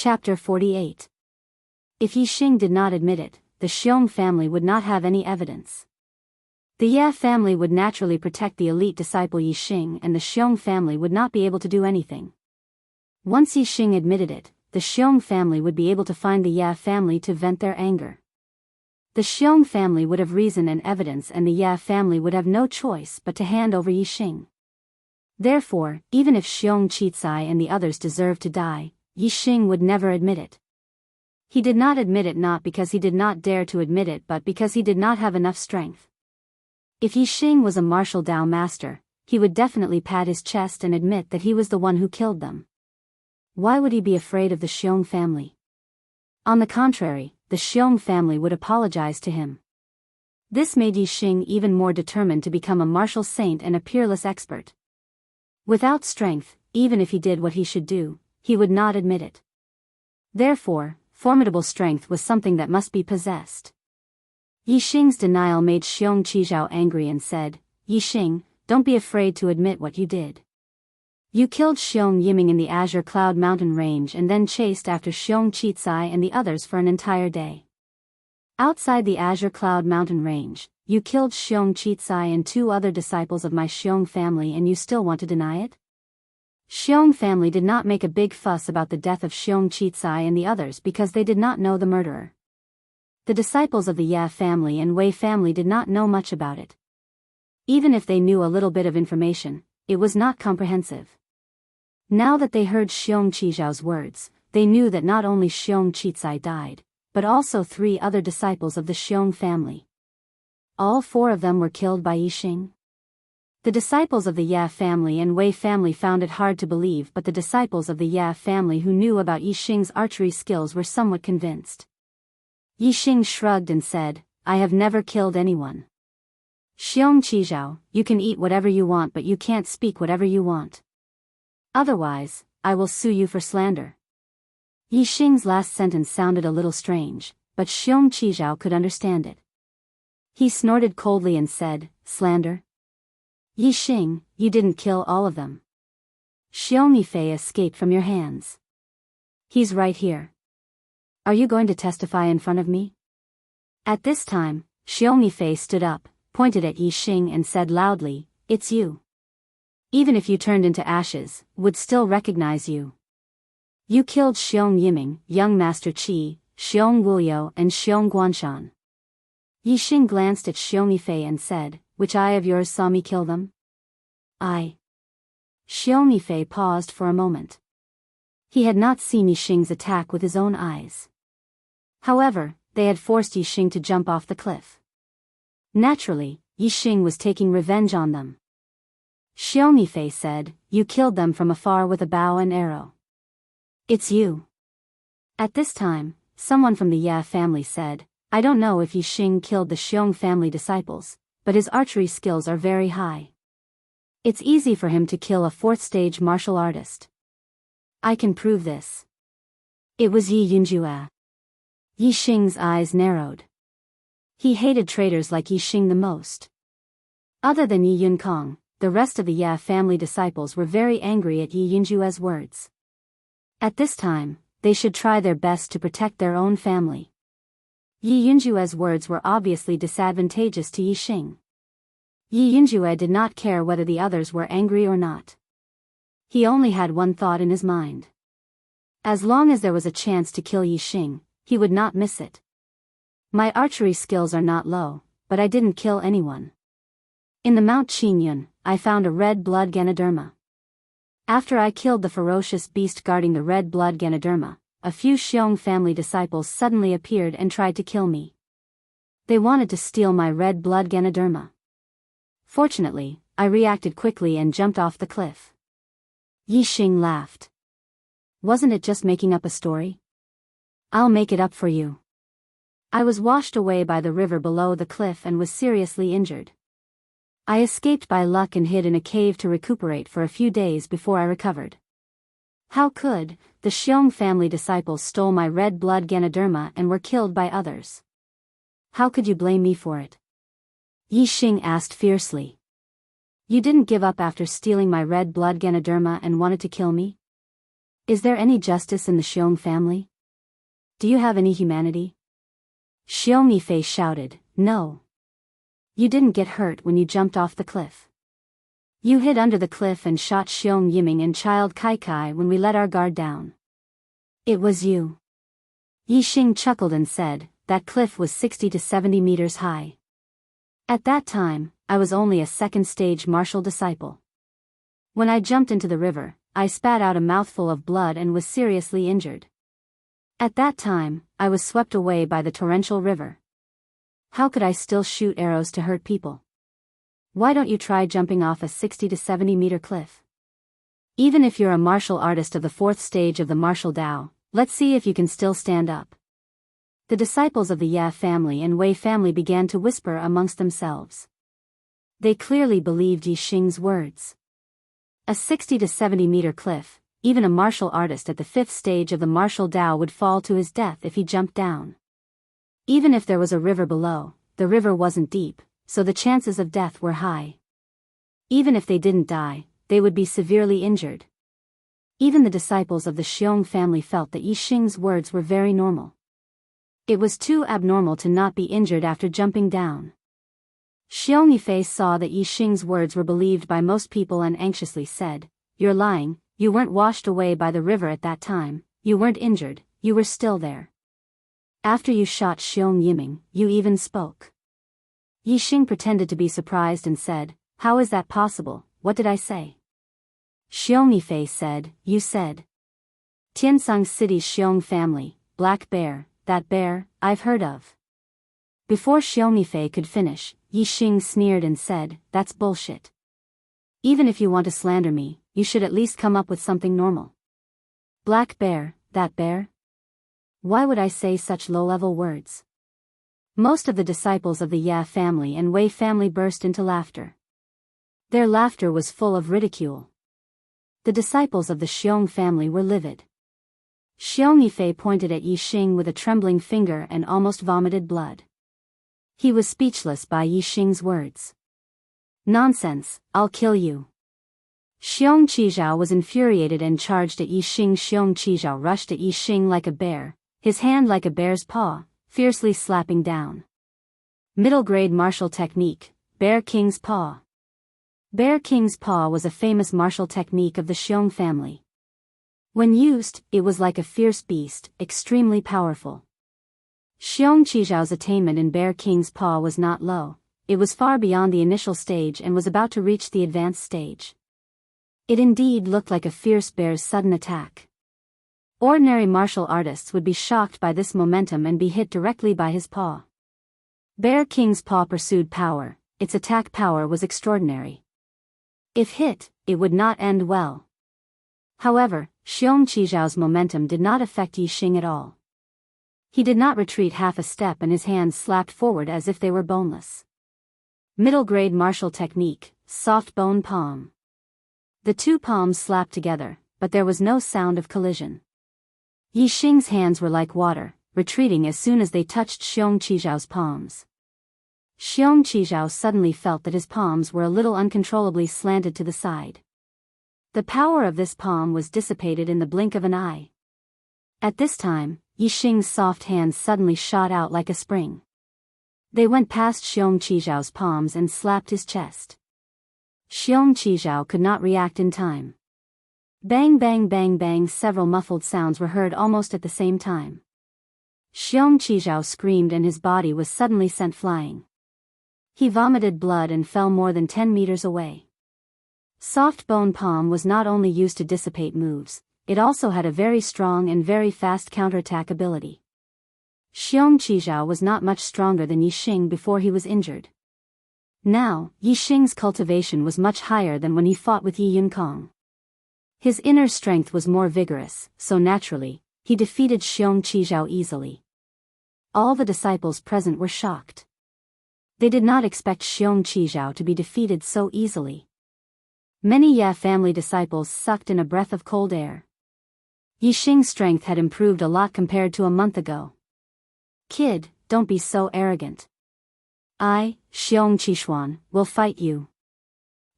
Chapter 48. If Yi Xing did not admit it, the Xiong family would not have any evidence. The Ye family would naturally protect the elite disciple Yi Xing, and the Xiong family would not be able to do anything. Once Yi Xing admitted it, the Xiong family would be able to find the Ye family to vent their anger. The Xiong family would have reason and evidence, and the Ye family would have no choice but to hand over Yi Xing. Therefore, even if Xiong Qicai and the others deserved to die, Yi Xing would never admit it. He did not admit it not because he did not dare to admit it but because he did not have enough strength. If Yi Xing was a martial Dao master, he would definitely pat his chest and admit that he was the one who killed them. Why would he be afraid of the Xiong family? On the contrary, the Xiong family would apologize to him. This made Yi Xing even more determined to become a martial saint and a peerless expert. Without strength, even if he did what he should do, he would not admit it. Therefore, formidable strength was something that must be possessed. Yi Xing's denial made Xiong Qizhao angry and said, "Yi Xing, don't be afraid to admit what you did. You killed Xiong Yiming in the Azure Cloud Mountain Range and then chased after Xiong Qicai and the others for an entire day. Outside the Azure Cloud Mountain Range, you killed Xiong Qicai and 2 other disciples of my Xiong family, and you still want to deny it?" Xiong family did not make a big fuss about the death of Xiong Qicai and the others because they did not know the murderer. The disciples of the Ye family and Wei family did not know much about it. Even if they knew a little bit of information, it was not comprehensive. Now that they heard Xiong Qizhao's words, they knew that not only Xiong Qicai died, but also 3 other disciples of the Xiong family. All 4 of them were killed by Yi Xing. The disciples of the Ye family and Wei family found it hard to believe, but the disciples of the Ye family who knew about Yi Xing's archery skills were somewhat convinced. Yi Xing shrugged and said, "I have never killed anyone. Xiong Qizhao, you can eat whatever you want, but you can't speak whatever you want. Otherwise, I will sue you for slander." Yi Xing's last sentence sounded a little strange, but Xiong Qizhao could understand it. He snorted coldly and said, "Slander? Yi Xing, you didn't kill all of them. Xiong Yifei escaped from your hands. He's right here. Are you going to testify in front of me?" At this time, Xiong Yifei stood up, pointed at Yi Xing and said loudly, "It's you. Even if you turned into ashes, would still recognize you. You killed Xiong Yiming, Young Master Qi, Xiong Wuyo and Xiong Guanshan." Yi Xing glanced at Xiong Yifei and said, "Which eye of yours saw me kill them?" "I." Xiong Yifei paused for a moment. He had not seen Yi Xing's attack with his own eyes. However, they had forced Yi Xing to jump off the cliff. Naturally, Yi Xing was taking revenge on them. Xiong Yifei said, "You killed them from afar with a bow and arrow. It's you." At this time, someone from the Ye family said, "I don't know if Yi Xing killed the Xiong family disciples, but his archery skills are very high. It's easy for him to kill a 4th-stage martial artist. I can prove this." It was Yi Yunjue. Yi Xing's eyes narrowed. He hated traitors like Yi Xing the most. Other than Yi Yunkong, the rest of the Ye family disciples were very angry at Yi Yunjue's words. At this time, they should try their best to protect their own family. Yi Yunjue's words were obviously disadvantageous to Yi Xing. Yi Yunjue did not care whether the others were angry or not. He only had one thought in his mind. As long as there was a chance to kill Yi Xing, he would not miss it. "My archery skills are not low, but I didn't kill anyone. In the Mount Qingyun, I found a red blood Ganoderma. After I killed the ferocious beast guarding the red blood Ganoderma, a few Xiong family disciples suddenly appeared and tried to kill me. They wanted to steal my red blood Ganoderma. Fortunately, I reacted quickly and jumped off the cliff." Yi Xing laughed. "Wasn't it just making up a story? I'll make it up for you. I was washed away by the river below the cliff and was seriously injured. I escaped by luck and hid in a cave to recuperate for a few days before I recovered. How could the Xiong family disciples stole my red blood Ganoderma and were killed by others? How could you blame me for it?" Yi Xing asked fiercely. "You didn't give up after stealing my red blood Ganoderma and wanted to kill me? Is there any justice in the Xiong family? Do you have any humanity? Xiong Yifei shouted, no. You didn't get hurt when you jumped off the cliff. You hid under the cliff and shot Xiong Yiming and Child Kai Kai when we let our guard down. It was you. Yixing chuckled and said, that cliff was 60 to 70 meters high. At that time, I was only a second-stage martial disciple. When I jumped into the river, I spat out a mouthful of blood and was seriously injured. At that time, I was swept away by the torrential river. How could I still shoot arrows to hurt people? Why don't you try jumping off a 60 to 70 meter cliff? Even if you're a martial artist of the fourth stage of the martial Tao, let's see if you can still stand up. The disciples of the Ye family and Wei family began to whisper amongst themselves. They clearly believed Yixing's words. A 60 to 70 meter cliff, even a martial artist at the fifth stage of the martial Tao would fall to his death if he jumped down. Even if there was a river below, the river wasn't deep, so the chances of death were high. Even if they didn't die, they would be severely injured. Even the disciples of the Xiong family felt that Yixing's words were very normal. It was too abnormal to not be injured after jumping down. Xiong Yifei saw that Yixing's words were believed by most people and anxiously said, you're lying, you weren't washed away by the river at that time, you weren't injured, you were still there. After you shot Xiong Yiming, you even spoke. Yixing pretended to be surprised and said, how is that possible, what did I say? Xiong Yifei said, you said. Tiansang City's Xiong family, Black Bear, that bear, I've heard of. Before Xiong Yifei could finish, Yixing sneered and said, that's bullshit. Even if you want to slander me, you should at least come up with something normal. Black Bear, that bear? Why would I say such low-level words? Most of the disciples of the Ye family and Wei family burst into laughter. Their laughter was full of ridicule. The disciples of the Xiong family were livid. Xiong Yifei pointed at Yixing with a trembling finger and almost vomited blood. He was speechless by Yixing's words. Nonsense, I'll kill you. Xiong Qizhao was infuriated and charged at Yixing. Xiong Qizhao rushed at Yixing like a bear, his hand like a bear's paw, fiercely slapping down. Middle-grade martial technique, Bear King's Paw. Bear King's Paw was a famous martial technique of the Xiong family. When used, it was like a fierce beast, extremely powerful. Xiong Qizhao's attainment in Bear King's Paw was not low, it was far beyond the initial stage and was about to reach the advanced stage. It indeed looked like a fierce bear's sudden attack. Ordinary martial artists would be shocked by this momentum and be hit directly by his paw. Bear King's Paw pursued power, its attack power was extraordinary. If hit, it would not end well. However, Xiong Qizhao's momentum did not affect Yixing at all. He did not retreat half a step and his hands slapped forward as if they were boneless. Middle-grade martial technique, soft bone palm. The two palms slapped together, but there was no sound of collision. Yixing's hands were like water, retreating as soon as they touched Xiong Qizhao's palms. Xiong Qizhao suddenly felt that his palms were a little uncontrollably slanted to the side. The power of this palm was dissipated in the blink of an eye. At this time, Yixing's soft hands suddenly shot out like a spring. They went past Xiong Qizhao's palms and slapped his chest. Xiong Qizhao could not react in time. Bang bang bang bang, several muffled sounds were heard almost at the same time. Xiong Qizhao screamed and his body was suddenly sent flying. He vomited blood and fell more than 10 meters away. Soft bone palm was not only used to dissipate moves, it also had a very strong and very fast counterattack ability. Xiong Qizhao was not much stronger than Yixing before he was injured. Now, Yixing's cultivation was much higher than when he fought with Yi Yunkong. His inner strength was more vigorous, so naturally, he defeated Xiong Qizhao easily. All the disciples present were shocked. They did not expect Xiong Qizhao to be defeated so easily. Many Ye family disciples sucked in a breath of cold air. Yixing's strength had improved a lot compared to a month ago. Kid, don't be so arrogant. I, Xiong Qishuan, will fight you.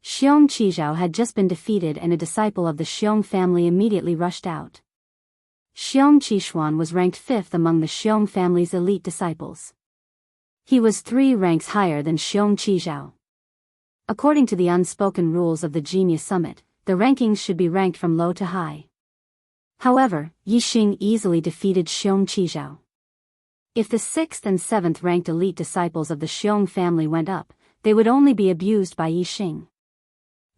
Xiong Qizhao had just been defeated and a disciple of the Xiong family immediately rushed out. Xiong Qishuan was ranked 5th among the Xiong family's elite disciples. He was 3 ranks higher than Xiong Qizhao. According to the unspoken rules of the Genius Summit, the rankings should be ranked from low to high. However, Yixing easily defeated Xiong Qizhao. If the 6th and 7th ranked elite disciples of the Xiong family went up, they would only be abused by Yixing.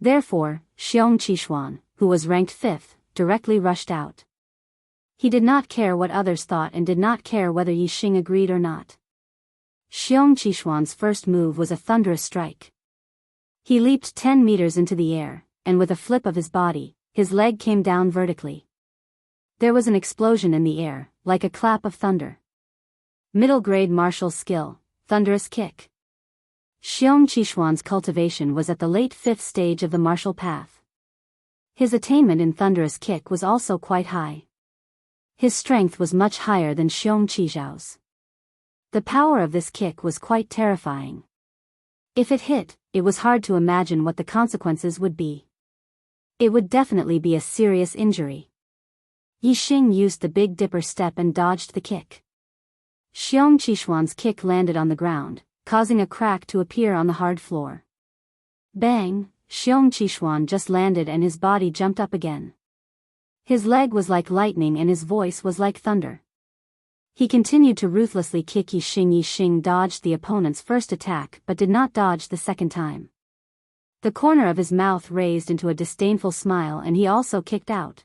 Therefore, Xiong Qishuan, who was ranked 5th, directly rushed out. He did not care what others thought and did not care whether Yixing agreed or not. Xiong Qishuan's first move was a thunderous strike. He leaped 10 meters into the air, and with a flip of his body, his leg came down vertically. There was an explosion in the air, like a clap of thunder. Middle-grade martial skill, thunderous kick. Xiong Qishuan's cultivation was at the late 5th stage of the martial path. His attainment in thunderous kick was also quite high. His strength was much higher than Xiong Qizhao's. The power of this kick was quite terrifying. If it hit, it was hard to imagine what the consequences would be. It would definitely be a serious injury. Yixing used the Big Dipper step and dodged the kick. Xiong Qishuan's kick landed on the ground, causing a crack to appear on the hard floor. Bang! Xiong Qishuan just landed and his body jumped up again. His leg was like lightning and his voice was like thunder. He continued to ruthlessly kick Yixing. Yixing dodged the opponent's first attack but did not dodge the second time. The corner of his mouth raised into a disdainful smile and he also kicked out.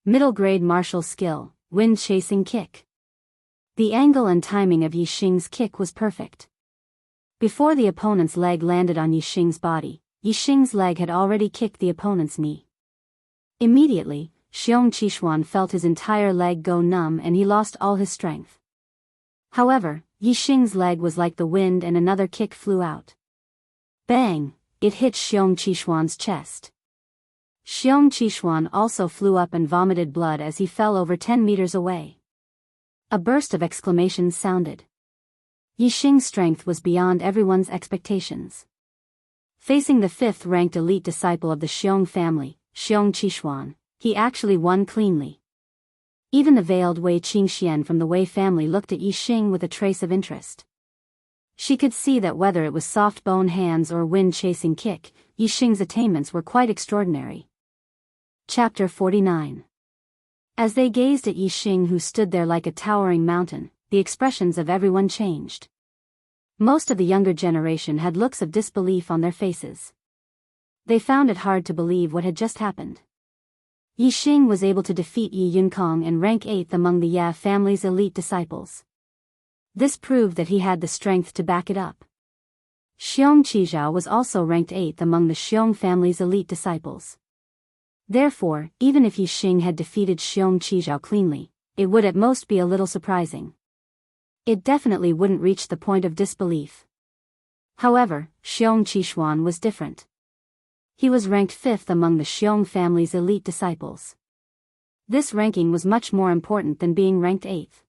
Middle-grade martial skill, wind-chasing kick. The angle and timing of Yixing's kick was perfect. Before the opponent's leg landed on Yixing's body, Yixing's leg had already kicked the opponent's knee. Immediately, Xiong Qishuan felt his entire leg go numb and he lost all his strength. However, Yixing's leg was like the wind and another kick flew out. Bang! It hit Xiong Qishuan's chest. Xiong Qishuan also flew up and vomited blood as he fell over 10 meters away. A burst of exclamations sounded. Yixing's strength was beyond everyone's expectations. Facing the 5th-ranked elite disciple of the Xiong family, Xiong Qishuan, he actually won cleanly. Even the veiled Wei Qingxian from the Wei family looked at Yixing with a trace of interest. She could see that whether it was soft bone hands or wind-chasing kick, Yixing's attainments were quite extraordinary. Chapter 49. As they gazed at Yixing, who stood there like a towering mountain, the expressions of everyone changed. Most of the younger generation had looks of disbelief on their faces. They found it hard to believe what had just happened. Yixing was able to defeat Yi Yunkong and rank 8th among the Ya family's elite disciples. This proved that he had the strength to back it up. Xiong Qizhao was also ranked 8th among the Xiong family's elite disciples. Therefore, even if Yixing had defeated Xiong Qizhao cleanly, it would at most be a little surprising. It definitely wouldn't reach the point of disbelief. However, Xiong Qishuan was different. He was ranked 5th among the Xiong family's elite disciples. This ranking was much more important than being ranked 8th.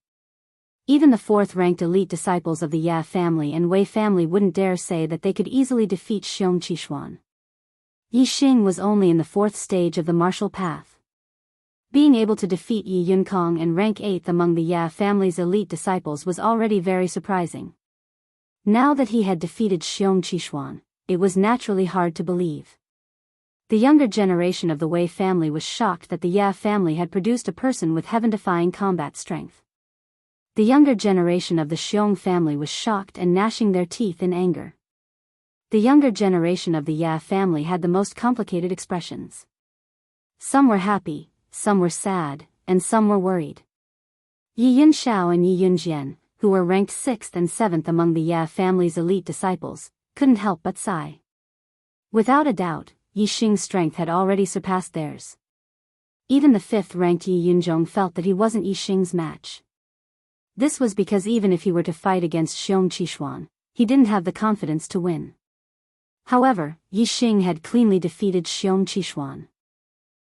Even the 4th-ranked elite disciples of the Ya family and Wei family wouldn't dare say that they could easily defeat Xiong Qishuan. Yixing was only in the 4th stage of the martial path. Being able to defeat Yi Yunkong and rank 8th among the Ya family's elite disciples was already very surprising. Now that he had defeated Xiong Qishuan, it was naturally hard to believe. The younger generation of the Wei family was shocked that the Ya family had produced a person with heaven-defying combat strength. The younger generation of the Xiong family was shocked and gnashing their teeth in anger. The younger generation of the Ya family had the most complicated expressions. Some were happy, some were sad, and some were worried. Yi Yunxiao and Yi Yunjian, who were ranked 6th and 7th among the Ya family's elite disciples, couldn't help but sigh. Without a doubt, Yixing's strength had already surpassed theirs. Even the 5th-ranked Yi Yunzhong felt that he wasn't Yixing's match. This was because even if he were to fight against Xiong Qishuan, he didn't have the confidence to win. However, Yixing had cleanly defeated Xiong Qishuan.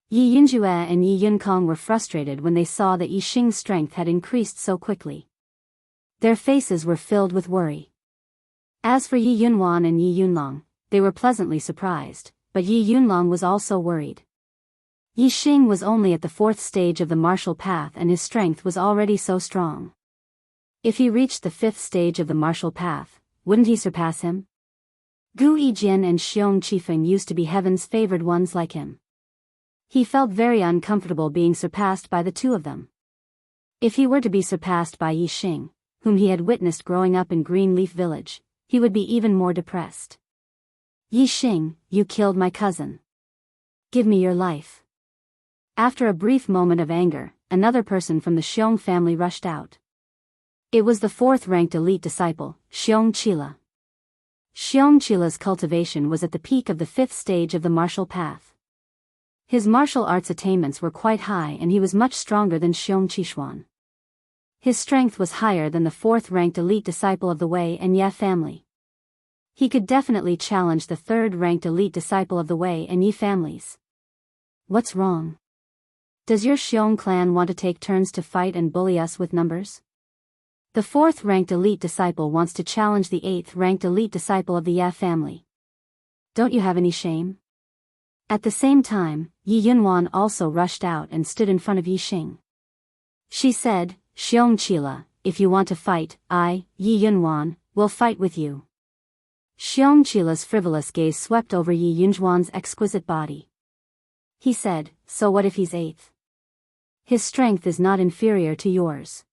Yi Yunjue and Yi Yunkong were frustrated when they saw that Yixing's strength had increased so quickly. Their faces were filled with worry. As for Yi Yunwan and Yi Yunlong, they were pleasantly surprised, but Yi Yunlong was also worried. Yi Xing was only at the 4th stage of the martial path and his strength was already so strong. If he reached the 5th stage of the martial path, wouldn't he surpass him? Gu Yijian and Xiong Qifeng used to be heaven's favored ones like him. He felt very uncomfortable being surpassed by the two of them. If he were to be surpassed by Yi Xing, whom he had witnessed growing up in Greenleaf Village, he would be even more depressed. Yi Xing, you killed my cousin. Give me your life. After a brief moment of anger, another person from the Xiong family rushed out. It was the 4th-ranked elite disciple, Xiong Qila. Xiong Qila's cultivation was at the peak of the 5th stage of the martial path. His martial arts attainments were quite high and he was much stronger than Xiong Qishuan. His strength was higher than the 4th-ranked elite disciple of the Wei and Ye family. He could definitely challenge the 3rd-ranked elite disciple of the Wei and Yi families. What's wrong? Does your Xiong clan want to take turns to fight and bully us with numbers? The 4th-ranked elite disciple wants to challenge the 8th-ranked elite disciple of the Ye family. Don't you have any shame? At the same time, Yi Yunwan also rushed out and stood in front of Yi Xing. She said, Xiong Qila, if you want to fight, I, Yi Yunwan, will fight with you. Xiong Qila's frivolous gaze swept over Yi Yunwan's exquisite body. He said, so what if he's 8th? His strength is not inferior to yours.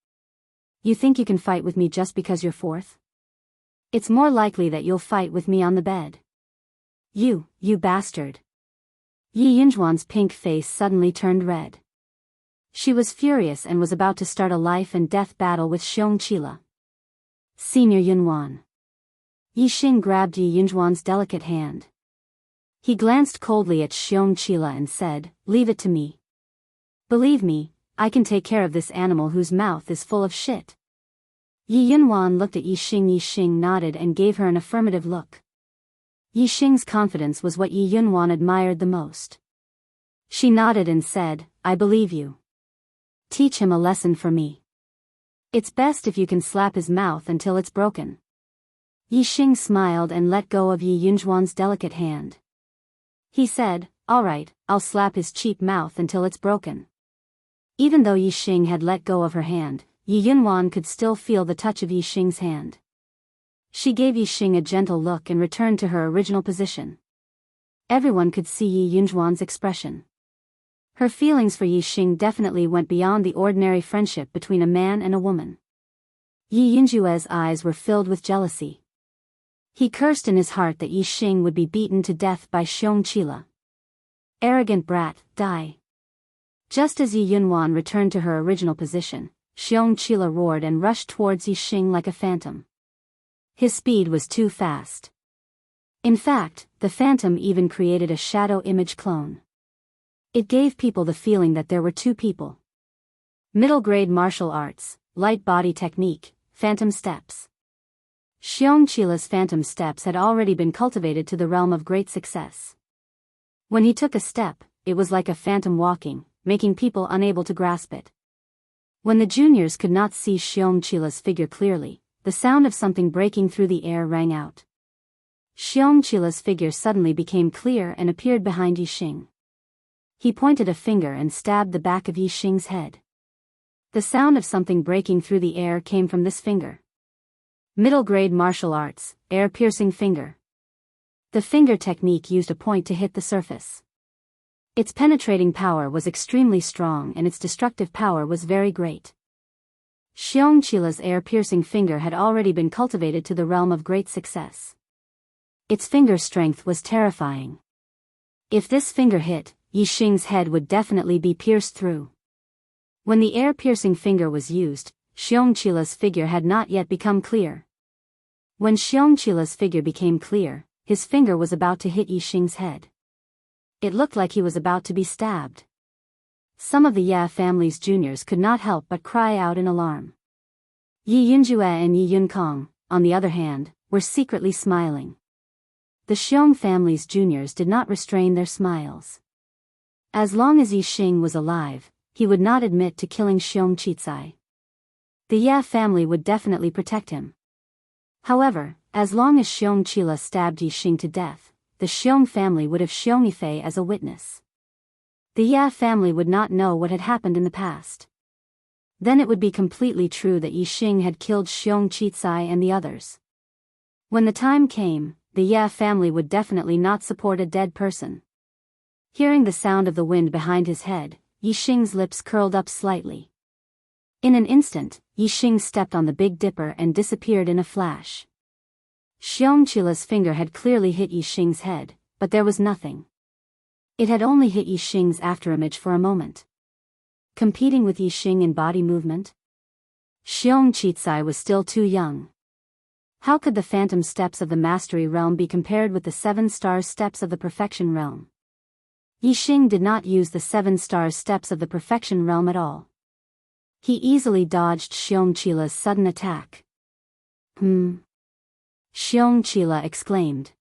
You think you can fight with me just because you're 4th? It's more likely that you'll fight with me on the bed. You bastard. Yi Yunwan's pink face suddenly turned red. She was furious and was about to start a life and death battle with Xiong Qila. Senior Yunwan. Yi Xing grabbed Yi Yunwan's delicate hand. He glanced coldly at Xiong Qila and said, leave it to me. Believe me, I can take care of this animal whose mouth is full of shit. Yi Yunwan looked at Yi Xing. Yi Xing nodded and gave her an affirmative look. Yi Xing's confidence was what Yi Yunwan admired the most. She nodded and said, I believe you. Teach him a lesson for me. It's best if you can slap his mouth until it's broken. Yi Xing smiled and let go of Yi Yunwan's delicate hand. He said, all right, I'll slap his cheap mouth until it's broken. Even though Yi Xing had let go of her hand, Yi Yunwan could still feel the touch of Yi Xing's hand. She gave Yi Xing a gentle look and returned to her original position. Everyone could see Yi Yunwan's expression. Her feelings for Yi Xing definitely went beyond the ordinary friendship between a man and a woman. Yi Yunjue's eyes were filled with jealousy. He cursed in his heart that Yi Xing would be beaten to death by Xiong Qila. Arrogant brat, die. Just as Yi Yunwan returned to her original position, Xiong Qila roared and rushed towards Yi Xing like a phantom. His speed was too fast. In fact, the phantom even created a shadow image clone. It gave people the feeling that there were two people. Middle grade martial arts, light body technique, phantom steps. Xiong Qila's phantom steps had already been cultivated to the realm of great success. When he took a step, it was like a phantom walking, making people unable to grasp it. When the juniors could not see Xiong Qila's figure clearly, the sound of something breaking through the air rang out. Xiong Qila's figure suddenly became clear and appeared behind Yi Xing. He pointed a finger and stabbed the back of Yi Xing's head. The sound of something breaking through the air came from this finger. Middle grade martial arts, air-piercing finger. The finger technique used a point to hit the surface. Its penetrating power was extremely strong and its destructive power was very great. Xiong Qila's air-piercing finger had already been cultivated to the realm of great success. Its finger strength was terrifying. If this finger hit, Yi Xing's head would definitely be pierced through. When the air-piercing finger was used, Xiong Qila's figure had not yet become clear. When Xiong Qila's figure became clear, his finger was about to hit Yi Xing's head. It looked like he was about to be stabbed. Some of the Ye family's juniors could not help but cry out in alarm. Yi Yunjue and Yi Yunkong, on the other hand, were secretly smiling. The Xiong family's juniors did not restrain their smiles. As long as Yi Xing was alive, he would not admit to killing Xiong Qizai. The Ye family would definitely protect him. However, as long as Xiong Qila stabbed Yi Xing to death, the Xiong family would have Xiong Yifei as a witness. The Ya family would not know what had happened in the past. Then it would be completely true that Yi Xing had killed Xiong Qicai and the others. When the time came, the Ya family would definitely not support a dead person. Hearing the sound of the wind behind his head, Yi Xing's lips curled up slightly. In an instant, Yi Xing stepped on the Big Dipper and disappeared in a flash. Xiong Qila's finger had clearly hit Yi Xing's head, but there was nothing. It had only hit Yi Xing's afterimage for a moment. Competing with Yi Xing in body movement? Xiong Qicai was still too young. How could the phantom steps of the Mastery Realm be compared with the 7 stars steps of the Perfection Realm? Yi Xing did not use the 7 stars steps of the Perfection Realm at all. He easily dodged Xiong Qila's sudden attack. Xiong Qila exclaimed.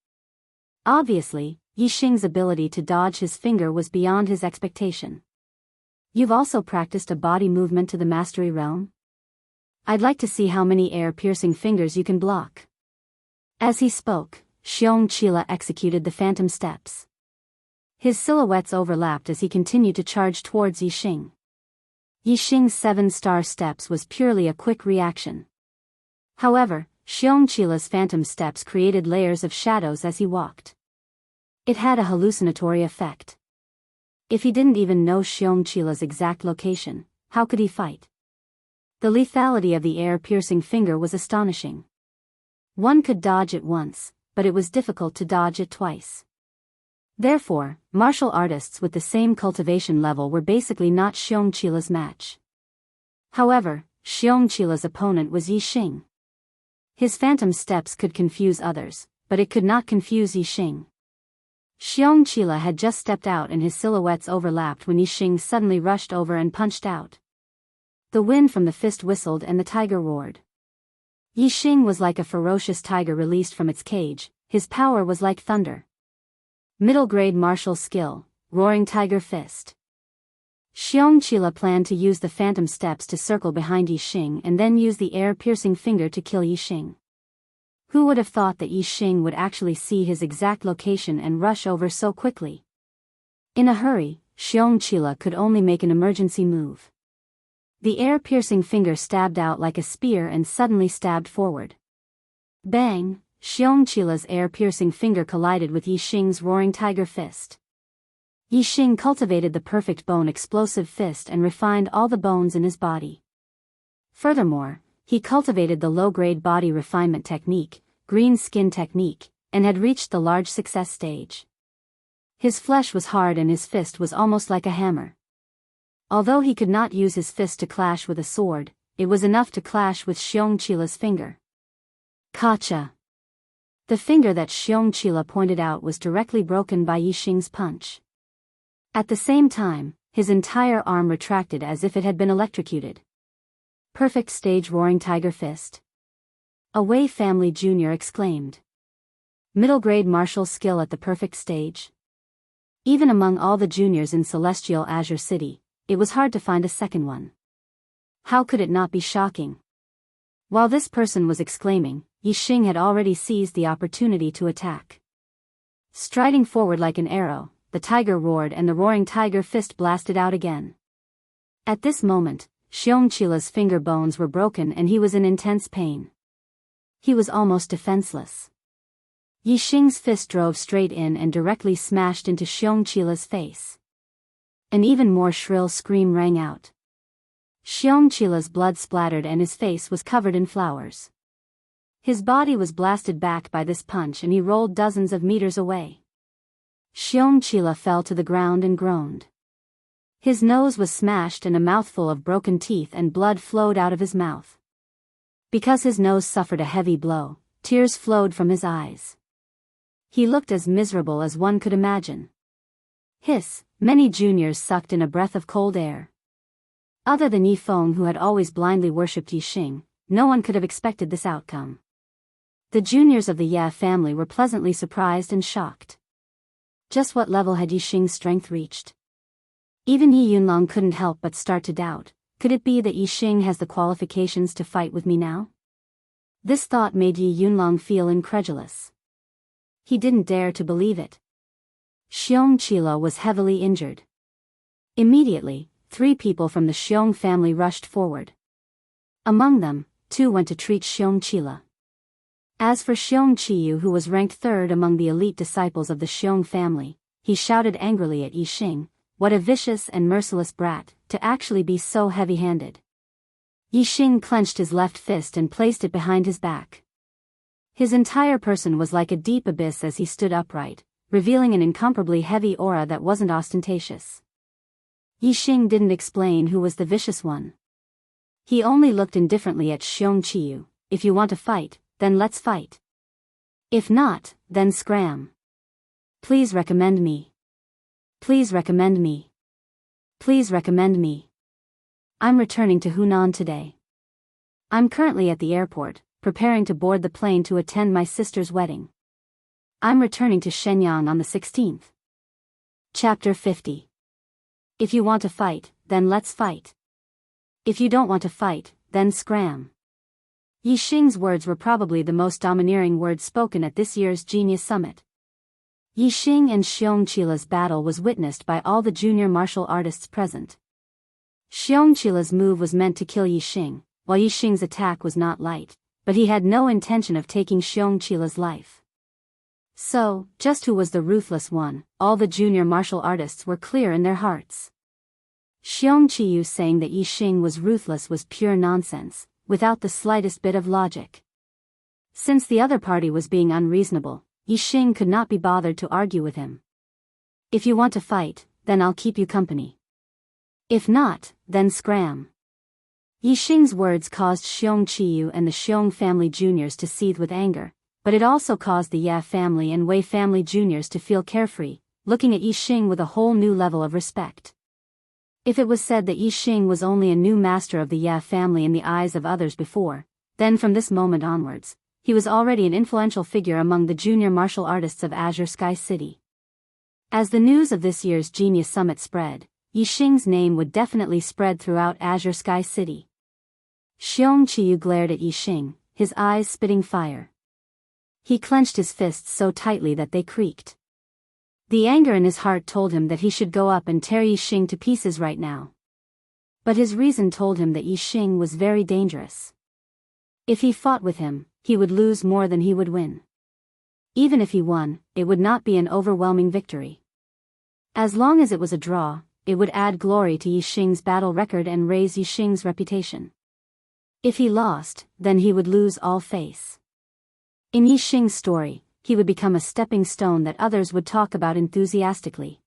Obviously, Yi Xing's ability to dodge his finger was beyond his expectation. You've also practiced a body movement to the Mastery Realm? I'd like to see how many air-piercing fingers you can block. As he spoke, Xiong Qila executed the phantom steps. His silhouettes overlapped as he continued to charge towards Yi Xing. Yi Xing's 7-star steps was purely a quick reaction. However, Xiong Qila's phantom steps created layers of shadows as he walked. It had a hallucinatory effect. If he didn't even know Xiong Qila's exact location, how could he fight? The lethality of the air-piercing finger was astonishing. One could dodge it once, but it was difficult to dodge it twice. Therefore, martial artists with the same cultivation level were basically not Xiong Qila's match. However, Xiong Qila's opponent was Yi Xing. His phantom steps could confuse others, but it could not confuse Yi Xing. Xiong Qila had just stepped out and his silhouettes overlapped when Yi Xing suddenly rushed over and punched out. The wind from the fist whistled and the tiger roared. Yi Xing was like a ferocious tiger released from its cage, his power was like thunder. Middle-grade martial skill, Roaring Tiger Fist. Xiong Qila planned to use the phantom steps to circle behind Yi Xing and then use the air-piercing finger to kill Yi Xing. Who would have thought that Yi Xing would actually see his exact location and rush over so quickly? In a hurry, Xiong Qila could only make an emergency move. The air-piercing finger stabbed out like a spear and suddenly stabbed forward. Bang! Xiong Qila's air-piercing finger collided with Yi Xing's Roaring Tiger Fist. Yi Xing cultivated the perfect bone explosive fist and refined all the bones in his body. Furthermore, he cultivated the low-grade body refinement technique, green skin technique, and had reached the large success stage. His flesh was hard and his fist was almost like a hammer. Although he could not use his fist to clash with a sword, it was enough to clash with Xiong Qila's finger. Kacha! The finger that Xiong Qila pointed out was directly broken by Yi Xing's punch. At the same time, his entire arm retracted as if it had been electrocuted. Perfect stage Roaring Tiger Fist. A Wei family junior exclaimed. Middle-grade martial skill at the perfect stage. Even among all the juniors in Celestial Azure City, it was hard to find a second one. How could it not be shocking? While this person was exclaiming, Yi Xing had already seized the opportunity to attack. Striding forward like an arrow, the tiger roared and the Roaring Tiger Fist blasted out again. At this moment, Xiong Qila's finger bones were broken and he was in intense pain. He was almost defenseless. Yi Xing's fist drove straight in and directly smashed into Xiong Qila's face. An even more shrill scream rang out. Xiong Qila's blood splattered and his face was covered in flowers. His body was blasted back by this punch and he rolled dozens of meters away. Xiong Qila fell to the ground and groaned. His nose was smashed and a mouthful of broken teeth and blood flowed out of his mouth. Because his nose suffered a heavy blow, tears flowed from his eyes. He looked as miserable as one could imagine. Hiss! Many juniors sucked in a breath of cold air. Other than Yi Feng, who had always blindly worshipped Yi Xing, no one could have expected this outcome. The juniors of the Ye family were pleasantly surprised and shocked. Just what level had Yi Xing's strength reached? Even Yi Yunlong couldn't help but start to doubt, could it be that Yi Xing has the qualifications to fight with me now? This thought made Yi Yunlong feel incredulous. He didn't dare to believe it. Xiong Qila was heavily injured. Immediately, 3 people from the Xiong family rushed forward. Among them, 2 went to treat Xiong Qila. As for Xiong Qiyu, who was ranked 3rd among the elite disciples of the Xiong family, he shouted angrily at Yixing, "What a vicious and merciless brat, to actually be so heavy-handed." Yixing clenched his left fist and placed it behind his back. His entire person was like a deep abyss as he stood upright, revealing an incomparably heavy aura that wasn't ostentatious. Yixing didn't explain who was the vicious one. He only looked indifferently at Xiong Qiyu. "If you want to fight, then let's fight. If not, then scram. Please recommend me. Please recommend me. Please recommend me. I'm returning to Hunan today. I'm currently at the airport, preparing to board the plane to attend my sister's wedding. I'm returning to Shenyang on the 16th. Chapter 50. If you want to fight, then let's fight. If you don't want to fight, then scram." Yixing's words were probably the most domineering words spoken at this year's Genius Summit. Yixing and Xiong Qila's battle was witnessed by all the junior martial artists present. Xiong Qila's move was meant to kill Yixing, while Yixing's attack was not light, but he had no intention of taking Xiong Qila's life. So, just who was the ruthless one, all the junior martial artists were clear in their hearts. Xiong Qiyu saying that Yixing was ruthless was pure nonsense, without the slightest bit of logic. Since the other party was being unreasonable, Yixing could not be bothered to argue with him. "If you want to fight, then I'll keep you company. If not, then scram." Yixing's words caused Xiong Qiyu and the Xiong family juniors to seethe with anger, but it also caused the Ya family and Wei family juniors to feel carefree, looking at Yixing with a whole new level of respect. If it was said that Yixing was only a new master of the Ya family in the eyes of others before, then from this moment onwards, he was already an influential figure among the junior martial artists of Azure Sky City. As the news of this year's Genius Summit spread, Yixing's name would definitely spread throughout Azure Sky City. Xiong Qiyu glared at Yixing, his eyes spitting fire. He clenched his fists so tightly that they creaked. The anger in his heart told him that he should go up and tear Yixing to pieces right now. But his reason told him that Yixing was very dangerous. If he fought with him, he would lose more than he would win. Even if he won, it would not be an overwhelming victory. As long as it was a draw, it would add glory to Yixing's battle record and raise Yixing's reputation. If he lost, then he would lose all face. In Yixing's story, he would become a stepping stone that others would talk about enthusiastically.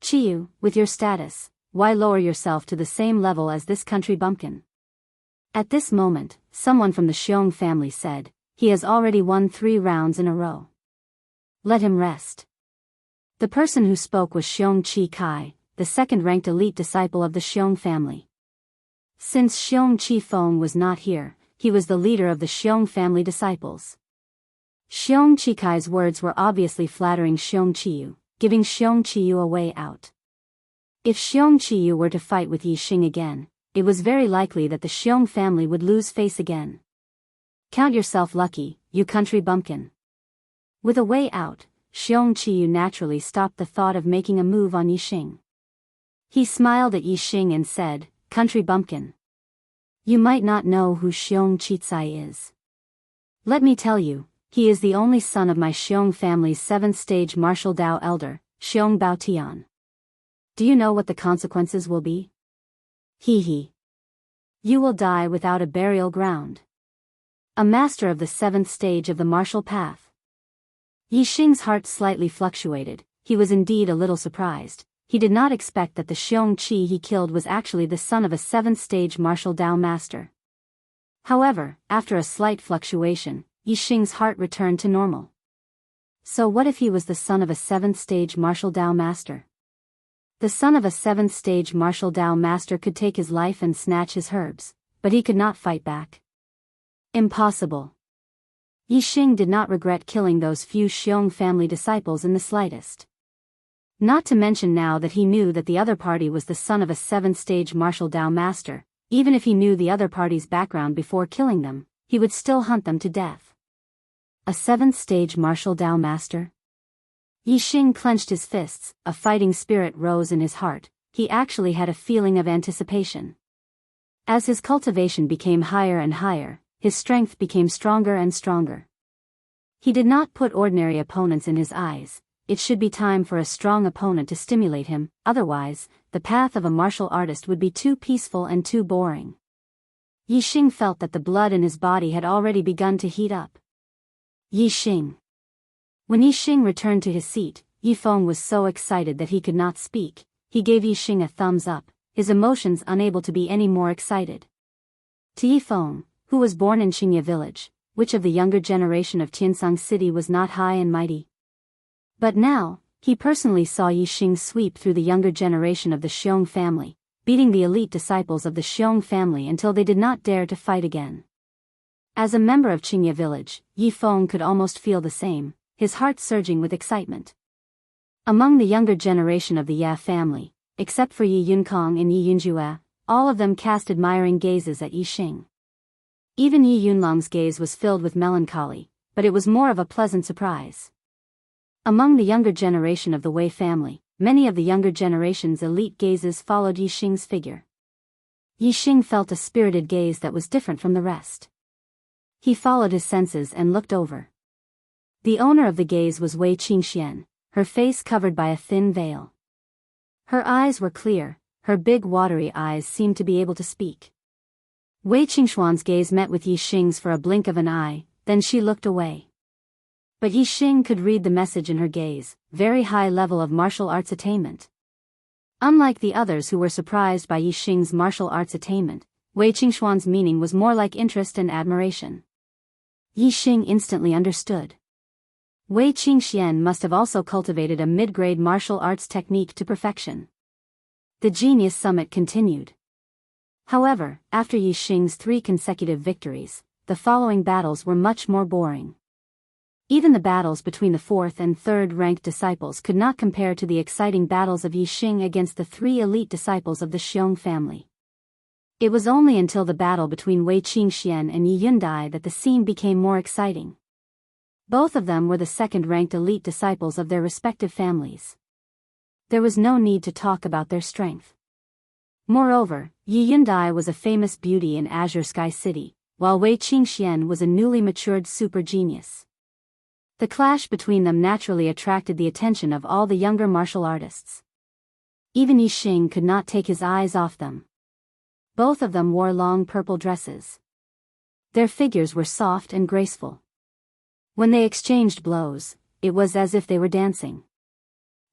"Qiyu, with your status, why lower yourself to the same level as this country bumpkin?" At this moment, someone from the Xiong family said, "He has already won 3 rounds in a row. Let him rest." The person who spoke was Xiong Qi Kai, the second-ranked elite disciple of the Xiong family. Since Xiong Qi Feng was not here, he was the leader of the Xiong family disciples. Xiong Qikai's words were obviously flattering Xiong Qiyu, giving Xiong Qiyu a way out. If Xiong Qiyu were to fight with Yixing again, it was very likely that the Xiong family would lose face again. "Count yourself lucky, you country bumpkin." With a way out, Xiong Qiyu naturally stopped the thought of making a move on Yixing. He smiled at Yixing and said, "Country bumpkin. You might not know who Xiong Qicai is. Let me tell you. He is the only son of my Xiong family's 7th-stage martial Dao elder, Xiong Baotian. Do you know what the consequences will be? He. You will die without a burial ground. A master of the 7th stage of the martial path." Yixing's heart slightly fluctuated. He was indeed a little surprised. He did not expect that the Xiong Qi he killed was actually the son of a 7th-stage martial Dao master. However, after a slight fluctuation, Yixing's heart returned to normal. So what if he was the son of a 7th-stage martial Dao master? The son of a 7th-stage martial Dao master could take his life and snatch his herbs, but he could not fight back. Impossible. Yixing did not regret killing those few Xiong family disciples in the slightest. Not to mention now that he knew that the other party was the son of a 7th-stage martial Dao master, even if he knew the other party's background before killing them, he would still hunt them to death. A 7th-stage martial Dao master? Yixing clenched his fists, a fighting spirit rose in his heart. he actually had a feeling of anticipation. As his cultivation became higher and higher, his strength became stronger and stronger. He did not put ordinary opponents in his eyes. It should be time for a strong opponent to stimulate him, otherwise, the path of a martial artist would be too peaceful and too boring. Yi Xing felt that the blood in his body had already begun to heat up. Yi Xing. When Yi Xing returned to his seat, Yi Feng was so excited that he could not speak. He gave Yi Xing a thumbs up, his emotions unable to be any more excited. To Yi Feng, who was born in Qingye village, which of the younger generation of Tiansang city was not high and mighty? But now, he personally saw Yi Xing sweep through the younger generation of the Xiong family, beating the elite disciples of the Xiong family until they did not dare to fight again. As a member of Qingye village, Yi Feng could almost feel the same, his heart surging with excitement. Among the younger generation of the Ya family, except for Yi Yunkong and Yi Yunjue, all of them cast admiring gazes at Yi Xing. Even Yi Yunlong's gaze was filled with melancholy, but it was more of a pleasant surprise. Among the younger generation of the Wei family, many of the younger generation's elite gazes followed Yi Xing's figure. Yi Xing felt a spirited gaze that was different from the rest. He followed his senses and looked over. The owner of the gaze was Wei Qingxian, her face covered by a thin veil. Her eyes were clear, her big watery eyes seemed to be able to speak. Wei Qingxuan's gaze met with Yi Xing's for a blink of an eye, then she looked away. But Yi Xing could read the message in her gaze, very high level of martial arts attainment. Unlike the others who were surprised by Yi Xing's martial arts attainment, Wei Qingxuan's meaning was more like interest and admiration. Yi Xing instantly understood. Wei Qingxian must have also cultivated a mid-grade martial arts technique to perfection. The Genius Summit continued. However, after Yi Xing's 3 consecutive victories, the following battles were much more boring. Even the battles between the 4th and 3rd ranked disciples could not compare to the exciting battles of Yi Xing against the 3 elite disciples of the Xiong family. It was only until the battle between Wei Qingxian and Yi Yundai that the scene became more exciting. Both of them were the 2nd-ranked elite disciples of their respective families. There was no need to talk about their strength. Moreover, Yi Yundai was a famous beauty in Azure Sky City, while Wei Qingxian was a newly matured super genius. The clash between them naturally attracted the attention of all the younger martial artists. Even Yi Xing could not take his eyes off them. Both of them wore long purple dresses. Their figures were soft and graceful. When they exchanged blows, it was as if they were dancing.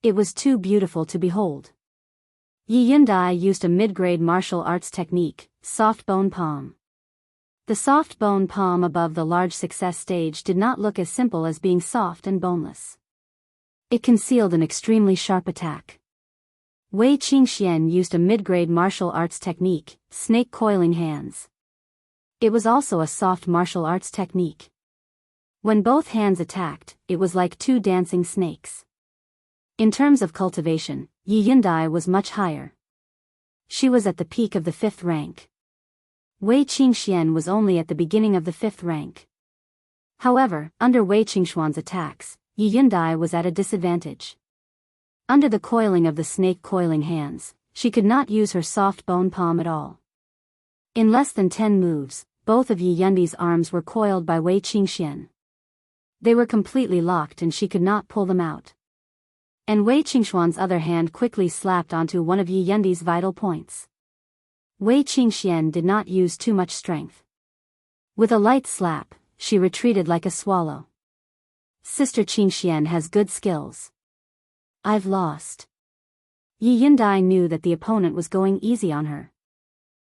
It was too beautiful to behold. Yi Yundai used a mid-grade martial arts technique, soft bone palm. The soft bone palm above the large success stage did not look as simple as being soft and boneless. It concealed an extremely sharp attack. Wei Qingxian used a mid-grade martial arts technique, snake coiling hands. It was also a soft martial arts technique. When both hands attacked, it was like 2 dancing snakes. In terms of cultivation, Yi Yundai was much higher. She was at the peak of the 5th rank. Wei Qingxian was only at the beginning of the 5th rank. However, under Wei Qingxuan's attacks, Yi Yundai was at a disadvantage. Under the coiling of the snake coiling hands, she could not use her soft bone palm at all. In less than 10 moves, both of Yi Yundai's arms were coiled by Wei Qingxian. They were completely locked and she could not pull them out. And Wei Qingxuan's other hand quickly slapped onto one of Yi Yundai's vital points. Wei Qingxian did not use too much strength. With a light slap, she retreated like a swallow. Sister Qingxian has good skills. I've lost. Yi Yundai knew that the opponent was going easy on her.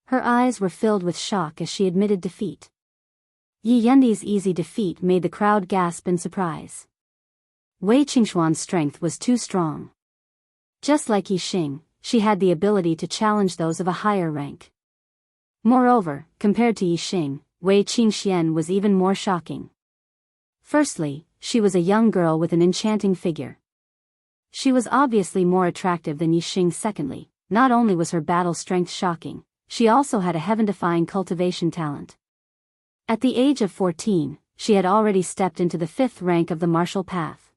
Her eyes were filled with shock as she admitted defeat. Yi Yundai's easy defeat made the crowd gasp in surprise. Wei Qingxuan's strength was too strong. Just like Yi Xing, she had the ability to challenge those of a higher rank. Moreover, compared to Yi Xing, Wei Qingxian was even more shocking. Firstly, she was a young girl with an enchanting figure. She was obviously more attractive than Yi Xing. Secondly, not only was her battle strength shocking, she also had a heaven-defying cultivation talent. At the age of 14, she had already stepped into the 5th rank of the martial path.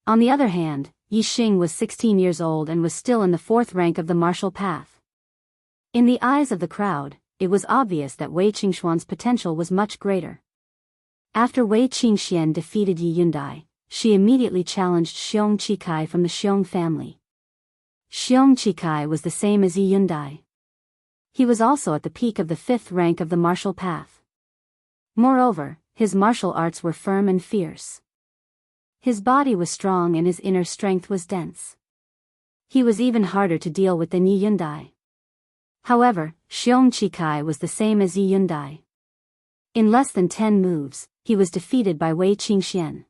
On the other hand, Yi Xing was 16 years old and was still in the 4th rank of the martial path. In the eyes of the crowd, it was obvious that Wei Qingxuan's potential was much greater. After Wei Qingxian defeated Yi Yundai, she immediately challenged Xiong Chikai from the Xiong family. Xiong Chikai was the same as Yi Yundai. He was also at the peak of the 5th rank of the martial path. Moreover, his martial arts were firm and fierce. His body was strong and his inner strength was dense. He was even harder to deal with than Yi Yundai. However, Xiong Chikai was the same as Yi Yundai. In less than 10 moves, he was defeated by Wei Qingxian.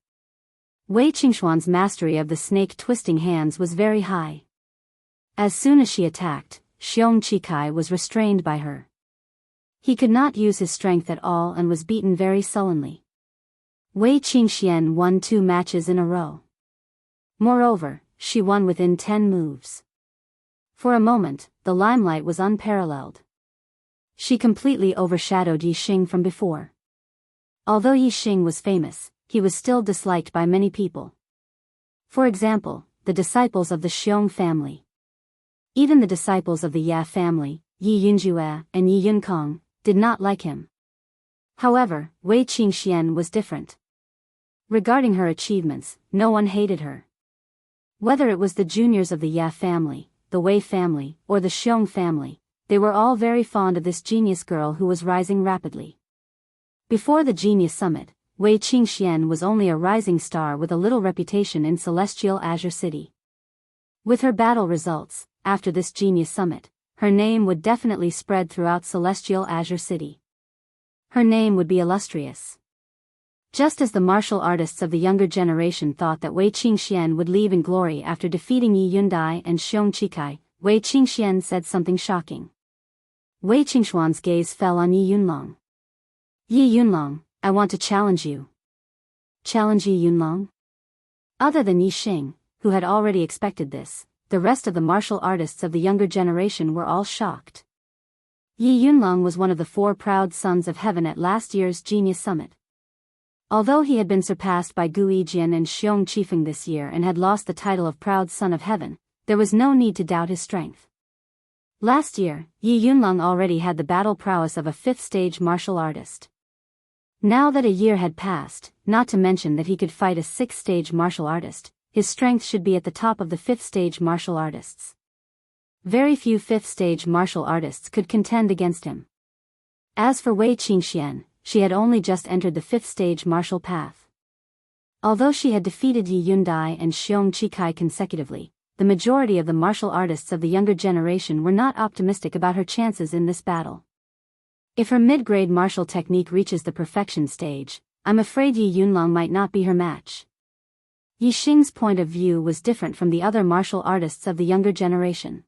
Wei Qingxuan's mastery of the snake-twisting hands was very high. As soon as she attacked, Xiong Chikai was restrained by her. He could not use his strength at all and was beaten very sullenly. Wei Qingxian won 2 matches in a row. Moreover, she won within 10 moves. For a moment, the limelight was unparalleled. She completely overshadowed Yi Xing from before. Although Yi Xing was famous, he was still disliked by many people. For example, the disciples of the Xiong family. Even the disciples of the Ya family, Yi Yunjue and Yi Yunkong, did not like him. However, Wei Qingxian was different. Regarding her achievements, no one hated her. Whether it was the juniors of the Ya family, the Wei family, or the Xiong family, they were all very fond of this genius girl who was rising rapidly. Before the Genius Summit, Wei Qingxian was only a rising star with a little reputation in Celestial Azure City. With her battle results, after this Genius Summit, her name would definitely spread throughout Celestial Azure City. Her name would be illustrious. Just as the martial artists of the younger generation thought that Wei Qingxian would leave in glory after defeating Yi Yundai and Xiong Chikai, Wei Qingxian said something shocking. Wei Qingxuan's gaze fell on Yi Yunlong. Yi Yunlong, I want to challenge you. Challenge Yi Yunlong? Other than Yi Xing, who had already expected this, the rest of the martial artists of the younger generation were all shocked. Yi Yunlong was one of the 4 proud sons of heaven at last year's Genius Summit. Although he had been surpassed by Gu Yijian and Xiong Qifeng this year and had lost the title of Proud Son of Heaven, there was no need to doubt his strength. Last year, Yi Yunlong already had the battle prowess of a 5th-stage martial artist. Now that a year had passed, not to mention that he could fight a 6th-stage martial artist, his strength should be at the top of the 5th-stage martial artists. Very few 5th-stage martial artists could contend against him. As for Wei Qingxian, she had only just entered the 5th-stage martial path. Although she had defeated Yi Yundai and Xiong Chikai consecutively, the majority of the martial artists of the younger generation were not optimistic about her chances in this battle. If her mid-grade martial technique reaches the perfection stage, I'm afraid Yi Yunlong might not be her match. Yi Xing's point of view was different from the other martial artists of the younger generation.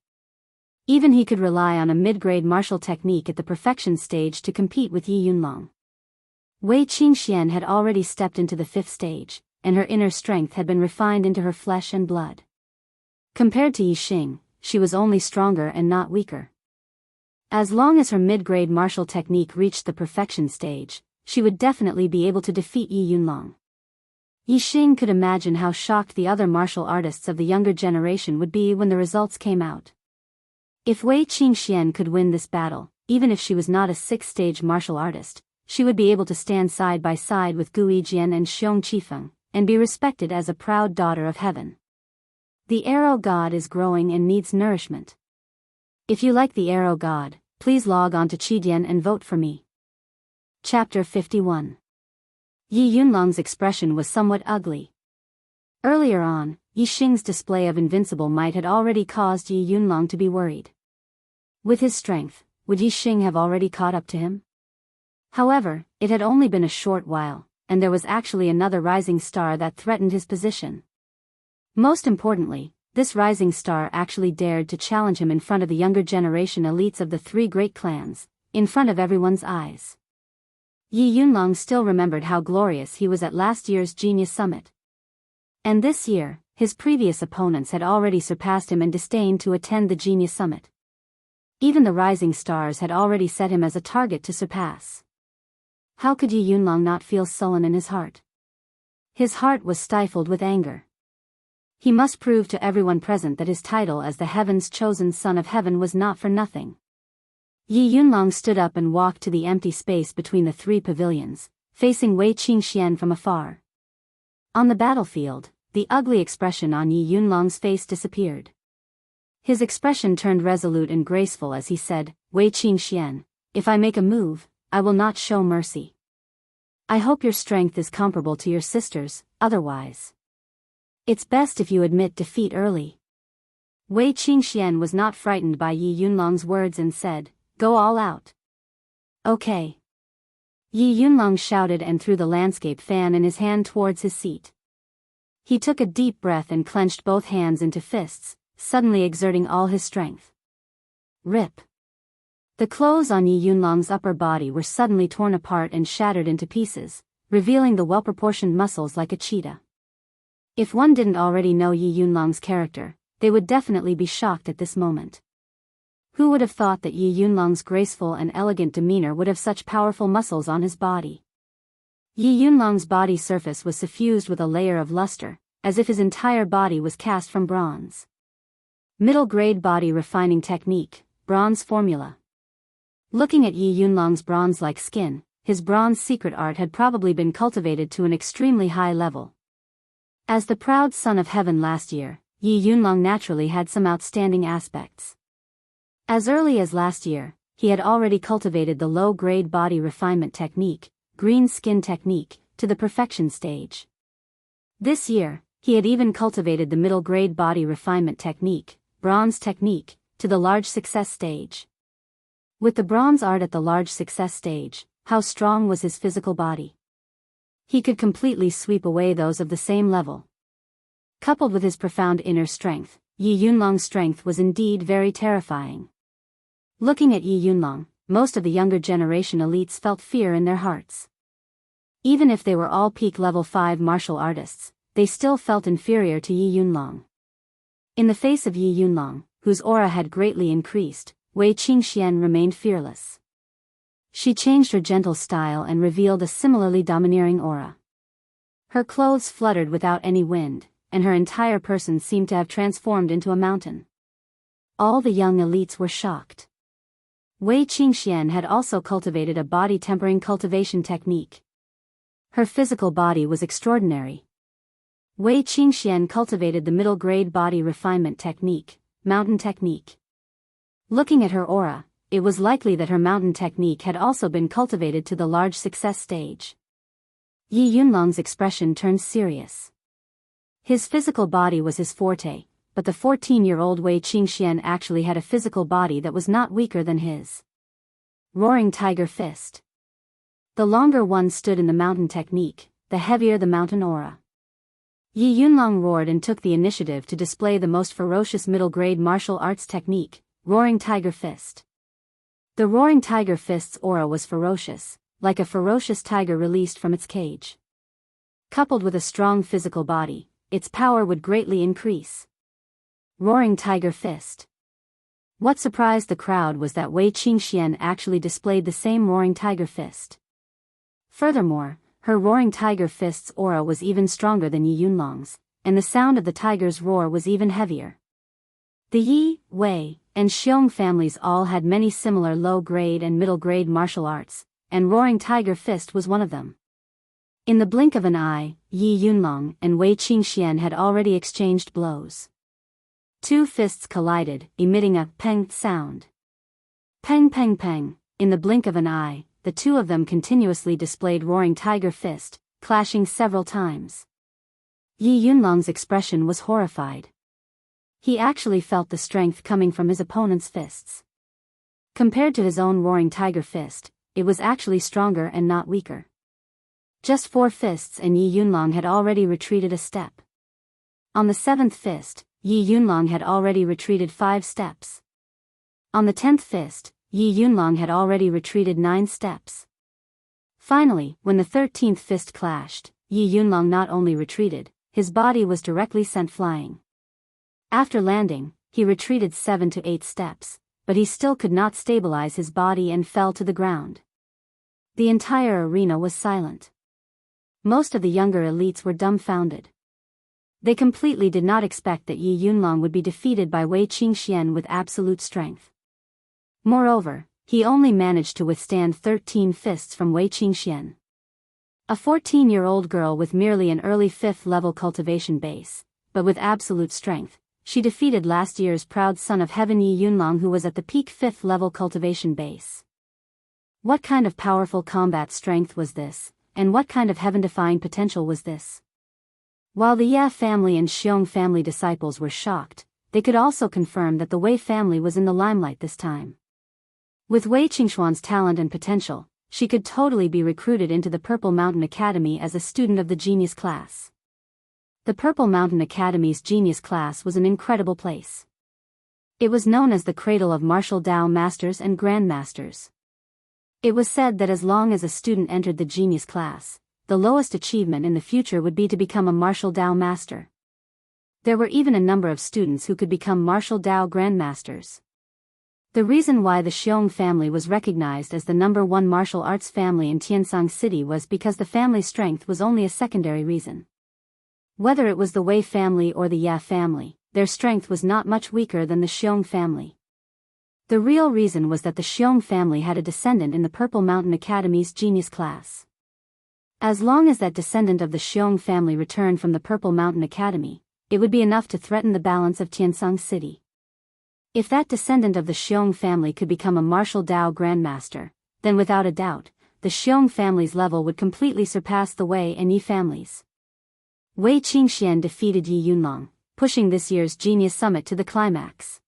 Even he could rely on a mid-grade martial technique at the perfection stage to compete with Yi Yunlong. Wei Qingxian had already stepped into the 5th stage, and her inner strength had been refined into her flesh and blood. Compared to Yi Xing, she was only stronger and not weaker. As long as her mid-grade martial technique reached the perfection stage, she would definitely be able to defeat Yi Yunlong. Yi Xing could imagine how shocked the other martial artists of the younger generation would be when the results came out. If Wei Qingxian could win this battle, even if she was not a 6th-stage martial artist, she would be able to stand side by side with Gu Yijian and Xiong Qifeng, and be respected as a proud daughter of heaven. The arrow god is growing and needs nourishment. If you like the arrow god, please log on to Qidian and vote for me. Chapter 51. Yi Yunlong's expression was somewhat ugly. Earlier on, Yi Xing's display of invincible might had already caused Yi Yunlong to be worried. With his strength, would Yi Xing have already caught up to him? However, it had only been a short while, and there was actually another rising star that threatened his position. Most importantly, this rising star actually dared to challenge him in front of the younger generation elites of the 3 great clans, in front of everyone's eyes. Yi Yunlong still remembered how glorious he was at last year's Genius Summit. And this year, his previous opponents had already surpassed him and disdained to attend the Genius Summit. Even the rising stars had already set him as a target to surpass. How could Yi Yunlong not feel sullen in his heart? His heart was stifled with anger. He must prove to everyone present that his title as the Heaven's chosen Son of Heaven was not for nothing. Yi Yunlong stood up and walked to the empty space between the three pavilions, facing Wei Qingxian from afar. On the battlefield, the ugly expression on Yi Yunlong's face disappeared. His expression turned resolute and graceful as he said, "Wei Qingxian, if I make a move, I will not show mercy. I hope your strength is comparable to your sister's, otherwise. It's best if you admit defeat early." Wei Qingxian was not frightened by Yi Yunlong's words and said, "Go all out." "Okay." Yi Yunlong shouted and threw the landscape fan in his hand towards his seat. He took a deep breath and clenched both hands into fists, suddenly exerting all his strength. Rip. The clothes on Yi Yunlong's upper body were suddenly torn apart and shattered into pieces, revealing the well-proportioned muscles like a cheetah. If one didn't already know Yi Yunlong's character, they would definitely be shocked at this moment. Who would have thought that Yi Yunlong's graceful and elegant demeanor would have such powerful muscles on his body? Yi Yunlong's body surface was suffused with a layer of luster, as if his entire body was cast from bronze. Middle-grade body refining technique, bronze formula. Looking at Yi Yunlong's bronze-like skin, his bronze secret art had probably been cultivated to an extremely high level. As the proud son of heaven last year, Yi Yunlong naturally had some outstanding aspects. As early as last year, he had already cultivated the low-grade body refinement technique, green skin technique, to the perfection stage. This year, he had even cultivated the middle-grade body refinement technique, bronze technique, to the large success stage. With the bronze art at the large success stage, how strong was his physical body? He could completely sweep away those of the same level. Coupled with his profound inner strength, Yi Yunlong's strength was indeed very terrifying. Looking at Yi Yunlong, most of the younger generation elites felt fear in their hearts. Even if they were all peak level 5 martial artists, they still felt inferior to Yi Yunlong. In the face of Yi Yunlong, whose aura had greatly increased, Wei Qingxian remained fearless. She changed her gentle style and revealed a similarly domineering aura. Her clothes fluttered without any wind, and her entire person seemed to have transformed into a mountain. All the young elites were shocked. Wei Qingxian had also cultivated a body tempering cultivation technique. Her physical body was extraordinary. Wei Qingxian cultivated the middle-grade body refinement technique, mountain technique. Looking at her aura, it was likely that her mountain technique had also been cultivated to the large success stage. Yi Yunlong's expression turned serious. His physical body was his forte, but the 14-year-old Wei Qingxian actually had a physical body that was not weaker than his. Roaring Tiger Fist. The longer one stood in the mountain technique, the heavier the mountain aura. Yi Yunlong roared and took the initiative to display the most ferocious middle-grade martial arts technique, Roaring Tiger Fist. The Roaring Tiger Fist's aura was ferocious, like a ferocious tiger released from its cage. Coupled with a strong physical body, its power would greatly increase. Roaring Tiger Fist. What surprised the crowd was that Wei Qingxian actually displayed the same Roaring Tiger Fist. Furthermore, her Roaring Tiger Fist's aura was even stronger than Yi Yunlong's, and the sound of the tiger's roar was even heavier. The Yi, Wei, and Xiong families all had many similar low-grade and middle-grade martial arts, and Roaring Tiger Fist was one of them. In the blink of an eye, Yi Yunlong and Wei Qingxian had already exchanged blows. Two fists collided, emitting a peng sound. Peng peng peng. In the blink of an eye, the two of them continuously displayed Roaring Tiger Fist, clashing several times. Yi Yunlong's expression was horrified. He actually felt the strength coming from his opponent's fists. Compared to his own Roaring Tiger Fist, it was actually stronger and not weaker. Just 4 fists and Yi Yunlong had already retreated a step. On the 7th fist, Yi Yunlong had already retreated 5 steps. On the 10th fist, Yi Yunlong had already retreated 9 steps. Finally, when the 13th fist clashed, Yi Yunlong not only retreated, his body was directly sent flying. After landing, he retreated 7 to 8 steps, but he still could not stabilize his body and fell to the ground. The entire arena was silent. Most of the younger elites were dumbfounded. They completely did not expect that Yi Yunlong would be defeated by Wei Qingxian with absolute strength. Moreover, he only managed to withstand 13 fists from Wei Qingxian. A 14-year-old girl with merely an early 5th level cultivation base, but with absolute strength, she defeated last year's proud son of heaven Yi Yunlong, who was at the peak 5th level cultivation base. What kind of powerful combat strength was this, and what kind of heaven-defying potential was this? While the Ye family and Xiong family disciples were shocked, they could also confirm that the Wei family was in the limelight this time. With Wei Qingshuan's talent and potential, she could totally be recruited into the Purple Mountain Academy as a student of the Genius class. The Purple Mountain Academy's Genius class was an incredible place. It was known as the cradle of martial Dao masters and grandmasters. It was said that as long as a student entered the Genius class, the lowest achievement in the future would be to become a martial Dao master. There were even a number of students who could become martial Dao grandmasters. The reason why the Xiong family was recognized as the #1 martial arts family in Tiansang City was because the family's strength was only a secondary reason. Whether it was the Wei family or the Ye family, their strength was not much weaker than the Xiong family. The real reason was that the Xiong family had a descendant in the Purple Mountain Academy's Genius class. As long as that descendant of the Xiong family returned from the Purple Mountain Academy, it would be enough to threaten the balance of Tiansang City. If that descendant of the Xiong family could become a martial Dao grandmaster, then without a doubt, the Xiong family's level would completely surpass the Wei and Yi families. Wei Qingxian defeated Yi Yunlong, pushing this year's Genius Summit to the climax.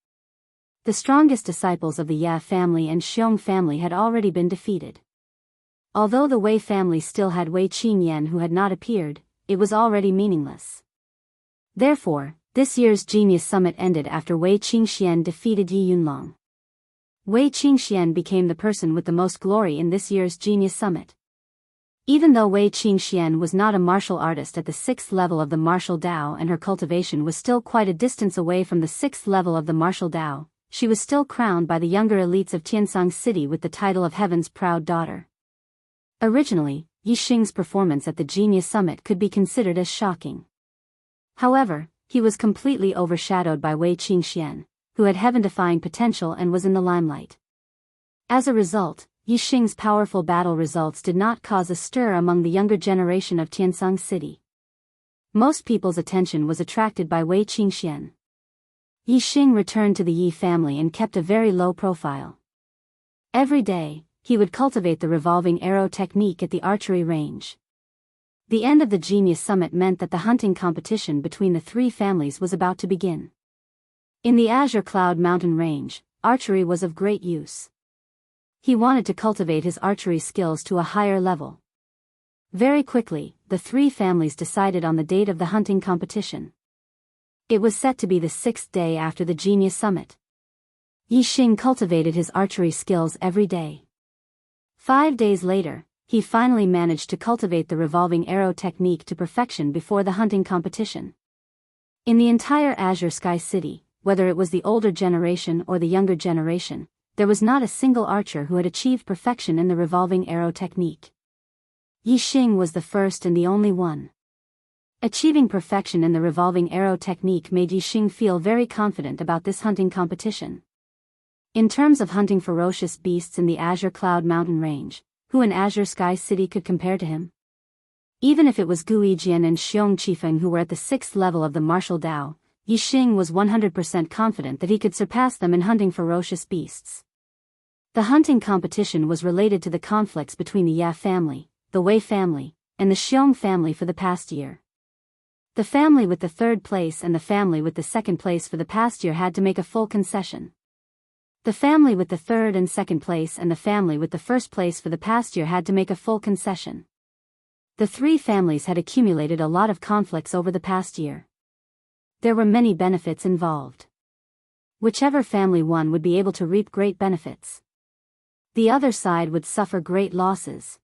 The strongest disciples of the Ye family and Xiong family had already been defeated. Although the Wei family still had Wei Qingyan who had not appeared, it was already meaningless. Therefore, this year's Genius Summit ended after Wei Qingxian defeated Yi Yunlong. Wei Qingxian became the person with the most glory in this year's Genius Summit. Even though Wei Qingxian was not a martial artist at the 6th level of the martial Dao and her cultivation was still quite a distance away from the 6th level of the martial Dao, she was still crowned by the younger elites of Tiansang City with the title of Heaven's Proud Daughter. Originally, Yi Xing's performance at the Genius Summit could be considered as shocking. However, he was completely overshadowed by Wei Qingxian, who had heaven-defying potential and was in the limelight. As a result, Yi Xing's powerful battle results did not cause a stir among the younger generation of Tiansang City. Most people's attention was attracted by Wei Qingxian. Yi Xing returned to the Yi family and kept a very low profile. Every day, he would cultivate the revolving arrow technique at the archery range. The end of the Genius Summit meant that the hunting competition between the three families was about to begin. In the Azure Cloud Mountain Range, archery was of great use. He wanted to cultivate his archery skills to a higher level. Very quickly, the three families decided on the date of the hunting competition. It was set to be the 6th day after the Genius Summit. Yi Xing cultivated his archery skills every day. 5 days later, he finally managed to cultivate the revolving arrow technique to perfection before the hunting competition. In the entire Azure Sky City, whether it was the older generation or the younger generation, there was not a single archer who had achieved perfection in the revolving arrow technique. Yi Xing was the first and the only one. Achieving perfection in the revolving arrow technique made Yi Xing feel very confident about this hunting competition. In terms of hunting ferocious beasts in the Azure Cloud Mountain Range, who in Azure Sky City could compare to him? Even if it was Gu Yijian and Xiong Qifeng who were at the 6th level of the martial Dao, Yi Xing was 100% confident that he could surpass them in hunting ferocious beasts. The hunting competition was related to the conflicts between the Ye family, the Wei family, and the Xiong family for the past year. The family with the 3rd place and the family with the 2nd place for the past year had to make a full concession. The family with the 3rd and 2nd place and the family with the 1st place for the past year had to make a full concession. The three families had accumulated a lot of conflicts over the past year. There were many benefits involved. Whichever family won would be able to reap great benefits. The other side would suffer great losses.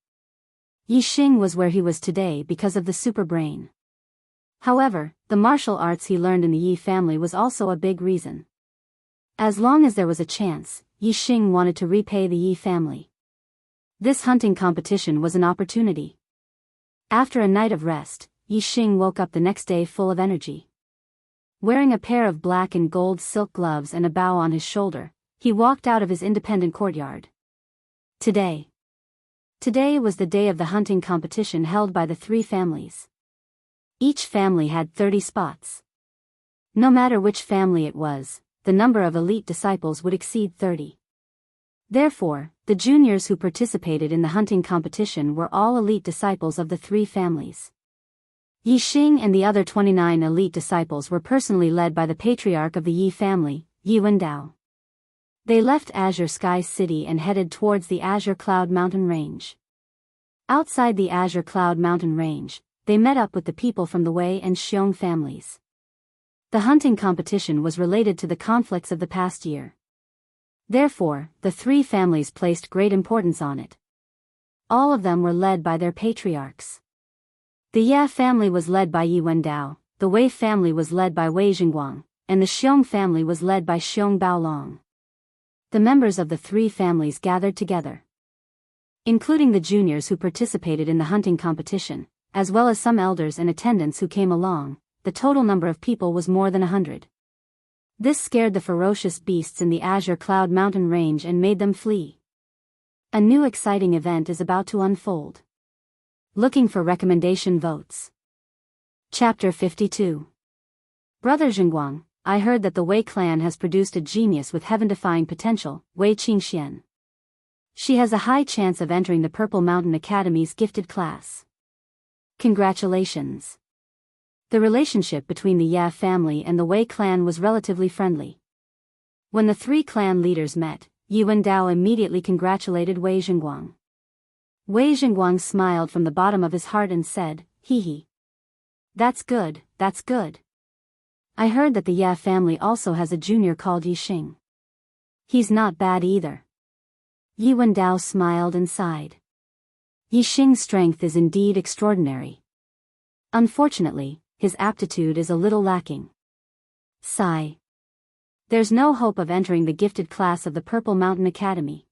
Yi Xing was where he was today because of the super brain. However, the martial arts he learned in the Yi family was also a big reason. As long as there was a chance, Yi Xing wanted to repay the Yi family. This hunting competition was an opportunity. After a night of rest, Yi Xing woke up the next day full of energy. Wearing a pair of black and gold silk gloves and a bow on his shoulder, he walked out of his independent courtyard. Today was the day of the hunting competition held by the three families. Each family had 30 spots. No matter which family it was, the number of elite disciples would exceed 30. Therefore, the juniors who participated in the hunting competition were all elite disciples of the three families. Yi Xing and the other 29 elite disciples were personally led by the patriarch of the Yi family, Yi Wendao. They left Azure Sky City and headed towards the Azure Cloud Mountain Range. Outside the Azure Cloud Mountain Range, they met up with the people from the Wei and Xiong families. The hunting competition was related to the conflicts of the past year. Therefore, the three families placed great importance on it. All of them were led by their patriarchs. The Ye family was led by Yi Wendao, the Wei family was led by Wei Jingguang, and the Xiong family was led by Xiong Baolong. The members of the three families gathered together, including the juniors who participated in the hunting competition, as well as some elders and attendants who came along. The total number of people was more than 100. This scared the ferocious beasts in the Azure Cloud Mountain Range and made them flee. A new exciting event is about to unfold. Looking for recommendation votes. Chapter 52. Brother Jingguang, I heard that the Wei clan has produced a genius with heaven-defying potential, Wei Qingxian. She has a high chance of entering the Purple Mountain Academy's gifted class. Congratulations. The relationship between the Ye family and the Wei clan was relatively friendly. When the three clan leaders met, Yi Wendao immediately congratulated Wei Jingguang. Wei Jingguang smiled from the bottom of his heart and said, "Hee hee. That's good, that's good. I heard that the Ye family also has a junior called Yi Xing. He's not bad either." Yi Wendao smiled and sighed. Yi Xing's strength is indeed extraordinary. Unfortunately, his aptitude is a little lacking. Sigh. There's no hope of entering the gifted class of the Purple Mountain Academy.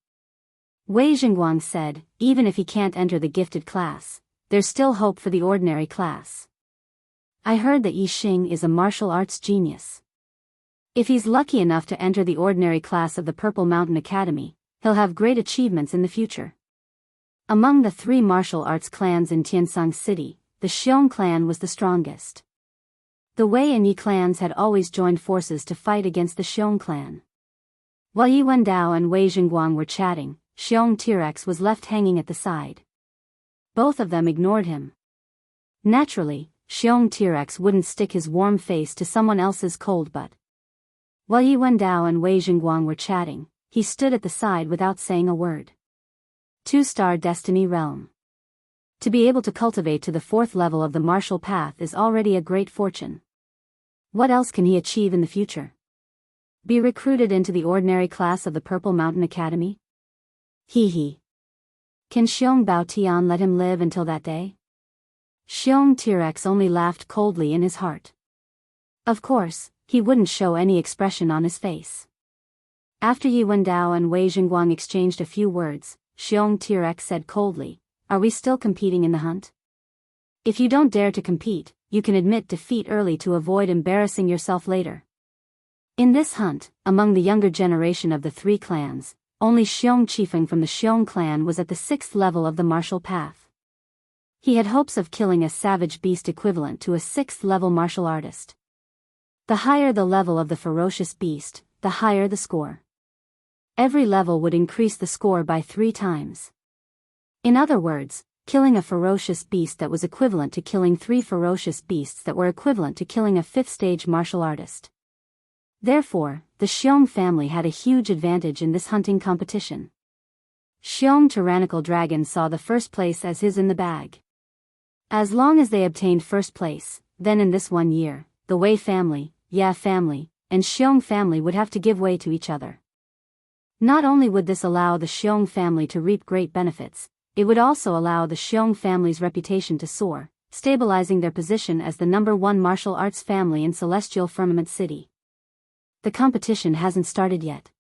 Wei Jingguang said, even if he can't enter the gifted class, there's still hope for the ordinary class. I heard that Yi Xing is a martial arts genius. If he's lucky enough to enter the ordinary class of the Purple Mountain Academy, he'll have great achievements in the future. Among the three martial arts clans in Tiansang City, the Xiong clan was the strongest. The Wei and Yi clans had always joined forces to fight against the Xiong clan. While Yi Wendao and Wei Jingguang were chatting, Xiong T-Rex was left hanging at the side. Both of them ignored him. Naturally, Xiong T-Rex wouldn't stick his warm face to someone else's cold butt. While Yi Wendao and Wei Jingguang were chatting, he stood at the side without saying a word. 2-star Destiny Realm. To be able to cultivate to the 4th level of the martial path is already a great fortune. What else can he achieve in the future? Be recruited into the ordinary class of the Purple Mountain Academy? Hee hee. Can Xiong Baotian let him live until that day? Xiong T-Rex only laughed coldly in his heart. Of course, he wouldn't show any expression on his face. After Yi Wendao and Wei Jingguang exchanged a few words, Xiong T-Rex said coldly, "Are we still competing in the hunt? If you don't dare to compete, you can admit defeat early to avoid embarrassing yourself later." In this hunt, among the younger generation of the three clans, only Xiong Qifeng from the Xiong clan was at the 6th level of the martial path. He had hopes of killing a savage beast equivalent to a 6th level martial artist. The higher the level of the ferocious beast, the higher the score. Every level would increase the score by 3 times. In other words, killing a ferocious beast that was equivalent to killing 3 ferocious beasts that were equivalent to killing a 5th stage martial artist. Therefore, the Xiong family had a huge advantage in this hunting competition. Xiong Tyrannical Dragon saw the first place as his in the bag. As long as they obtained first place, then in this 1 year, the Wei family, Ye family, and Xiong family would have to give way to each other. Not only would this allow the Xiong family to reap great benefits, it would also allow the Xiong family's reputation to soar, stabilizing their position as the #1 martial arts family in Celestial Firmament City. The competition hasn't started yet.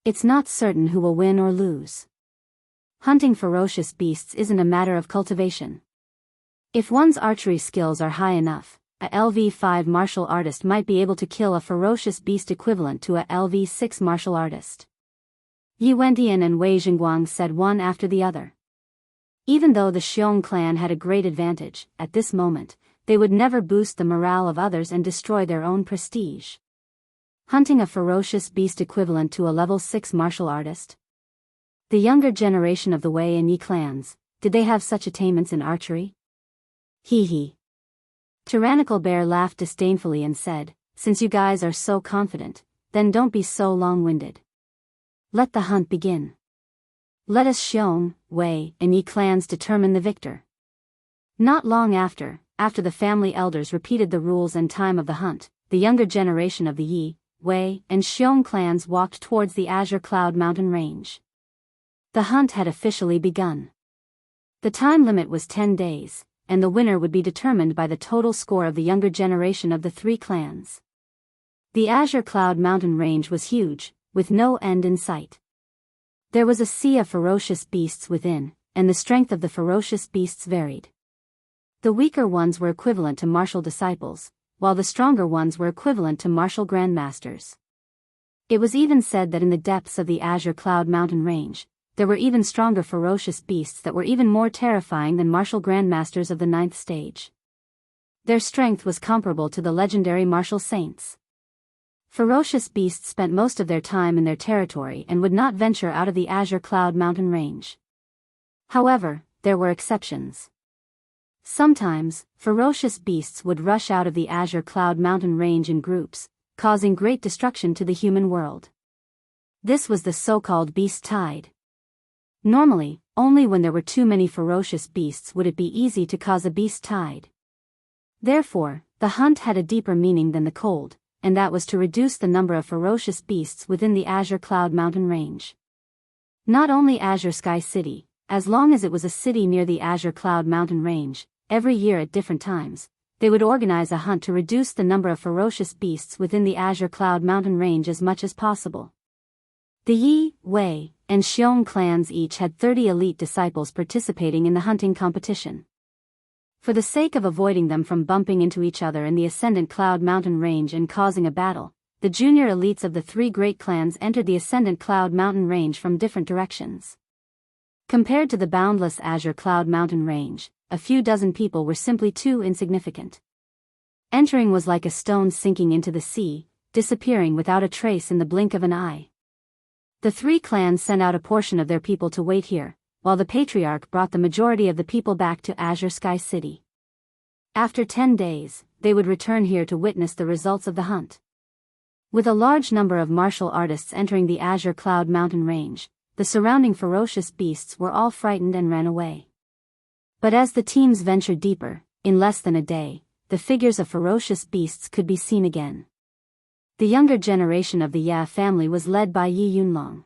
It's not certain who will win or lose. Hunting ferocious beasts isn't a matter of cultivation. If one's archery skills are high enough, a LV5 martial artist might be able to kill a ferocious beast equivalent to a LV6 martial artist. Yi Wentian and Wei Jingguang said one after the other. Even though the Xiong clan had a great advantage, at this moment, they would never boost the morale of others and destroy their own prestige. Hunting a ferocious beast equivalent to a level 6 martial artist? The younger generation of the Wei and Yi clans, did they have such attainments in archery? Hee hee. Tyrannical Bear laughed disdainfully and said, "Since you guys are so confident, then don't be so long-winded. Let the hunt begin. Let us Xiong, Wei, and Yi clans determine the victor." Not long after the family elders repeated the rules and time of the hunt, the younger generation of the Yi, Wei, and Xiong clans walked towards the Azure Cloud Mountain range. The hunt had officially begun. The time limit was 10 days, and the winner would be determined by the total score of the younger generation of the three clans. The Azure Cloud Mountain range was huge, with no end in sight. There was a sea of ferocious beasts within, and the strength of the ferocious beasts varied. The weaker ones were equivalent to martial disciples, while the stronger ones were equivalent to martial grandmasters. It was even said that in the depths of the Azure Cloud Mountain range, there were even stronger ferocious beasts that were even more terrifying than martial grandmasters of the 9th stage. Their strength was comparable to the legendary martial saints. Ferocious beasts spent most of their time in their territory and would not venture out of the Azure Cloud Mountain range. However, there were exceptions. Sometimes, ferocious beasts would rush out of the Azure Cloud Mountain range in groups, causing great destruction to the human world. This was the so-called beast tide. Normally, only when there were too many ferocious beasts would it be easy to cause a beast tide. Therefore, the hunt had a deeper meaning than the cold, and that was to reduce the number of ferocious beasts within the Azure Cloud Mountain range. Not only Azure Sky City, as long as it was a city near the Azure Cloud Mountain range, every year at different times, they would organize a hunt to reduce the number of ferocious beasts within the Azure Cloud Mountain range as much as possible. The Yi, Wei, and Xiong clans each had 30 elite disciples participating in the hunting competition. For the sake of avoiding them from bumping into each other in the Ascendant Cloud Mountain range and causing a battle, the junior elites of the three great clans entered the Ascendant Cloud Mountain range from different directions. Compared to the boundless Azure Cloud Mountain range, a few dozen people were simply too insignificant. Entering was like a stone sinking into the sea, disappearing without a trace in the blink of an eye. The three clans sent out a portion of their people to wait here, while the Patriarch brought the majority of the people back to Azure Sky City. After 10 days, they would return here to witness the results of the hunt. With a large number of martial artists entering the Azure Cloud Mountain range, the surrounding ferocious beasts were all frightened and ran away. But as the teams ventured deeper, in less than a day, the figures of ferocious beasts could be seen again. The younger generation of the Ye family was led by Yi Yunlong.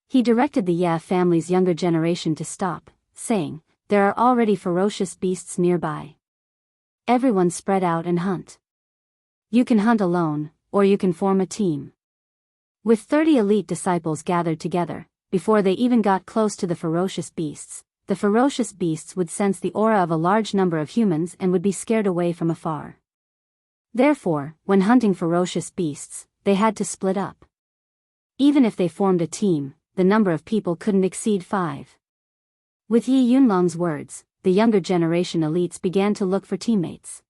He directed the Ye family's younger generation to stop, saying, "There are already ferocious beasts nearby. Everyone spread out and hunt. You can hunt alone, or you can form a team." With 30 elite disciples gathered together, before they even got close to the ferocious beasts would sense the aura of a large number of humans and would be scared away from afar. Therefore, when hunting ferocious beasts, they had to split up. Even if they formed a team, the number of people couldn't exceed 5. With Yi Yunlong's words, the younger generation elites began to look for teammates.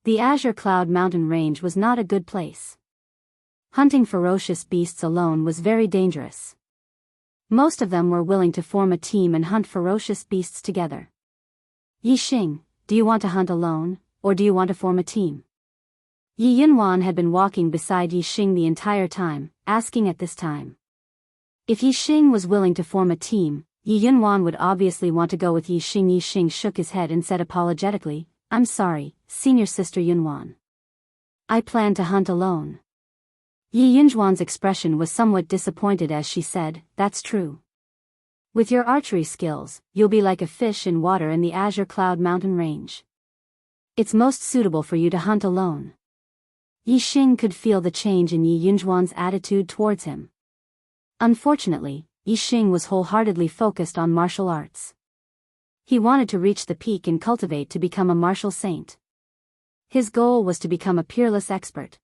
The Azure Cloud Mountain range was not a good place. Hunting ferocious beasts alone was very dangerous. Most of them were willing to form a team and hunt ferocious beasts together. "Yi Xing, do you want to hunt alone, or do you want to form a team?" Yi Yunwan had been walking beside Yi Xing the entire time, asking at this time. If Yi Xing was willing to form a team, Yi Yunwan would obviously want to go with Yi Xing. Yi Xing shook his head and said apologetically, "I'm sorry, senior sister Yunwan. I plan to hunt alone." Yi Yunjuan's expression was somewhat disappointed as she said, "That's true. With your archery skills, you'll be like a fish in water in the Azure Cloud Mountain range. It's most suitable for you to hunt alone." Yi Xing could feel the change in Yi Yunjuan's attitude towards him. Unfortunately, Yi Xing was wholeheartedly focused on martial arts. He wanted to reach the peak and cultivate to become a martial saint. His goal was to become a peerless expert.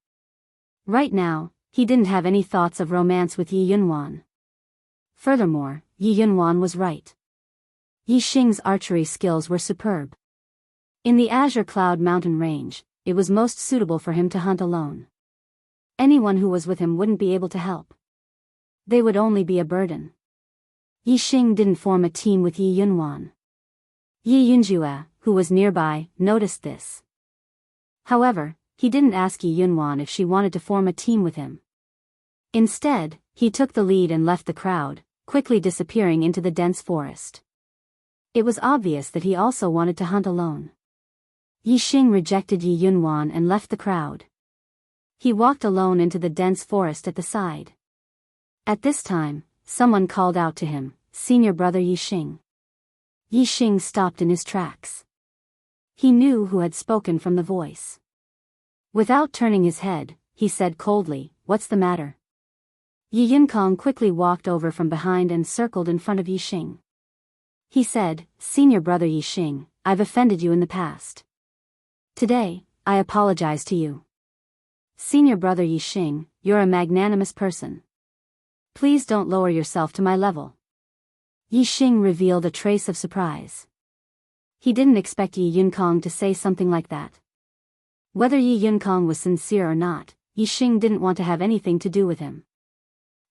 Right now, he didn't have any thoughts of romance with Yi Yunwan. Furthermore, Yi Yunwan was right. Yi Xing's archery skills were superb. In the Azure Cloud Mountain range, it was most suitable for him to hunt alone. Anyone who was with him wouldn't be able to help. They would only be a burden. Yi Xing didn't form a team with Yi Yunwan. Yi Yunjue, who was nearby, noticed this. However, he didn't ask Yi Yunwan if she wanted to form a team with him. Instead, he took the lead and left the crowd, quickly disappearing into the dense forest. It was obvious that he also wanted to hunt alone. Yi Xing rejected Yi Yunwan and left the crowd. He walked alone into the dense forest at the side. At this time, someone called out to him, "Senior brother Yi Xing." Yi Xing stopped in his tracks. He knew who had spoken from the voice. Without turning his head, he said coldly, "What's the matter?" Yi Yinkong quickly walked over from behind and circled in front of Yi Xing. He said, "Senior brother Yi Xing, I've offended you in the past. Today, I apologize to you. Senior brother Yi Xing, you're a magnanimous person. Please don't lower yourself to my level." Yi Xing revealed a trace of surprise. He didn't expect Yi Yinkong to say something like that. Whether Yi Yinkong was sincere or not, Yi Xing didn't want to have anything to do with him.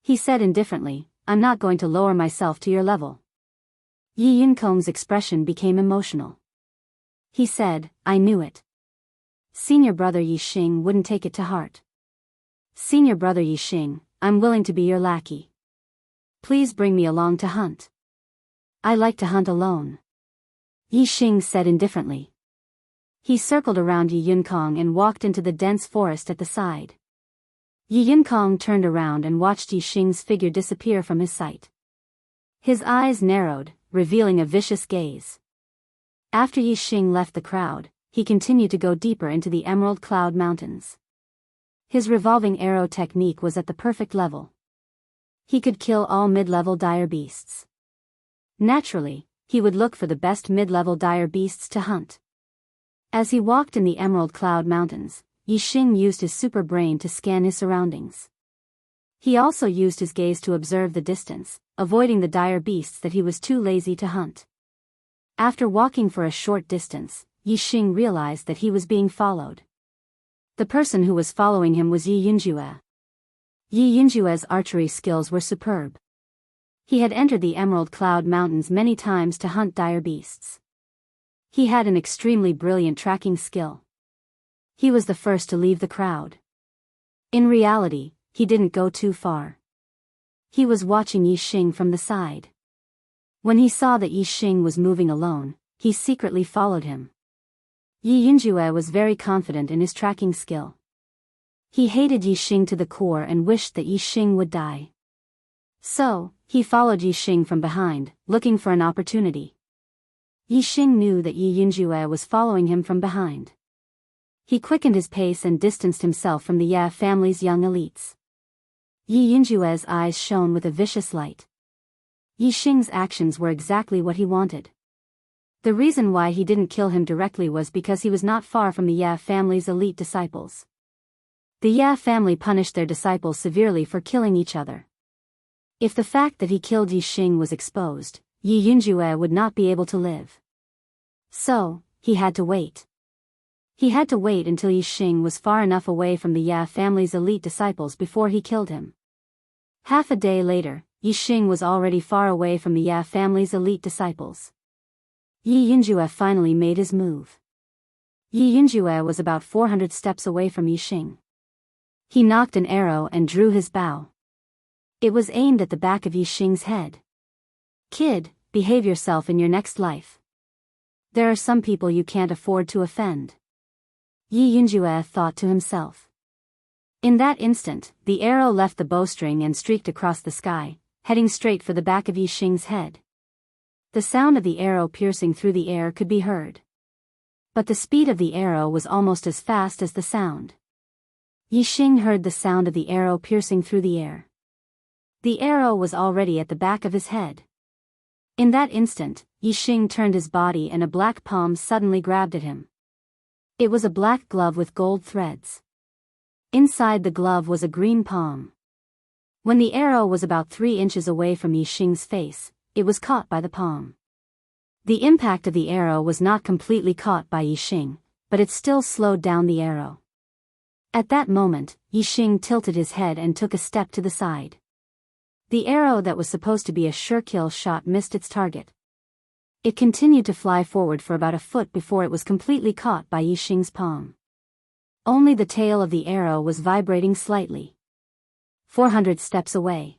He said indifferently, "I'm not going to lower myself to your level." Yi Yinkong's expression became emotional. He said, "I knew it. Senior brother Yi Xing wouldn't take it to heart. Senior brother Yi Xing, I'm willing to be your lackey. Please bring me along to hunt. I like to hunt alone." Yi Xing said indifferently. He circled around Yi Yinkong and walked into the dense forest at the side. Yi Yinkong turned around and watched Yi Xing's figure disappear from his sight. His eyes narrowed, revealing a vicious gaze. After Yi Xing left the crowd, he continued to go deeper into the Emerald Cloud Mountains. His revolving arrow technique was at the perfect level. He could kill all mid-level dire beasts. Naturally, he would look for the best mid-level dire beasts to hunt. As he walked in the Emerald Cloud Mountains, Yi Xing used his super brain to scan his surroundings. He also used his gaze to observe the distance, avoiding the dire beasts that he was too lazy to hunt. After walking for a short distance, Yi Xing realized that he was being followed. The person who was following him was Yi Yunjue. Yi Yunjue's archery skills were superb. He had entered the Emerald Cloud Mountains many times to hunt dire beasts. He had an extremely brilliant tracking skill. He was the first to leave the crowd. In reality, he didn't go too far. He was watching Yi Xing from the side. When he saw that Yi Xing was moving alone, he secretly followed him. Yi Yunjue was very confident in his tracking skill. He hated Yi Xing to the core and wished that Yi Xing would die. So, he followed Yi Xing from behind, looking for an opportunity. Yi Xing knew that Yi Yunjue was following him from behind. He quickened his pace and distanced himself from the Ye family's young elites. Yi Yunjue's eyes shone with a vicious light. Yi Xing's actions were exactly what he wanted. The reason why he didn't kill him directly was because he was not far from the Ye family's elite disciples. The Ye family punished their disciples severely for killing each other. If the fact that he killed Yi Xing was exposed, Yi Yunjue would not be able to live. So, he had to wait. He had to wait until Yi Xing was far enough away from the Ye family's elite disciples before he killed him. Half a day later, Yi Xing was already far away from the Ye family's elite disciples. Yi Yunjue finally made his move. Yi Yunjue was about 400 steps away from Yi Xing. He knocked an arrow and drew his bow. It was aimed at the back of Yi Xing's head. "Kid, behave yourself in your next life. There are some people you can't afford to offend." Yi Yunjue thought to himself. In that instant, the arrow left the bowstring and streaked across the sky, heading straight for the back of Yi Xing's head. The sound of the arrow piercing through the air could be heard. But the speed of the arrow was almost as fast as the sound. Yi Xing heard the sound of the arrow piercing through the air. The arrow was already at the back of his head. In that instant, Yixing turned his body and a black palm suddenly grabbed at him. It was a black glove with gold threads. Inside the glove was a green palm. When the arrow was about 3 inches away from Yixing's face, it was caught by the palm. The impact of the arrow was not completely caught by Yixing, but it still slowed down the arrow. At that moment, Yixing tilted his head and took a step to the side. The arrow that was supposed to be a sure kill shot missed its target. It continued to fly forward for about a foot before it was completely caught by Yixing's palm. Only the tail of the arrow was vibrating slightly. 400 steps away.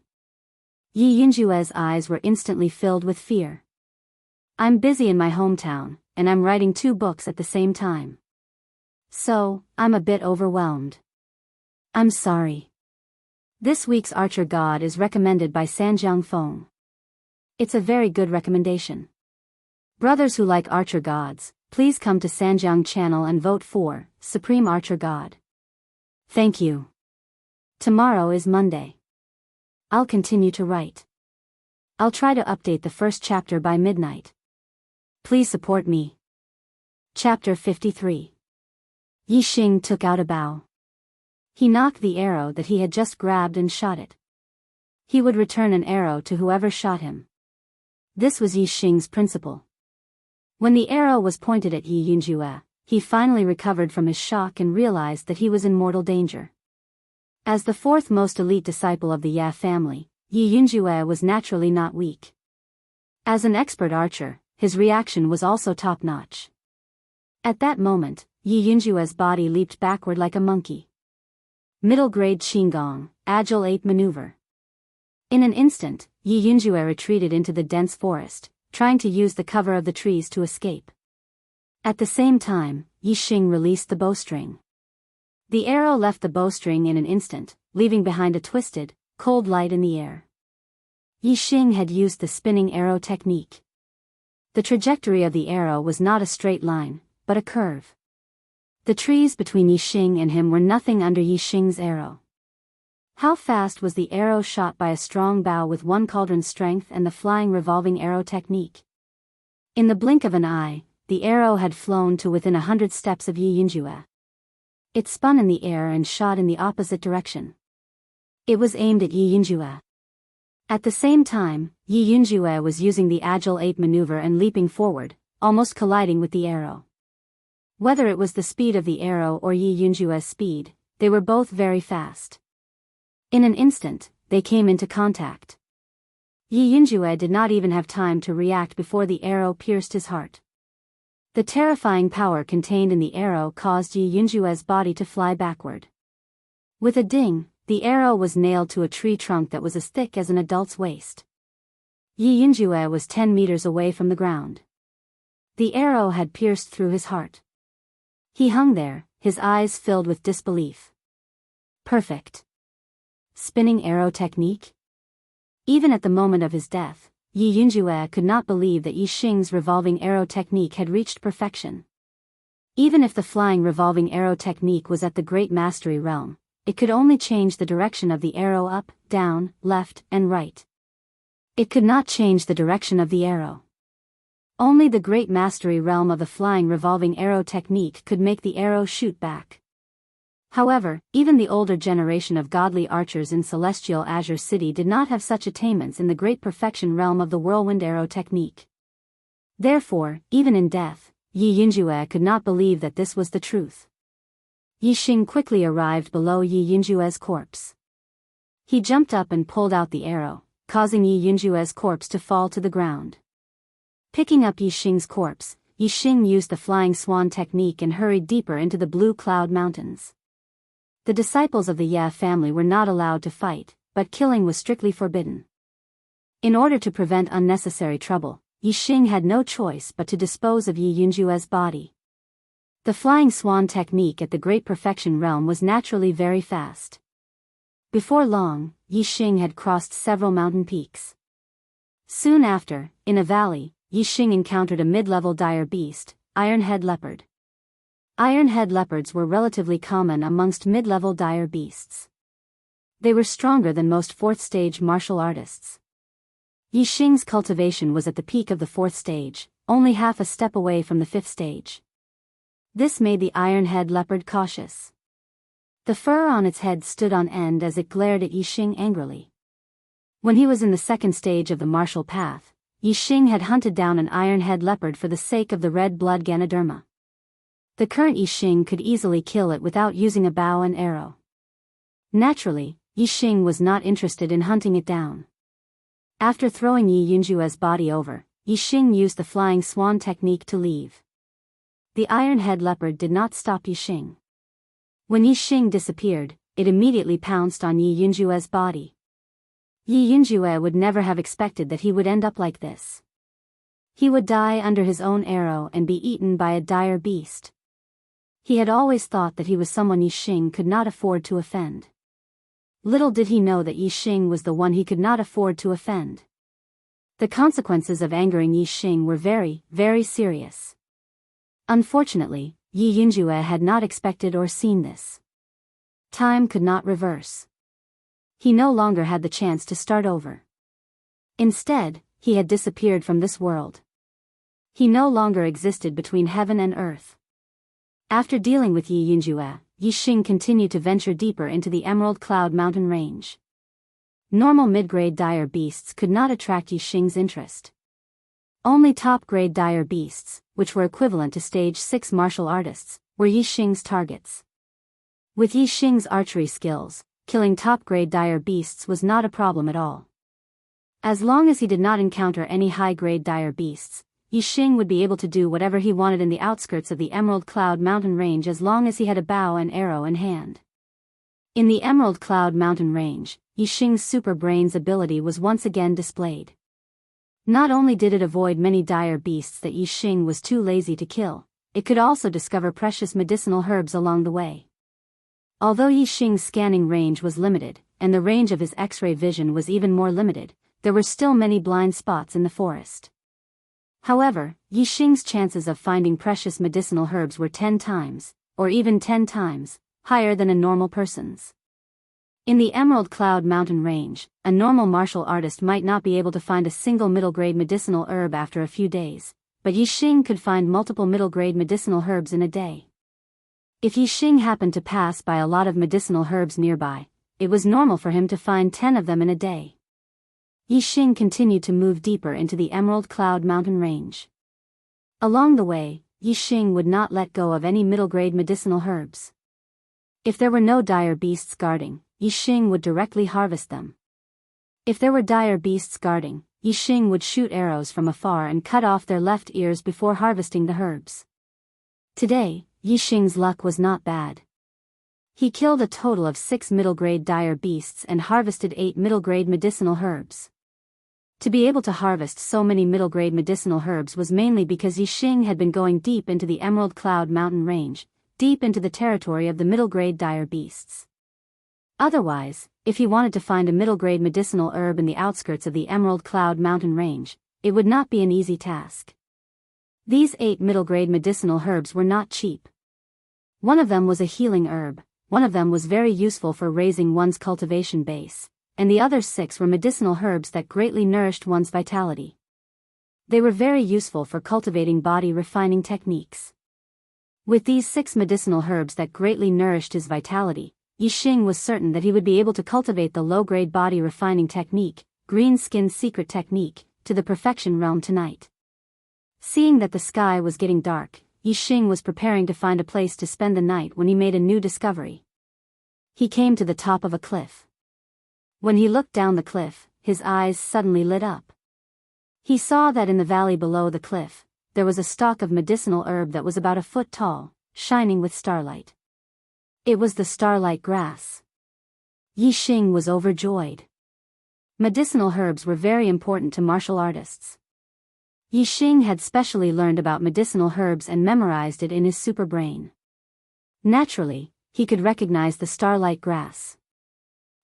Yi Yunjue's eyes were instantly filled with fear. I'm busy in my hometown, and I'm writing 2 books at the same time. So, I'm a bit overwhelmed. I'm sorry. This week's Archer God is recommended by Sanjiang Feng. It's a very good recommendation. Brothers who like Archer Gods, please come to Sanjiang channel and vote for Supreme Archer God. Thank you. Tomorrow is Monday. I'll continue to write. I'll try to update the first chapter by midnight. Please support me. Chapter 53. Yixing took out a bow. He knocked the arrow that he had just grabbed and shot it. He would return an arrow to whoever shot him. This was Yixing's principle. When the arrow was pointed at Yi Yunjue, he finally recovered from his shock and realized that he was in mortal danger. As the 4th most elite disciple of the Ye family, Yi Yunjue was naturally not weak. As an expert archer, his reaction was also top-notch. At that moment, Yi Yunjue's body leaped backward like a monkey. Middle-grade Qinggong, Agile 8 maneuver. In an instant, Yi Yunjue retreated into the dense forest, trying to use the cover of the trees to escape. At the same time, Yixing released the bowstring. The arrow left the bowstring in an instant, leaving behind a twisted, cold light in the air. Yixing had used the spinning arrow technique. The trajectory of the arrow was not a straight line, but a curve. The trees between Yixing and him were nothing under Yixing's arrow. How fast was the arrow shot by a strong bow with 1 cauldron strength and the flying revolving arrow technique? In the blink of an eye, the arrow had flown to within 100 steps of Yi Yunjue. It spun in the air and shot in the opposite direction. It was aimed at Yi Yunjue. At the same time, Yi Yunjue was using the Agile 8 maneuver and leaping forward, almost colliding with the arrow. Whether it was the speed of the arrow or Yi Yunjue's speed, they were both very fast. In an instant, they came into contact. Yi Yunjue did not even have time to react before the arrow pierced his heart. The terrifying power contained in the arrow caused Yi Yunjue's body to fly backward. With a ding, the arrow was nailed to a tree trunk that was as thick as an adult's waist. Yi Yunjue was 10 meters away from the ground. The arrow had pierced through his heart. He hung there, his eyes filled with disbelief. Perfect. Spinning arrow technique? Even at the moment of his death, Yi Yunjue could not believe that Yixing's revolving arrow technique had reached perfection. Even if the flying revolving arrow technique was at the Great Mastery realm, it could only change the direction of the arrow up, down, left, and right. It could not change the direction of the arrow. Only the Great Mastery realm of the flying revolving arrow technique could make the arrow shoot back. However, even the older generation of godly archers in Celestial Azure City did not have such attainments in the great perfection realm of the whirlwind arrow technique. Therefore, even in death, Yi Yunjue could not believe that this was the truth. Yixing quickly arrived below Yi Yunjue's corpse. He jumped up and pulled out the arrow, causing Yi Yunjue's corpse to fall to the ground. Picking up Yixing's corpse, Yixing used the flying swan technique and hurried deeper into the Blue Cloud Mountains. The disciples of the Ye family were not allowed to fight, but killing was strictly forbidden. In order to prevent unnecessary trouble, Yixing had no choice but to dispose of Yi Yunjue's body. The flying swan technique at the Great Perfection realm was naturally very fast. Before long, Yixing had crossed several mountain peaks. Soon after, in a valley, Yixing encountered a mid-level dire beast, Iron-head leopard. Iron-head leopards were relatively common amongst mid-level dire beasts. They were stronger than most 4th-stage martial artists. Yixing's cultivation was at the peak of the 4th stage, only half a step away from the 5th stage. This made the iron-head leopard cautious. The fur on its head stood on end as it glared at Yixing angrily. When he was in the 2nd stage of the martial path, Yixing had hunted down an iron-head leopard for the sake of the red blood Ganoderma. The current Yixing could easily kill it without using a bow and arrow. Naturally, Yixing was not interested in hunting it down. After throwing Yi Yunjue's body over, Yixing used the flying swan technique to leave. The iron-head leopard did not stop Yixing. When Yixing disappeared, it immediately pounced on Yi Yunjue's body. Yi Yunjue would never have expected that he would end up like this. He would die under his own arrow and be eaten by a dire beast. He had always thought that he was someone Yixing could not afford to offend. Little did he know that Yixing was the one he could not afford to offend. The consequences of angering Yixing were very, very serious. Unfortunately, Yi Yunjue had not expected or seen this. Time could not reverse. He no longer had the chance to start over. Instead, he had disappeared from this world. He no longer existed between heaven and earth. After dealing with Yi Yunjue, Yixing continued to venture deeper into the Emerald Cloud Mountain range. Normal mid-grade dire beasts could not attract Yixing's interest. Only top-grade dire beasts, which were equivalent to stage 6 martial artists, were Yixing's targets. With Yixing's archery skills, killing top-grade dire beasts was not a problem at all. As long as he did not encounter any high-grade dire beasts, Yixing would be able to do whatever he wanted in the outskirts of the Emerald Cloud Mountain range as long as he had a bow and arrow in hand. In the Emerald Cloud Mountain range, Yixing's super brains ability was once again displayed. Not only did it avoid many dire beasts that Yixing was too lazy to kill, it could also discover precious medicinal herbs along the way. Although Yixing's scanning range was limited, and the range of his X-ray vision was even more limited, there were still many blind spots in the forest. However, Yixing's chances of finding precious medicinal herbs were 10 times, or even 10 times, higher than a normal person's. In the Emerald Cloud Mountain range, a normal martial artist might not be able to find a single middle-grade medicinal herb after a few days, but Yixing could find multiple middle-grade medicinal herbs in a day. If Yixing happened to pass by a lot of medicinal herbs nearby, it was normal for him to find 10 of them in a day. Yixing continued to move deeper into the Emerald Cloud Mountain range. Along the way, Yixing would not let go of any middle-grade medicinal herbs. If there were no dire beasts guarding, Yixing would directly harvest them. If there were dire beasts guarding, Yixing would shoot arrows from afar and cut off their left ears before harvesting the herbs. Today, Yixing's luck was not bad. He killed a total of 6 middle-grade dire beasts and harvested 8 middle-grade medicinal herbs. To be able to harvest so many middle-grade medicinal herbs was mainly because Yixing had been going deep into the Emerald Cloud Mountain range, deep into the territory of the middle-grade dire beasts. Otherwise, if he wanted to find a middle-grade medicinal herb in the outskirts of the Emerald Cloud Mountain range, it would not be an easy task. These 8 middle-grade medicinal herbs were not cheap. One of them was a healing herb, one of them was very useful for raising one's cultivation base, and the other 6 were medicinal herbs that greatly nourished one's vitality. They were very useful for cultivating body refining techniques. With these 6 medicinal herbs that greatly nourished his vitality, Yixing was certain that he would be able to cultivate the low-grade body refining technique, green skin secret technique, to the perfection realm tonight. Seeing that the sky was getting dark, Yixing was preparing to find a place to spend the night when he made a new discovery. He came to the top of a cliff. When he looked down the cliff, his eyes suddenly lit up. He saw that in the valley below the cliff, there was a stalk of medicinal herb that was about a foot tall, shining with starlight. It was the starlight grass. Yixing was overjoyed. Medicinal herbs were very important to martial artists. Yixing had specially learned about medicinal herbs and memorized it in his super brain. Naturally, he could recognize the starlight grass.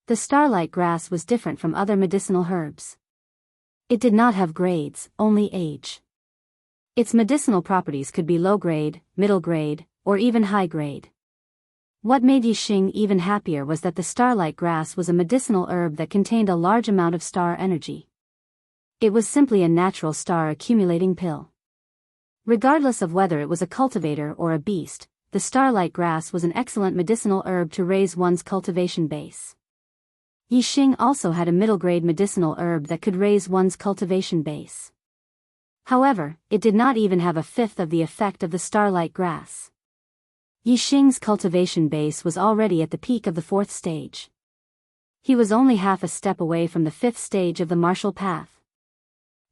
The starlight grass was different from other medicinal herbs. It did not have grades, only age. Its medicinal properties could be low grade, middle grade, or even high grade. What made Yixing even happier was that the starlight grass was a medicinal herb that contained a large amount of star energy. It was simply a natural star-accumulating pill. Regardless of whether it was a cultivator or a beast, the starlight grass was an excellent medicinal herb to raise one's cultivation base. Yixing also had a middle-grade medicinal herb that could raise one's cultivation base. However, it did not even have a fifth of the effect of the starlight grass. Yixing's cultivation base was already at the peak of the 4th stage. He was only half a step away from the 5th stage of the martial path.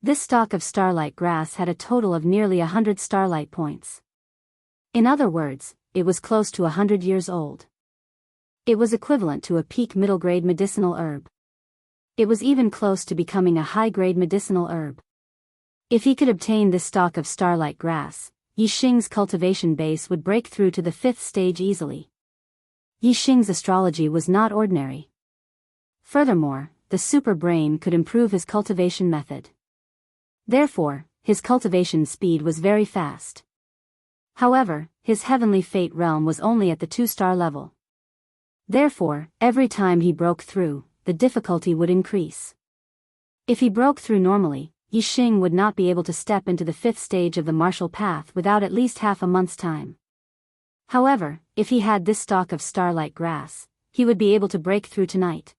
This stalk of starlight grass had a total of nearly 100 starlight points. In other words, it was close to 100 years old. It was equivalent to a peak middle-grade medicinal herb. It was even close to becoming a high-grade medicinal herb. If he could obtain this stalk of starlight grass, Yixing's cultivation base would break through to the 5th stage easily. Yixing's astrology was not ordinary. Furthermore, the super brain could improve his cultivation method. Therefore, his cultivation speed was very fast. However, his heavenly fate realm was only at the 2-star level. Therefore, every time he broke through, the difficulty would increase. If he broke through normally, Yixing would not be able to step into the 5th stage of the martial path without at least half a month's time. However, if he had this stalk of starlight grass, he would be able to break through tonight.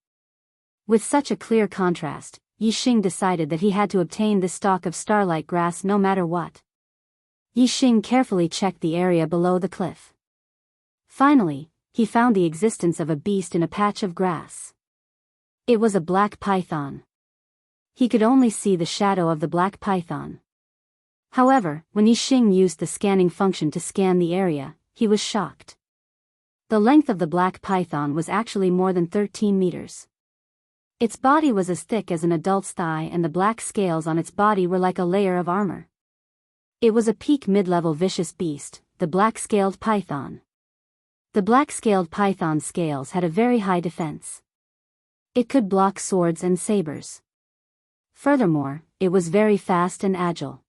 With such a clear contrast, Yixing decided that he had to obtain this stalk of starlight grass no matter what. Yixing carefully checked the area below the cliff. Finally, he found the existence of a beast in a patch of grass. It was a black python. He could only see the shadow of the black python. However, when Yixing used the scanning function to scan the area, he was shocked. The length of the black python was actually more than 13 meters. Its body was as thick as an adult's thigh and the black scales on its body were like a layer of armor. It was a peak mid-level vicious beast, the black-scaled python. The black-scaled python's scales had a very high defense. It could block swords and sabers. Furthermore, it was very fast and agile.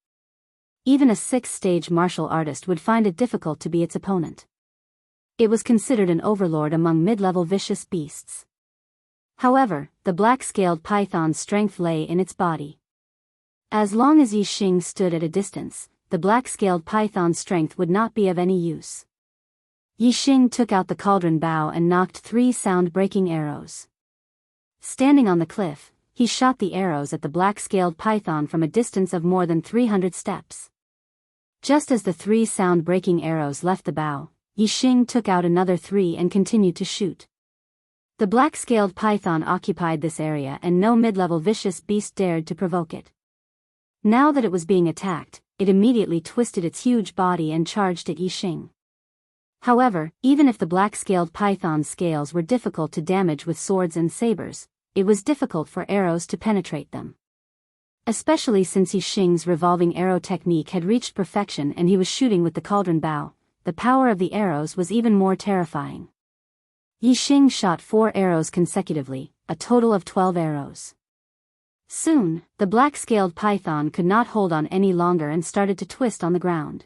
Even a 6th-stage martial artist would find it difficult to be its opponent. It was considered an overlord among mid-level vicious beasts. However, the black-scaled python's strength lay in its body. As long as Yixing stood at a distance, the black-scaled python's strength would not be of any use. Yixing took out the cauldron bow and knocked 3 sound-breaking arrows. Standing on the cliff, he shot the arrows at the black-scaled python from a distance of more than 300 steps. Just as the 3 sound-breaking arrows left the bow, Yixing took out another 3 and continued to shoot. The black-scaled python occupied this area and no mid-level vicious beast dared to provoke it. Now that it was being attacked, it immediately twisted its huge body and charged at Yixing. However, even if the black-scaled python's scales were difficult to damage with swords and sabers, it was difficult for arrows to penetrate them. Especially since Yixing's revolving arrow technique had reached perfection and he was shooting with the cauldron bow, the power of the arrows was even more terrifying. Yixing shot 4 arrows consecutively, a total of 12 arrows. Soon, the black-scaled python could not hold on any longer and started to twist on the ground.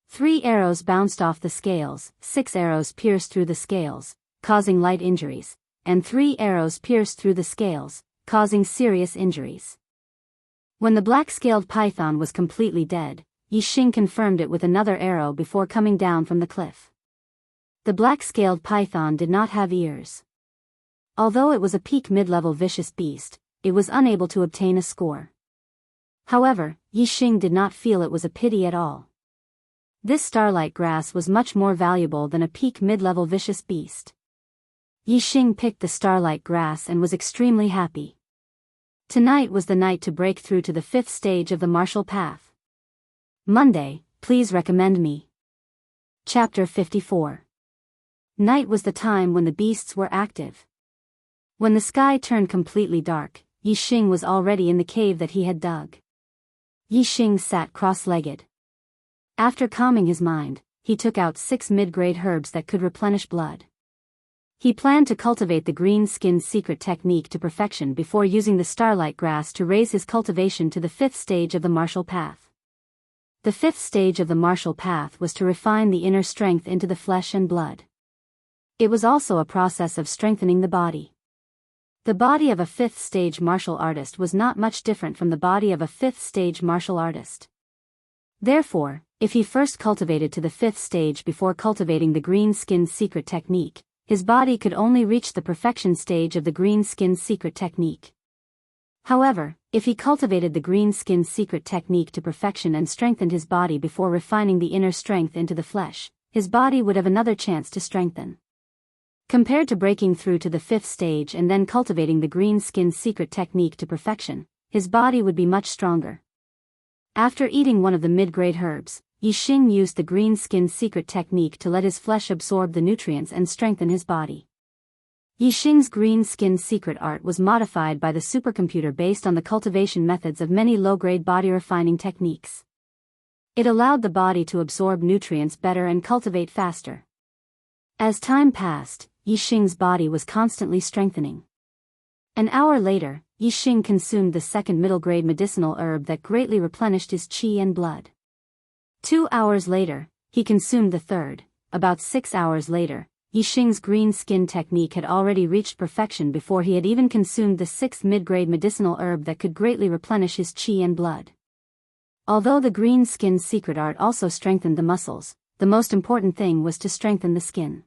3 arrows bounced off the scales, 6 arrows pierced through the scales, causing light injuries, and 3 arrows pierced through the scales, causing serious injuries. When the black-scaled python was completely dead, Yixing confirmed it with another arrow before coming down from the cliff. The black-scaled python did not have ears. Although it was a peak mid-level vicious beast, it was unable to obtain a score. However, Yixing did not feel it was a pity at all. This starlight grass was much more valuable than a peak mid-level vicious beast. Yixing picked the starlight grass and was extremely happy. Tonight was the night to break through to the 5th stage of the martial path. Monday, please recommend me. Chapter 54. Night was the time when the beasts were active. When the sky turned completely dark, Yixing was already in the cave that he had dug. Yixing sat cross-legged. After calming his mind, he took out 6 mid-grade herbs that could replenish blood. He planned to cultivate the green-skinned secret technique to perfection before using the starlight grass to raise his cultivation to the 5th stage of the martial path. The 5th stage of the martial path was to refine the inner strength into the flesh and blood. It was also a process of strengthening the body. The body of a fifth-stage martial artist was not much different from the body of a fifth-stage martial artist. Therefore, if he first cultivated to the fifth stage before cultivating the green skin's secret technique, his body could only reach the perfection stage of the green skin's secret technique. However, if he cultivated the green skin's secret technique to perfection and strengthened his body before refining the inner strength into the flesh, his body would have another chance to strengthen. Compared to breaking through to the fifth stage and then cultivating the green skin's secret technique to perfection, his body would be much stronger. After eating one of the mid-grade herbs, Yixing used the green skin's secret technique to let his flesh absorb the nutrients and strengthen his body. Yixing's green skin's secret art was modified by the supercomputer based on the cultivation methods of many low-grade body refining techniques. It allowed the body to absorb nutrients better and cultivate faster. As time passed, Yixing's body was constantly strengthening. An hour later, Yixing consumed the second middle-grade medicinal herb that greatly replenished his qi and blood. 2 hours later, he consumed the third. About 6 hours later, Yixing's green skin technique had already reached perfection before he had even consumed the sixth mid-grade medicinal herb that could greatly replenish his qi and blood. Although the green skin's secret art also strengthened the muscles, the most important thing was to strengthen the skin.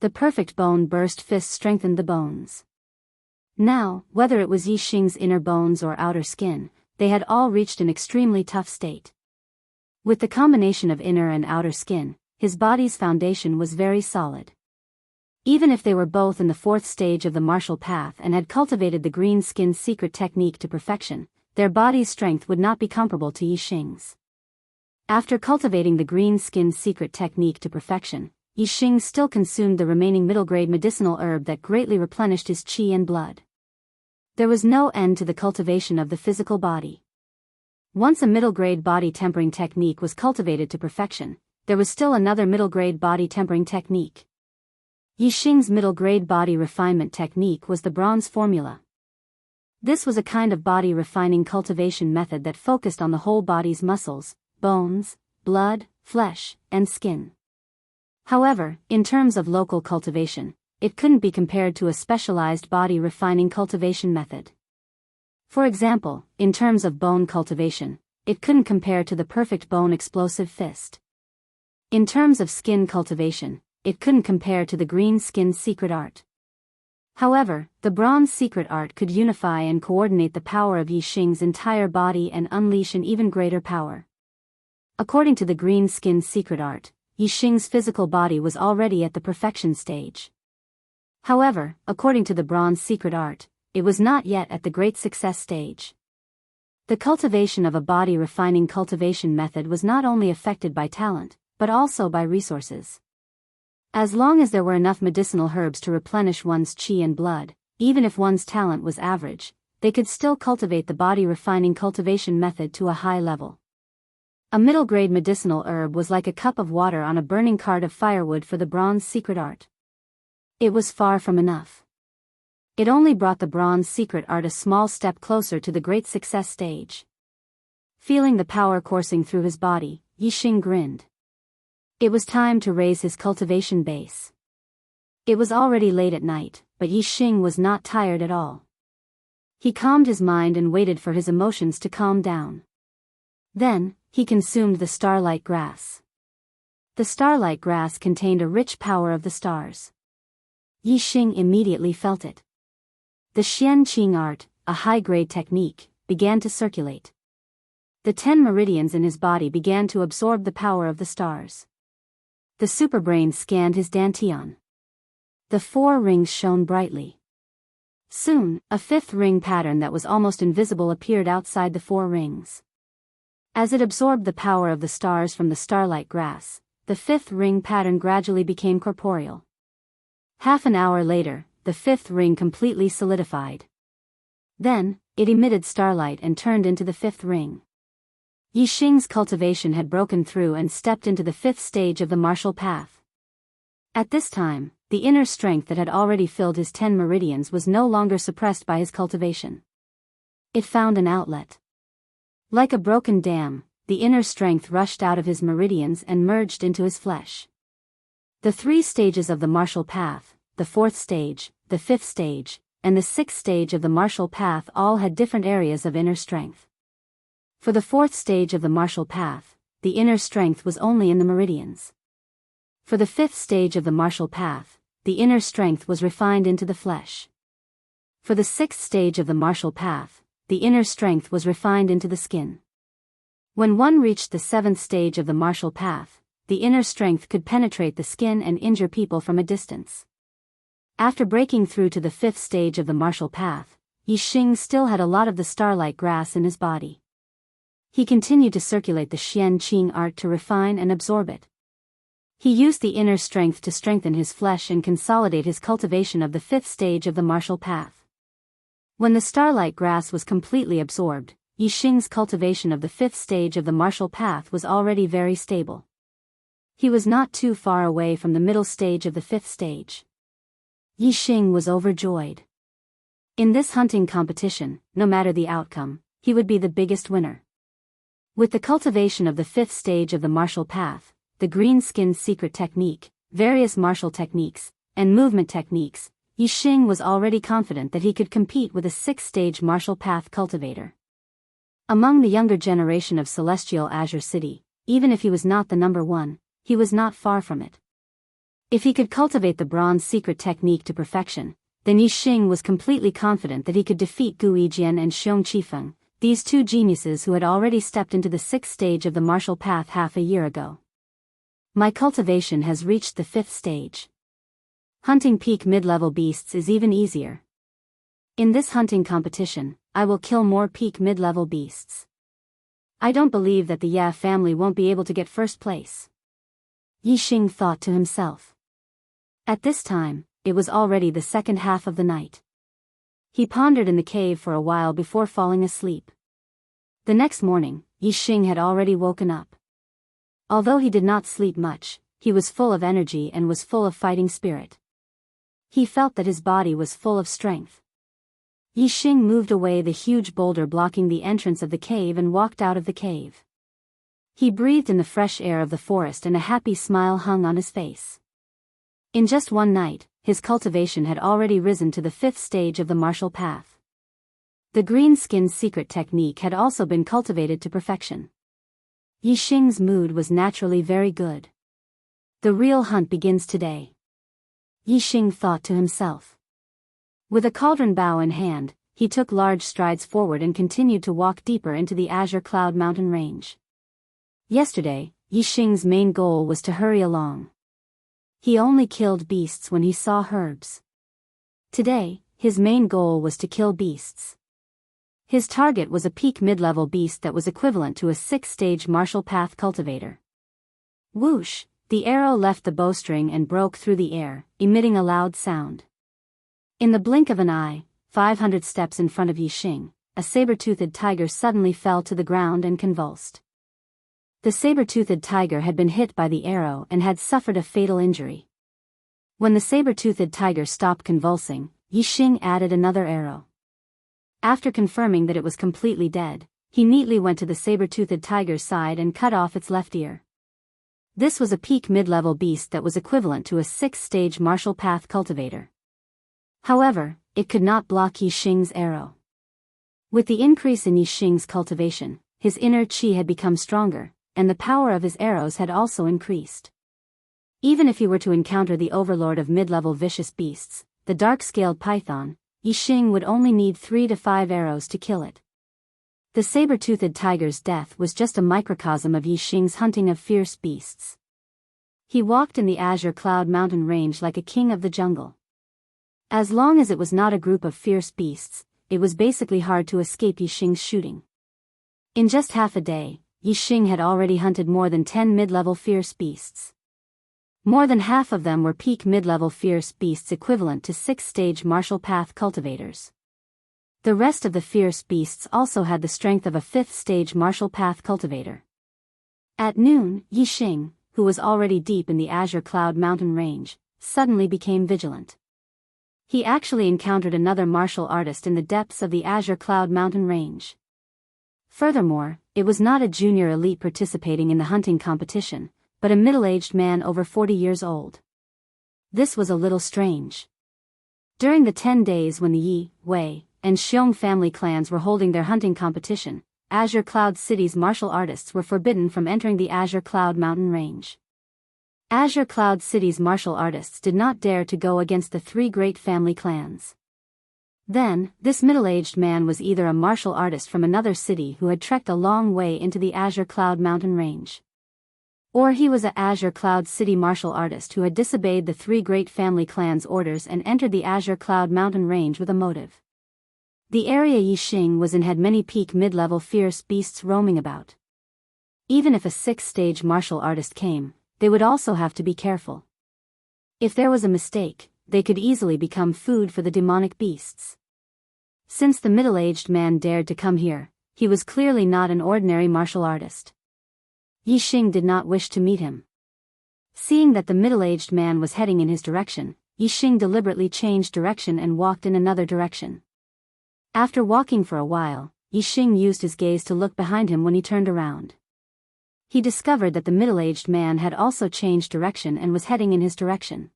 The perfect bone burst fist strengthened the bones. Now, whether it was Yixing's inner bones or outer skin, they had all reached an extremely tough state. With the combination of inner and outer skin, his body's foundation was very solid. Even if they were both in the fourth stage of the martial path and had cultivated the green skin's secret technique to perfection, their body's strength would not be comparable to Yixing's. After cultivating the green skin's secret technique to perfection, Yixing still consumed the remaining middle-grade medicinal herb that greatly replenished his qi and blood. There was no end to the cultivation of the physical body. Once a middle-grade body tempering technique was cultivated to perfection, there was still another middle-grade body tempering technique. Yixing's middle-grade body refinement technique was the bronze formula. This was a kind of body refining cultivation method that focused on the whole body's muscles, bones, blood, flesh, and skin. However, in terms of local cultivation, it couldn't be compared to a specialized body refining cultivation method. For example, in terms of bone cultivation, it couldn't compare to the perfect bone explosive fist. In terms of skin cultivation, it couldn't compare to the green skin's secret art. However, the bronze secret art could unify and coordinate the power of Yixing's entire body and unleash an even greater power. According to the green skin's secret art, Yixing's physical body was already at the perfection stage. However, according to the bronze secret art, it was not yet at the great success stage. The cultivation of a body refining cultivation method was not only affected by talent, but also by resources. As long as there were enough medicinal herbs to replenish one's qi and blood, even if one's talent was average, they could still cultivate the body refining cultivation method to a high level. A middle-grade medicinal herb was like a cup of water on a burning cart of firewood for the bronze secret art. It was far from enough. It only brought the bronze secret art a small step closer to the great success stage. Feeling the power coursing through his body, Yixing grinned. It was time to raise his cultivation base. It was already late at night, but Yixing was not tired at all. He calmed his mind and waited for his emotions to calm down. Then, he consumed the starlight grass. The starlight grass contained a rich power of the stars. Yixing immediately felt it. The Xian Qing art, a high-grade technique, began to circulate. The 10 meridians in his body began to absorb the power of the stars. The superbrain scanned his dantian. The 4 rings shone brightly. Soon, a 5th ring pattern that was almost invisible appeared outside the 4 rings. As it absorbed the power of the stars from the starlight grass, the 5th ring pattern gradually became corporeal. Half an hour later, the 5th ring completely solidified. Then, it emitted starlight and turned into the 5th ring. Yixing's cultivation had broken through and stepped into the 5th stage of the martial path. At this time, the inner strength that had already filled his 10 meridians was no longer suppressed by his cultivation. It found an outlet. Like a broken dam, the inner strength rushed out of his meridians and merged into his flesh. The 3 stages of the martial path, the 4th stage, the 5th stage, and the 6th stage of the martial path all had different areas of inner strength. For the 4th stage of the martial path, the inner strength was only in the meridians. For the 5th stage of the martial path, the inner strength was refined into the flesh. For the 6th stage of the martial path, the inner strength was refined into the skin. When one reached the 7th stage of the martial path, the inner strength could penetrate the skin and injure people from a distance. After breaking through to the 5th stage of the martial path, Yi Xing still had a lot of the starlight grass in his body. He continued to circulate the Xian Qing art to refine and absorb it. He used the inner strength to strengthen his flesh and consolidate his cultivation of the 5th stage of the martial path. When the starlight grass was completely absorbed, Yi Xing's cultivation of the 5th stage of the martial path was already very stable. He was not too far away from the middle stage of the 5th stage. Yi Xing was overjoyed. In this hunting competition, no matter the outcome, he would be the biggest winner. With the cultivation of the 5th stage of the martial path, the green skin secret technique, various martial techniques, and movement techniques, Yi Xing was already confident that he could compete with a 6th stage martial path cultivator. Among the younger generation of Celestial Azure City, even if he was not the number one, he was not far from it. If he could cultivate the bronze secret technique to perfection, then Yi Xing was completely confident that he could defeat Gu Yijian and Xiong Qifeng, these two geniuses who had already stepped into the 6th stage of the martial path half a year ago. My cultivation has reached the 5th stage. Hunting peak mid-level beasts is even easier. In this hunting competition, I will kill more peak mid-level beasts. I don't believe that the Ya family won't be able to get first place. Yi Xing thought to himself. At this time, it was already the second half of the night. He pondered in the cave for a while before falling asleep. The next morning, Yi Xing had already woken up. Although he did not sleep much, he was full of energy and was full of fighting spirit. He felt that his body was full of strength. Yi Xing moved away the huge boulder blocking the entrance of the cave and walked out of the cave. He breathed in the fresh air of the forest and a happy smile hung on his face. In just one night, his cultivation had already risen to the 5th stage of the martial path. The green skin secret technique had also been cultivated to perfection. Yi Xing's mood was naturally very good. The real hunt begins today. Yi Xing thought to himself. With a cauldron bow in hand, he took large strides forward and continued to walk deeper into the Azure Cloud Mountain range. Yesterday, Yi Xing's main goal was to hurry along. He only killed beasts when he saw herbs. Today, his main goal was to kill beasts. His target was a peak mid-level beast that was equivalent to a 6th stage martial path cultivator. Whoosh, the arrow left the bowstring and broke through the air, emitting a loud sound. In the blink of an eye, 500 steps in front of Yi Xing, a saber-toothed tiger suddenly fell to the ground and convulsed. The saber-toothed tiger had been hit by the arrow and had suffered a fatal injury. When the saber-toothed tiger stopped convulsing, Yi Xing added another arrow. After confirming that it was completely dead, he neatly went to the saber-toothed tiger's side and cut off its left ear. This was a peak mid-level beast that was equivalent to a 6th stage martial path cultivator. However, it could not block Yi Xing's arrow. With the increase in Yi Xing's cultivation, his inner qi had become stronger, and the power of his arrows had also increased. Even if he were to encounter the overlord of mid-level vicious beasts, the dark-scaled python, Yi Xing would only need 3 to 5 arrows to kill it. The saber-toothed tiger's death was just a microcosm of Yi Xing's hunting of fierce beasts. He walked in the Azure Cloud Mountain range like a king of the jungle. As long as it was not a group of fierce beasts, it was basically hard to escape Yi Xing's shooting. In just half a day, Yi Xing had already hunted more than 10 mid-level fierce beasts. More than half of them were peak mid-level fierce beasts equivalent to 6th stage martial path cultivators. The rest of the fierce beasts also had the strength of a 5th stage martial path cultivator. At noon, Yi Xing, who was already deep in the Azure Cloud Mountain range, suddenly became vigilant. He actually encountered another martial artist in the depths of the Azure Cloud Mountain range. Furthermore, it was not a junior elite participating in the hunting competition, but a middle-aged man over 40 years old. This was a little strange. During the 10 days when the Yi, Wei, and Xiong family clans were holding their hunting competition, Azure Cloud City's martial artists were forbidden from entering the Azure Cloud Mountain Range. Azure Cloud City's martial artists did not dare to go against the 3 great family clans. Then, this middle-aged man was either a martial artist from another city who had trekked a long way into the Azure Cloud Mountain Range. Or he was a Azure Cloud City martial artist who had disobeyed the 3 great family clans' orders and entered the Azure Cloud Mountain Range with a motive. The area Yixing was in had many peak mid-level fierce beasts roaming about. Even if a 6th-stage martial artist came, they would also have to be careful. If there was a mistake, they could easily become food for the demonic beasts. Since the middle-aged man dared to come here, he was clearly not an ordinary martial artist. Yixing did not wish to meet him. Seeing that the middle-aged man was heading in his direction, Yixing deliberately changed direction and walked in another direction. After walking for a while, Yixing used his gaze to look behind him when he turned around. He discovered that the middle-aged man had also changed direction and was heading in his direction.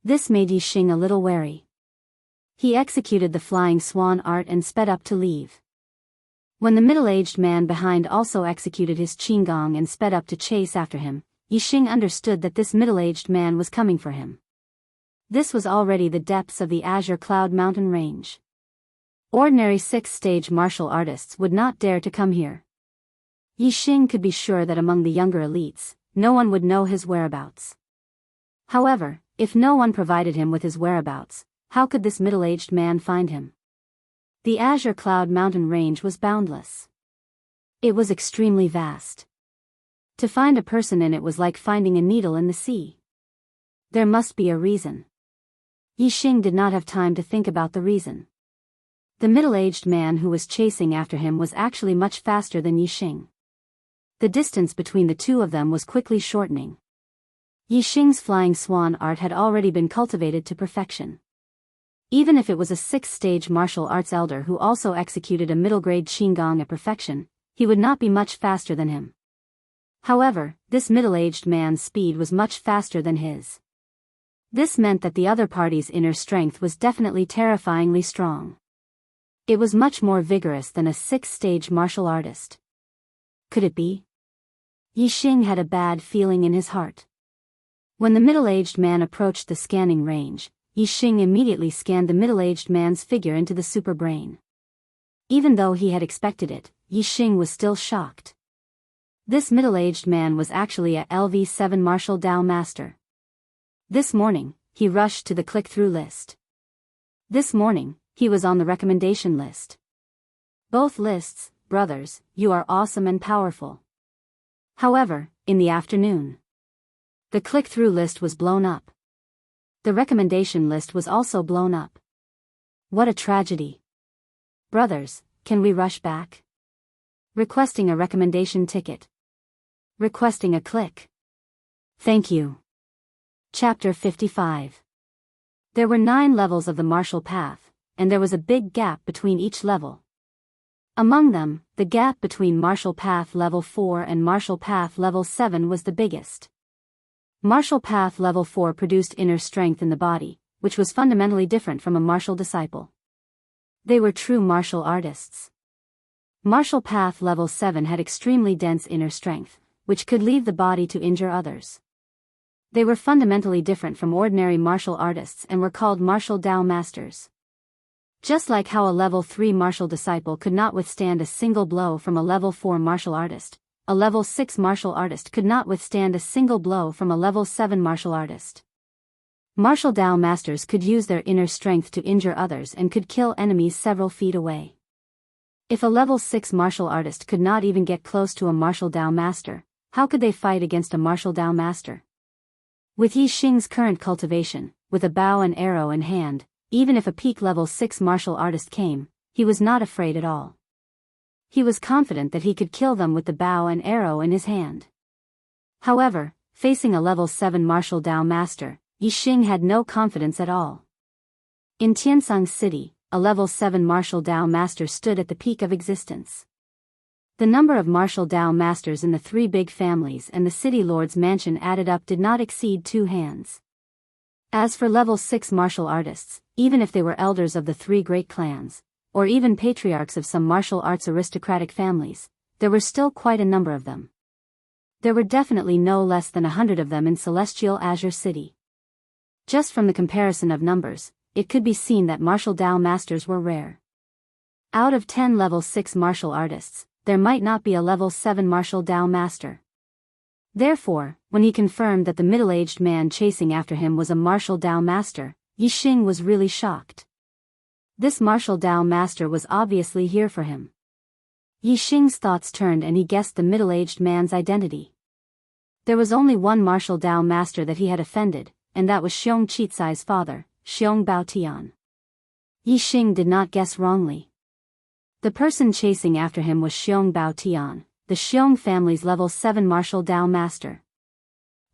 This made Yixing a little wary. He executed the flying swan art and sped up to leave. When the middle-aged man behind also executed his qinggong and sped up to chase after him, Yixing understood that this middle-aged man was coming for him. This was already the depths of the Azure Cloud Mountain Range. Ordinary 6th-stage martial artists would not dare to come here. Yixing could be sure that among the younger elites, no one would know his whereabouts. However, if no one provided him with his whereabouts, how could this middle-aged man find him? The Azure Cloud Mountain Range was boundless. It was extremely vast. To find a person in it was like finding a needle in the sea. There must be a reason. Yixing did not have time to think about the reason. The middle-aged man who was chasing after him was actually much faster than Yixing. The distance between the two of them was quickly shortening. Yixing's flying swan art had already been cultivated to perfection. Even if it was a 6th-stage martial arts elder who also executed a middle-grade qinggong at perfection, he would not be much faster than him. However, this middle-aged man's speed was much faster than his. This meant that the other party's inner strength was definitely terrifyingly strong. It was much more vigorous than a 6th-stage martial artist. Could it be? Yixing had a bad feeling in his heart. When the middle-aged man approached the scanning range, Yixing immediately scanned the middle-aged man's figure into the superbrain. Even though he had expected it, Yixing was still shocked. This middle-aged man was actually a LV7 Martial Dao Master. This morning, he rushed to the click-through list. This morning, he was on the recommendation list. Both lists, brothers, you are awesome and powerful. However, in the afternoon, the click-through list was blown up. The recommendation list was also blown up. What a tragedy. Brothers, can we rush back? Requesting a recommendation ticket. Requesting a click. Thank you. Chapter 55. There were 9 levels of the martial path, and there was a big gap between each level. Among them, the gap between Martial Path Level 4 and Martial Path Level 7 was the biggest. Martial Path Level 4 produced inner strength in the body, which was fundamentally different from a martial disciple. They were true martial artists. Martial Path Level 7 had extremely dense inner strength, which could leave the body to injure others. They were fundamentally different from ordinary martial artists and were called Martial Dao Masters. Just like how a Level 3 martial disciple could not withstand a single blow from a Level 4 martial artist, a Level 6 martial artist could not withstand a single blow from a Level 7 martial artist. Martial Dao Masters could use their inner strength to injure others and could kill enemies several feet away. If a Level 6 martial artist could not even get close to a Martial Dao Master, how could they fight against a Martial Dao Master? With Yixing's current cultivation, with a bow and arrow in hand, even if a peak Level 6 martial artist came, he was not afraid at all. He was confident that he could kill them with the bow and arrow in his hand. However, facing a Level 7 Martial Dao Master, Yixing had no confidence at all. In Tiansang City, a Level 7 Martial Dao Master stood at the peak of existence. The number of Martial Dao Masters in the 3 big families and the city lord's mansion added up did not exceed 2 hands. As for level 6 martial artists, even if they were elders of the 3 great clans, or even patriarchs of some martial arts aristocratic families, there were still quite a number of them. There were definitely no less than 100 of them in Celestial Azure City. Just from the comparison of numbers, it could be seen that martial Dao masters were rare. Out of 10 level 6 martial artists, there might not be a level 7 martial Dao master. Therefore, when he confirmed that the middle-aged man chasing after him was a martial Dao master, Yixing was really shocked. This martial Dao master was obviously here for him. Yixing's thoughts turned and he guessed the middle-aged man's identity. There was only one martial Dao master that he had offended, and that was Xiong Qicai's father, Xiong Baotian. Yixing did not guess wrongly. The person chasing after him was Xiong Baotian, the Xiong family's level 7 martial Dao master.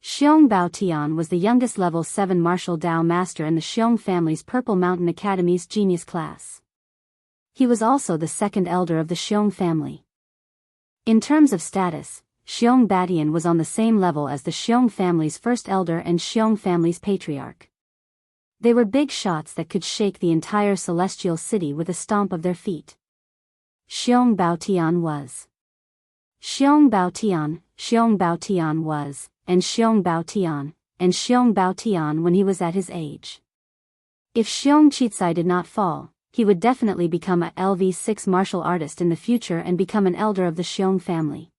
Xiong Baotian was the youngest level 7 martial Dao master in the Xiong family's Purple Mountain Academy's genius class. He was also the second elder of the Xiong family. In terms of status, Xiong Baotian was on the same level as the Xiong family's first elder and Xiong family's patriarch. They were big shots that could shake the entire celestial city with a stomp of their feet. Xiong Baotian was. Xiong Baotian was, and Xiong Baotian when he was at his age. If Xiong Qicai did not fall, he would definitely become a LV6 martial artist in the future and become an elder of the Xiong family.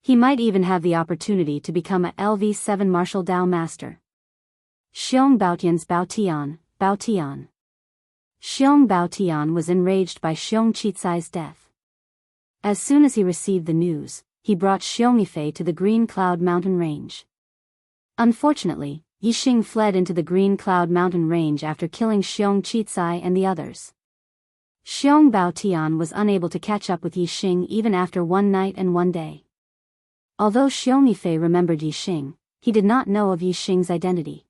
He might even have the opportunity to become a LV7 martial Dao master. Xiong Baotian's Baotian. Xiong Baotian was enraged by Xiong Qicai's death. As soon as he received the news, he brought Xiong Yifei to the Green Cloud Mountain Range. Unfortunately, Yixing fled into the Green Cloud Mountain Range after killing Xiong Qicai and the others. Xiong Baotian was unable to catch up with Yixing even after one night and one day. Although Xiong Yifei remembered Yixing, he did not know of Yixing's identity.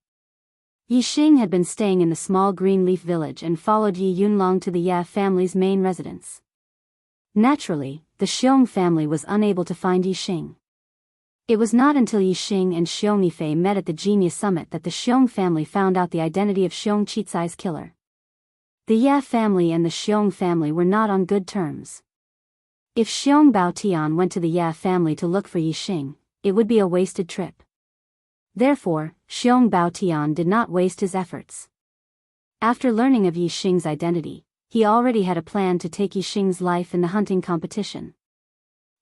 Yixing had been staying in the small green leaf village and followed Yi Yunlong to the Ye family's main residence. Naturally, the Xiong family was unable to find Yixing. It was not until Yixing and Xiong Yifei met at the Genius Summit that the Xiong family found out the identity of Xiong Qicai's killer. The Ye family and the Xiong family were not on good terms. If Xiong Baotian went to the Ye family to look for Yixing, it would be a wasted trip. Therefore, Xiong Baotian did not waste his efforts. After learning of Yixing's identity, he already had a plan to take Yixing's life in the hunting competition.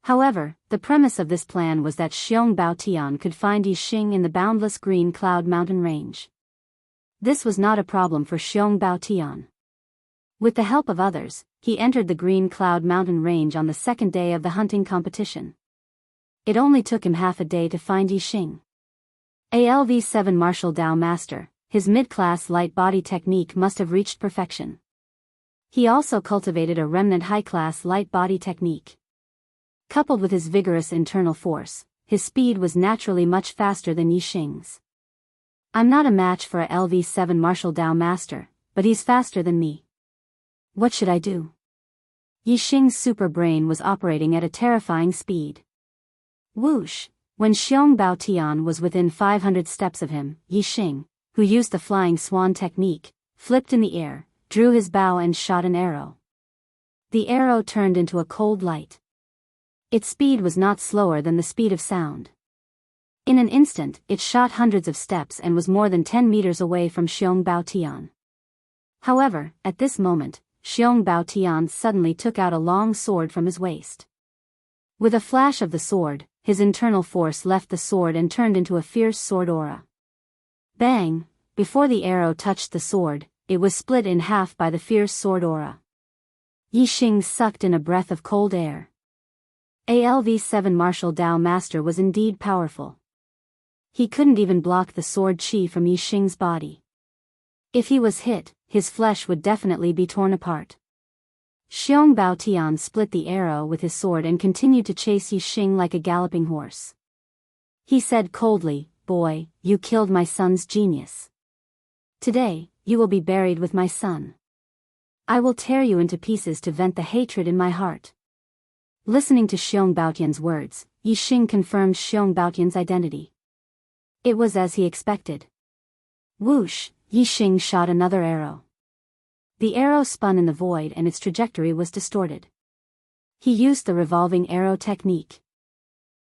However, the premise of this plan was that Xiong Baotian could find Yixing in the boundless Green Cloud Mountain Range. This was not a problem for Xiong Baotian. With the help of others, he entered the Green Cloud Mountain Range on the second day of the hunting competition. It only took him half a day to find Yixing. A LV7 martial Dao master, his mid-class light body technique must have reached perfection. He also cultivated a remnant high-class light body technique. Coupled with his vigorous internal force, his speed was naturally much faster than Yixing's. I'm not a match for a LV7 martial Dao master, but he's faster than me. What should I do? Yixing's super brain was operating at a terrifying speed. Whoosh! When Xiong Baotian was within 500 steps of him, Yixing, who used the flying swan technique, flipped in the air, drew his bow and shot an arrow. The arrow turned into a cold light. Its speed was not slower than the speed of sound. In an instant, it shot hundreds of steps and was more than 10 meters away from Xiong Baotian. However, at this moment, Xiong Baotian suddenly took out a long sword from his waist. With a flash of the sword, his internal force left the sword and turned into a fierce sword aura. Bang! Before the arrow touched the sword, it was split in half by the fierce sword aura. Yixing sucked in a breath of cold air. ALV7 martial Dao master was indeed powerful. He couldn't even block the sword chi from Yixing's body. If he was hit, his flesh would definitely be torn apart. Xiong Baotian split the arrow with his sword and continued to chase Yixing like a galloping horse. He said coldly, "Boy, you killed my son's genius. Today, you will be buried with my son. I will tear you into pieces to vent the hatred in my heart." Listening to Xiong Baotian's words, Yixing confirmed Xiong Baotian's identity. It was as he expected. Whoosh, Yixing shot another arrow. The arrow spun in the void and its trajectory was distorted. He used the revolving arrow technique.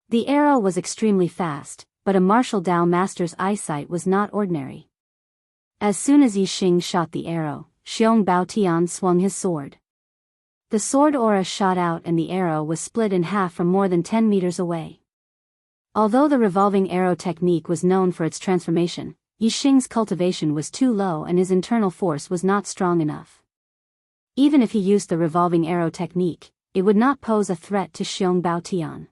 The arrow was extremely fast, but a martial Dao master's eyesight was not ordinary. As soon as Yixing shot the arrow, Xiong Baotian swung his sword. The sword aura shot out and the arrow was split in half from more than 10 meters away. Although the revolving arrow technique was known for its transformation, Yixing's cultivation was too low and his internal force was not strong enough. Even if he used the revolving arrow technique, it would not pose a threat to Xiong Baotian.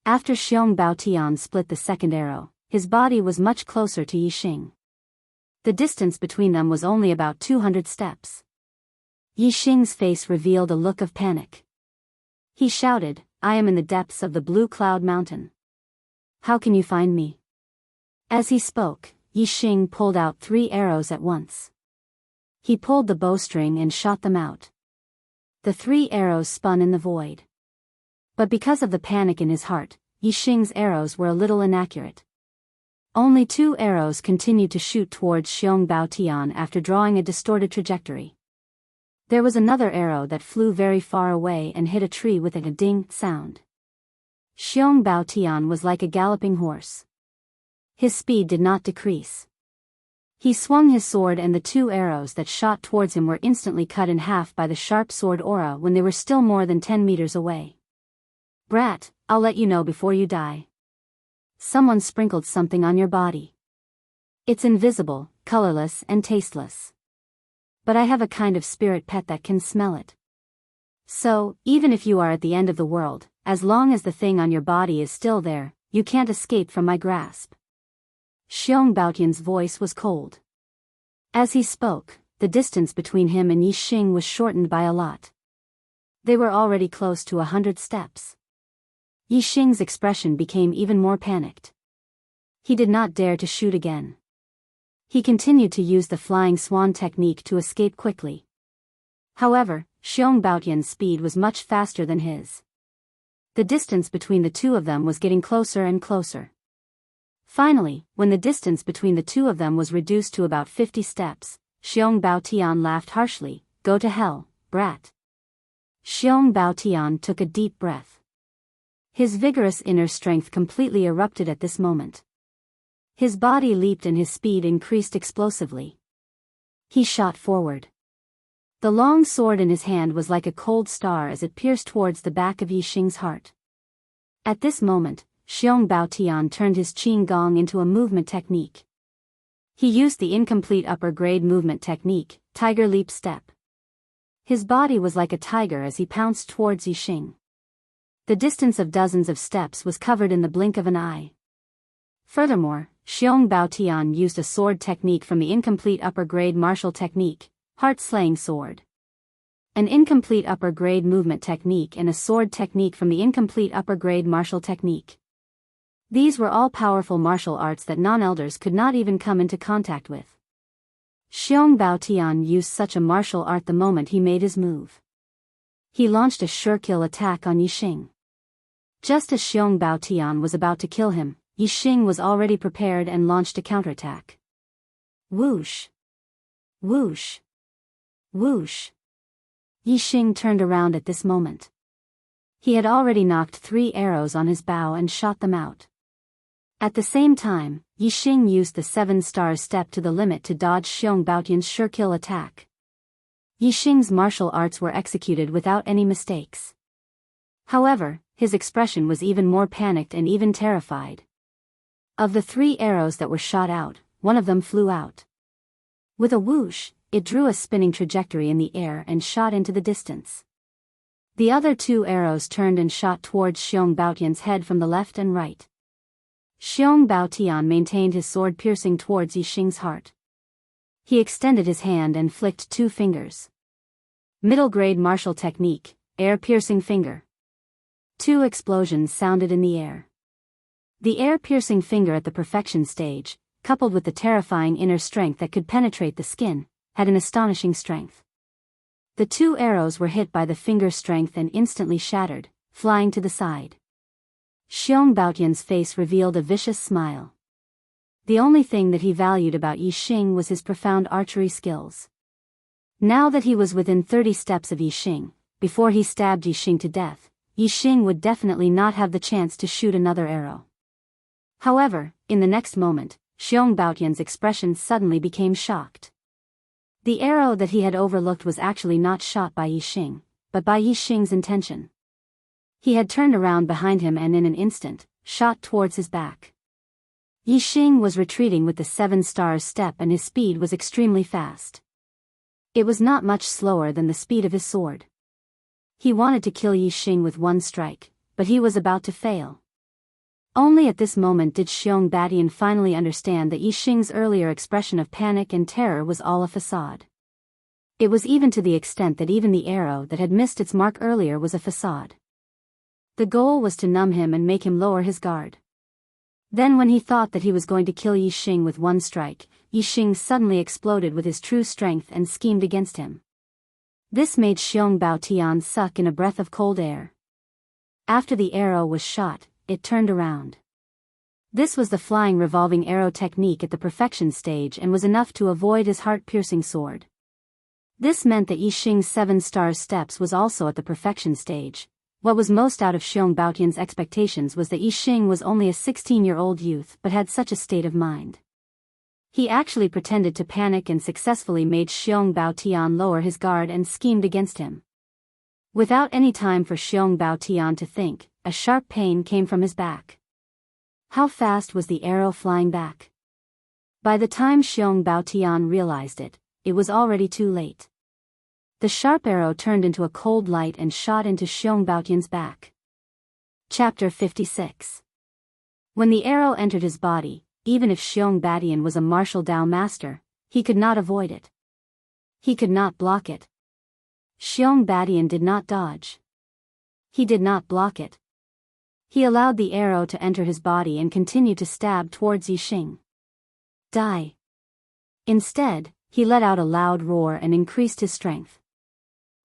After Xiong Baotian split the second arrow, his body was much closer to Yixing. The distance between them was only about 200 steps. Yixing's face revealed a look of panic. He shouted, "I am in the depths of the Blue Cloud Mountain. How can you find me?" As he spoke, Yixing pulled out 3 arrows at once. He pulled the bowstring and shot them out. The 3 arrows spun in the void. But because of the panic in his heart, Yixing's arrows were a little inaccurate. Only 2 arrows continued to shoot towards Xiong Baotian after drawing a distorted trajectory. There was another arrow that flew very far away and hit a tree with a ding sound. Xiong Baotian was like a galloping horse. His speed did not decrease. He swung his sword and the 2 arrows that shot towards him were instantly cut in half by the sharp sword aura when they were still more than 10 meters away. "Brat, I'll let you know before you die. Someone sprinkled something on your body. It's invisible, colorless and tasteless. But I have a kind of spirit pet that can smell it. So, even if you are at the end of the world, as long as the thing on your body is still there, you can't escape from my grasp." Xiong Baotian's voice was cold. As he spoke, the distance between him and Yixing was shortened by a lot. They were already close to 100 steps. Yixing's expression became even more panicked. He did not dare to shoot again. He continued to use the flying swan technique to escape quickly. However, Xiong Baotian's speed was much faster than his. The distance between the two of them was getting closer and closer. Finally, when the distance between the two of them was reduced to about 50 steps, Xiong Baotian laughed harshly, "Go to hell, brat." Xiong Baotian took a deep breath. His vigorous inner strength completely erupted at this moment. His body leaped and his speed increased explosively. He shot forward. The long sword in his hand was like a cold star as it pierced towards the back of Yixing's heart. At this moment, Xiong Baotian turned his Qing Gong into a movement technique. He used the incomplete upper grade movement technique, Tiger Leap Step. His body was like a tiger as he pounced towards Yixing. The distance of dozens of steps was covered in the blink of an eye. Furthermore, Xiong Baotian used a sword technique from the incomplete upper grade martial technique, Heart-Slaying Sword. An incomplete upper grade movement technique and a sword technique from the incomplete upper grade martial technique. These were all powerful martial arts that non-elders could not even come into contact with. Xiong Baotian used such a martial art the moment he made his move. He launched a sure-kill attack on Yixing. Just as Xiong Baotian was about to kill him, Yixing was already prepared and launched a counterattack. Whoosh! Whoosh! Whoosh! Yixing turned around at this moment. He had already knocked 3 arrows on his bow and shot them out. At the same time, Yixing used the 7-star step to the limit to dodge Xiong Baotian's sure-kill attack. Yixing's martial arts were executed without any mistakes. However, his expression was even more panicked and even terrified. Of the 3 arrows that were shot out, one of them flew out. With a whoosh, it drew a spinning trajectory in the air and shot into the distance. The other 2 arrows turned and shot towards Xiong Baotian's head from the left and right. Xiong Baotian maintained his sword piercing towards Yixing's heart. He extended his hand and flicked 2 fingers. Middle grade martial technique, air-piercing finger. 2 explosions sounded in the air. The air-piercing finger at the perfection stage, coupled with the terrifying inner strength that could penetrate the skin, had an astonishing strength. The 2 arrows were hit by the finger strength and instantly shattered, flying to the side. Xiong Baotian's face revealed a vicious smile. The only thing that he valued about Yi Xing was his profound archery skills. Now that he was within 30 steps of Yi Xing, before he stabbed Yi Xing to death, Yi Xing would definitely not have the chance to shoot another arrow. However, in the next moment, Xiong Baotian's expression suddenly became shocked. The arrow that he had overlooked was actually not shot by Yi Xing, but by Yi Xing's intention. He had turned around behind him and in an instant, shot towards his back. Yi Xing was retreating with the 7 stars step and his speed was extremely fast. It was not much slower than the speed of his sword. He wanted to kill Yi Xing with one strike, but he was about to fail. Only at this moment did Xiong Badian finally understand that Yi Xing's earlier expression of panic and terror was all a facade. It was even to the extent that even the arrow that had missed its mark earlier was a facade. The goal was to numb him and make him lower his guard. Then when he thought that he was going to kill Yi Xing with one strike, Yi Xing suddenly exploded with his true strength and schemed against him. This made Xiong Baotian suck in a breath of cold air. After the arrow was shot, it turned around. This was the flying revolving arrow technique at the perfection stage and was enough to avoid his heart-piercing sword. This meant that Yi Xing's 7 stars steps was also at the perfection stage. What was most out of Xiong Baotian's expectations was that Yi Xing was only a 16-year-old youth but had such a state of mind. He actually pretended to panic and successfully made Xiong Baotian lower his guard and schemed against him. Without any time for Xiong Baotian to think, a sharp pain came from his back. How fast was the arrow flying back? By the time Xiong Baotian realized it, it was already too late. The sharp arrow turned into a cold light and shot into Xiong Baotian's back. Chapter 56. When the arrow entered his body, even if Xiong Badian was a martial Dao master, he could not avoid it. He could not block it. Xiong Badian did not dodge. He did not block it. He allowed the arrow to enter his body and continued to stab towards Yi Xing. Die. Instead, he let out a loud roar and increased his strength.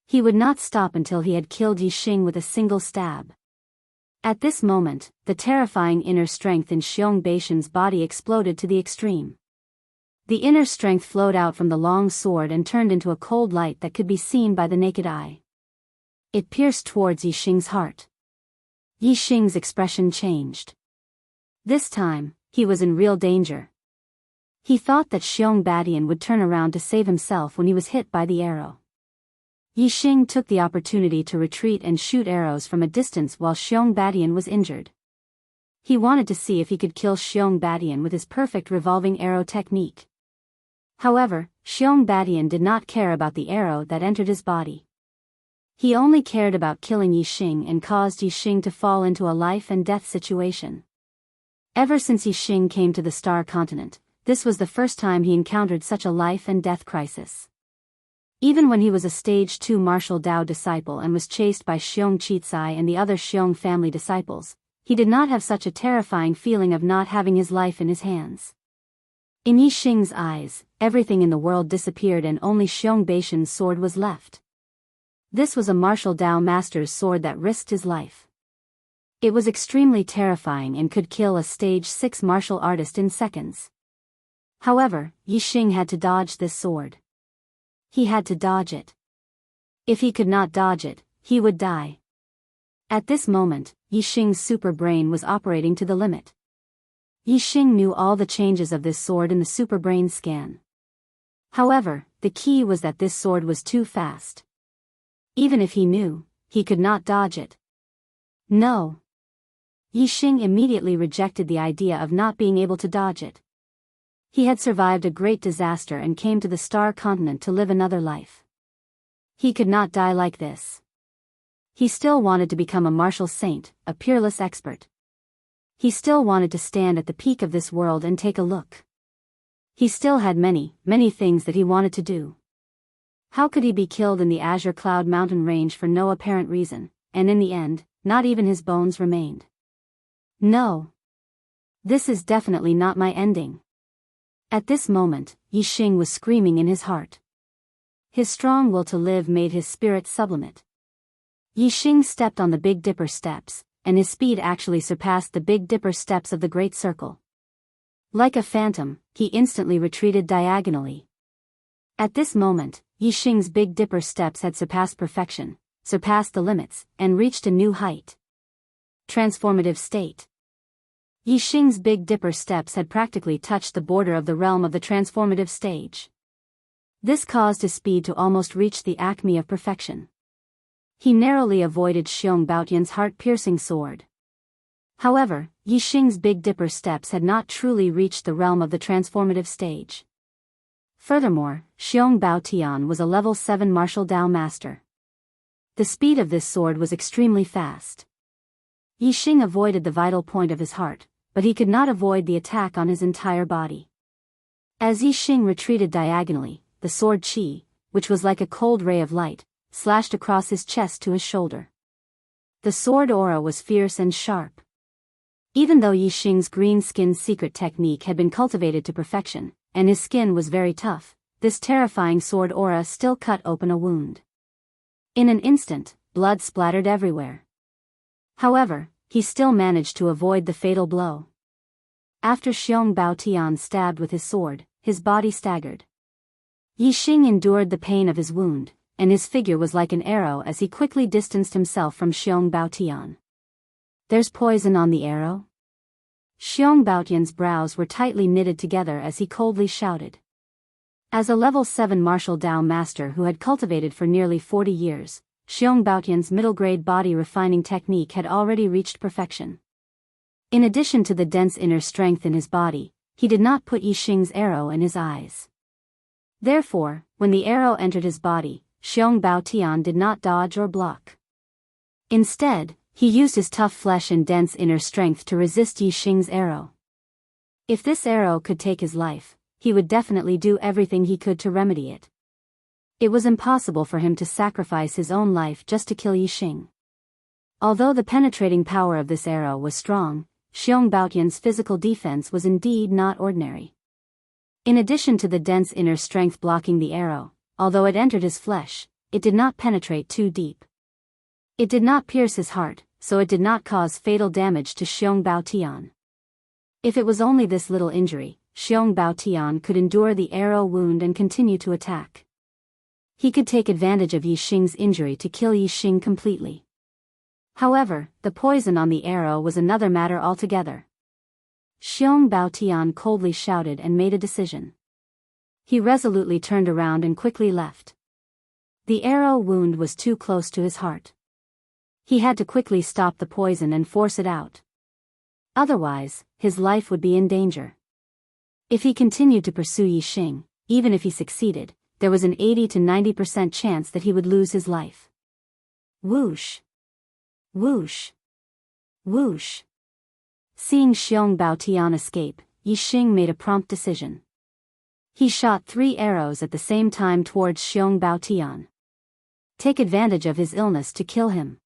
He would not stop until he had killed Yi Xing with a single stab. At this moment, the terrifying inner strength in Xiong Baotian's body exploded to the extreme. The inner strength flowed out from the long sword and turned into a cold light that could be seen by the naked eye. It pierced towards Yi Xing's heart. Yi Xing's expression changed. This time, he was in real danger. He thought that Xiong Badian would turn around to save himself when he was hit by the arrow. Yi Xing took the opportunity to retreat and shoot arrows from a distance while Xiong Badian was injured. He wanted to see if he could kill Xiong Badian with his perfect revolving arrow technique. However, Xiong Badian did not care about the arrow that entered his body. He only cared about killing Yi Xing and caused Yi Xing to fall into a life and death situation. Ever since Yi Xing came to the Star Continent, this was the first time he encountered such a life and death crisis. Even when he was a stage 2 martial Dao disciple and was chased by Xiong Qicai and the other Xiong family disciples, he did not have such a terrifying feeling of not having his life in his hands. In Yi Xing's eyes, everything in the world disappeared and only Xiong Baotian's sword was left. This was a martial Dao master's sword that risked his life. It was extremely terrifying and could kill a stage 6 martial artist in seconds. However, Yi Xing had to dodge this sword. He had to dodge it. If he could not dodge it, he would die. At this moment, Yi Xing's super brain was operating to the limit. Yi Xing knew all the changes of this sword in the super brain scan. However, the key was that this sword was too fast. Even if he knew, he could not dodge it. No. Yi Xing immediately rejected the idea of not being able to dodge it. He had survived a great disaster and came to the Star Continent to live another life. He could not die like this. He still wanted to become a martial saint, a peerless expert. He still wanted to stand at the peak of this world and take a look. He still had many, many things that he wanted to do. How could he be killed in the Azure Cloud mountain range for no apparent reason, and in the end, not even his bones remained? No. This is definitely not my ending. At this moment, Yi Xing was screaming in his heart. His strong will to live made his spirit sublimate. Yi Xing stepped on the Big Dipper steps, and his speed actually surpassed the Big Dipper steps of the Great Circle. Like a phantom, he instantly retreated diagonally. At this moment, Yixing's Big Dipper steps had surpassed perfection, surpassed the limits, and reached a new height. Transformative state. Yixing's Big Dipper steps had practically touched the border of the realm of the transformative stage. This caused his speed to almost reach the acme of perfection. He narrowly avoided Xiong Baotian's heart-piercing sword. However, Yixing's Big Dipper steps had not truly reached the realm of the transformative stage. Furthermore, Xiong Baotian was a level 7 martial Dao master. The speed of this sword was extremely fast. Yixing avoided the vital point of his heart, but he could not avoid the attack on his entire body. As Yixing retreated diagonally, the sword Qi, which was like a cold ray of light, slashed across his chest to his shoulder. The sword aura was fierce and sharp. Even though Yixing's green skin secret technique had been cultivated to perfection, and his skin was very tough, this terrifying sword aura still cut open a wound. In an instant, blood splattered everywhere. However, he still managed to avoid the fatal blow. After Xiong Baotian stabbed with his sword, his body staggered. Yixing endured the pain of his wound, and his figure was like an arrow as he quickly distanced himself from Xiong Baotian. "There's poison on the arrow?" Xiong Baotian's brows were tightly knitted together as he coldly shouted. As a level 7 martial Dao master who had cultivated for nearly 40 years, Xiong Baotian's middle-grade body refining technique had already reached perfection. In addition to the dense inner strength in his body, he did not put Yixing's arrow in his eyes. Therefore, when the arrow entered his body, Xiong Baotian did not dodge or block. Instead, he used his tough flesh and dense inner strength to resist Yixing's arrow. If this arrow could take his life, he would definitely do everything he could to remedy it. It was impossible for him to sacrifice his own life just to kill Yixing. Although the penetrating power of this arrow was strong, Xiong Baotian's physical defense was indeed not ordinary. In addition to the dense inner strength blocking the arrow, although it entered his flesh, it did not penetrate too deep. It did not pierce his heart, so it did not cause fatal damage to Xiong Baotian. If it was only this little injury, Xiong Baotian could endure the arrow wound and continue to attack. He could take advantage of Yixing's injury to kill Yixing completely. However, the poison on the arrow was another matter altogether. Xiong Baotian coldly shouted and made a decision. He resolutely turned around and quickly left. The arrow wound was too close to his heart. He had to quickly stop the poison and force it out. Otherwise, his life would be in danger. If he continued to pursue Yixing, even if he succeeded, there was an 80 to 90% chance that he would lose his life. Whoosh! Whoosh! Whoosh! Seeing Xiong Baotian escape, Yixing made a prompt decision. He shot 3 arrows at the same time towards Xiong Baotian. Take advantage of his illness to kill him.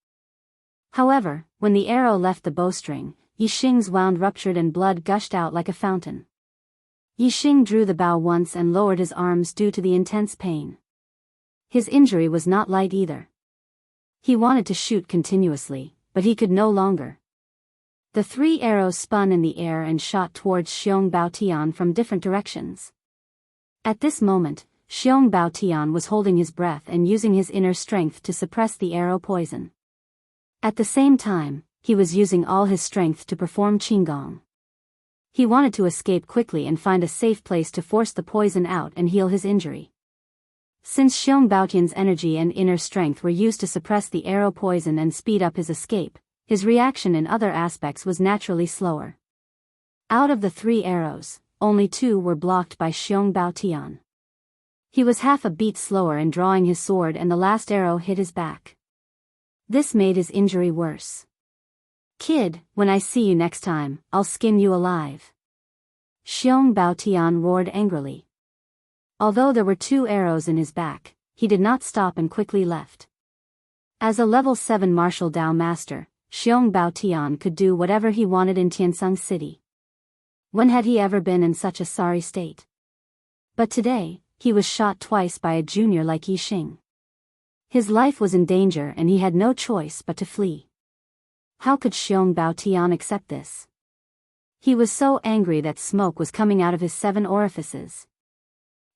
However, when the arrow left the bowstring, Yixing's wound ruptured and blood gushed out like a fountain. Yixing drew the bow once and lowered his arms due to the intense pain. His injury was not light either. He wanted to shoot continuously, but he could no longer. The 3 arrows spun in the air and shot towards Xiong Baotian from different directions. At this moment, Xiong Baotian was holding his breath and using his inner strength to suppress the arrow poison. At the same time, he was using all his strength to perform Qinggong. He wanted to escape quickly and find a safe place to force the poison out and heal his injury. Since Xiong Baotian's energy and inner strength were used to suppress the arrow poison and speed up his escape, his reaction in other aspects was naturally slower. Out of the 3 arrows, only 2 were blocked by Xiong Baotian. He was half a beat slower in drawing his sword and the last arrow hit his back. This made his injury worse. "Kid, when I see you next time, I'll skin you alive." Xiong Baotian roared angrily. Although there were 2 arrows in his back, he did not stop and quickly left. As a level 7 martial Dao master, Xiong Baotian could do whatever he wanted in Tiansang City. When had he ever been in such a sorry state? But today, he was shot twice by a junior like Yixing. His life was in danger and he had no choice but to flee. How could Xiong Baotian accept this? He was so angry that smoke was coming out of his 7 orifices.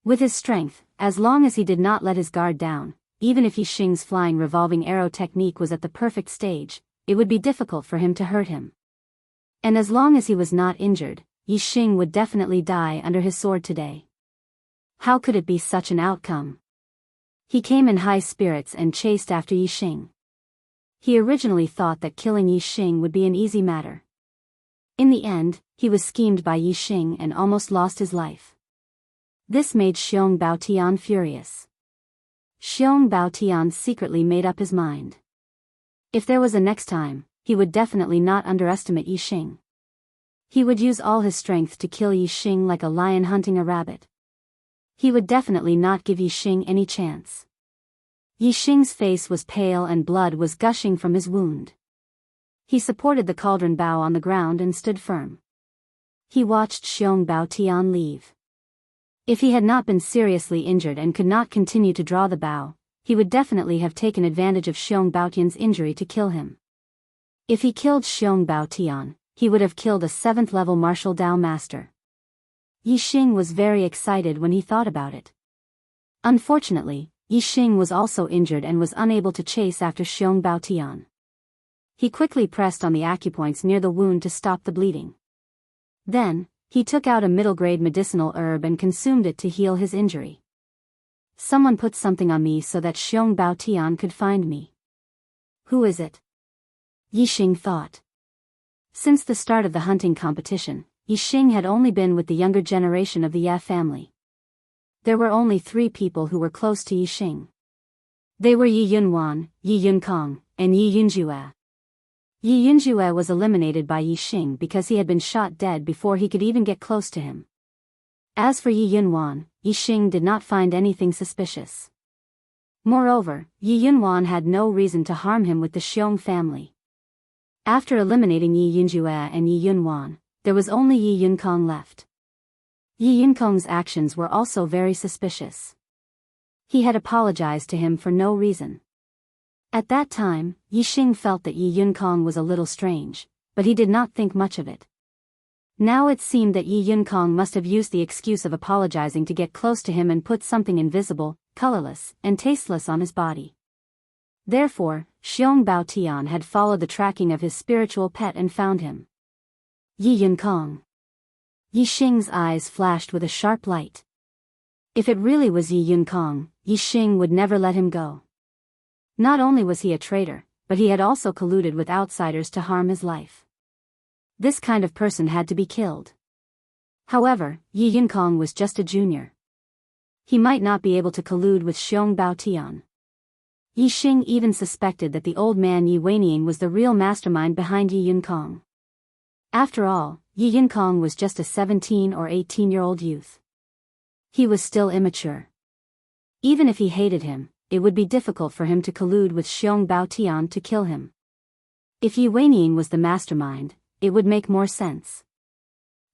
With his strength, as long as he did not let his guard down, even if Yi Xing's flying revolving arrow technique was at the perfect stage, it would be difficult for him to hurt him. And as long as he was not injured, Yi Xing would definitely die under his sword today. How could it be such an outcome? He came in high spirits and chased after Yi Xing. He originally thought that killing Yi Xing would be an easy matter. In the end, he was schemed by Yi Xing and almost lost his life. This made Xiong Baotian furious. Xiong Baotian secretly made up his mind. If there was a next time, he would definitely not underestimate Yi Xing. He would use all his strength to kill Yi Xing like a lion hunting a rabbit. He would definitely not give Yi Xing any chance. Yi Xing's face was pale and blood was gushing from his wound. He supported the cauldron bow on the ground and stood firm. He watched Xiong Baotian leave. If he had not been seriously injured and could not continue to draw the bow, he would definitely have taken advantage of Xiong Baotian's injury to kill him. If he killed Xiong Baotian, he would have killed a 7th level martial Dao master. Yi Xing was very excited when he thought about it. Unfortunately, Yi Xing was also injured and was unable to chase after Xiong Baotian. He quickly pressed on the acupoints near the wound to stop the bleeding. Then, he took out a middle-grade medicinal herb and consumed it to heal his injury. Someone put something on me so that Xiong Baotian could find me. Who is it? Yi Xing thought. Since the start of the hunting competition, Yi Xing had only been with the younger generation of the Ye family. There were only 3 people who were close to Yi Xing. They were Yi Yunwan, Yi Yunkong, and Yi Yunjue. Yi Yunjue was eliminated by Yi Xing because he had been shot dead before he could even get close to him. As for Yi Yunwan, Yi Xing did not find anything suspicious. Moreover, Yi Yunwan had no reason to harm him with the Xiong family. After eliminating Yi Yunjue and Yi Yunwan, there was only Yi Yunkong left. Yi Yunkong's actions were also very suspicious. He had apologized to him for no reason. At that time, Yi Xing felt that Yi Yunkong was a little strange, but he did not think much of it. Now it seemed that Yi Yunkong must have used the excuse of apologizing to get close to him and put something invisible, colorless, and tasteless on his body. Therefore, Xiong Baotian had followed the tracking of his spiritual pet and found him. Yi Yunkong. Yi Xing's eyes flashed with a sharp light. If it really was Yi Yunkong, Yi Xing would never let him go. Not only was he a traitor, but he had also colluded with outsiders to harm his life. This kind of person had to be killed. However, Yi Yunkong was just a junior. He might not be able to collude with Xiong Baotian. Yi Xing even suspected that the old man Yi Weiniang was the real mastermind behind Yi Yunkong. After all, Yi Yunkong was just a 17 or 18-year-old youth. He was still immature. Even if he hated him, it would be difficult for him to collude with Xiong Baotian to kill him. If Yi Weiniang was the mastermind, it would make more sense.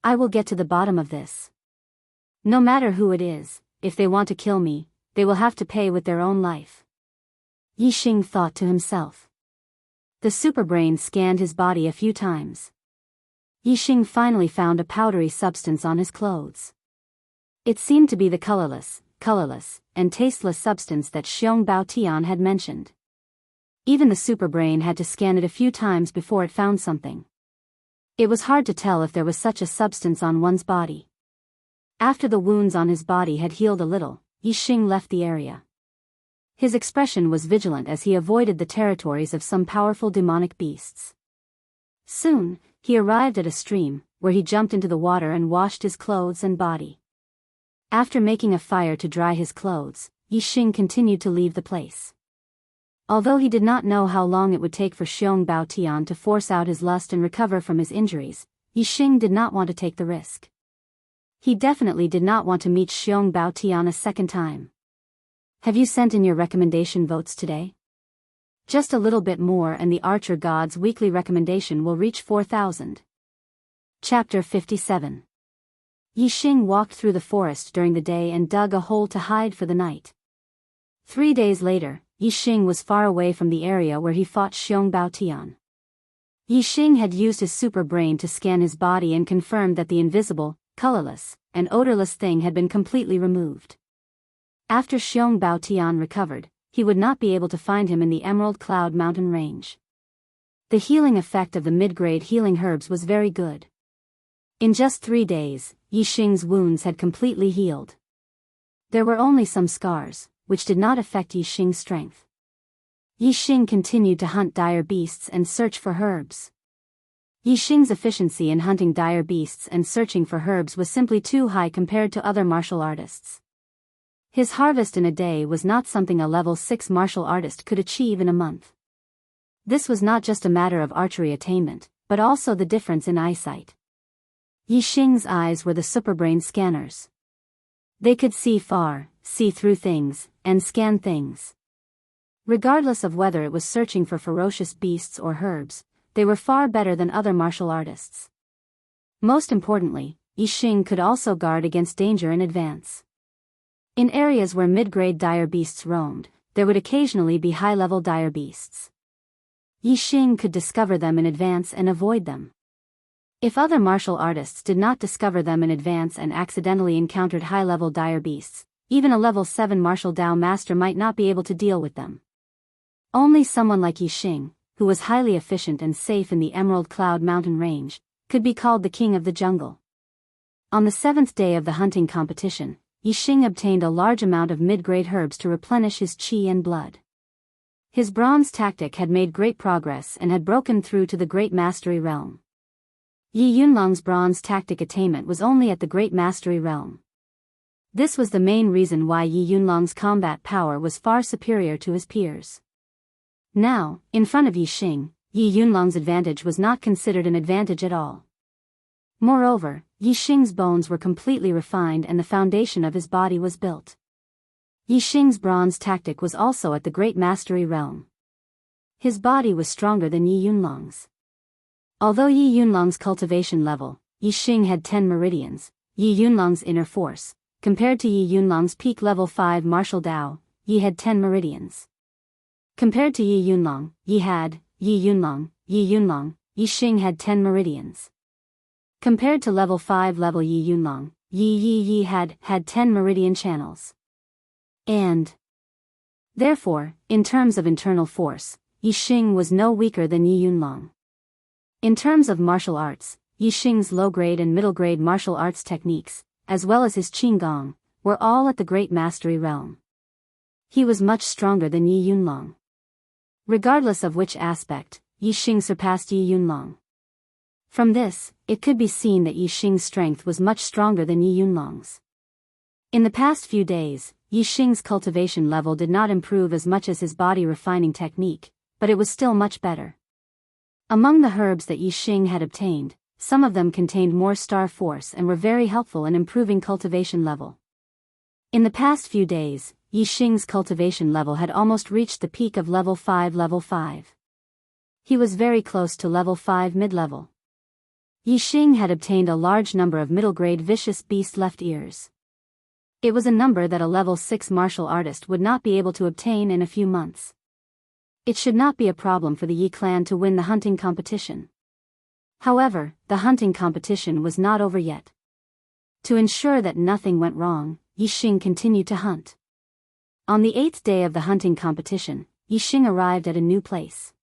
I will get to the bottom of this. No matter who it is, if they want to kill me, they will have to pay with their own life. Yi Xing thought to himself. The superbrain scanned his body a few times. Yi Xing finally found a powdery substance on his clothes. It seemed to be the colorless, and tasteless substance that Xiong Baotian had mentioned. Even the superbrain had to scan it a few times before it found something. It was hard to tell if there was such a substance on one's body. After the wounds on his body had healed a little, Yi Xing left the area. His expression was vigilant as he avoided the territories of some powerful demonic beasts. Soon, he arrived at a stream, where he jumped into the water and washed his clothes and body. After making a fire to dry his clothes, Yi Xing continued to leave the place. Although he did not know how long it would take for Xiong Baotian to force out his lust and recover from his injuries, Yi Xing did not want to take the risk. He definitely did not want to meet Xiong Baotian a second time. Have you sent in your recommendation votes today? Just a little bit more and the Archer God's weekly recommendation will reach 4,000. Chapter 57. Yi Xing walked through the forest during the day and dug a hole to hide for the night. 3 days later, Yi Xing was far away from the area where he fought Xiong Baotian. Yixing had used his super brain to scan his body and confirmed that the invisible, colorless, and odorless thing had been completely removed. After Xiong Baotian recovered, he would not be able to find him in the Emerald Cloud Mountain range. The healing effect of the mid-grade healing herbs was very good. In just 3 days, Yixing's wounds had completely healed. There were only some scars, which did not affect Yixing's strength. Yixing continued to hunt dire beasts and search for herbs. Yixing's efficiency in hunting dire beasts and searching for herbs was simply too high compared to other martial artists. His harvest in a day was not something a level 6 martial artist could achieve in a month. This was not just a matter of archery attainment, but also the difference in eyesight. Yixing's eyes were the superbrain scanners. They could see far, see through things, and scan things. Regardless of whether it was searching for ferocious beasts or herbs, they were far better than other martial artists. Most importantly, Yixing could also guard against danger in advance. In areas where mid-grade dire beasts roamed, there would occasionally be high-level dire beasts. Yixing could discover them in advance and avoid them. If other martial artists did not discover them in advance and accidentally encountered high-level dire beasts, even a level 7 martial Dao master might not be able to deal with them. Only someone like Yixing, who was highly efficient and safe in the Emerald Cloud Mountain range, could be called the king of the jungle. On the 7th day of the hunting competition, Yixing obtained a large amount of mid-grade herbs to replenish his qi and blood. His bronze tactic had made great progress and had broken through to the Great Mastery Realm. Yi Yunlong's bronze tactic attainment was only at the Great Mastery Realm. This was the main reason why Yi Yunlong's combat power was far superior to his peers. Now, in front of Yixing, Yi Yunlong's advantage was not considered an advantage at all. Moreover, Yixing's bones were completely refined and the foundation of his body was built. Yixing's bronze tactic was also at the Great Mastery Realm. His body was stronger than Yi Yunlong's. Although Yi Yunlong's cultivation level, Yixing had 10 meridians, Yi Yunlong's inner force, compared to Yi Yunlong's peak level 5 martial Dao, Yi had 10 meridians. Compared to Yi Yunlong, Yixing had 10 meridians. Compared to level 5 level Yi Yunlong, Yi had 10 meridian channels. And therefore, in terms of internal force, Yixing was no weaker than Yi Yunlong. In terms of martial arts, Yixing's low-grade and middle-grade martial arts techniques, as well as his Qinggong, were all at the Great Mastery Realm. He was much stronger than Yi Yunlong. Regardless of which aspect, Yixing surpassed Yi Yunlong. From this, it could be seen that Yixing's strength was much stronger than Yi Yunlong's. In the past few days, Yixing's cultivation level did not improve as much as his body refining technique, but it was still much better. Among the herbs that Yixing had obtained, some of them contained more star force and were very helpful in improving cultivation level. In the past few days, Yixing's cultivation level had almost reached the peak of level 5. He was very close to level 5 mid-level. Yixing had obtained a large number of middle-grade vicious beast left ears. It was a number that a level 6 martial artist would not be able to obtain in a few months. It should not be a problem for the Yi clan to win the hunting competition. However, the hunting competition was not over yet. To ensure that nothing went wrong, Yixing continued to hunt. On the 8th day of the hunting competition, Yixing arrived at a new place.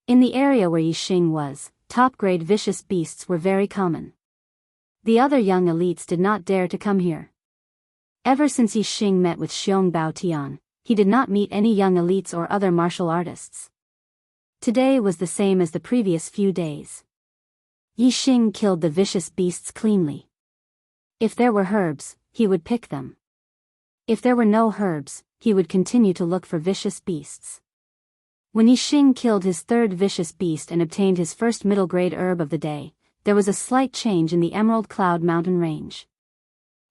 In the area where Yixing was, top-grade vicious beasts were very common. The other young elites did not dare to come here. Ever since Yixing met with Xiong Baotian, he did not meet any young elites or other martial artists. Today was the same as the previous few days. Yixing killed the vicious beasts cleanly. If there were herbs, he would pick them. If there were no herbs, he would continue to look for vicious beasts. When Yixing killed his 3rd vicious beast and obtained his first middle-grade herb of the day, there was a slight change in the Emerald Cloud Mountain range.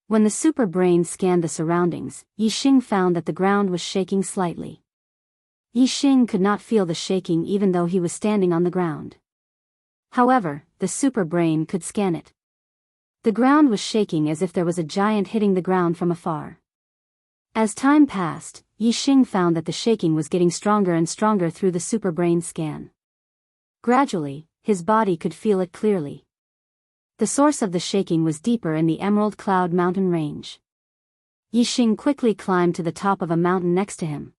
When the super brain scanned the surroundings, Yixing found that the ground was shaking slightly. Yixing could not feel the shaking even though he was standing on the ground. However, the super brain could scan it. The ground was shaking as if there was a giant hitting the ground from afar. As time passed, Yixing found that the shaking was getting stronger and stronger through the super brain scan. Gradually, his body could feel it clearly. The source of the shaking was deeper in the Emerald Cloud Mountain range. Yixing quickly climbed to the top of a mountain next to him.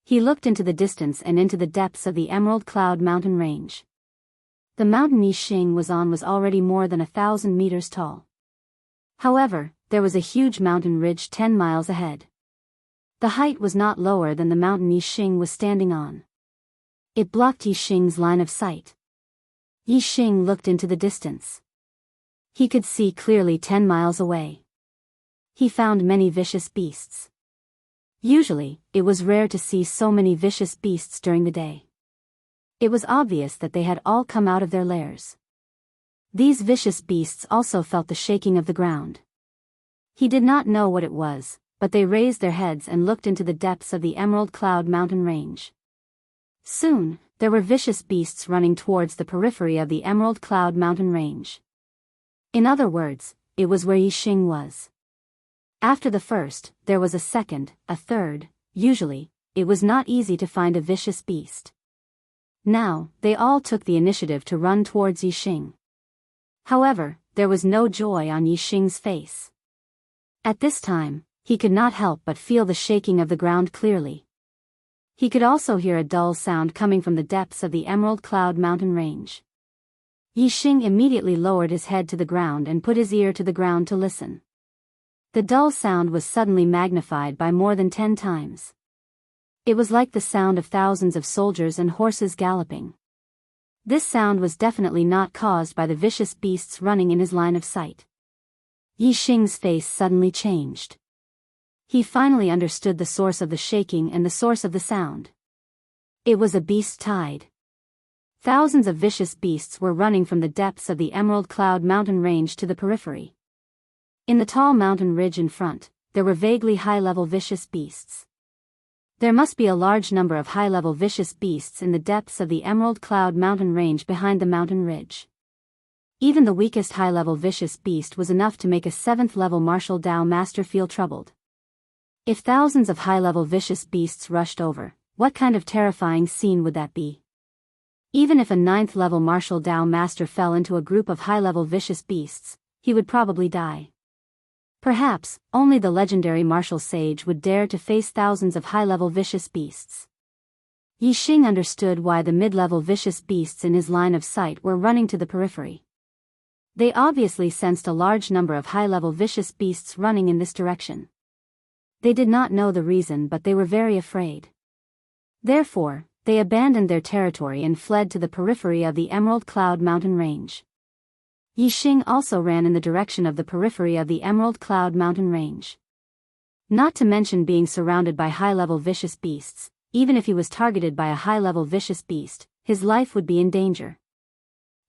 He looked into the distance and into the depths of the Emerald Cloud Mountain range. The mountain Yixing was on was already more than 1,000 meters tall. However, there was a huge mountain ridge 10 miles ahead. The height was not lower than the mountain Yixing was standing on. It blocked Yixing's line of sight. Yixing looked into the distance. He could see clearly 10 miles away. He found many vicious beasts. Usually, it was rare to see so many vicious beasts during the day. It was obvious that they had all come out of their lairs. These vicious beasts also felt the shaking of the ground. He did not know what it was, but they raised their heads and looked into the depths of the Emerald Cloud Mountain range. Soon, there were vicious beasts running towards the periphery of the Emerald Cloud Mountain range. In other words, it was where Yixing was. After the first, there was a second, a third. Usually, it was not easy to find a vicious beast. Now, they all took the initiative to run towards Yixing. However, there was no joy on Yixing's face. At this time, he could not help but feel the shaking of the ground clearly. He could also hear a dull sound coming from the depths of the Emerald Cloud Mountain range. Yixing immediately lowered his head to the ground and put his ear to the ground to listen. The dull sound was suddenly magnified by more than 10 times. It was like the sound of thousands of soldiers and horses galloping. This sound was definitely not caused by the vicious beasts running in his line of sight. Yixing's face suddenly changed. He finally understood the source of the shaking and the source of the sound. It was a beast tide. Thousands of vicious beasts were running from the depths of the Emerald Cloud Mountain range to the periphery. In the tall mountain ridge in front, there were vaguely high-level vicious beasts. There must be a large number of high-level vicious beasts in the depths of the Emerald Cloud Mountain range behind the mountain ridge. Even the weakest high-level vicious beast was enough to make a 7th-level martial Dao master feel troubled. If thousands of high-level vicious beasts rushed over, what kind of terrifying scene would that be? Even if a 9th-level martial Dao master fell into a group of high-level vicious beasts, he would probably die. Perhaps, only the legendary martial sage would dare to face thousands of high-level vicious beasts. Yixing understood why the mid-level vicious beasts in his line of sight were running to the periphery. They obviously sensed a large number of high-level vicious beasts running in this direction. They did not know the reason, but they were very afraid. Therefore, they abandoned their territory and fled to the periphery of the Emerald Cloud Mountain range. Yixing also ran in the direction of the periphery of the Emerald Cloud Mountain range. Not to mention being surrounded by high-level vicious beasts, even if he was targeted by a high-level vicious beast, his life would be in danger.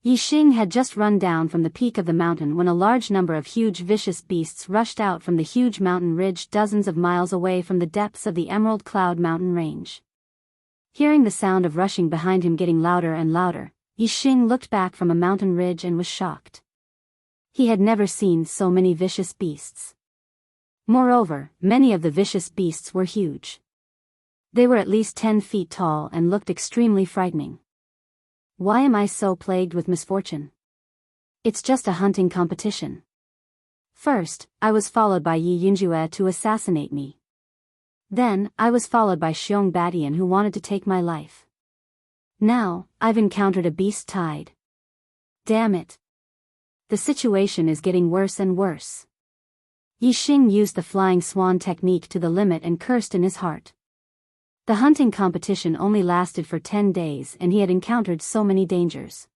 Yixing had just run down from the peak of the mountain when a large number of huge vicious beasts rushed out from the huge mountain ridge dozens of miles away from the depths of the Emerald Cloud Mountain range. Hearing the sound of rushing behind him getting louder and louder, Yixing looked back from a mountain ridge and was shocked. He had never seen so many vicious beasts. Moreover, many of the vicious beasts were huge. They were at least 10 feet tall and looked extremely frightening. Why am I so plagued with misfortune? It's just a hunting competition. First, I was followed by Yi Yinjue to assassinate me. Then, I was followed by Xiong Badian who wanted to take my life. Now, I've encountered a beast tide. Damn it. The situation is getting worse and worse. Yixing used the flying swan technique to the limit and cursed in his heart. The hunting competition only lasted for 10 days and he had encountered so many dangers.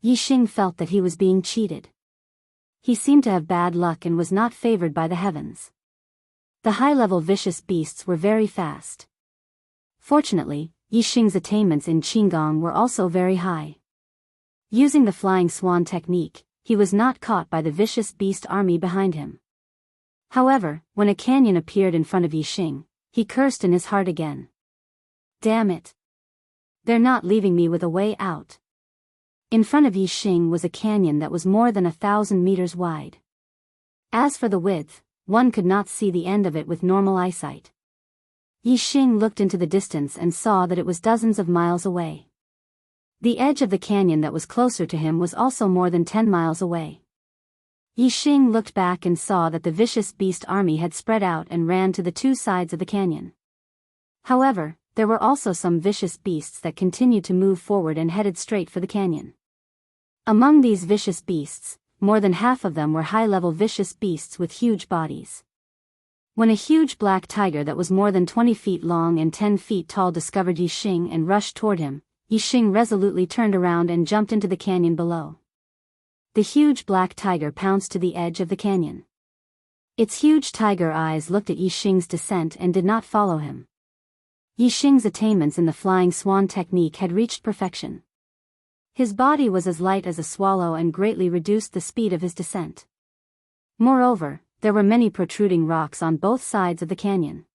Yixing felt that he was being cheated. He seemed to have bad luck and was not favored by the heavens. The high-level vicious beasts were very fast. Fortunately, Yixing's attainments in Qinggong were also very high. Using the flying swan technique, he was not caught by the vicious beast army behind him. However, when a canyon appeared in front of Yixing, he cursed in his heart again. Damn it. They're not leaving me with a way out. In front of Yixing was a canyon that was more than 1,000 meters wide. As for the width, one could not see the end of it with normal eyesight. Yixing looked into the distance and saw that it was dozens of miles away. The edge of the canyon that was closer to him was also more than 10 miles away. Yixing looked back and saw that the vicious beast army had spread out and ran to the two sides of the canyon. However, there were also some vicious beasts that continued to move forward and headed straight for the canyon. Among these vicious beasts, more than half of them were high-level vicious beasts with huge bodies. When a huge black tiger that was more than 20 feet long and 10 feet tall discovered Yixing and rushed toward him, Yixing resolutely turned around and jumped into the canyon below. The huge black tiger pounced to the edge of the canyon. Its huge tiger eyes looked at Yixing's descent and did not follow him. Yixing's attainments in the flying swan technique had reached perfection. His body was as light as a swallow and greatly reduced the speed of his descent. Moreover, there were many protruding rocks on both sides of the canyon.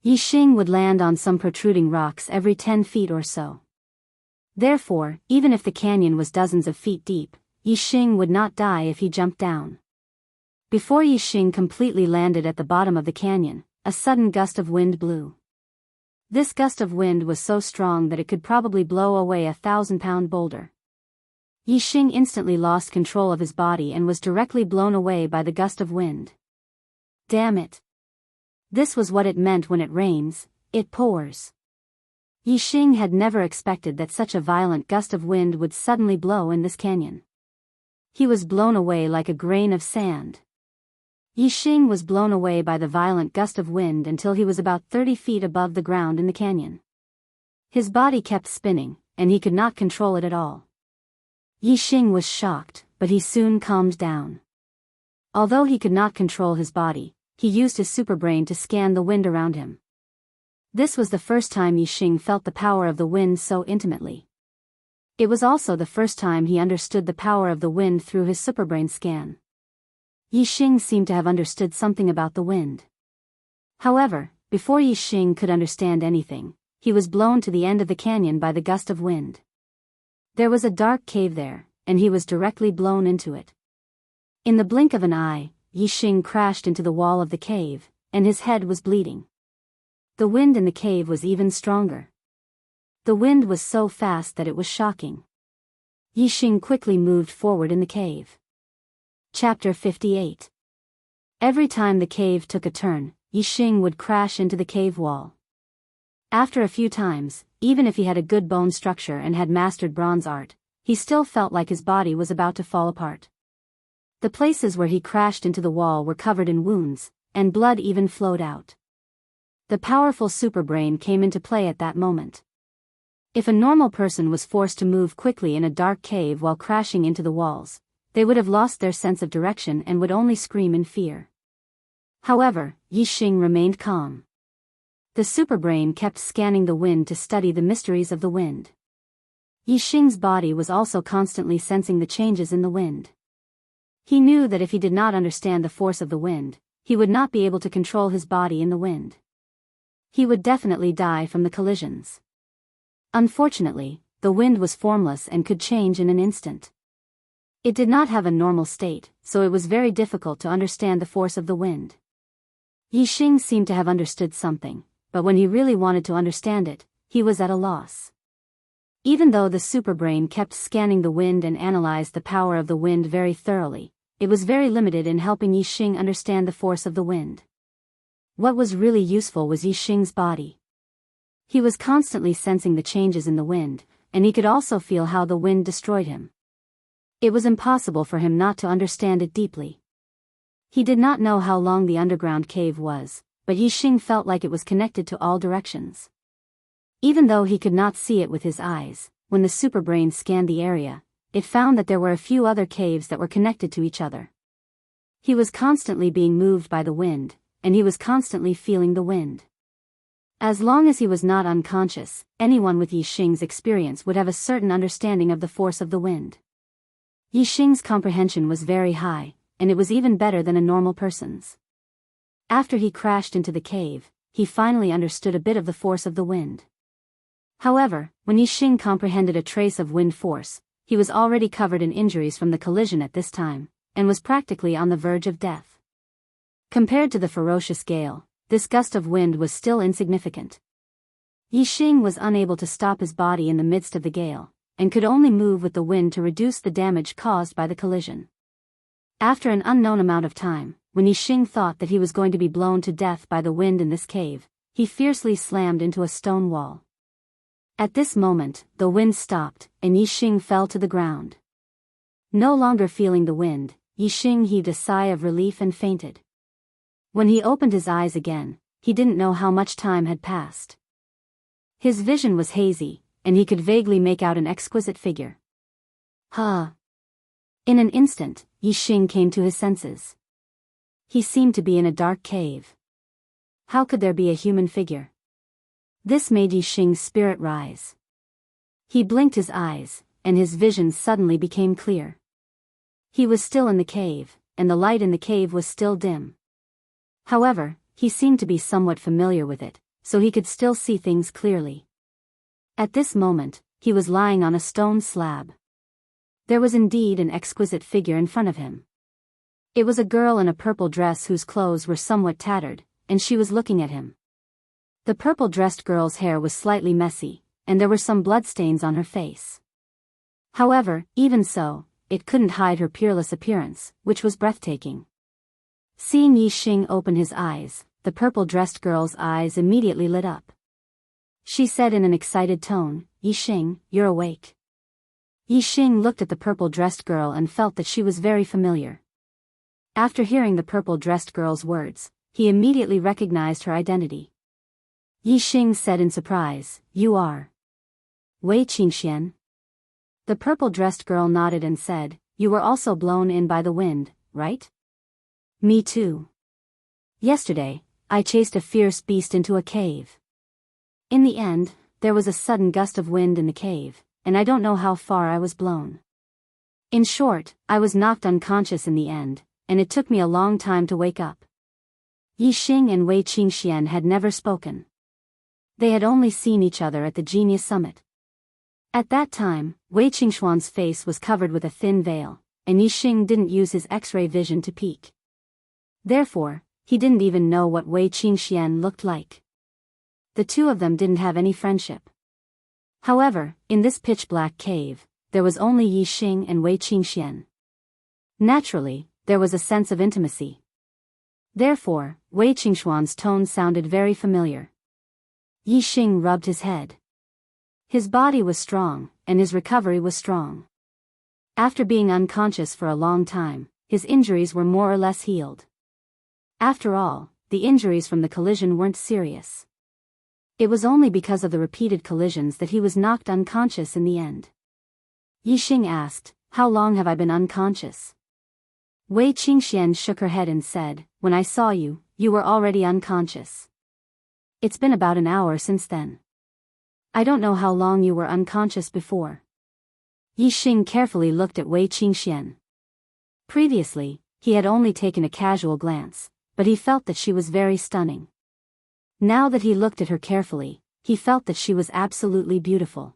Yixing would land on some protruding rocks every 10 feet or so. Therefore, even if the canyon was dozens of feet deep, Yixing would not die if he jumped down. Before Yixing completely landed at the bottom of the canyon, a sudden gust of wind blew. This gust of wind was so strong that it could probably blow away a 1,000-pound boulder. Yixing instantly lost control of his body and was directly blown away by the gust of wind. Damn it! This was what it meant when it rains, it pours. Yixing had never expected that such a violent gust of wind would suddenly blow in this canyon. He was blown away like a grain of sand. Yixing was blown away by the violent gust of wind until he was about 30 feet above the ground in the canyon. His body kept spinning, and he could not control it at all. Yixing was shocked, but he soon calmed down. Although he could not control his body, he used his superbrain to scan the wind around him. This was the first time Yixing felt the power of the wind so intimately. It was also the first time he understood the power of the wind through his superbrain scan. Yixing seemed to have understood something about the wind. However, before Yixing could understand anything, he was blown to the end of the canyon by the gust of wind. There was a dark cave there, and he was directly blown into it. In the blink of an eye, Yixing crashed into the wall of the cave, and his head was bleeding. The wind in the cave was even stronger. The wind was so fast that it was shocking. Yixing quickly moved forward in the cave. Chapter 58. Every time the cave took a turn, Yixing would crash into the cave wall. After a few times, even if he had a good bone structure and had mastered bronze art, he still felt like his body was about to fall apart. The places where he crashed into the wall were covered in wounds, and blood even flowed out. The powerful superbrain came into play at that moment. If a normal person was forced to move quickly in a dark cave while crashing into the walls, they would have lost their sense of direction and would only scream in fear. However, Yixing remained calm. The superbrain kept scanning the wind to study the mysteries of the wind. Yixing's body was also constantly sensing the changes in the wind. He knew that if he did not understand the force of the wind, he would not be able to control his body in the wind. He would definitely die from the collisions. Unfortunately, the wind was formless and could change in an instant. It did not have a normal state, so it was very difficult to understand the force of the wind. Yixing seemed to have understood something, but when he really wanted to understand it, he was at a loss. Even though the superbrain kept scanning the wind and analyzed the power of the wind very thoroughly, it was very limited in helping Yixing understand the force of the wind. What was really useful was Yixing's body. He was constantly sensing the changes in the wind, and he could also feel how the wind destroyed him. It was impossible for him not to understand it deeply. He did not know how long the underground cave was, but Yixing felt like it was connected to all directions. Even though he could not see it with his eyes, when the superbrain scanned the area, it found that there were a few other caves that were connected to each other. He was constantly being moved by the wind, and he was constantly feeling the wind. As long as he was not unconscious, anyone with Yixing's experience would have a certain understanding of the force of the wind. Yixing's comprehension was very high, and it was even better than a normal person's. After he crashed into the cave, he finally understood a bit of the force of the wind. However, when Yixing comprehended a trace of wind force, he was already covered in injuries from the collision at this time, and was practically on the verge of death. Compared to the ferocious gale, this gust of wind was still insignificant. Yixing was unable to stop his body in the midst of the gale, and could only move with the wind to reduce the damage caused by the collision. After an unknown amount of time, when Yixing thought that he was going to be blown to death by the wind in this cave, he fiercely slammed into a stone wall. At this moment, the wind stopped, and Yixing fell to the ground. No longer feeling the wind, Yixing heaved a sigh of relief and fainted. When he opened his eyes again, he didn't know how much time had passed. His vision was hazy, and he could vaguely make out an exquisite figure. In an instant, Yixing came to his senses. He seemed to be in a dark cave. How could there be a human figure? This made Yixing's spirit rise. He blinked his eyes, and his vision suddenly became clear. He was still in the cave, and the light in the cave was still dim. However, he seemed to be somewhat familiar with it, so he could still see things clearly. At this moment, he was lying on a stone slab. There was indeed an exquisite figure in front of him. It was a girl in a purple dress whose clothes were somewhat tattered, and she was looking at him. The purple-dressed girl's hair was slightly messy, and there were some bloodstains on her face. However, even so, it couldn't hide her peerless appearance, which was breathtaking. Seeing Yixing open his eyes, the purple-dressed girl's eyes immediately lit up. She said in an excited tone, "Yixing, you're awake." Yixing looked at the purple-dressed girl and felt that she was very familiar. After hearing the purple-dressed girl's words, he immediately recognized her identity. Yixing said in surprise, "You are Wei Qingxian?" The purple-dressed girl nodded and said, "You were also blown in by the wind, right?" "Me too. Yesterday, I chased a fierce beast into a cave. In the end, there was a sudden gust of wind in the cave, and I don't know how far I was blown. In short, I was knocked unconscious in the end, and it took me a long time to wake up." Yixing and Wei Qingxian had never spoken. They had only seen each other at the Genius Summit. At that time, Wei Qingxuan's face was covered with a thin veil, and Yixing didn't use his X-ray vision to peek. Therefore, he didn't even know what Wei Qingxian looked like. The two of them didn't have any friendship. However, in this pitch-black cave, there was only Yixing and Wei Qingxian. Naturally, there was a sense of intimacy. Therefore, Wei Qingxuan's tone sounded very familiar. Yixing rubbed his head. His body was strong, and his recovery was strong. After being unconscious for a long time, his injuries were more or less healed. After all, the injuries from the collision weren't serious. It was only because of the repeated collisions that he was knocked unconscious in the end. Yixing asked, "How long have I been unconscious?" Wei Qingxian shook her head and said, "When I saw you, you were already unconscious. It's been about an hour since then. I don't know how long you were unconscious before." Yixing carefully looked at Wei Qingxian. Previously, he had only taken a casual glance, but he felt that she was very stunning. Now that he looked at her carefully, he felt that she was absolutely beautiful.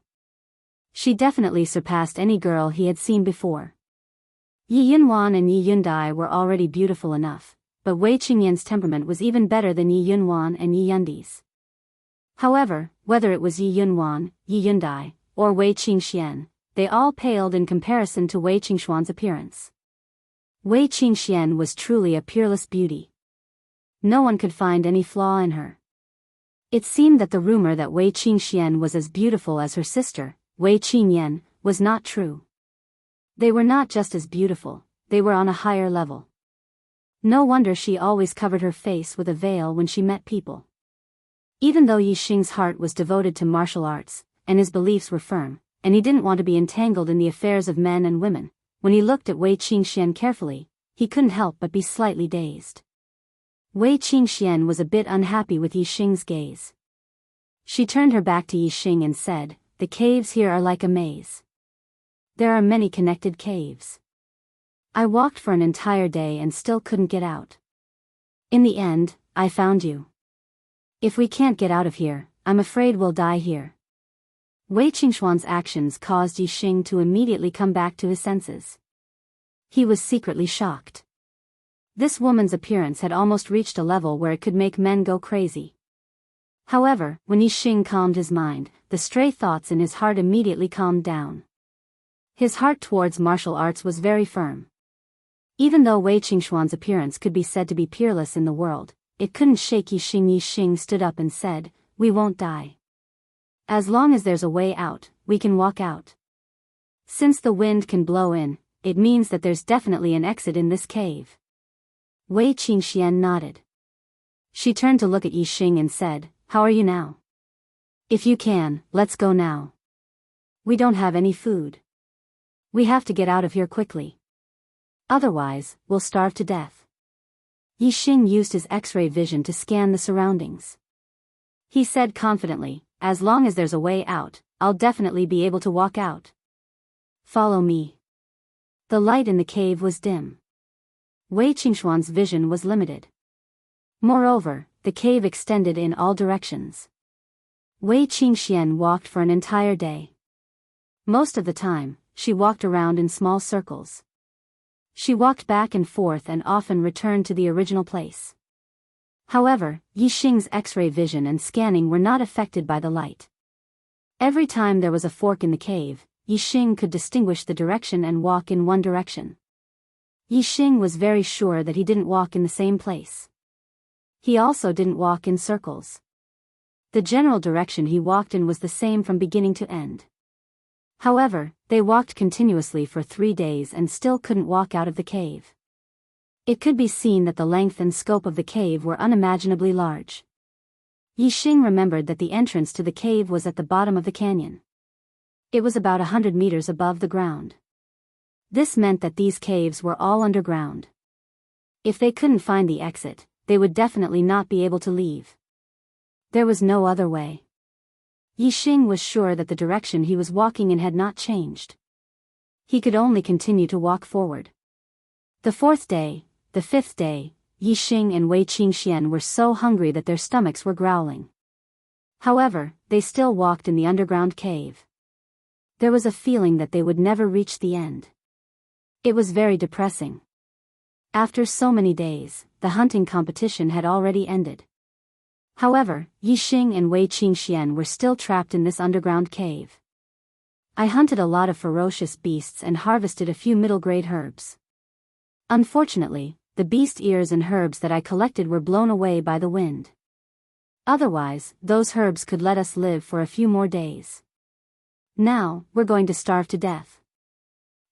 She definitely surpassed any girl he had seen before. Yi Yunwan and Yi Yundai were already beautiful enough, but Wei Qingyan's temperament was even better than Yi Yunwan and Yi Yundi's. However, whether it was Yi Yunwan, Yi Yundai, or Wei Qingxian, they all paled in comparison to Wei Qingxuan's appearance. Wei Qingxian was truly a peerless beauty. No one could find any flaw in her. It seemed that the rumor that Wei Qingxian was as beautiful as her sister, Wei Qingyan, was not true. They were not just as beautiful, they were on a higher level. No wonder she always covered her face with a veil when she met people. Even though Yixing's heart was devoted to martial arts, and his beliefs were firm, and he didn't want to be entangled in the affairs of men and women, when he looked at Wei Qingxian carefully, he couldn't help but be slightly dazed. Wei Qingxian was a bit unhappy with Yixing's gaze. She turned her back to Yixing and said, "The caves here are like a maze. There are many connected caves. I walked for an entire day and still couldn't get out. In the end, I found you. If we can't get out of here, I'm afraid we'll die here." Wei Qingxuan's actions caused Yixing to immediately come back to his senses. He was secretly shocked. This woman's appearance had almost reached a level where it could make men go crazy. However, when Yixing calmed his mind, the stray thoughts in his heart immediately calmed down. His heart towards martial arts was very firm. Even though Wei Qingxuan's appearance could be said to be peerless in the world, it couldn't shake Yixing. Yixing stood up and said, "We won't die. As long as there's a way out, we can walk out. Since the wind can blow in, it means that there's definitely an exit in this cave." Wei Qingxian nodded. She turned to look at Yixing and said, "How are you now? If you can, let's go now. We don't have any food. We have to get out of here quickly. Otherwise, we'll starve to death." Yixing used his X-ray vision to scan the surroundings. He said confidently, "As long as there's a way out, I'll definitely be able to walk out. Follow me." The light in the cave was dim. Wei Qingxuan's vision was limited. Moreover, the cave extended in all directions. Wei Qingxian walked for an entire day. Most of the time, she walked around in small circles. She walked back and forth and often returned to the original place. However, Yixing's X-ray vision and scanning were not affected by the light. Every time there was a fork in the cave, Yixing could distinguish the direction and walk in one direction. Yixing was very sure that he didn't walk in the same place. He also didn't walk in circles. The general direction he walked in was the same from beginning to end. However, they walked continuously for 3 days and still couldn't walk out of the cave. It could be seen that the length and scope of the cave were unimaginably large. Yixing remembered that the entrance to the cave was at the bottom of the canyon. It was about 100 meters above the ground. This meant that these caves were all underground. If they couldn't find the exit, they would definitely not be able to leave. There was no other way. Yixing was sure that the direction he was walking in had not changed. He could only continue to walk forward. The 4th day, the 5th day, Yixing and Wei Qingxian were so hungry that their stomachs were growling. However, they still walked in the underground cave. There was a feeling that they would never reach the end. It was very depressing. After so many days, the hunting competition had already ended. However, Yixing and Wei Qingxian were still trapped in this underground cave. "I hunted a lot of ferocious beasts and harvested a few middle-grade herbs. Unfortunately, the beast ears and herbs that I collected were blown away by the wind. Otherwise, those herbs could let us live for a few more days. Now, we're going to starve to death.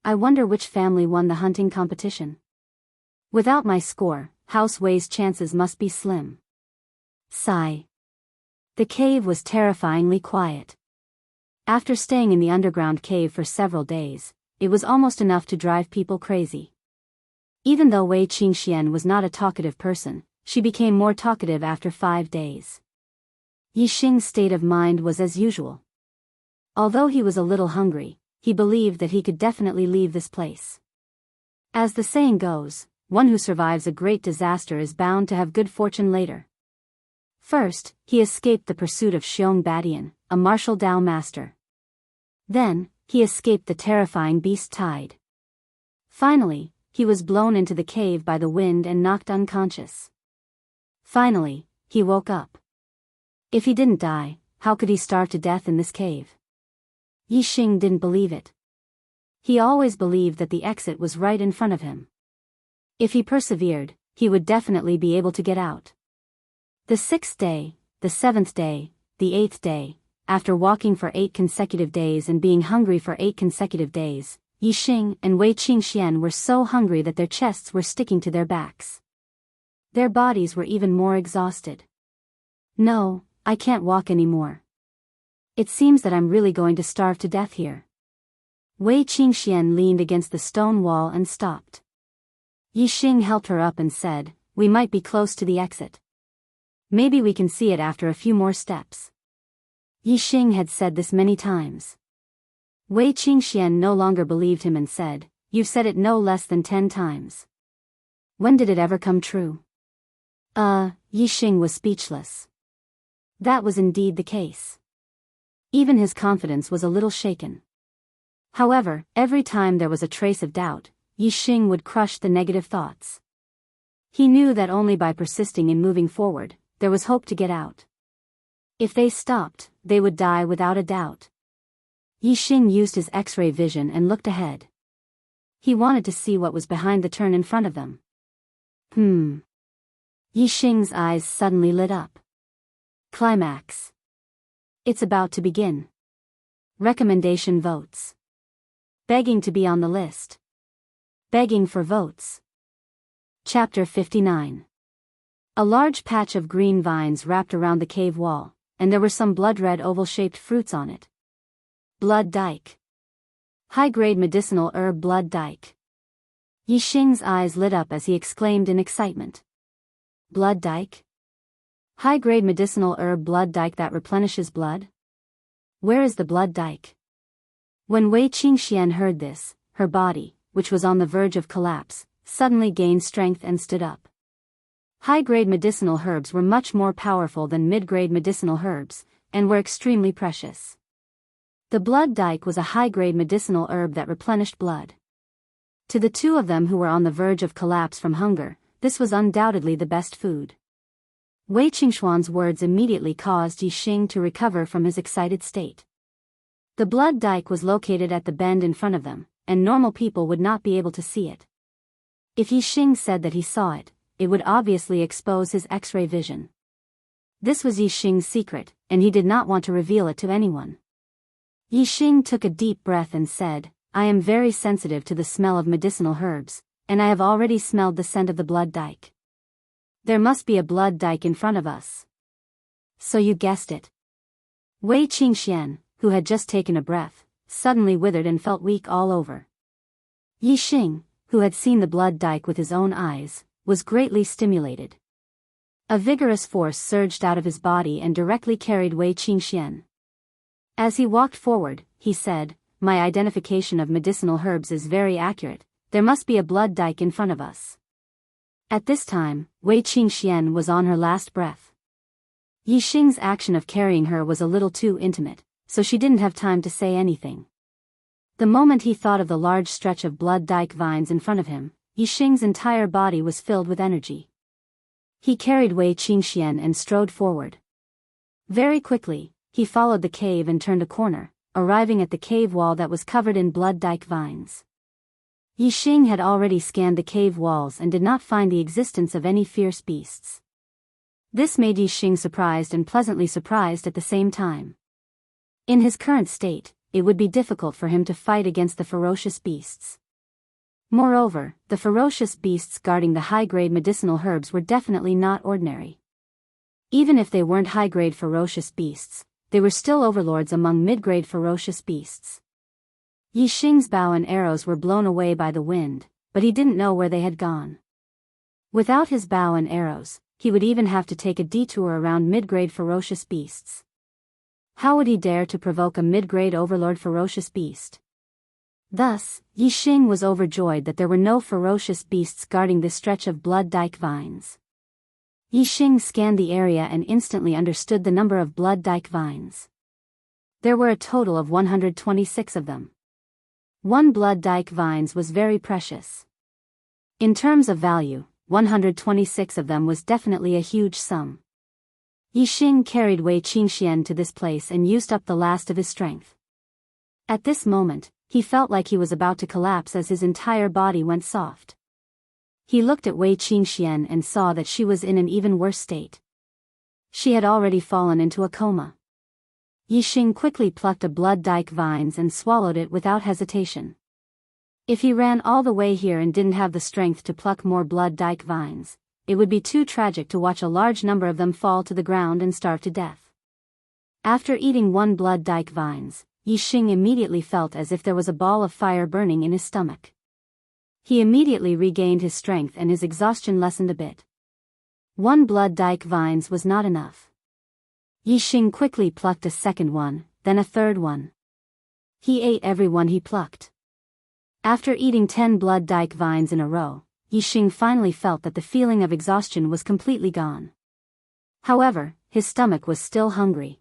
I wonder which family won the hunting competition. Without my score, House Wei's chances must be slim." Sigh. The cave was terrifyingly quiet. After staying in the underground cave for several days, it was almost enough to drive people crazy. Even though Wei Qingxian was not a talkative person, she became more talkative after 5 days. Yixing's state of mind was as usual. Although he was a little hungry, he believed that he could definitely leave this place. As the saying goes, one who survives a great disaster is bound to have good fortune later. First, he escaped the pursuit of Xiong Badian, a martial Dao master. Then, he escaped the terrifying beast tide. Finally, he was blown into the cave by the wind and knocked unconscious. Finally, he woke up. If he didn't die, how could he starve to death in this cave? Yixing didn't believe it. He always believed that the exit was right in front of him. If he persevered, he would definitely be able to get out. The 6th day, the 7th day, the 8th day, after walking for 8 consecutive days and being hungry for 8 consecutive days, Yixing and Wei Qingxian were so hungry that their chests were sticking to their backs. Their bodies were even more exhausted. "No, I can't walk anymore. It seems that I'm really going to starve to death here." Wei Qingxian leaned against the stone wall and stopped. Yixing helped her up and said, "We might be close to the exit. Maybe we can see it after a few more steps." Yixing had said this many times. Wei Qingxian no longer believed him and said, "You've said it no less than 10 times. When did it ever come true?" Yixing was speechless. That was indeed the case. Even his confidence was a little shaken. However, every time there was a trace of doubt, Yixing would crush the negative thoughts. He knew that only by persisting in moving forward, there was hope to get out. If they stopped, they would die without a doubt. Yixing used his X-ray vision and looked ahead. He wanted to see what was behind the turn in front of them. Yixing's eyes suddenly lit up. Climax. It's about to begin. Recommendation votes. Begging to be on the list. Begging for votes. Chapter 59. A large patch of green vines wrapped around the cave wall, and there were some blood-red oval-shaped fruits on it. Blood dyke. High-grade medicinal herb blood dyke. Yixing's eyes lit up as he exclaimed in excitement. Blood dyke? High-grade medicinal herb blood dyke that replenishes blood? Where is the blood dyke? When Wei Qingxian heard this, her body, which was on the verge of collapse, suddenly gained strength and stood up. High-grade medicinal herbs were much more powerful than mid-grade medicinal herbs, and were extremely precious. The blood dyke was a high-grade medicinal herb that replenished blood. To the two of them who were on the verge of collapse from hunger, this was undoubtedly the best food. Wei Qingxuan's words immediately caused Yixing to recover from his excited state. The blood dyke was located at the bend in front of them, and normal people would not be able to see it. If Yixing said that he saw it, it would obviously expose his X-ray vision. This was Yixing's secret, and he did not want to reveal it to anyone. Yixing took a deep breath and said, I am very sensitive to the smell of medicinal herbs, and I have already smelled the scent of the blood dyke. There must be a blood dyke in front of us. So you guessed it. Wei Qingxian, who had just taken a breath, suddenly withered and felt weak all over. Yixing, who had seen the blood dyke with his own eyes, was greatly stimulated. A vigorous force surged out of his body and directly carried Wei Qingxian. As he walked forward, he said, My identification of medicinal herbs is very accurate, there must be a blood dyke in front of us. At this time, Wei Qingxian was on her last breath. Yixing's action of carrying her was a little too intimate, so she didn't have time to say anything. The moment he thought of the large stretch of blood dyke vines in front of him, Yixing's entire body was filled with energy. He carried Wei Qingxian and strode forward. Very quickly, he followed the cave and turned a corner, arriving at the cave wall that was covered in blood dyke vines. Yixing had already scanned the cave walls and did not find the existence of any fierce beasts. This made Yixing surprised and pleasantly surprised at the same time. In his current state, it would be difficult for him to fight against the ferocious beasts. Moreover, the ferocious beasts guarding the high-grade medicinal herbs were definitely not ordinary. Even if they weren't high-grade ferocious beasts, they were still overlords among mid-grade ferocious beasts. Yixing's bow and arrows were blown away by the wind, but he didn't know where they had gone. Without his bow and arrows, he would even have to take a detour around mid-grade ferocious beasts. How would he dare to provoke a mid-grade overlord ferocious beast? Thus, Yixing was overjoyed that there were no ferocious beasts guarding this stretch of blood dyke vines. Yixing scanned the area and instantly understood the number of blood dyke vines. There were a total of 126 of them. One blood dyke vines was very precious. In terms of value, 126 of them was definitely a huge sum. Yixing carried Wei Qingxian to this place and used up the last of his strength. At this moment, he felt like he was about to collapse as his entire body went soft. He looked at Wei Qingxian and saw that she was in an even worse state. She had already fallen into a coma. Yixing quickly plucked a blood dyke vines and swallowed it without hesitation. If he ran all the way here and didn't have the strength to pluck more blood dyke vines, it would be too tragic to watch a large number of them fall to the ground and starve to death. After eating one blood dyke vines, Yixing immediately felt as if there was a ball of fire burning in his stomach. He immediately regained his strength and his exhaustion lessened a bit. One blood dyke vines was not enough. Yixing quickly plucked a second one, then a third one. He ate every one he plucked. After eating 10 blood dyke vines in a row, Yixing finally felt that the feeling of exhaustion was completely gone. However, his stomach was still hungry.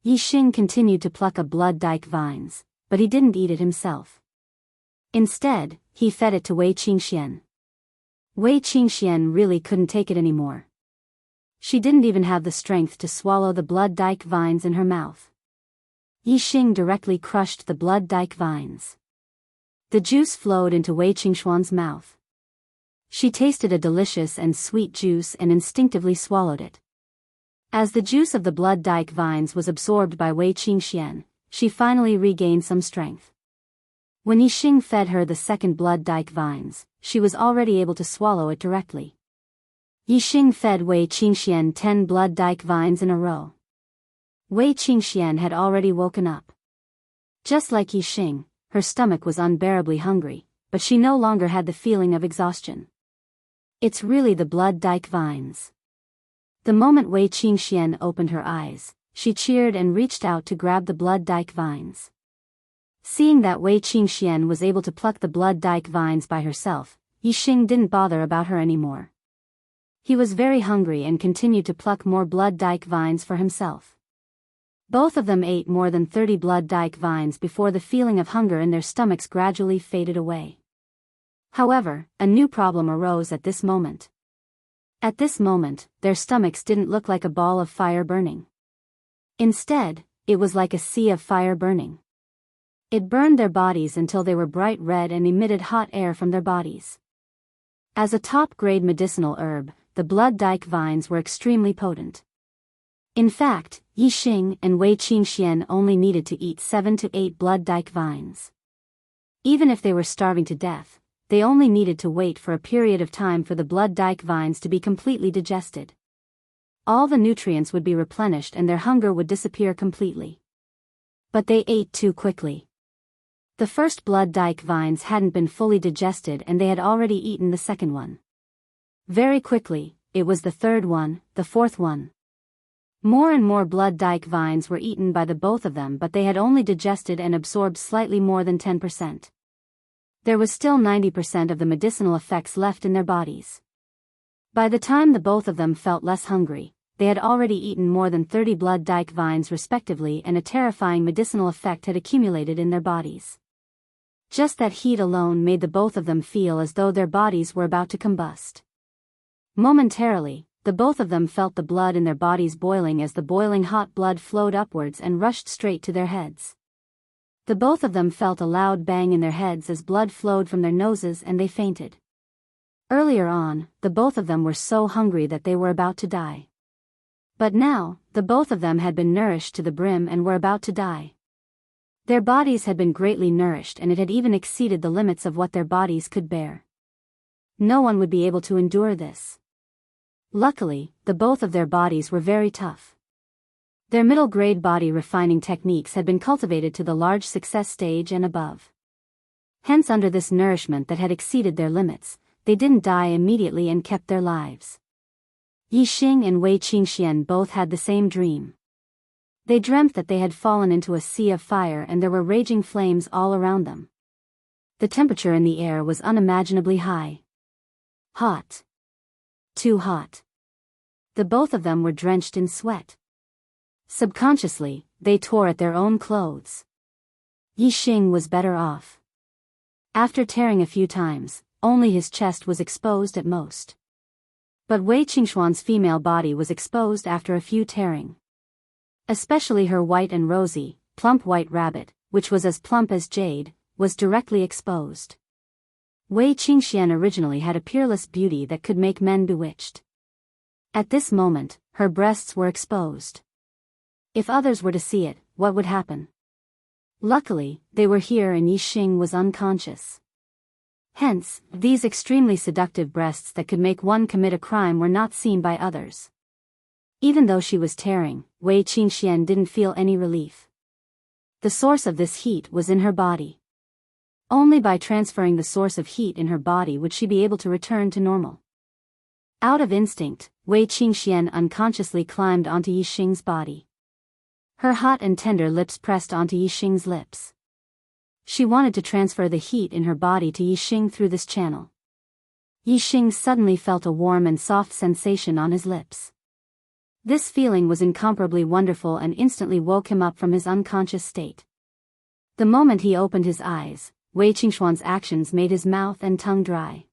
Yixing continued to pluck a blood dyke vines, but he didn't eat it himself. Instead, he fed it to Wei Qingxian. Wei Qingxian really couldn't take it anymore. She didn't even have the strength to swallow the blood dyke vines in her mouth. Yixing directly crushed the blood dike vines. The juice flowed into Wei Qingxuan's mouth. She tasted a delicious and sweet juice and instinctively swallowed it. As the juice of the blood dike vines was absorbed by Wei Qingxian, she finally regained some strength. When Yixing fed her the second blood dike vines, she was already able to swallow it directly. Yixing fed Wei Qingxian 10 blood dike vines in a row. Wei Qingxian had already woken up. Just like Yixing, her stomach was unbearably hungry, but she no longer had the feeling of exhaustion. It's really the blood dike vines. The moment Wei Qingxian opened her eyes, she cheered and reached out to grab the blood dike vines. Seeing that Wei Qingxian was able to pluck the blood dike vines by herself, Yixing didn't bother about her anymore. He was very hungry and continued to pluck more blood dike vines for himself. Both of them ate more than 30 blood dike vines before the feeling of hunger in their stomachs gradually faded away. However, a new problem arose at this moment. At this moment, their stomachs didn't look like a ball of fire burning. Instead, it was like a sea of fire burning. It burned their bodies until they were bright red and emitted hot air from their bodies. As a top-grade medicinal herb, the blood dike vines were extremely potent. In fact, Yixing and Wei Qingxian only needed to eat 7 to 8 blood dike vines. Even if they were starving to death, they only needed to wait for a period of time for the blood dike vines to be completely digested. All the nutrients would be replenished and their hunger would disappear completely. But they ate too quickly. The first blood dike vines hadn't been fully digested and they had already eaten the second one. Very quickly, it was the third one, the fourth one. More and more blood dike vines were eaten by the both of them, but they had only digested and absorbed slightly more than 10%. There was still 90% of the medicinal effects left in their bodies. By the time the both of them felt less hungry, they had already eaten more than 30 blood dike vines respectively, and a terrifying medicinal effect had accumulated in their bodies. Just that heat alone made the both of them feel as though their bodies were about to combust. Momentarily, the both of them felt the blood in their bodies boiling as the boiling hot blood flowed upwards and rushed straight to their heads. The both of them felt a loud bang in their heads as blood flowed from their noses and they fainted. Earlier on, the both of them were so hungry that they were about to die. But now, the both of them had been nourished to the brim and were about to die. Their bodies had been greatly nourished and it had even exceeded the limits of what their bodies could bear. No one would be able to endure this. Luckily, the both of their bodies were very tough. Their middle-grade body refining techniques had been cultivated to the large success stage and above. Hence, under this nourishment that had exceeded their limits, they didn't die immediately and kept their lives. Yixing and Wei Qingxian both had the same dream. They dreamt that they had fallen into a sea of fire and there were raging flames all around them. The temperature in the air was unimaginably high. Hot. Too hot. The both of them were drenched in sweat. Subconsciously, they tore at their own clothes. Yixing was better off. After tearing a few times, only his chest was exposed at most. But Wei Qingxuan's female body was exposed after a few tearing. Especially her white and rosy, plump white rabbit, which was as plump as jade, was directly exposed. Wei Qingxian originally had a peerless beauty that could make men bewitched. At this moment, her breasts were exposed. If others were to see it, what would happen? Luckily, they were here and Yixing was unconscious. Hence, these extremely seductive breasts that could make one commit a crime were not seen by others. Even though she was tearing, Wei Qingxian didn't feel any relief. The source of this heat was in her body. Only by transferring the source of heat in her body would she be able to return to normal. Out of instinct, Wei Qingxian unconsciously climbed onto Yixing's body. Her hot and tender lips pressed onto Yixing's lips. She wanted to transfer the heat in her body to Yixing through this channel. Yixing suddenly felt a warm and soft sensation on his lips. This feeling was incomparably wonderful and instantly woke him up from his unconscious state. The moment he opened his eyes, Wei Qingxuan's actions made his mouth and tongue dry.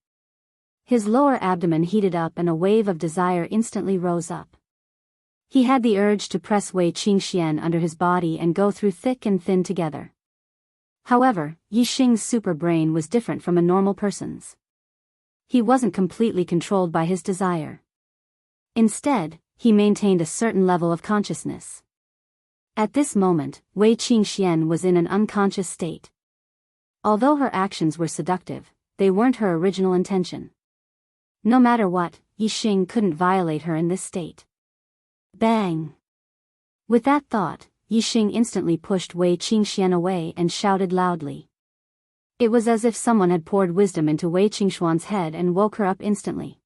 His lower abdomen heated up and a wave of desire instantly rose up. He had the urge to press Wei Qingxian under his body and go through thick and thin together. However, Yi Xing's super brain was different from a normal person's. He wasn't completely controlled by his desire. Instead, he maintained a certain level of consciousness. At this moment, Wei Qingxian was in an unconscious state. Although her actions were seductive, they weren't her original intention. No matter what, Yi Xing couldn't violate her in this state. Bang! With that thought, Yi Xing instantly pushed Wei Qingxian away and shouted loudly. It was as if someone had poured wisdom into Wei Qingxuan's head and woke her up instantly.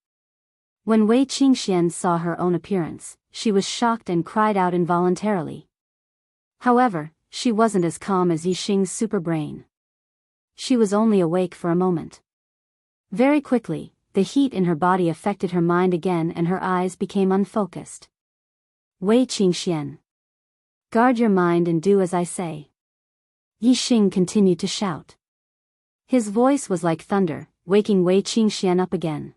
When Wei Qingxian saw her own appearance, she was shocked and cried out involuntarily. However, she wasn't as calm as Yi Xing's super brain. She was only awake for a moment. Very quickly, the heat in her body affected her mind again and her eyes became unfocused. Wei Qingxian. Guard your mind and do as I say. Yi Xing continued to shout. His voice was like thunder, waking Wei Qingxian up again.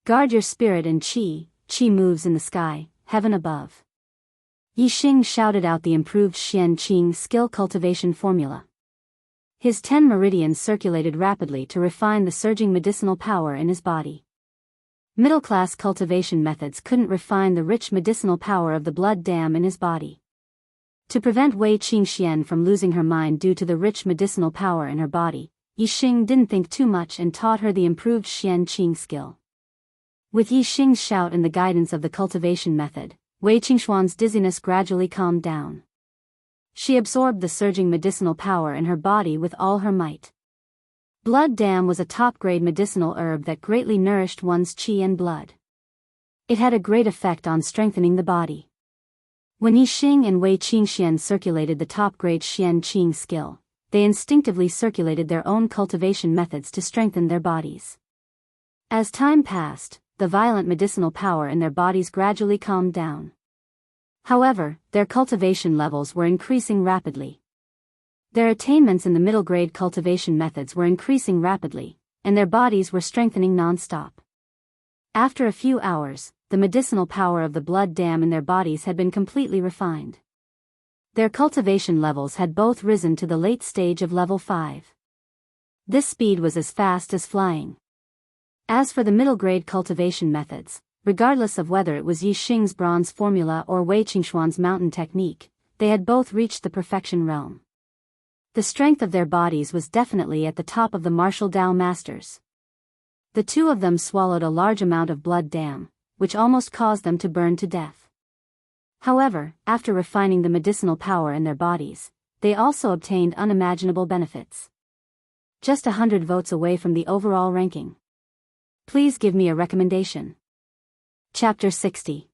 Guard your spirit and qi moves in the sky, heaven above. Yi Xing shouted out the improved Xian Qing skill cultivation formula. His 10 meridians circulated rapidly to refine the surging medicinal power in his body. Middle-class cultivation methods couldn't refine the rich medicinal power of the blood dam in his body. To prevent Wei Qingxian from losing her mind due to the rich medicinal power in her body, Yi Xing didn't think too much and taught her the improved Xian Qing skill. With Yi Xing's shout and the guidance of the cultivation method, Wei Qingxuan's dizziness gradually calmed down. She absorbed the surging medicinal power in her body with all her might. Blood dam was a top-grade medicinal herb that greatly nourished one's qi and blood. It had a great effect on strengthening the body. When Yi Xing and Wei Qingxian circulated the top-grade Xian Qing skill, they instinctively circulated their own cultivation methods to strengthen their bodies. As time passed, the violent medicinal power in their bodies gradually calmed down. However, their cultivation levels were increasing rapidly. Their attainments in the middle-grade cultivation methods were increasing rapidly, and their bodies were strengthening non-stop. After a few hours, the medicinal power of the blood dam in their bodies had been completely refined. Their cultivation levels had both risen to the late stage of level 5. This speed was as fast as flying. As for the middle-grade cultivation methods, regardless of whether it was Yi Xing's bronze formula or Wei Qingxuan's mountain technique, they had both reached the perfection realm. The strength of their bodies was definitely at the top of the martial Dao masters. The two of them swallowed a large amount of blood dam, which almost caused them to burn to death. However, after refining the medicinal power in their bodies, they also obtained unimaginable benefits. Just 100 votes away from the overall ranking. Please give me a recommendation. Chapter 60.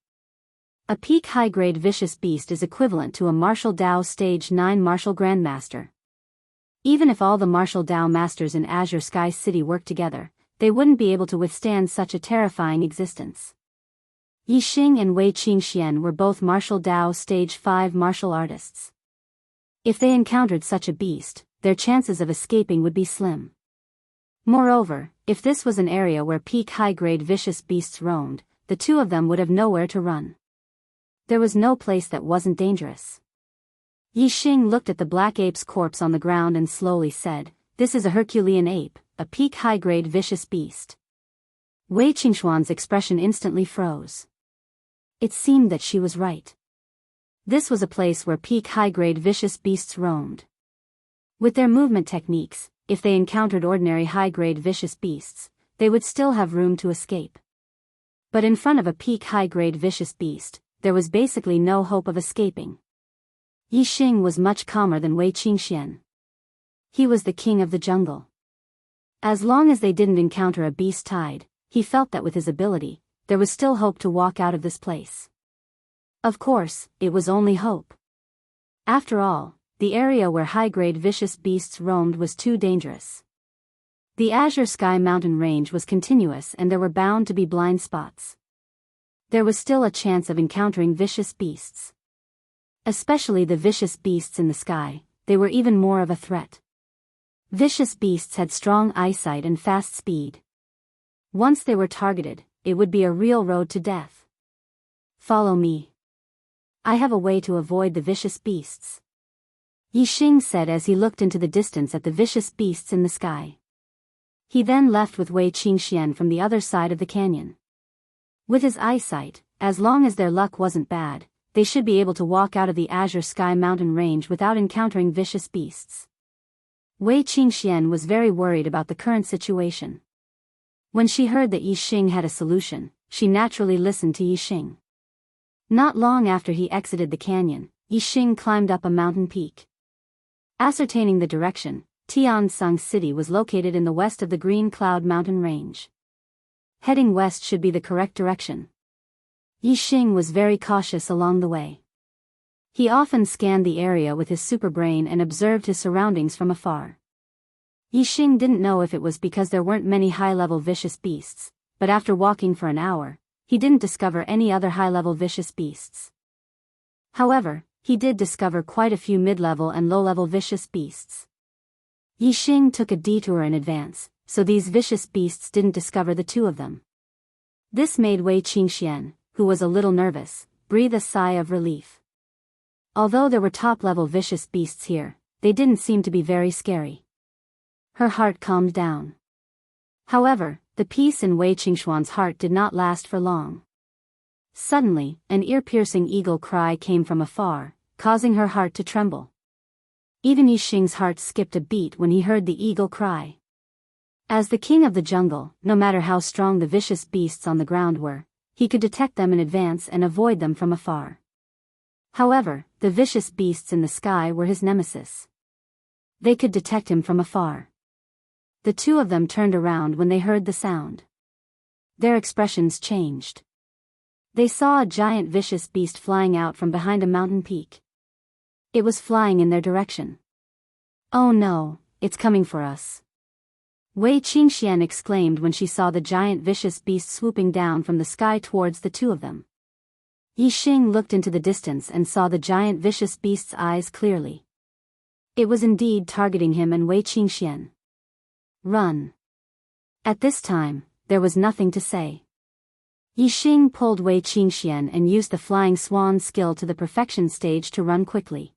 A peak high-grade vicious beast is equivalent to a martial Dao Stage 9 martial grandmaster. Even if all the martial Dao masters in Azure Sky City worked together, they wouldn't be able to withstand such a terrifying existence. Yi Xing and Wei Qingxian were both martial Dao Stage 5 martial artists. If they encountered such a beast, their chances of escaping would be slim. Moreover, if this was an area where peak high-grade vicious beasts roamed, the two of them would have nowhere to run. There was no place that wasn't dangerous. Yi Xing looked at the black ape's corpse on the ground and slowly said, "This is a Herculean ape, a peak high-grade vicious beast." Wei Qingxuan's expression instantly froze. It seemed that she was right. This was a place where peak high-grade vicious beasts roamed. With their movement techniques, if they encountered ordinary high-grade vicious beasts, they would still have room to escape. But in front of a peak high-grade vicious beast, there was basically no hope of escaping. Yi Xing was much calmer than Wei Qingxian. He was the king of the jungle. As long as they didn't encounter a beast tide, he felt that with his ability, there was still hope to walk out of this place. Of course, it was only hope. After all, the area where high-grade vicious beasts roamed was too dangerous. The Azure Sky mountain range was continuous and there were bound to be blind spots. There was still a chance of encountering vicious beasts. Especially the vicious beasts in the sky, they were even more of a threat. Vicious beasts had strong eyesight and fast speed. Once they were targeted, it would be a real road to death. Follow me. I have a way to avoid the vicious beasts. Yixing said as he looked into the distance at the vicious beasts in the sky. He then left with Wei Qingxian from the other side of the canyon. With his eyesight, as long as their luck wasn't bad, they should be able to walk out of the Azure Sky mountain range without encountering vicious beasts. Wei Qingxian was very worried about the current situation. When she heard that Yixing had a solution, she naturally listened to Yixing. Not long after he exited the canyon, Yixing climbed up a mountain peak. Ascertaining the direction, Tiansung City was located in the west of the Green Cloud mountain range. Heading west should be the correct direction. Yixing was very cautious along the way. He often scanned the area with his superbrain and observed his surroundings from afar. Yixing didn't know if it was because there weren't many high-level vicious beasts, but after walking for an hour, he didn't discover any other high-level vicious beasts. However, he did discover quite a few mid-level and low-level vicious beasts. Yixing took a detour in advance, so these vicious beasts didn't discover the two of them. This made Wei Qingxian, who was a little nervous, breathe a sigh of relief. Although there were top-level vicious beasts here, they didn't seem to be very scary. Her heart calmed down. However, the peace in Wei Qingxuan's heart did not last for long. Suddenly, an ear-piercing eagle cry came from afar, causing her heart to tremble. Even Yixing's heart skipped a beat when he heard the eagle cry. As the king of the jungle, no matter how strong the vicious beasts on the ground were, he could detect them in advance and avoid them from afar. However, the vicious beasts in the sky were his nemesis. They could detect him from afar. The two of them turned around when they heard the sound. Their expressions changed. They saw a giant vicious beast flying out from behind a mountain peak. It was flying in their direction. "Oh no, it's coming for us!" Wei Qingxian exclaimed when she saw the giant vicious beast swooping down from the sky towards the two of them. Yixing looked into the distance and saw the giant vicious beast's eyes clearly. It was indeed targeting him and Wei Qingxian. "Run!" At this time, there was nothing to say. Yixing pulled Wei Qingxian and used the flying swan skill to the perfection stage to run quickly.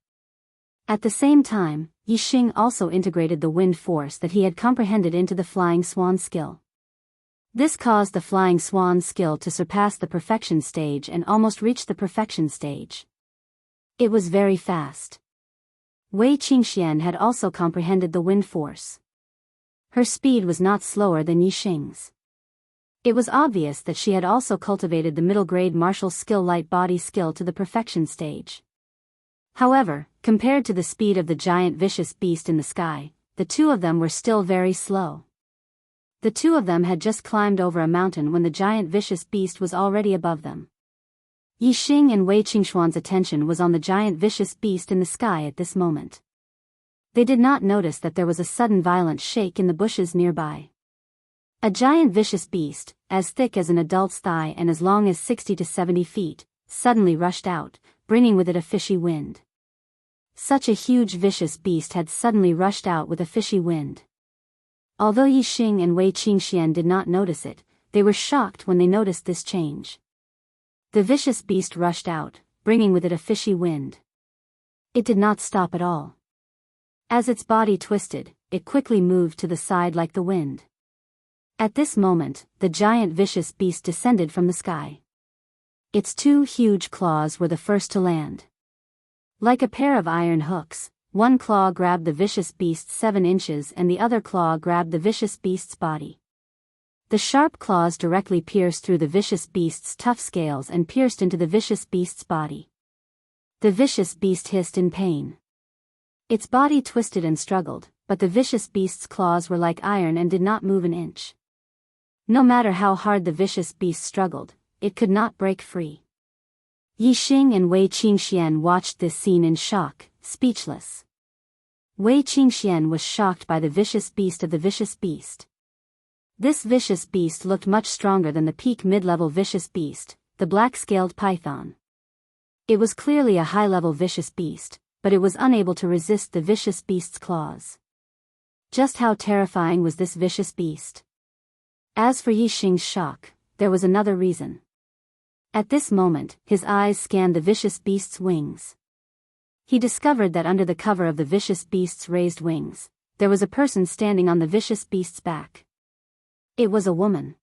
At the same time, Yixing also integrated the wind force that he had comprehended into the flying swan skill. This caused the flying swan skill to surpass the perfection stage and almost reach the perfection stage. It was very fast. Wei Qingxian had also comprehended the wind force. Her speed was not slower than Yixing's. It was obvious that she had also cultivated the middle-grade martial skill light body skill to the perfection stage. However, compared to the speed of the giant vicious beast in the sky, the two of them were still very slow. The two of them had just climbed over a mountain when the giant vicious beast was already above them. Yixing and Wei Qingxuan's attention was on the giant vicious beast in the sky at this moment. They did not notice that there was a sudden violent shake in the bushes nearby. A giant vicious beast, as thick as an adult's thigh and as long as 60 to 70 feet, suddenly rushed out, bringing with it a fishy wind. Such a huge vicious beast had suddenly rushed out with a fishy wind. Although Yixing and Wei Qingxian did not notice it, they were shocked when they noticed this change. The vicious beast rushed out, bringing with it a fishy wind. It did not stop at all. As its body twisted, it quickly moved to the side like the wind. At this moment, the giant vicious beast descended from the sky. Its two huge claws were the first to land. Like a pair of iron hooks, one claw grabbed the vicious beast 7 inches and the other claw grabbed the vicious beast's body. The sharp claws directly pierced through the vicious beast's tough scales and pierced into the vicious beast's body. The vicious beast hissed in pain. Its body twisted and struggled, but the vicious beast's claws were like iron and did not move an inch. No matter how hard the vicious beast struggled, it could not break free. Yixing and Wei Qingxian watched this scene in shock, speechless. Wei Qingxian was shocked by the vicious beast of the vicious beast. This vicious beast looked much stronger than the peak mid-level vicious beast, the black-scaled python. It was clearly a high-level vicious beast, but it was unable to resist the vicious beast's claws. Just how terrifying was this vicious beast? As for Yixing's shock, there was another reason. At this moment, his eyes scanned the vicious beast's wings. He discovered that under the cover of the vicious beast's raised wings, there was a person standing on the vicious beast's back. It was a woman.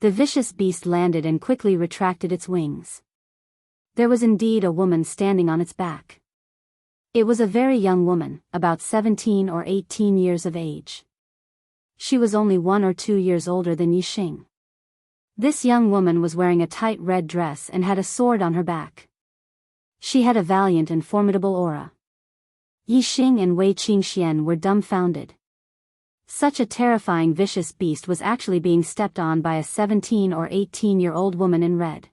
The vicious beast landed and quickly retracted its wings. There was indeed a woman standing on its back. It was a very young woman, about 17 or 18 years of age. She was only 1 or 2 years older than Yixing. This young woman was wearing a tight red dress and had a sword on her back. She had a valiant and formidable aura. Yixing and Wei Qingxian were dumbfounded. Such a terrifying vicious beast was actually being stepped on by a 17 or 18-year-old woman in red.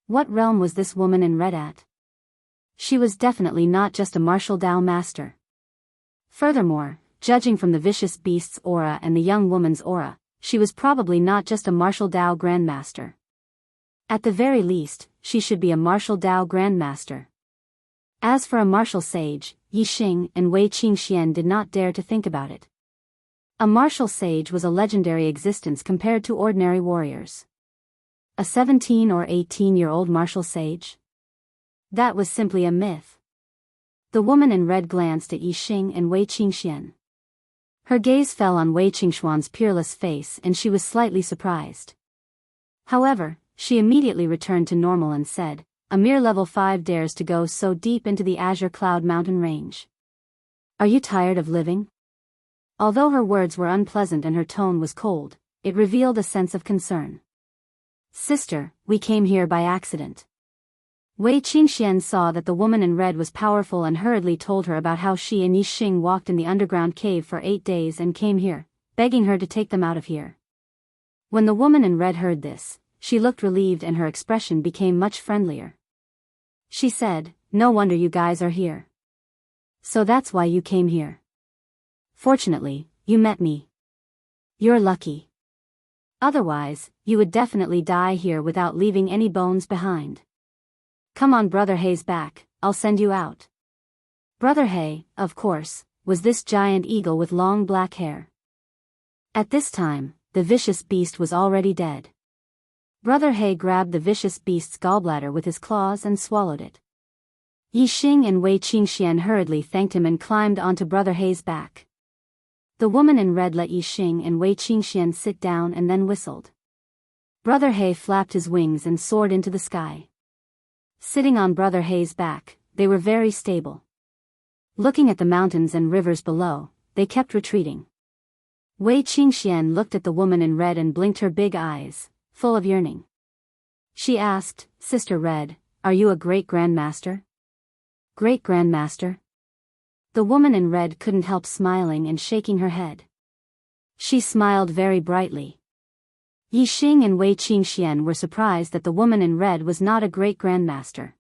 What realm was this woman in red at? She was definitely not just a martial Dao master. Furthermore, judging from the vicious beast's aura and the young woman's aura, she was probably not just a martial Dao grandmaster. At the very least, she should be a martial Dao grandmaster. As for a martial sage, Yixing and Wei Qingxian did not dare to think about it. A martial sage was a legendary existence compared to ordinary warriors. A 17 or 18-year-old martial sage? That was simply a myth. The woman in red glanced at Yixing and Wei Qingxian. Her gaze fell on Wei Qingxuan's peerless face and she was slightly surprised. However, she immediately returned to normal and said, "A mere level 5 dares to go so deep into the Azure Cloud Mountain range. Are you tired of living?" Although her words were unpleasant and her tone was cold, it revealed a sense of concern. "Sister, we came here by accident." Wei Qingxian saw that the woman in red was powerful and hurriedly told her about how she and Yixing walked in the underground cave for 8 days and came here, begging her to take them out of here. When the woman in red heard this, she looked relieved and her expression became much friendlier. She said, "No wonder you guys are here. So that's why you came here. Fortunately, you met me. You're lucky. Otherwise, you would definitely die here without leaving any bones behind. Come on, Brother Hei's back, I'll send you out." Brother Hei, of course, was this giant eagle with long black hair. At this time, the vicious beast was already dead. Brother Hei grabbed the vicious beast's gallbladder with his claws and swallowed it. Yixing and Wei Qingxian hurriedly thanked him and climbed onto Brother Hei's back. The woman in red let Yixing and Wei Qingxian sit down and then whistled. Brother Hei flapped his wings and soared into the sky. Sitting on Brother Hei's back, they were very stable. Looking at the mountains and rivers below, they kept retreating. Wei Qingxian looked at the woman in red and blinked her big eyes, full of yearning. She asked, "Sister Red, are you a great-grandmaster?" "Great-grandmaster?" The woman in red couldn't help smiling and shaking her head. She smiled very brightly. Yixing and Wei Qingxian were surprised that the woman in red was not a great-grandmaster.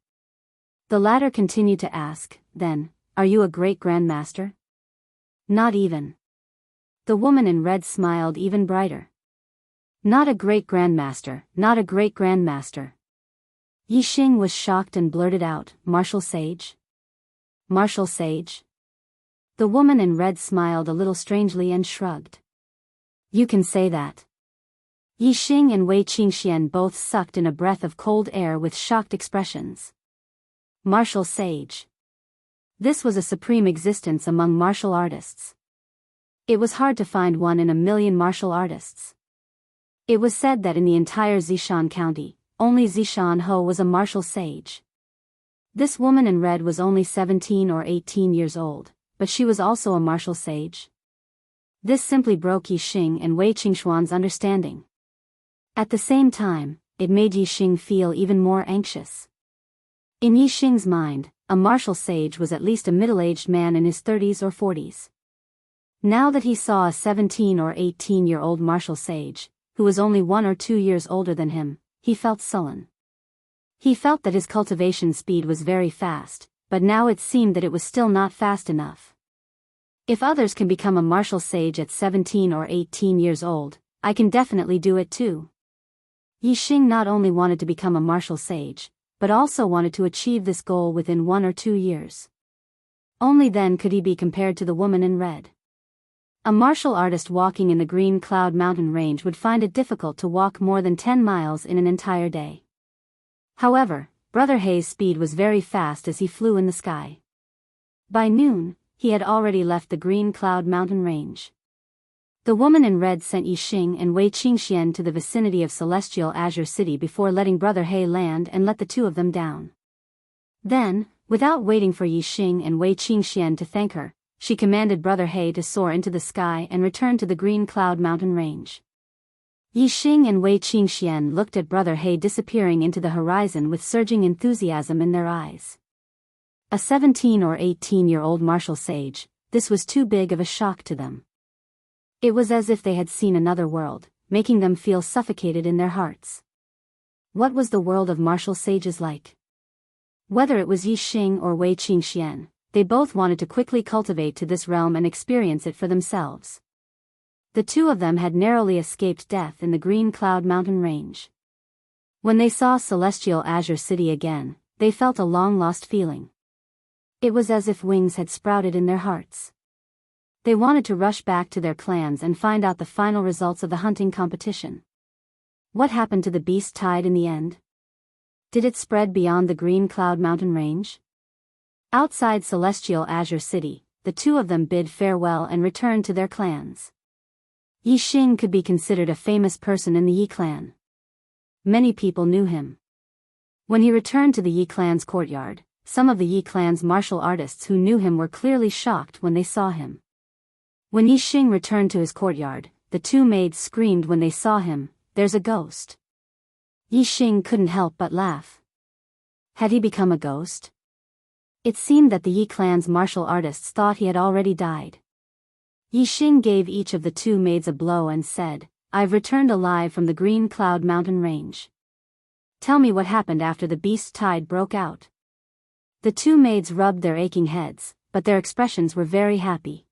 The latter continued to ask, "Then, are you a great-grandmaster?" "Not even." The woman in red smiled even brighter. "Not a great-grandmaster, not a great-grandmaster." Yixing was shocked and blurted out, "Martial sage?" "Martial sage?" The woman in red smiled a little strangely and shrugged. "You can say that." Yixing and Wei Qingxian both sucked in a breath of cold air with shocked expressions. Martial sage. This was a supreme existence among martial artists. It was hard to find one in a million martial artists. It was said that in the entire Zishan County, only Zishan Ho was a martial sage. This woman in red was only 17 or 18 years old, but she was also a martial sage. This simply broke Yixing and Wei Qingxuan's understanding. At the same time, it made Yixing feel even more anxious. In Yixing's mind, a martial sage was at least a middle-aged man in his 30s or 40s. Now that he saw a 17 or 18-year-old martial sage, who was only 1 or 2 years older than him, he felt sullen. He felt that his cultivation speed was very fast, but now it seemed that it was still not fast enough. If others can become a martial sage at 17 or 18 years old, I can definitely do it too. Yixing not only wanted to become a martial sage, but also wanted to achieve this goal within 1 or 2 years. Only then could he be compared to the woman in red. A martial artist walking in the Green Cloud Mountain range would find it difficult to walk more than 10 miles in an entire day. However, Brother Hei's speed was very fast as he flew in the sky. By noon, he had already left the Green Cloud Mountain range. The woman in red sent Yixing and Wei Qingxian to the vicinity of Celestial Azure City before letting Brother Hei land and let the two of them down. Then, without waiting for Yixing and Wei Qingxian to thank her, she commanded Brother Hei to soar into the sky and return to the Green Cloud Mountain range. Yixing and Wei Qingxian looked at Brother Hei disappearing into the horizon with surging enthusiasm in their eyes. A 17 or 18-year-old martial sage, this was too big of a shock to them. It was as if they had seen another world, making them feel suffocated in their hearts. What was the world of martial sages like? Whether it was Yixing or Wei Qingxian, they both wanted to quickly cultivate to this realm and experience it for themselves. The two of them had narrowly escaped death in the Green Cloud Mountain range. When they saw Celestial Azure City again, they felt a long-lost feeling. It was as if wings had sprouted in their hearts. They wanted to rush back to their clans and find out the final results of the hunting competition. What happened to the beast tide in the end? Did it spread beyond the Green Cloud Mountain range? Outside Celestial Azure City, the two of them bid farewell and returned to their clans. Yixing could be considered a famous person in the Yi clan. Many people knew him. When he returned to the Yi clan's courtyard, some of the Yi clan's martial artists who knew him were clearly shocked when they saw him. When Yixing returned to his courtyard, the two maids screamed when they saw him, "There's a ghost." Yixing couldn't help but laugh. Had he become a ghost? It seemed that the Yi clan's martial artists thought he had already died. Yixing gave each of the two maids a blow and said, "I've returned alive from the Green Cloud Mountain range. Tell me what happened after the beast tide broke out." The two maids rubbed their aching heads, but their expressions were very happy.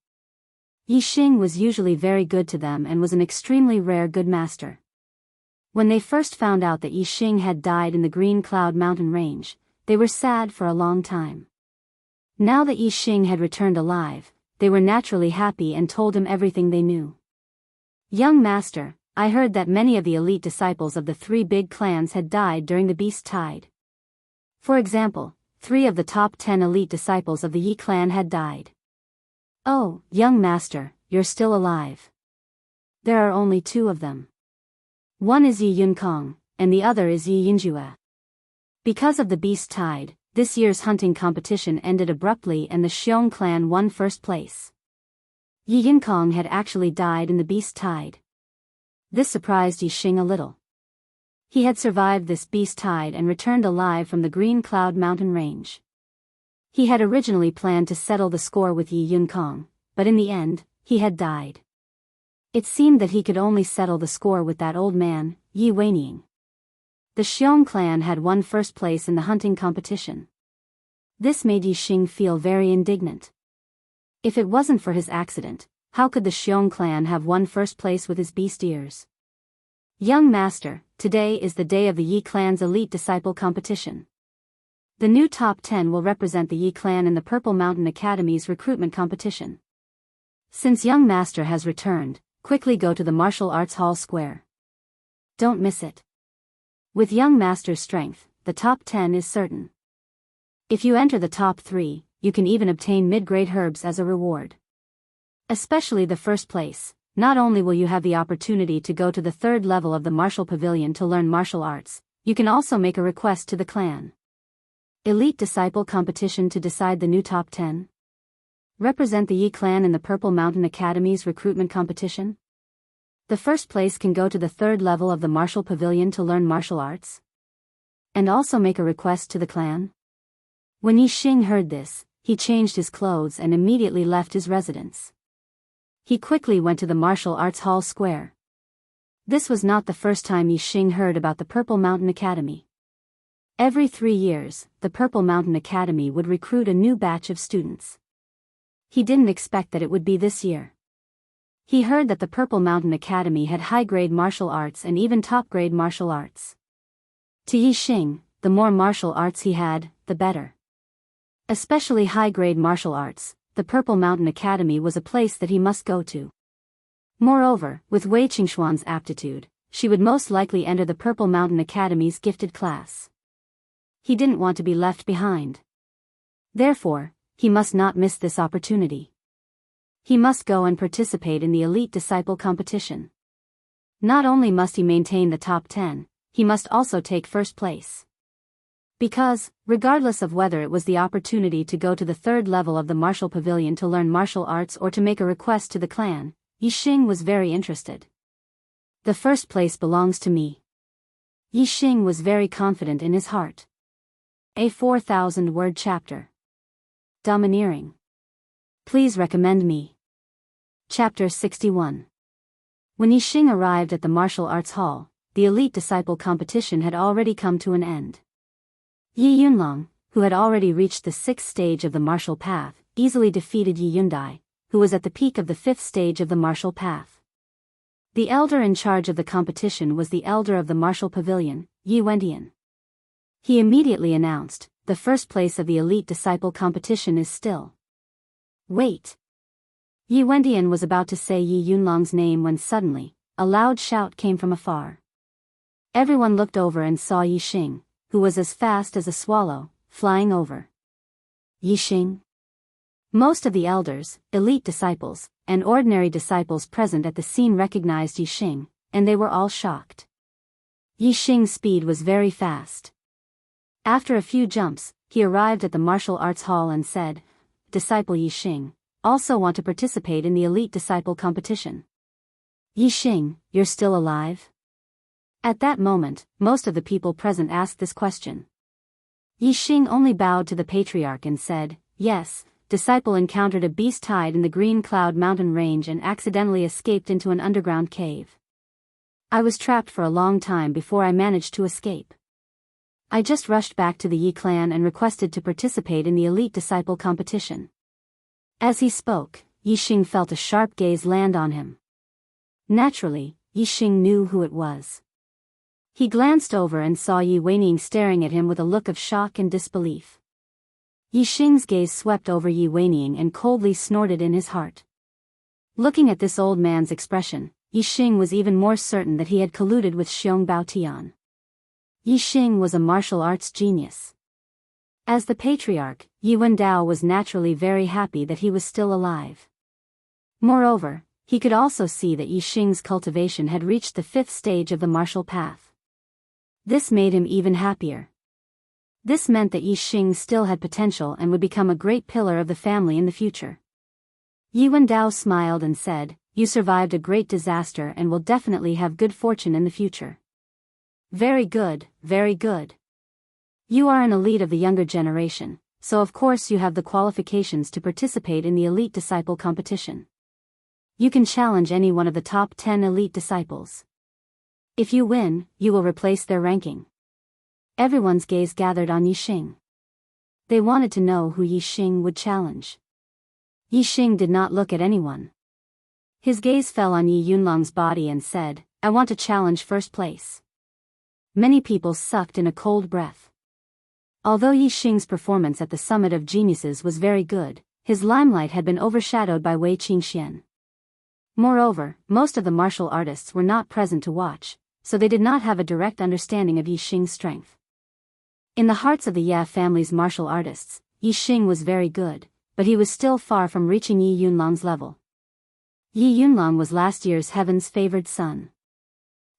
Yixing was usually very good to them and was an extremely rare good master. When they first found out that Yixing had died in the Green Cloud Mountain range, they were sad for a long time. Now that Yixing had returned alive, they were naturally happy and told him everything they knew. "Young master, I heard that many of the elite disciples of the three big clans had died during the beast tide. For example, 3 of the top 10 elite disciples of the Yi clan had died." "Oh, young master, you're still alive. There are only 2 of them. One is Yi Yunkong, and the other is Yi Yinjue." Because of the beast tide, this year's hunting competition ended abruptly and the Xiong clan won first place. Yi Yunkong had actually died in the beast tide. This surprised Yixing a little. He had survived this beast tide and returned alive from the Green Cloud Mountain range. He had originally planned to settle the score with Yi Yunkong, but in the end, he had died. It seemed that he could only settle the score with that old man, Yi Weining. The Xiong clan had won first place in the hunting competition. This made Yixing feel very indignant. If it wasn't for his accident, how could the Xiong clan have won first place with his beast ears? "Young master, today is the day of the Yi clan's elite disciple competition. The new top 10 will represent the Yi clan in the Purple Mountain Academy's recruitment competition. Since young master has returned, quickly go to the martial arts hall square. Don't miss it. With young master's strength, the top 10 is certain. If you enter the top 3, you can even obtain mid-grade herbs as a reward. Especially the first place, not only will you have the opportunity to go to the 3rd level of the martial pavilion to learn martial arts, you can also make a request to the clan. Elite Disciple Competition to decide the new top 10. Represent the Yi clan in the Purple Mountain Academy's recruitment competition. The first place can go to the 3rd level of the martial pavilion to learn martial arts. And also make a request to the clan." When Yixing heard this, he changed his clothes and immediately left his residence. He quickly went to the martial arts hall square. This was not the first time Yixing heard about the Purple Mountain Academy. Every 3 years, the Purple Mountain Academy would recruit a new batch of students. He didn't expect that it would be this year. He heard that the Purple Mountain Academy had high-grade martial arts and even top-grade martial arts. To Yixing, the more martial arts he had, the better. Especially high-grade martial arts, the Purple Mountain Academy was a place that he must go to. Moreover, with Wei Qingxuan's aptitude, she would most likely enter the Purple Mountain Academy's gifted class. He didn't want to be left behind. Therefore, he must not miss this opportunity. He must go and participate in the elite disciple competition. Not only must he maintain the top 10, he must also take first place. Because, regardless of whether it was the opportunity to go to the third level of the martial pavilion to learn martial arts or to make a request to the clan, Yixing was very interested. The first place belongs to me. Yixing was very confident in his heart. A 4,000-word chapter. Domineering. Please recommend me. Chapter 61. When Yixing arrived at the martial arts hall, the elite disciple competition had already come to an end. Yi Yunlong, who had already reached the 6th stage of the martial path, easily defeated Yi Yundai, who was at the peak of the 5th stage of the martial path. The elder in charge of the competition was the elder of the martial pavilion, Yi Wendian. He immediately announced, "The first place of the elite disciple competition is still." Wait. Yi Wendian was about to say Yi Yunlong's name when suddenly, a loud shout came from afar. Everyone looked over and saw Yixing, who was as fast as a swallow, flying over. Yixing. Most of the elders, elite disciples, and ordinary disciples present at the scene recognized Yixing, and they were all shocked. Yixing's speed was very fast. After a few jumps, he arrived at the martial arts hall and said, "Disciple Yixing, also want to participate in the elite disciple competition." "Yixing, you're still alive?" At that moment, most of the people present asked this question. Yixing only bowed to the patriarch and said, "Yes, disciple encountered a beast hide in the Green Cloud mountain range and accidentally escaped into an underground cave. I was trapped for a long time before I managed to escape. I just rushed back to the Yi clan and requested to participate in the elite disciple competition." As he spoke, Yixing felt a sharp gaze land on him. Naturally, Yixing knew who it was. He glanced over and saw Yi Weining staring at him with a look of shock and disbelief. Yixing's gaze swept over Yi Weining and coldly snorted in his heart. Looking at this old man's expression, Yixing was even more certain that he had colluded with Xiong Baotian. Yixing was a martial arts genius. As the patriarch, Yi Wendao was naturally very happy that he was still alive. Moreover, he could also see that Yixing's cultivation had reached the 5th stage of the martial path. This made him even happier. This meant that Yixing still had potential and would become a great pillar of the family in the future. Yi Wendao smiled and said, "You survived a great disaster and will definitely have good fortune in the future." "Very good, very good. You are an elite of the younger generation, so of course you have the qualifications to participate in the elite disciple competition. You can challenge any one of the top 10 elite disciples. If you win, you will replace their ranking." Everyone's gaze gathered on Yixing. They wanted to know who Yixing would challenge. Yixing did not look at anyone. His gaze fell on Yi Yunlong's body and said, "I want to challenge first place." Many people sucked in a cold breath. Although Yixing's performance at the Summit of Geniuses was very good, his limelight had been overshadowed by Wei Qingxian. Moreover, most of the martial artists were not present to watch, so they did not have a direct understanding of Yixing's strength. In the hearts of the Ye family's martial artists, Yixing was very good, but he was still far from reaching Yi Yunlong's level. Yi Yunlong was last year's heaven's favored son.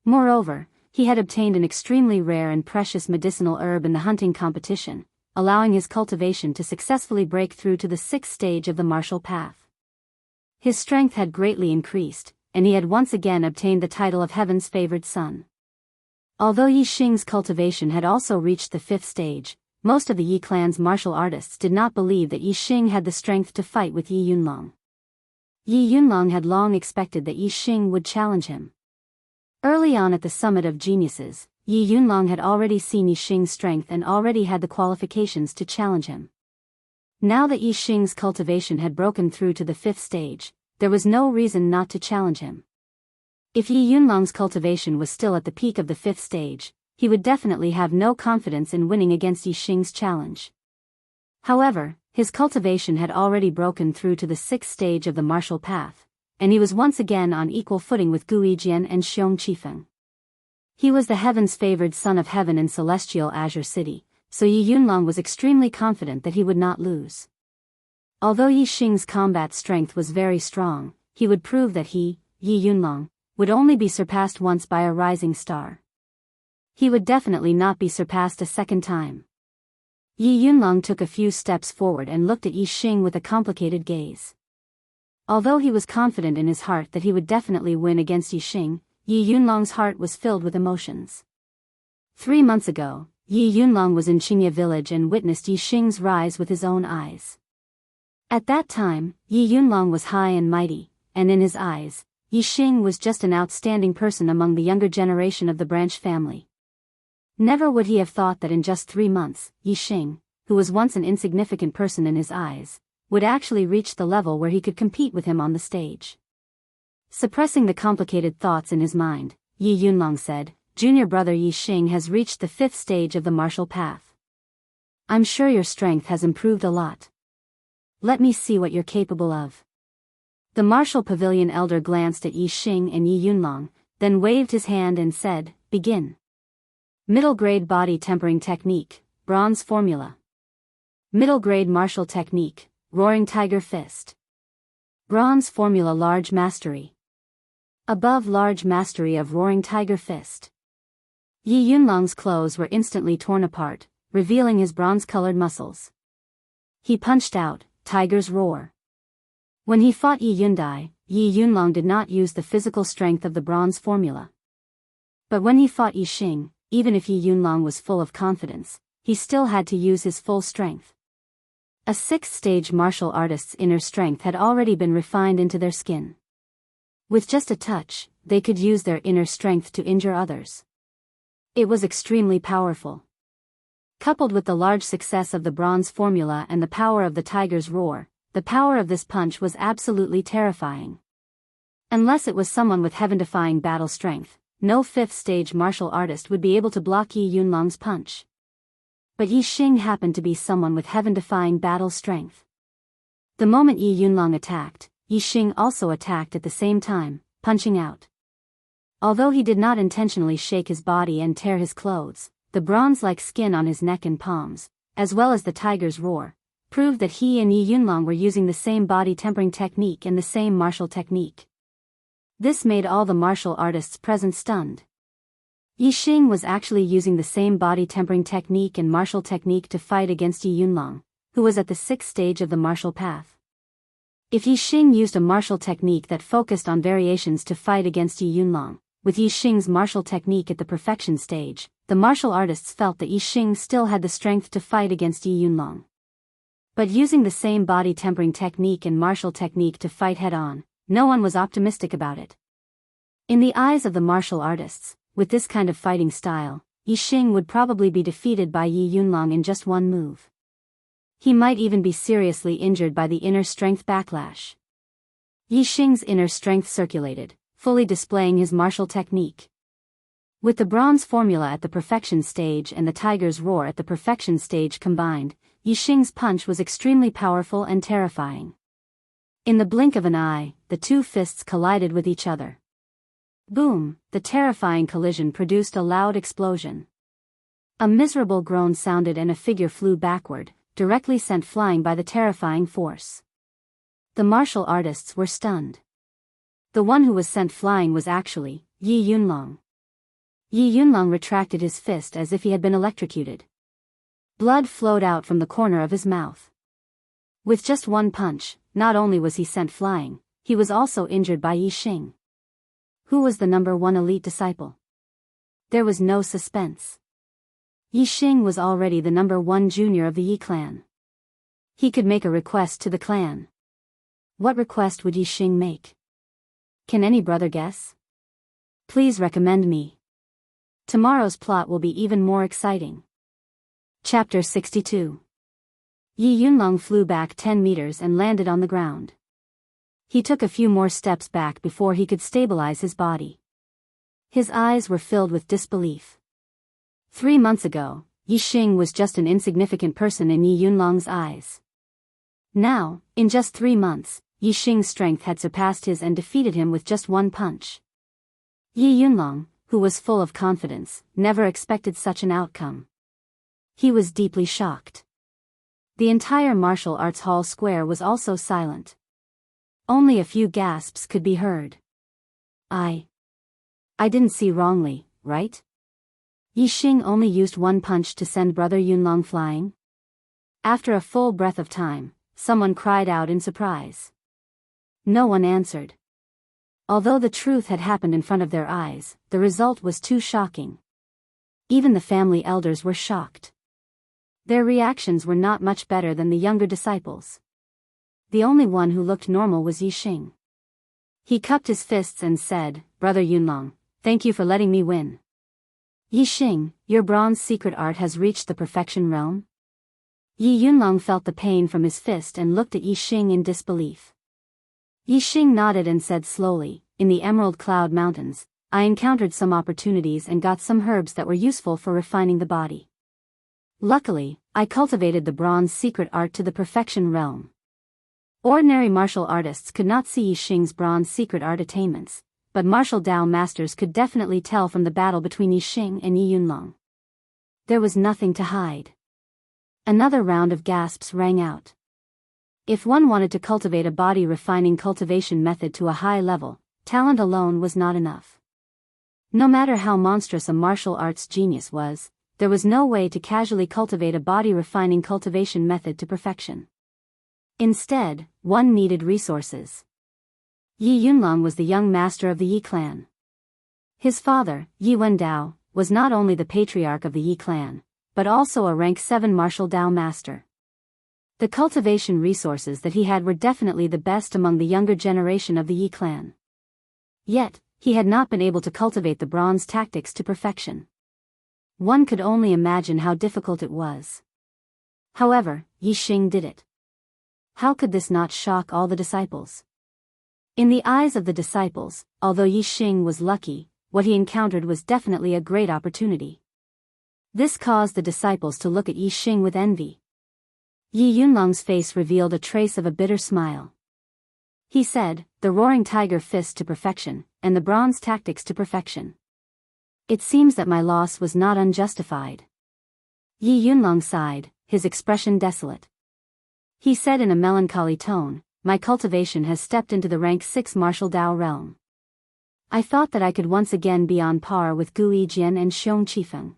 Moreover, he had obtained an extremely rare and precious medicinal herb in the hunting competition, allowing his cultivation to successfully break through to the 6th stage of the martial path. His strength had greatly increased, and he had once again obtained the title of heaven's favored son. Although Yixing's cultivation had also reached the 5th stage, most of the Yi clan's martial artists did not believe that Yixing had the strength to fight with Yi Yunlong. Yi Yunlong had long expected that Yixing would challenge him. Early on at the Summit of Geniuses, Yi Yunlong had already seen Yixing's strength and already had the qualifications to challenge him. Now that Yixing's cultivation had broken through to the 5th stage, there was no reason not to challenge him. If Yi Yunlong's cultivation was still at the peak of the 5th stage, he would definitely have no confidence in winning against Yixing's challenge. However, his cultivation had already broken through to the 6th stage of the martial path, and he was once again on equal footing with Gu Yijian and Xiong Qifeng. He was the heaven's favored son of heaven in celestial Azure City, so Yi Yunlong was extremely confident that he would not lose. Although Yi Xing's combat strength was very strong, he would prove that he, Yi Yunlong, would only be surpassed once by a rising star. He would definitely not be surpassed a second time. Yi Yunlong took a few steps forward and looked at Yi Xing with a complicated gaze. Although he was confident in his heart that he would definitely win against Yi Xing, Yi Yunlong's heart was filled with emotions. 3 months ago, Yi Yunlong was in Qingye village and witnessed Yi Xing's rise with his own eyes. At that time, Yi Yunlong was high and mighty, and in his eyes, Yi Xing was just an outstanding person among the younger generation of the branch family. Never would he have thought that in just 3 months, Yi Xing, who was once an insignificant person in his eyes, would actually reach the level where he could compete with him on the stage. Suppressing the complicated thoughts in his mind, Yi Yunlong said, "Junior brother Yi Xing has reached the 5th stage of the martial path. I'm sure your strength has improved a lot. Let me see what you're capable of." The martial pavilion elder glanced at Yi Xing and Yi Yunlong, then waved his hand and said, "Begin." Middle grade body tempering technique, bronze formula. Middle grade martial technique, roaring tiger fist. Bronze formula large mastery. Above large mastery of roaring tiger fist. Yi Yunlong's clothes were instantly torn apart, revealing his bronze-colored muscles. He punched out, tiger's roar. When he fought Yi Yundai, Yi Yunlong did not use the physical strength of the bronze formula. But when he fought Yi Xing, even if Yi Yunlong was full of confidence, he still had to use his full strength. A 6th-stage martial artist's inner strength had already been refined into their skin. With just a touch, they could use their inner strength to injure others. It was extremely powerful. Coupled with the large success of the bronze formula and the power of the tiger's roar, the power of this punch was absolutely terrifying. Unless it was someone with heaven-defying battle strength, no 5th-stage martial artist would be able to block Yi Yunlong's punch. But Yi Xing happened to be someone with heaven-defying battle strength. The moment Yi Yunlong attacked, Yi Xing also attacked at the same time, punching out. Although he did not intentionally shake his body and tear his clothes, the bronze-like skin on his neck and palms, as well as the tiger's roar, proved that he and Yi Yunlong were using the same body tempering technique and the same martial technique. This made all the martial artists present stunned. Yi Xing was actually using the same body tempering technique and martial technique to fight against Yi Yunlong, who was at the 6th stage of the martial path. If Yi Xing used a martial technique that focused on variations to fight against Yi Yunlong, with Yi Xing's martial technique at the perfection stage, the martial artists felt that Yi Xing still had the strength to fight against Yi Yunlong. But using the same body tempering technique and martial technique to fight head-on, no one was optimistic about it. In the eyes of the martial artists, with this kind of fighting style, Yi Xing would probably be defeated by Yi Yunlong in just one move. He might even be seriously injured by the inner strength backlash. Yi Xing's inner strength circulated, fully displaying his martial technique. With the bronze formula at the perfection stage and the tiger's roar at the perfection stage combined, Yi Xing's punch was extremely powerful and terrifying. In the blink of an eye, the two fists collided with each other. Boom! The terrifying collision produced a loud explosion. A miserable groan sounded and a figure flew backward, directly sent flying by the terrifying force. The martial artists were stunned. The one who was sent flying was actually Yi Yunlong. Yi Yunlong retracted his fist as if he had been electrocuted. Blood flowed out from the corner of his mouth. With just one punch, not only was he sent flying, he was also injured by Yi Xing. Who was the number 1 elite disciple? There was no suspense. Yi Xing was already the number 1 junior of the Yi clan. He could make a request to the clan. What request would Yi Xing make? Can any brother guess? Please recommend me. Tomorrow's plot will be even more exciting. Chapter 62. Yi Yunlong flew back 10 meters and landed on the ground. He took a few more steps back before he could stabilize his body. His eyes were filled with disbelief. 3 months ago, Yi Xing was just an insignificant person in Yi Yunlong's eyes. Now, in just 3 months, Yi Xing's strength had surpassed his and defeated him with just one punch. Yi Yunlong, who was full of confidence, never expected such an outcome. He was deeply shocked. The entire martial arts hall square was also silent. Only a few gasps could be heard. I didn't see wrongly, right? Yi Xing only used one punch to send Brother Yunlong flying? After a full breath of time, someone cried out in surprise. No one answered. Although the truth had happened in front of their eyes, the result was too shocking. Even the family elders were shocked. Their reactions were not much better than the younger disciples. The only one who looked normal was Yi Xing. He cupped his fists and said, "Brother Yunlong, thank you for letting me win." "Yi Xing, your bronze secret art has reached the perfection realm?" Yi Yunlong felt the pain from his fist and looked at Yi Xing in disbelief. Yi Xing nodded and said slowly, "In the Emerald Cloud Mountains, I encountered some opportunities and got some herbs that were useful for refining the body. Luckily, I cultivated the bronze secret art to the perfection realm." Ordinary martial artists could not see Yi Xing's bronze secret art attainments, but martial Dao masters could definitely tell from the battle between Yi Xing and Yi Yunlong. There was nothing to hide. Another round of gasps rang out. If one wanted to cultivate a body refining cultivation method to a high level, talent alone was not enough. No matter how monstrous a martial arts genius was, there was no way to casually cultivate a body refining cultivation method to perfection. Instead, one needed resources. Yi Yunlong was the young master of the Yi clan. His father, Yi Wendao, was not only the patriarch of the Yi clan, but also a rank 7 martial Dao master. The cultivation resources that he had were definitely the best among the younger generation of the Yi clan. Yet, he had not been able to cultivate the bronze tactics to perfection. One could only imagine how difficult it was. However, Yi Xing did it. How could this not shock all the disciples? In the eyes of the disciples, although Yi Xing was lucky, what he encountered was definitely a great opportunity. This caused the disciples to look at Yi Xing with envy. Yi Yunlong's face revealed a trace of a bitter smile. He said, "The roaring tiger fist to perfection, and the bronze tactics to perfection. It seems that my loss was not unjustified." Yi Yunlong sighed, his expression desolate. He said in a melancholy tone, "My cultivation has stepped into the rank 6 martial Dao realm. I thought that I could once again be on par with Gu Yijian and Xiong Qifeng.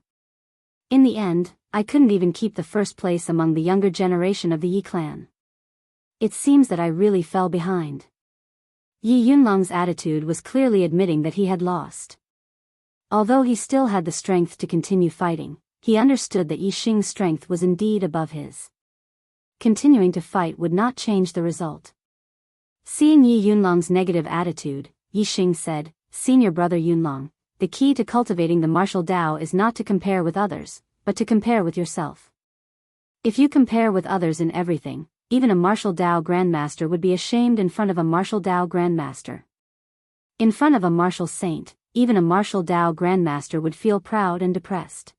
In the end, I couldn't even keep the first place among the younger generation of the Yi clan. It seems that I really fell behind." Yi Yunlong's attitude was clearly admitting that he had lost. Although he still had the strength to continue fighting, he understood that Yi Xing's strength was indeed above his. Continuing to fight would not change the result. Seeing Yi Yunlong's negative attitude, Yi Xing said, "Senior brother Yunlong, the key to cultivating the martial Dao is not to compare with others, but to compare with yourself. If you compare with others in everything, even a martial Dao grandmaster would be ashamed in front of a martial Dao grandmaster. In front of a martial saint, even a martial Dao grandmaster would feel proud and depressed.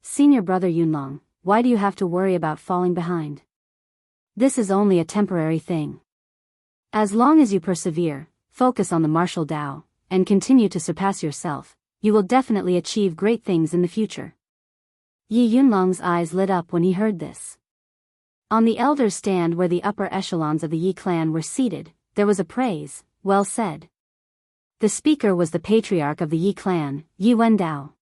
Senior brother Yunlong, why do you have to worry about falling behind? This is only a temporary thing. As long as you persevere, focus on the martial Dao, and continue to surpass yourself, you will definitely achieve great things in the future." Yi Yunlong's eyes lit up when he heard this. On the elders' stand where the upper echelons of the Yi clan were seated, there was a praise, "Well said." The speaker was the patriarch of the Yi clan, Yi Wendao.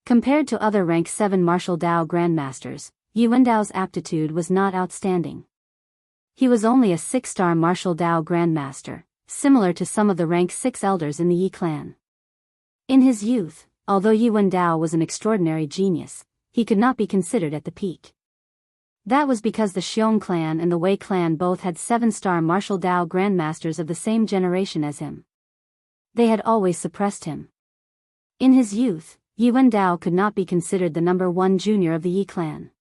Compared to other rank 7 martial Dao grandmasters, Yi Wendao's aptitude was not outstanding. He was only a 6-star martial Dao grandmaster, similar to some of the rank 6 elders in the Yi clan. In his youth, although Yi Wendao was an extraordinary genius, he could not be considered at the peak. That was because the Xiong clan and the Wei clan both had 7-star martial Dao grandmasters of the same generation as him. They had always suppressed him. In his youth, Yi Wendao could not be considered the number 1 junior of the Yi clan.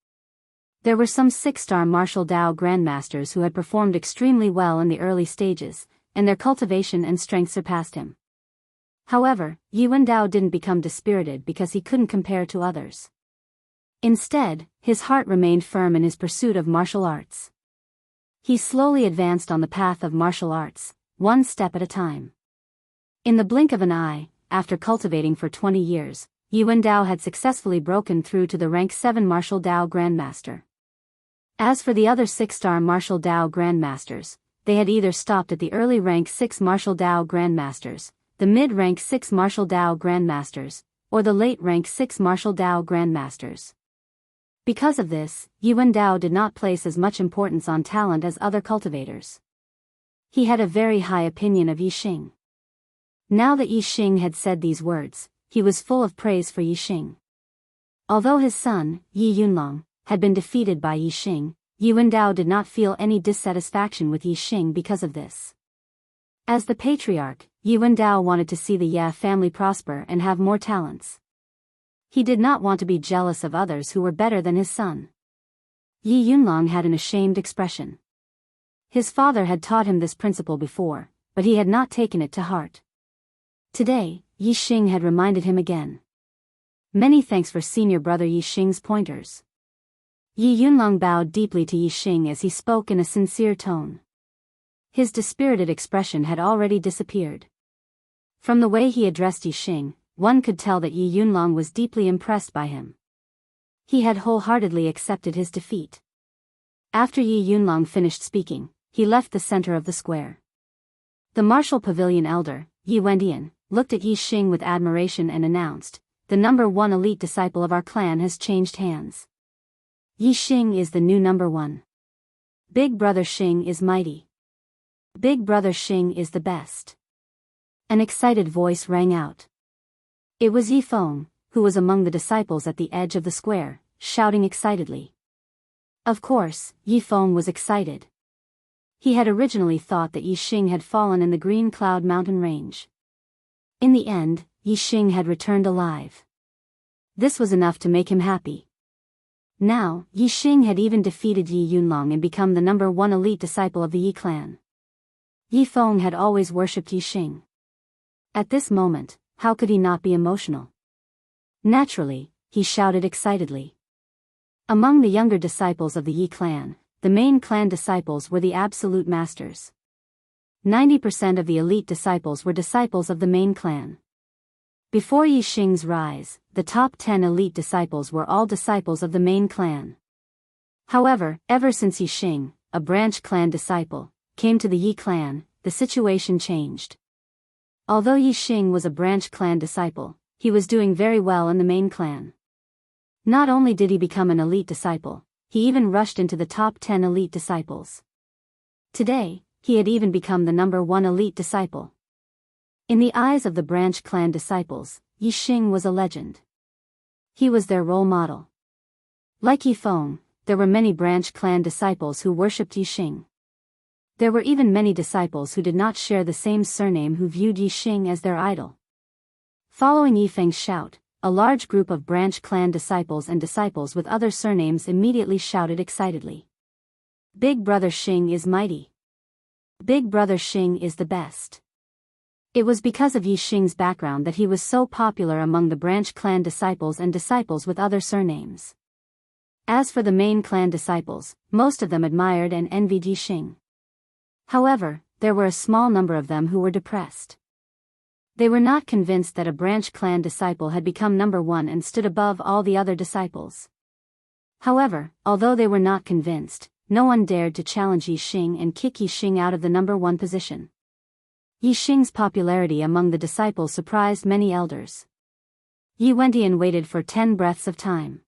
There were some 6-star martial Dao grandmasters who had performed extremely well in the early stages, and their cultivation and strength surpassed him. However, Yi Wendao didn't become dispirited because he couldn't compare to others. Instead, his heart remained firm in his pursuit of martial arts. He slowly advanced on the path of martial arts, one step at a time. In the blink of an eye, after cultivating for 20 years, Yi Wendao had successfully broken through to the rank 7 Martial Dao Grandmaster. As for the other 6-star Martial Dao Grandmasters, they had either stopped at the early rank 6 Martial Dao Grandmasters, the mid-rank 6 Martial Dao Grandmasters, or the late rank 6 Martial Dao Grandmasters. Because of this, Yi Wendao did not place as much importance on talent as other cultivators. He had a very high opinion of Yi Xing. Now that Yi Xing had said these words, he was full of praise for Yi Xing. Although his son, Yi Yunlong, had been defeated by Yi Xing, Yi Wendao did not feel any dissatisfaction with Yi Xing because of this. As the patriarch, Yi Wendao wanted to see the Ye family prosper and have more talents. He did not want to be jealous of others who were better than his son. Yi Yunlong had an ashamed expression. His father had taught him this principle before, but he had not taken it to heart. Today, Yi Xing had reminded him again. Many thanks for senior brother Yi Xing's pointers. Yi Yunlong bowed deeply to Yi Xing as he spoke in a sincere tone. His dispirited expression had already disappeared. From the way he addressed Yi Xing, one could tell that Yi Yunlong was deeply impressed by him. He had wholeheartedly accepted his defeat. After Yi Yunlong finished speaking, he left the center of the square. The martial pavilion elder, Yi Wendian, looked at Yi Xing with admiration and announced, "The number 1 elite disciple of our clan has changed hands. Yi Xing is the new number 1. Big brother Xing is mighty. Big brother Xing is the best." An excited voice rang out. It was Yi Feng, who was among the disciples at the edge of the square, shouting excitedly. Of course, Yi Feng was excited. He had originally thought that Yi Xing had fallen in the Green Cloud Mountain range. In the end, Yi Xing had returned alive. This was enough to make him happy. Now, Yi Xing had even defeated Yi Yunlong and become the number 1 elite disciple of the Yi clan. Yi Feng had always worshipped Yi Xing. At this moment, how could he not be emotional? Naturally, he shouted excitedly. Among the younger disciples of the Yi clan, the main clan disciples were the absolute masters. 90% of the elite disciples were disciples of the main clan. Before Yi Xing's rise, the top 10 elite disciples were all disciples of the main clan. However, ever since Yi Xing, a branch clan disciple, came to the Yi clan, the situation changed. Although Yi Xing was a branch clan disciple, he was doing very well in the main clan. Not only did he become an elite disciple, he even rushed into the top 10 elite disciples. Today, he had even become the number 1 elite disciple. In the eyes of the branch clan disciples, Yi Xing was a legend. He was their role model. Like Yi Feng, there were many branch clan disciples who worshipped Yi Xing. There were even many disciples who did not share the same surname who viewed Yi Xing as their idol. Following Yi Feng's shout, a large group of branch clan disciples and disciples with other surnames immediately shouted excitedly. Big brother Xing is mighty. Big brother Xing is the best. It was because of Yi Xing's background that he was so popular among the branch clan disciples and disciples with other surnames. As for the main clan disciples, most of them admired and envied Yi Xing. However, there were a small number of them who were depressed. They were not convinced that a branch clan disciple had become number 1 and stood above all the other disciples. However, although they were not convinced, no one dared to challenge Yi Xing and kick Yi Xing out of the number 1 position. Yi Xing's popularity among the disciples surprised many elders. Yi Wendian waited for 10 breaths of time.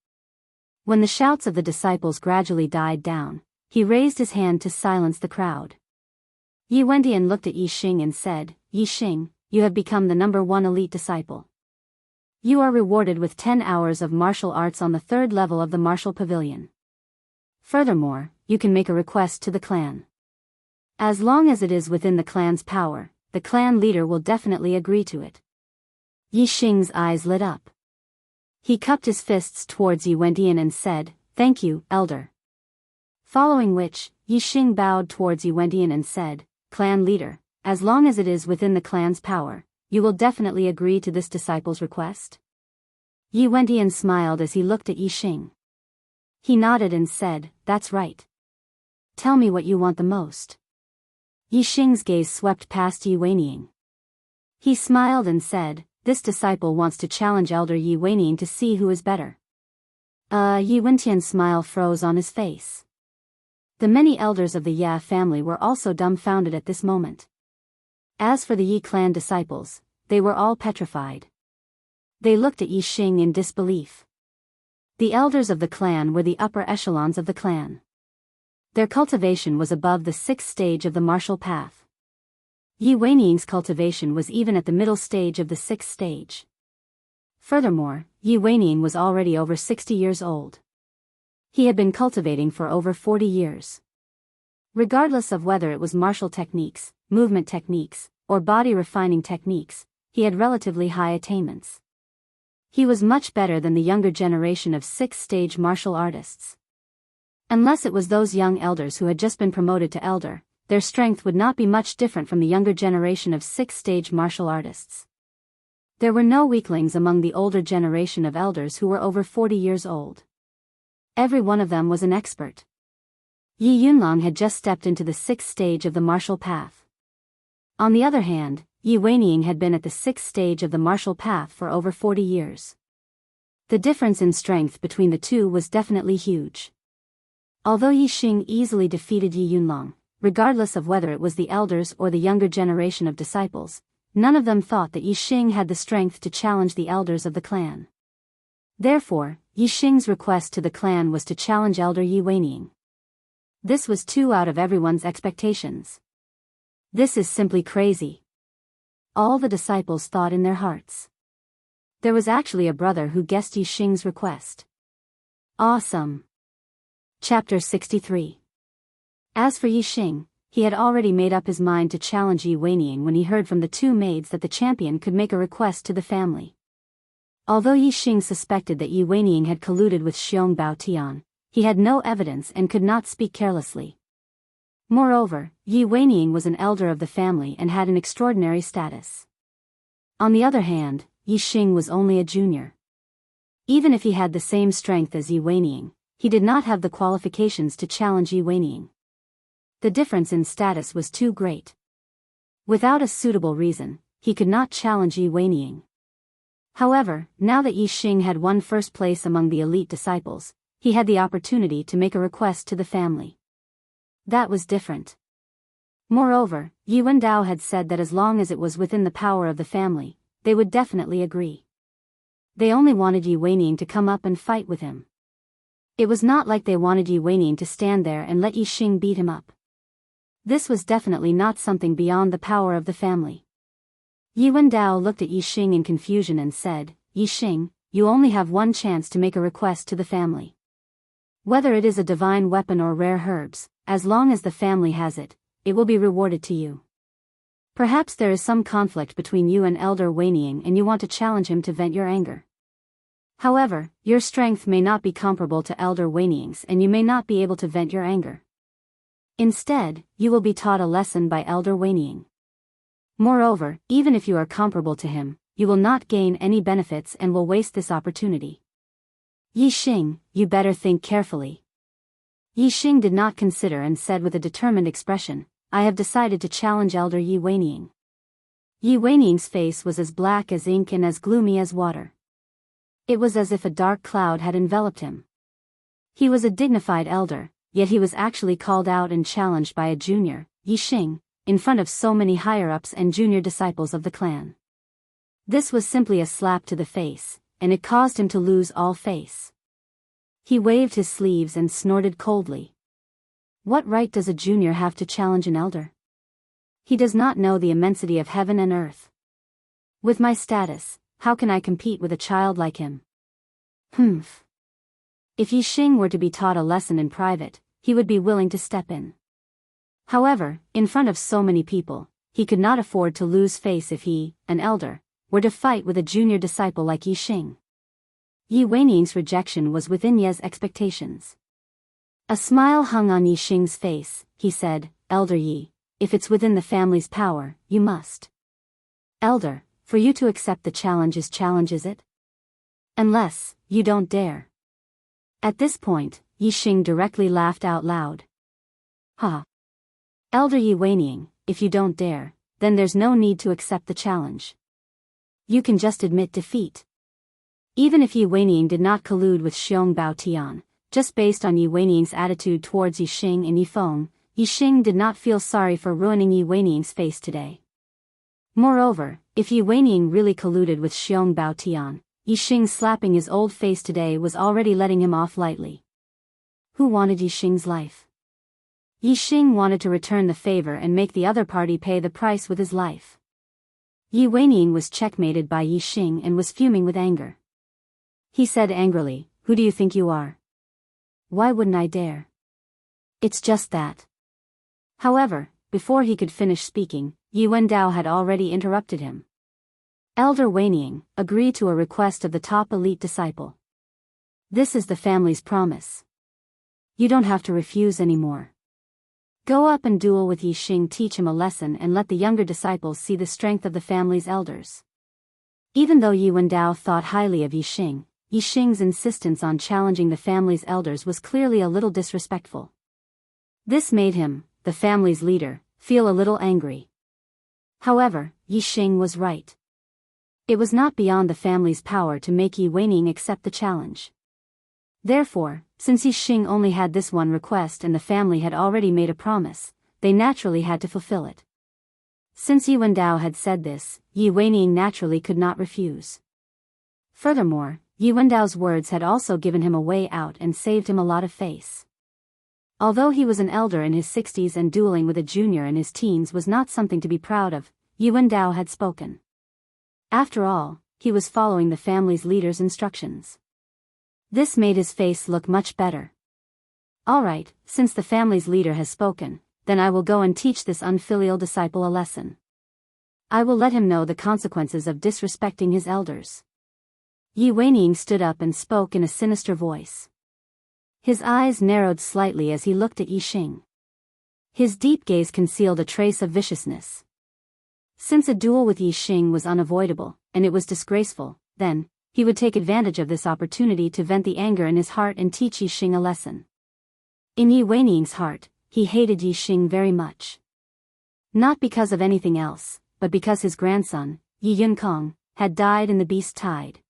When the shouts of the disciples gradually died down, he raised his hand to silence the crowd. Yi Wendian looked at Yi Xing and said, "Yi Xing, you have become the number 1 elite disciple. You are rewarded with 10 hours of martial arts on the 3rd level of the martial pavilion. Furthermore, you can make a request to the clan. As long as it is within the clan's power, the clan leader will definitely agree to it." Yi Xing's eyes lit up. He cupped his fists towards Yi Wendian and said, "Thank you, elder." Following which, Yi Xing bowed towards Yi Wendian and said, "Clan leader, as long as it is within the clan's power, you will definitely agree to this disciple's request?" Yi Wendian smiled as he looked at Yi Xing. He nodded and said, "That's right. Tell me what you want the most." Yi Xing's gaze swept past Yi Wendian. He smiled and said, this disciple wants to challenge Elder Yi Weining to see who is better. Yi Wentian's smile froze on his face. The many elders of the Ye family were also dumbfounded at this moment. As for the Yi clan disciples, they were all petrified. They looked at Yi Xing in disbelief. The elders of the clan were the upper echelons of the clan. Their cultivation was above the 6th stage of the martial path. Yi Weining's cultivation was even at the middle stage of the 6th stage. Furthermore, Yi Weining was already over 60 years old. He had been cultivating for over 40 years. Regardless of whether it was martial techniques, movement techniques, or body refining techniques, he had relatively high attainments. He was much better than the younger generation of 6th-stage martial artists. Unless it was those young elders who had just been promoted to elder, their strength would not be much different from the younger generation of 6th-stage martial artists. There were no weaklings among the older generation of elders who were over 40 years old. Every one of them was an expert. Yi Yunlong had just stepped into the 6th stage of the martial path. On the other hand, Yi Weining had been at the 6th stage of the martial path for over 40 years. The difference in strength between the two was definitely huge. Although Yi Xing easily defeated Yi Yunlong, regardless of whether it was the elders or the younger generation of disciples, none of them thought that Yi Xing had the strength to challenge the elders of the clan. Therefore, Yi Xing's request to the clan was to challenge Elder Yi Weining. This was too out of everyone's expectations. This is simply crazy. All the disciples thought in their hearts. There was actually a brother who guessed Yi Xing's request. Awesome. Chapter 63. As for Yi Xing, he had already made up his mind to challenge Yi Weining when he heard from the two maids that the champion could make a request to the family. Although Yi Xing suspected that Yi Weining had colluded with Xiong Bao Tian, he had no evidence and could not speak carelessly. Moreover, Yi Weining was an elder of the family and had an extraordinary status. On the other hand, Yi Xing was only a junior. Even if he had the same strength as Yi Weining, he did not have the qualifications to challenge Yi Weining. The difference in status was too great. Without a suitable reason, he could not challenge Yi Weining. However, now that Yi Xing had won first place among the elite disciples, he had the opportunity to make a request to the family. That was different. Moreover, Yi Wendao had said that as long as it was within the power of the family, they would definitely agree. They only wanted Yi Weining to come up and fight with him. It was not like they wanted Yi Weining to stand there and let Yi Xing beat him up. This was definitely not something beyond the power of the family. Yi Wendao looked at Yi Xing in confusion and said, "Yi Xing, you only have one chance to make a request to the family. Whether it is a divine weapon or rare herbs, as long as the family has it, it will be rewarded to you. Perhaps there is some conflict between you and Elder Weining and you want to challenge him to vent your anger. However, your strength may not be comparable to Elder Weining's and you may not be able to vent your anger. Instead, you will be taught a lesson by Elder Weining. Moreover, even if you are comparable to him, you will not gain any benefits and will waste this opportunity. Yi Xing, you better think carefully." Yi Xing did not consider and said with a determined expression, "I have decided to challenge Elder Yi Weining." Yi Weining's face was as black as ink and as gloomy as water. It was as if a dark cloud had enveloped him. He was a dignified elder, yet he was actually called out and challenged by a junior, Yi Xing, in front of so many higher-ups and junior disciples of the clan. This was simply a slap to the face, and it caused him to lose all face. He waved his sleeves and snorted coldly. What right does a junior have to challenge an elder? He does not know the immensity of heaven and earth. With my status, how can I compete with a child like him? Humph. If Yi Xing were to be taught a lesson in private, he would be willing to step in. However, in front of so many people, he could not afford to lose face if he, an elder, were to fight with a junior disciple like Yi Xing. Yi Weining's rejection was within Ye's expectations. A smile hung on Yi Xing's face. He said, "Elder Yi, if it's within the family's power, you must." "Elder, for you to accept the challenge, is it? Unless, you don't dare." At this point, Yi Xing directly laughed out loud. "Ha! Elder Yi Weining, if you don't dare, then there's no need to accept the challenge." You can just admit defeat. Even if Yi Weiniang did not collude with Xiong Baotian, just based on Yi Weiniang's attitude towards Yi Xing and Yi Feng, Yi Xing did not feel sorry for ruining Yi Weiniang's face today. Moreover, if Yi Weiniang really colluded with Xiong Baotian, Yi Xing slapping his old face today was already letting him off lightly. Who wanted Yi Xing's life? Yi Xing wanted to return the favor and make the other party pay the price with his life. Yi Weiniang was checkmated by Yi Xing and was fuming with anger. He said angrily, "Who do you think you are? Why wouldn't I dare? It's just that." However, before he could finish speaking, Yi Wendao had already interrupted him. "Elder Weiniang, agree to a request of the top elite disciple. This is the family's promise. You don't have to refuse anymore. Go up and duel with Yi Xing, teach him a lesson and let the younger disciples see the strength of the family's elders." Even though Yi Wendao thought highly of Yi Xing, Yi Xing's insistence on challenging the family's elders was clearly a little disrespectful. This made him, the family's leader, feel a little angry. However, Yi Xing was right. It was not beyond the family's power to make Yi Weiniang accept the challenge. Therefore, since Yi Xing only had this one request and the family had already made a promise, they naturally had to fulfill it. Since Yi Wendao had said this, Yi Weiniang naturally could not refuse. Furthermore, Yi Wendao's words had also given him a way out and saved him a lot of face. Although he was an elder in his 60s and dueling with a junior in his teens was not something to be proud of, Yi Wendao had spoken. After all, he was following the family's leader's instructions. This made his face look much better. "Alright, since the family's leader has spoken, then I will go and teach this unfilial disciple a lesson. I will let him know the consequences of disrespecting his elders." Yi Weiniang stood up and spoke in a sinister voice. His eyes narrowed slightly as he looked at Yi Xing. His deep gaze concealed a trace of viciousness. Since a duel with Yi Xing was unavoidable, and it was disgraceful, then, he would take advantage of this opportunity to vent the anger in his heart and teach Yi Xing a lesson. In Yi Weiniang's heart, he hated Yi Xing very much. Not because of anything else, but because his grandson, Yi Yunkong, had died in the beast tide.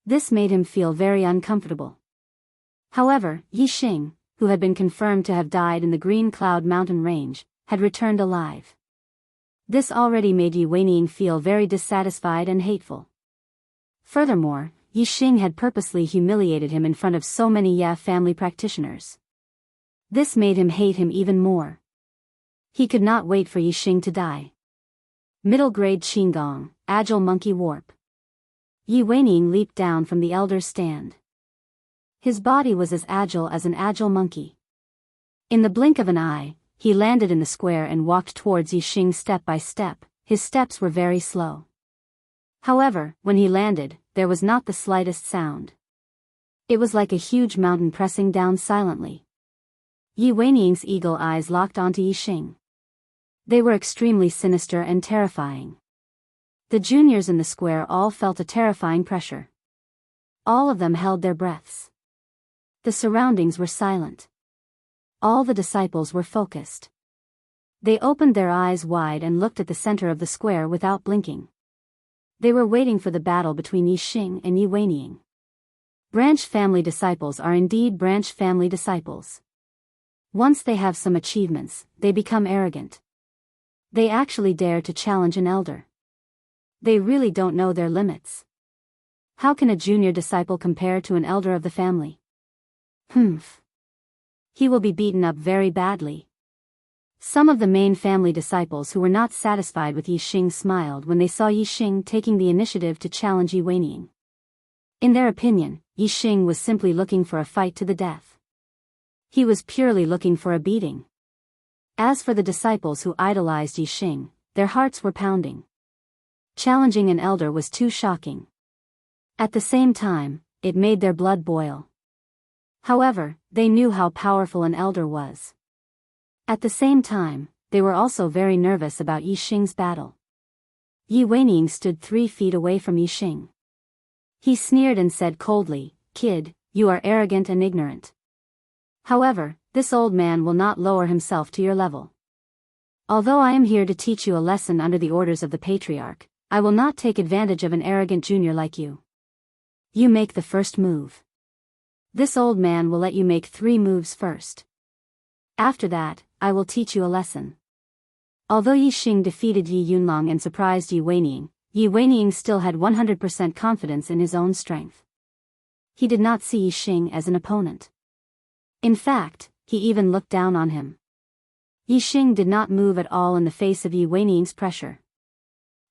This made him feel very uncomfortable. However, Yi Xing, who had been confirmed to have died in the Green Cloud Mountain Range, had returned alive. This already made Yi Weiniang feel very dissatisfied and hateful. Furthermore, Yi Xing had purposely humiliated him in front of so many Ye family practitioners. This made him hate him even more. He could not wait for Yi Xing to die. Middle grade Qinggong, agile monkey warp. Yi Weiniang leaped down from the elder's stand. His body was as agile as an agile monkey. In the blink of an eye, he landed in the square and walked towards Yi Xing step by step. His steps were very slow. However, when he landed, there was not the slightest sound. It was like a huge mountain pressing down silently. Yi Weiniang's eagle eyes locked onto Yi Xing. They were extremely sinister and terrifying. The juniors in the square all felt a terrifying pressure. All of them held their breaths. The surroundings were silent. All the disciples were focused. They opened their eyes wide and looked at the center of the square without blinking. They were waiting for the battle between Yi Xing and Yi Weiniang. Branch family disciples are indeed branch family disciples. Once they have some achievements, they become arrogant. They actually dare to challenge an elder. They really don't know their limits. How can a junior disciple compare to an elder of the family? Humph. He will be beaten up very badly. Some of the main family disciples who were not satisfied with Yi Xing smiled when they saw Yi Xing taking the initiative to challenge Yi Weiniang. In their opinion, Yi Xing was simply looking for a fight to the death. He was purely looking for a beating. As for the disciples who idolized Yi Xing, their hearts were pounding. Challenging an elder was too shocking. At the same time, it made their blood boil. However, they knew how powerful an elder was. At the same time, they were also very nervous about Yi Xing's battle. Yi Weiniang stood 3 feet away from Yi Xing. He sneered and said coldly, "Kid, you are arrogant and ignorant. However, this old man will not lower himself to your level. Although I am here to teach you a lesson under the orders of the patriarch, I will not take advantage of an arrogant junior like you. You make the first move. This old man will let you make 3 moves first. After that, I will teach you a lesson. Although Yi Xing defeated Yi Yunlong and surprised Yi Weining still had 100% confidence in his own strength. He did not see Yi Xing as an opponent. In fact, he even looked down on him. Yi Xing did not move at all in the face of Yi Weining's pressure.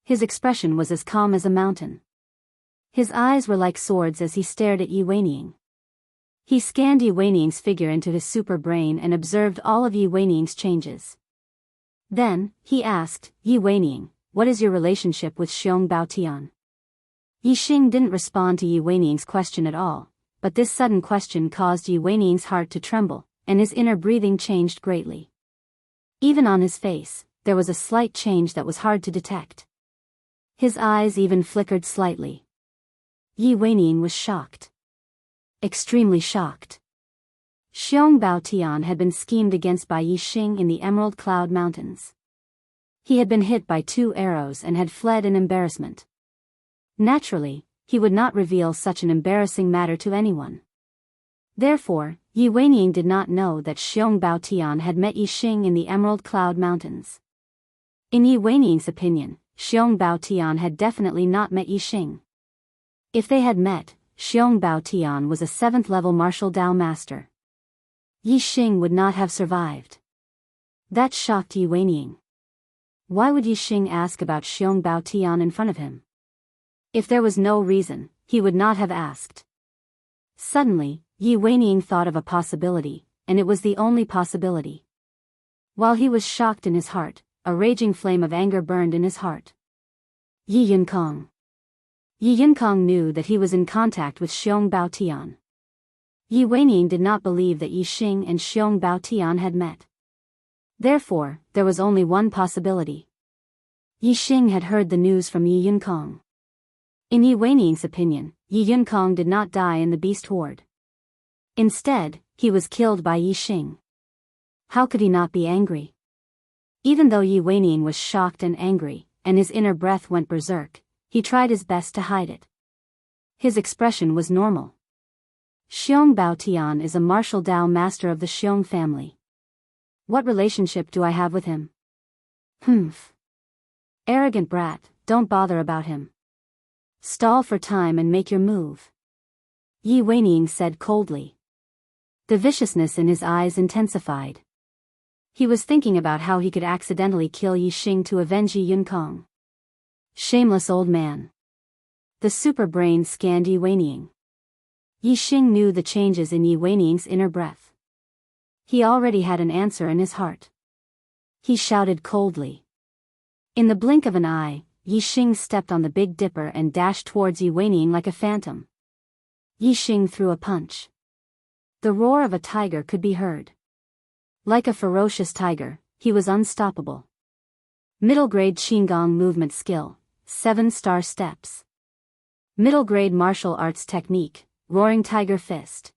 His expression was as calm as a mountain. His eyes were like swords as he stared at Yi Weining. He scanned Yi Weining's figure into his super brain and observed all of Yi Weining's changes. Then, he asked, Yi Weining, what is your relationship with Xiong Baotian? Yi Xing didn't respond to Yi Weining's question at all, but this sudden question caused Yi Weining's heart to tremble, and his inner breathing changed greatly. Even on his face, there was a slight change that was hard to detect. His eyes even flickered slightly. Yi Weining was shocked. Extremely shocked. Xiong Baotian had been schemed against by Yi Xing in the Emerald Cloud Mountains. He had been hit by 2 arrows and had fled in embarrassment. Naturally, he would not reveal such an embarrassing matter to anyone. Therefore, Yi Weining did not know that Xiong Baotian had met Yi Xing in the Emerald Cloud Mountains. In Yi Weining's opinion, Xiong Baotian had definitely not met Yi Xing. If they had met, Xiong Baotian was a 7th-level martial Dao master. Yi Xing would not have survived. That shocked Yi Weining. Why would Yi Xing ask about Xiong Baotian in front of him? If there was no reason, he would not have asked. Suddenly, Yi Weining thought of a possibility, and it was the only possibility. While he was shocked in his heart, a raging flame of anger burned in his heart. Yi Yunkong. Yi Yunkong knew that he was in contact with Xiong Baotian. Yi Weining did not believe that Yi Xing and Xiong Baotian had met. Therefore, there was only one possibility. Yi Xing had heard the news from Yi Yunkong. In Yi Weining's opinion, Yi Yunkong did not die in the beast horde. Instead, he was killed by Yi Xing. How could he not be angry? Even though Yi Weining was shocked and angry, and his inner breath went berserk, he tried his best to hide it. His expression was normal. Xiong Baotian is a martial Dao master of the Xiong family. What relationship do I have with him? Humph. Arrogant brat, don't bother about him. Stall for time and make your move. Yi Weining said coldly. The viciousness in his eyes intensified. He was thinking about how he could accidentally kill Yi Xing to avenge Yi Yunkong. Shameless old man. The super brain scanned Yi Weining. Yi Xing knew the changes in Yi Weining's inner breath. He already had an answer in his heart. He shouted coldly. In the blink of an eye, Yi Xing stepped on the Big Dipper and dashed towards Yi Weining like a phantom. Yi Xing threw a punch. The roar of a tiger could be heard. Like a ferocious tiger, he was unstoppable. Middle grade Qinggong movement skill, 7-star steps. Middle grade martial arts technique, Roaring Tiger Fist.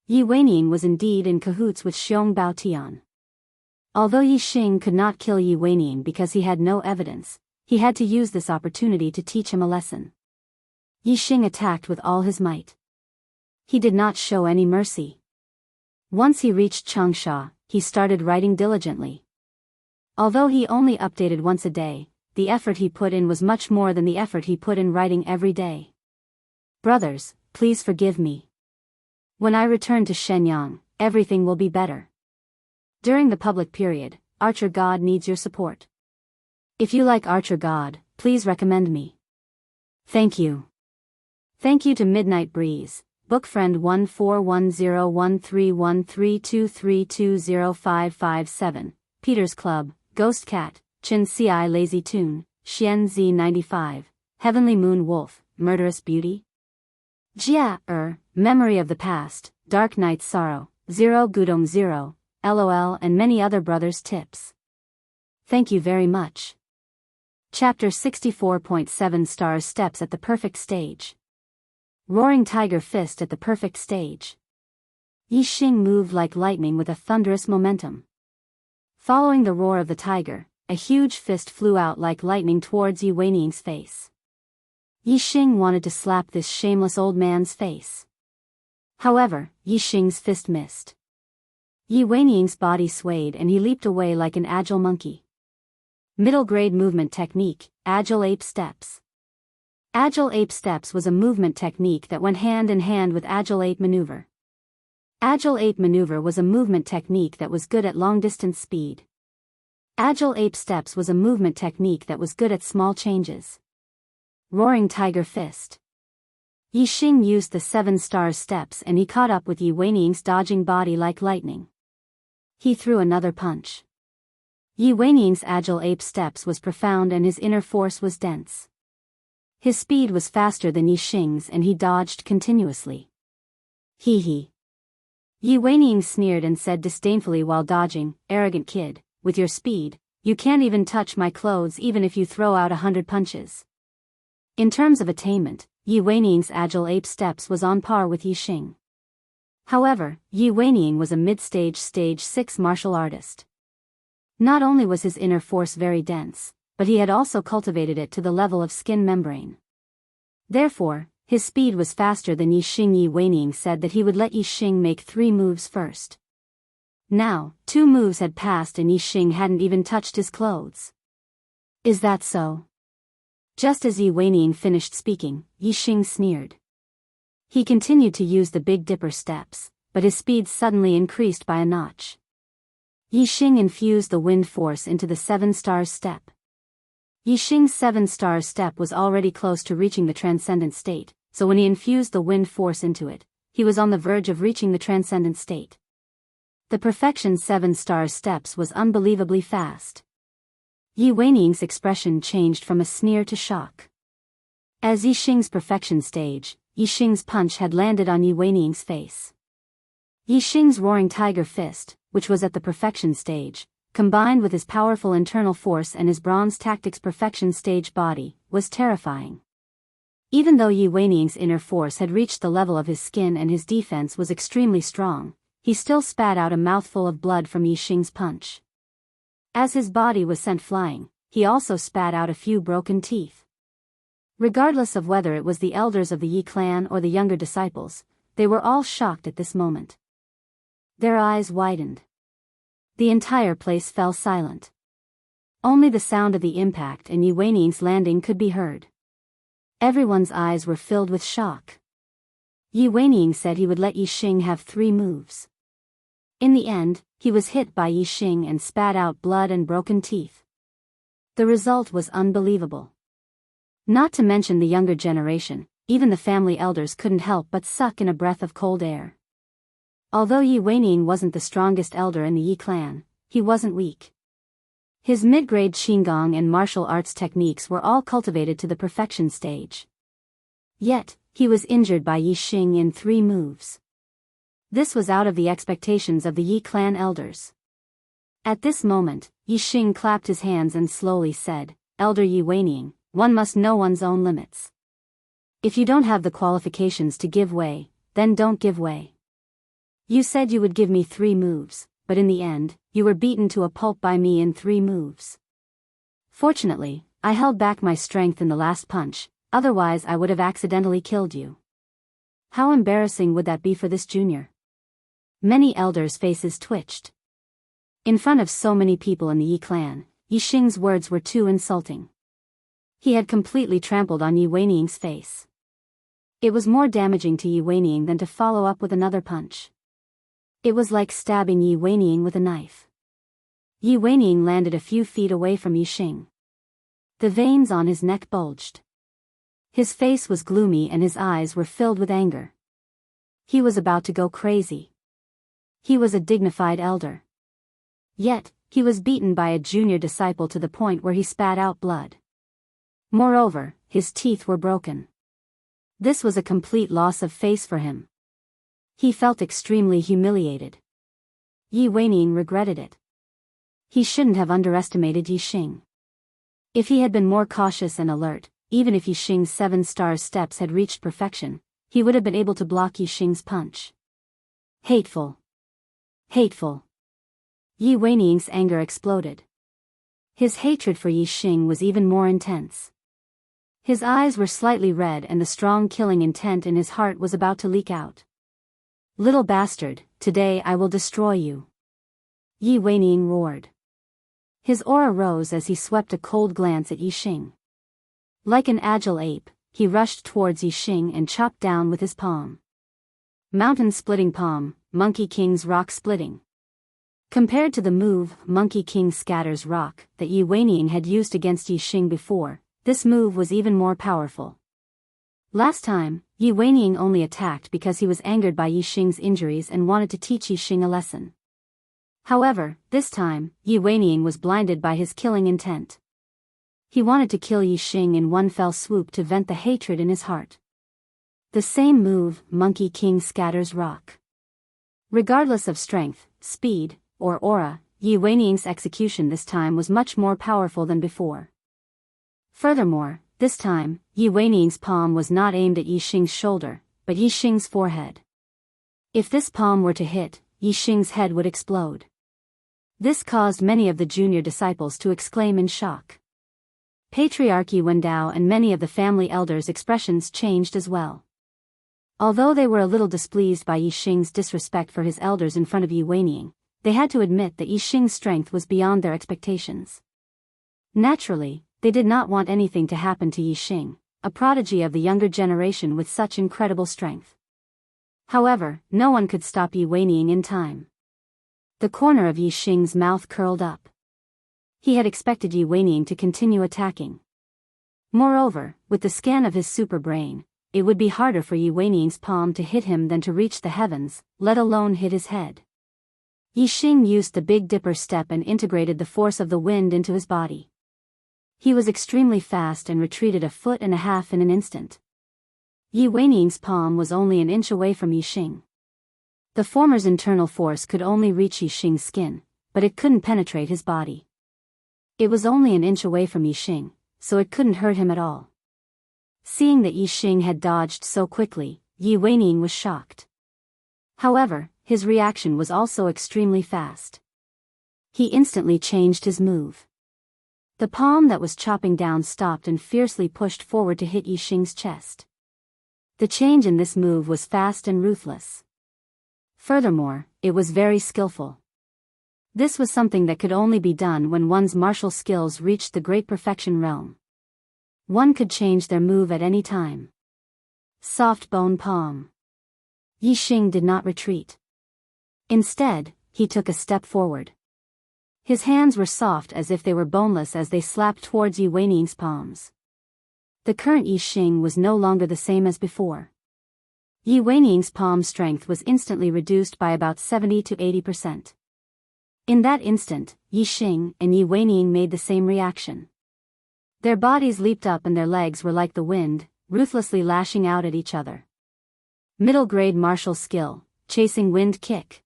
Yi Weining was indeed in cahoots with Xiong Baotian. Although Yi Xing could not kill Yi Weining because he had no evidence, he had to use this opportunity to teach him a lesson. Yi Xing attacked with all his might. He did not show any mercy. Once he reached Changsha, he started writing diligently. Although he only updated once a day, the effort he put in was much more than the effort he put in writing every day. Brothers, please forgive me. When I return to Shenyang, everything will be better. During the public period, Archer God needs your support. If you like Archer God, please recommend me. Thank you. Thank you to Midnight Breeze, Bookfriend 1410131323205557, Peter's Club, Ghost Cat, Chin Ci Lazy Toon, Xian Z95, Heavenly Moon Wolf, Murderous Beauty, Jia Memory of the Past, Dark Night Sorrow, Zero Gudong Zero, LOL and many other brothers tips. Thank you very much. Chapter 64.7 Stars Steps at the Perfect Stage. Roaring Tiger Fist at the Perfect Stage. Yi Xing moved like lightning with a thunderous momentum. Following the roar of the tiger, a huge fist flew out like lightning towards Yi Weining's face. Yi Xing wanted to slap this shameless old man's face. However, Yi Xing's fist missed. Yi Weining's body swayed and he leaped away like an agile monkey. Middle grade movement technique, Agile Ape Steps. Agile Ape Steps was a movement technique that went hand in hand with Agile Ape Maneuver. Agile Ape Maneuver was a movement technique that was good at long-distance speed. Agile Ape Steps was a movement technique that was good at small changes. Roaring Tiger Fist. Yi Xing used the 7-star steps and he caught up with Yi Weining's dodging body like lightning. He threw another punch. Yi Weining's Agile Ape Steps was profound and his inner force was dense. His speed was faster than Yi Xing's and he dodged continuously. Hee hee. Yi Weining sneered and said disdainfully while dodging, "Arrogant kid, with your speed, you can't even touch my clothes even if you throw out 100 punches." In terms of attainment, Yi Weining's Agile Ape Steps was on par with Yi Xing. However, Yi Weining was a mid-stage stage 6 martial artist. Not only was his inner force very dense, but he had also cultivated it to the level of skin membrane. Therefore, his speed was faster than Yi Xing. Yi Weining said that he would let Yi Xing make 3 moves first. Now, 2 moves had passed and Yi Xing hadn't even touched his clothes. "Is that so?" Just as Yi Weining finished speaking, Yi Xing sneered. He continued to use the Big Dipper steps, but his speed suddenly increased by a notch. Yi Xing infused the wind force into the 7-star step. Yi Xing's 7-star step was already close to reaching the transcendent state, so when he infused the wind force into it, he was on the verge of reaching the transcendent state. The perfection 7-star steps was unbelievably fast. Yi Weining's expression changed from a sneer to shock. As Yi Xing's perfection stage, Yi Xing's punch had landed on Yi Weining's face. Yi Xing's roaring tiger fist, which was at the perfection stage, combined with his powerful internal force and his bronze tactics perfection stage body, was terrifying. Even though Yi Weining's inner force had reached the level of his skin and his defense was extremely strong, he still spat out a mouthful of blood from Yi Xing's punch. As his body was sent flying, he also spat out a few broken teeth. Regardless of whether it was the elders of the Yi clan or the younger disciples, they were all shocked at this moment. Their eyes widened. The entire place fell silent. Only the sound of the impact and Yi Weining's landing could be heard. Everyone's eyes were filled with shock. Yi Weining said he would let Yi Xing have 3 moves. In the end, he was hit by Yi Xing and spat out blood and broken teeth. The result was unbelievable. Not to mention the younger generation, even the family elders couldn't help but suck in a breath of cold air. Although Yi Weining wasn't the strongest elder in the Yi clan, he wasn't weak. His mid-grade Qigong and martial arts techniques were all cultivated to the perfection stage. Yet, he was injured by Yi Xing in 3 moves. This was out of the expectations of the Yi clan elders. At this moment, Yi Xing clapped his hands and slowly said, "Elder Yi Weining, one must know one's own limits. If you don't have the qualifications to give way, then don't give way. You said you would give me 3 moves, but in the end, you were beaten to a pulp by me in 3 moves. Fortunately, I held back my strength in the last punch, otherwise I would have accidentally killed you. How embarrassing would that be for this junior?" Many elders' faces twitched. In front of so many people in the Yi clan, Yi Xing's words were too insulting. He had completely trampled on Yi Weining's face. It was more damaging to Yi Weining than to follow up with another punch. It was like stabbing Yi Weining with a knife. Yi Weining landed a few feet away from Yi Xing. The veins on his neck bulged. His face was gloomy and his eyes were filled with anger. He was about to go crazy. He was a dignified elder. Yet, he was beaten by a junior disciple to the point where he spat out blood. Moreover, his teeth were broken. This was a complete loss of face for him. He felt extremely humiliated. Yi Weining regretted it. He shouldn't have underestimated Yi Xing. If he had been more cautious and alert, even if Yi Xing's 7-star steps had reached perfection, he would have been able to block Yi Xing's punch. Hateful. Hateful. Yi Weining's anger exploded. His hatred for Yi Xing was even more intense. His eyes were slightly red and the strong killing intent in his heart was about to leak out. "Little bastard, today I will destroy you," Yi Weiniang roared. His aura rose as he swept a cold glance at Yi Xing. Like an agile ape, he rushed towards Yi Xing and chopped down with his palm. Mountain-splitting palm, Monkey King's rock-splitting. Compared to the move, Monkey King scatters rock, that Yi Weiniang had used against Yi Xing before, this move was even more powerful. Last time, Yi Weiniang only attacked because he was angered by Yi Xing's injuries and wanted to teach Yi Xing a lesson. However, this time, Yi Weiniang was blinded by his killing intent. He wanted to kill Yi Xing in one fell swoop to vent the hatred in his heart. The same move, Monkey King scatters rock. Regardless of strength, speed, or aura, Yi Weiniang's execution this time was much more powerful than before. Furthermore, this time, Yi Weiniang's palm was not aimed at Yi Xing's shoulder, but Yi Xing's forehead. If this palm were to hit, Yi Xing's head would explode. This caused many of the junior disciples to exclaim in shock. Patriarch Yi Wendao and many of the family elders' expressions changed as well. Although they were a little displeased by Yi Xing's disrespect for his elders in front of Yi Weiniang, they had to admit that Yi Xing's strength was beyond their expectations. Naturally, they did not want anything to happen to Yi Xing, a prodigy of the younger generation with such incredible strength. However, no one could stop Yi Weiniang in time. The corner of Yi Xing's mouth curled up. He had expected Yi Weiniang to continue attacking. Moreover, with the scan of his super brain, it would be harder for Yi Weiniang's palm to hit him than to reach the heavens, let alone hit his head. Yi Xing used the Big Dipper step and integrated the force of the wind into his body. He was extremely fast and retreated 1.5 feet in an instant. Yi Weiniang's palm was only an inch away from Yi Xing. The former's internal force could only reach Yi Xing's skin, but it couldn't penetrate his body. It was only an inch away from Yi Xing, so it couldn't hurt him at all. Seeing that Yi Xing had dodged so quickly, Yi Weiniang was shocked. However, his reaction was also extremely fast. He instantly changed his move. The palm that was chopping down stopped and fiercely pushed forward to hit Yi Xing's chest. The change in this move was fast and ruthless. Furthermore, it was very skillful. This was something that could only be done when one's martial skills reached the great perfection realm. One could change their move at any time. Soft bone palm. Yi Xing did not retreat. Instead, he took a step forward. His hands were soft as if they were boneless as they slapped towards Yi Weiniang's palms. The current Yi Xing was no longer the same as before. Yi Weiniang's palm strength was instantly reduced by about 70 to 80%. In that instant, Yi Xing and Yi Weiniang made the same reaction. Their bodies leaped up and their legs were like the wind, ruthlessly lashing out at each other. Middle-grade martial skill, chasing wind kick.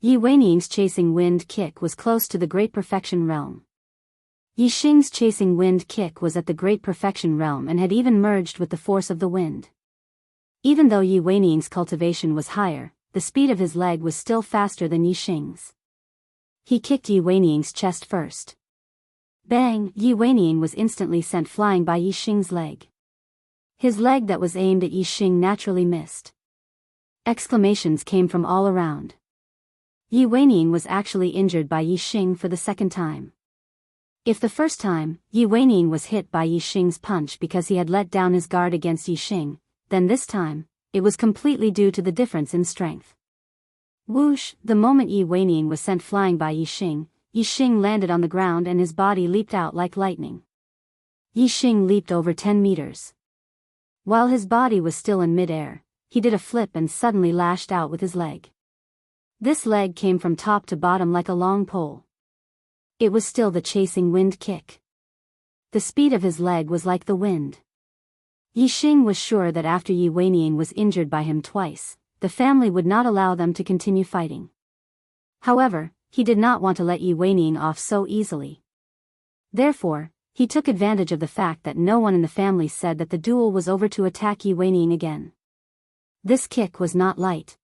Yi Weiniang's chasing wind kick was close to the great perfection realm. Yi Xing's chasing wind kick was at the great perfection realm and had even merged with the force of the wind. Even though Yi Weiniang's cultivation was higher, the speed of his leg was still faster than Yi Xing's. He kicked Yi Weiniang's chest first. Bang! Yi Weiniang was instantly sent flying by Yi Xing's leg. His leg that was aimed at Yi Xing naturally missed. Exclamations came from all around. Yi Weiniang was actually injured by Yi Xing for the second time. If the first time, Yi Weiniang was hit by Yi Xing's punch because he had let down his guard against Yi Xing, then this time, it was completely due to the difference in strength. Whoosh! The moment Yi Weiniang was sent flying by Yi Xing landed on the ground and his body leaped out like lightning. Yi Xing leaped over 10 meters. While his body was still in mid-air, he did a flip and suddenly lashed out with his leg. This leg came from top to bottom like a long pole. It was still the chasing wind kick. The speed of his leg was like the wind. Yi Xing was sure that after Yi Weiniang was injured by him twice, the family would not allow them to continue fighting. However, he did not want to let Yi Weiniang off so easily. Therefore, he took advantage of the fact that no one in the family said that the duel was over to attack Yi Weiniang again. This kick was not light.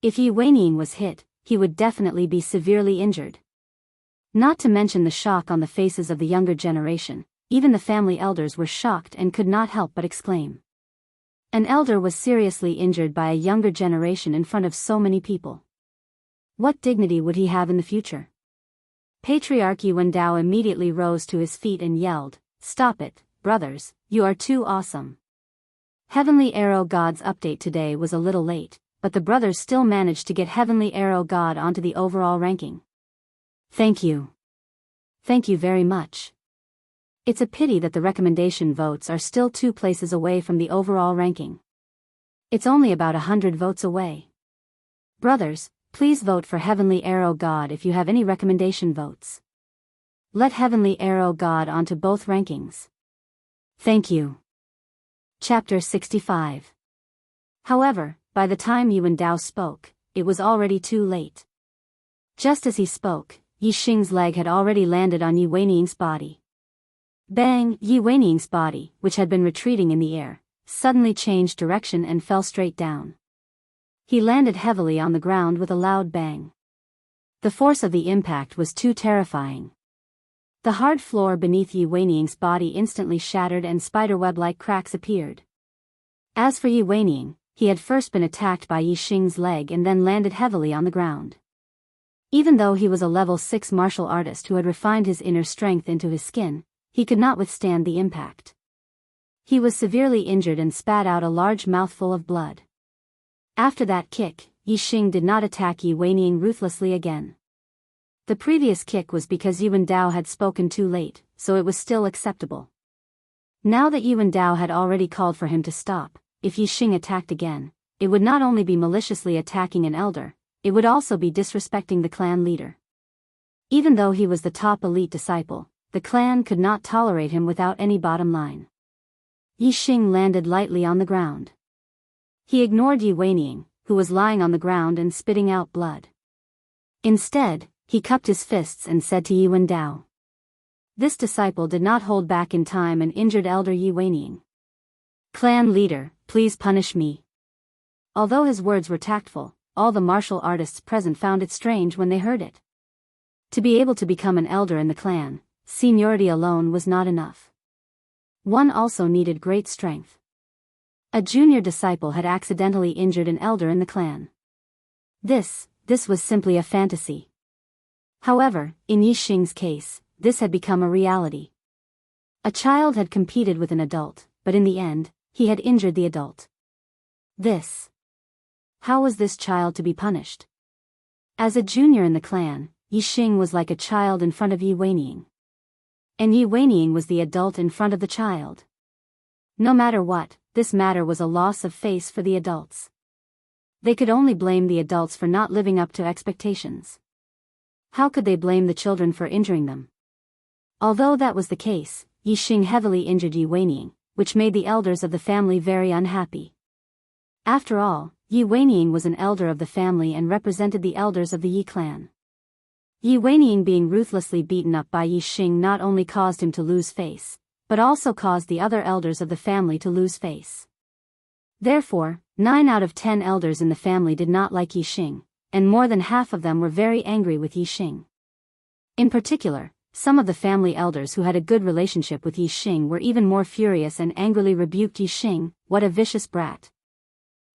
If Yi Weiniang was hit, he would definitely be severely injured. Not to mention the shock on the faces of the younger generation, even the family elders were shocked and could not help but exclaim. An elder was seriously injured by a younger generation in front of so many people. What dignity would he have in the future? Patriarch Yuandao immediately rose to his feet and yelled, "Stop it, brothers, you are too awesome." Heavenly Arrow God's update today was a little late, but the brothers still managed to get Heavenly Arrow God onto the overall ranking. Thank you. Thank you very much. It's a pity that the recommendation votes are still 2 places away from the overall ranking. It's only about 100 votes away. Brothers, please vote for Heavenly Arrow God if you have any recommendation votes. Let Heavenly Arrow God onto both rankings. Thank you. Chapter 65. However, by the time Yuandao spoke, it was already too late. Just as he spoke, Yi Xing's leg had already landed on Yi Weining's body. Bang! Yi Weining's body, which had been retreating in the air, suddenly changed direction and fell straight down. He landed heavily on the ground with a loud bang. The force of the impact was too terrifying. The hard floor beneath Yi Weining's body instantly shattered and spiderweb-like cracks appeared. As for Yi Weining, he had first been attacked by Yi Xing's leg and then landed heavily on the ground. Even though he was a level 6 martial artist who had refined his inner strength into his skin, he could not withstand the impact. He was severely injured and spat out a large mouthful of blood. After that kick, Yi Xing did not attack Yi Weining ruthlessly again. The previous kick was because Yuandao had spoken too late, so it was still acceptable. Now that Yuandao had already called for him to stop, if Yi Xing attacked again, it would not only be maliciously attacking an elder, it would also be disrespecting the clan leader. Even though he was the top elite disciple, the clan could not tolerate him without any bottom line. Yi Xing landed lightly on the ground. He ignored Yi Weining, who was lying on the ground and spitting out blood. Instead, he cupped his fists and said to Yuandao. This disciple did not hold back in time and injured elder Yi Weining. "Clan leader, please punish me." Although his words were tactful, all the martial artists present found it strange when they heard it. To be able to become an elder in the clan, seniority alone was not enough. One also needed great strength. A junior disciple had accidentally injured an elder in the clan. This was simply a fantasy. However, in Yi Xing's case, this had become a reality. A child had competed with an adult, but in the end, he had injured the adult. How was this child to be punished? As a junior in the clan, Yi Xing was like a child in front of Yi Weining. And Yi Weining was the adult in front of the child. No matter what, this matter was a loss of face for the adults. They could only blame the adults for not living up to expectations. How could they blame the children for injuring them? Although that was the case, Yi Xing heavily injured Yi Weining, which made the elders of the family very unhappy. After all, Yi Weining was an elder of the family and represented the elders of the Yi clan. Yi Weining being ruthlessly beaten up by Yi Xing not only caused him to lose face, but also caused the other elders of the family to lose face. Therefore, 9 out of 10 elders in the family did not like Yi Xing, and more than half of them were very angry with Yi Xing. In particular, some of the family elders who had a good relationship with Yi Xing were even more furious and angrily rebuked Yi Xing. "What a vicious brat.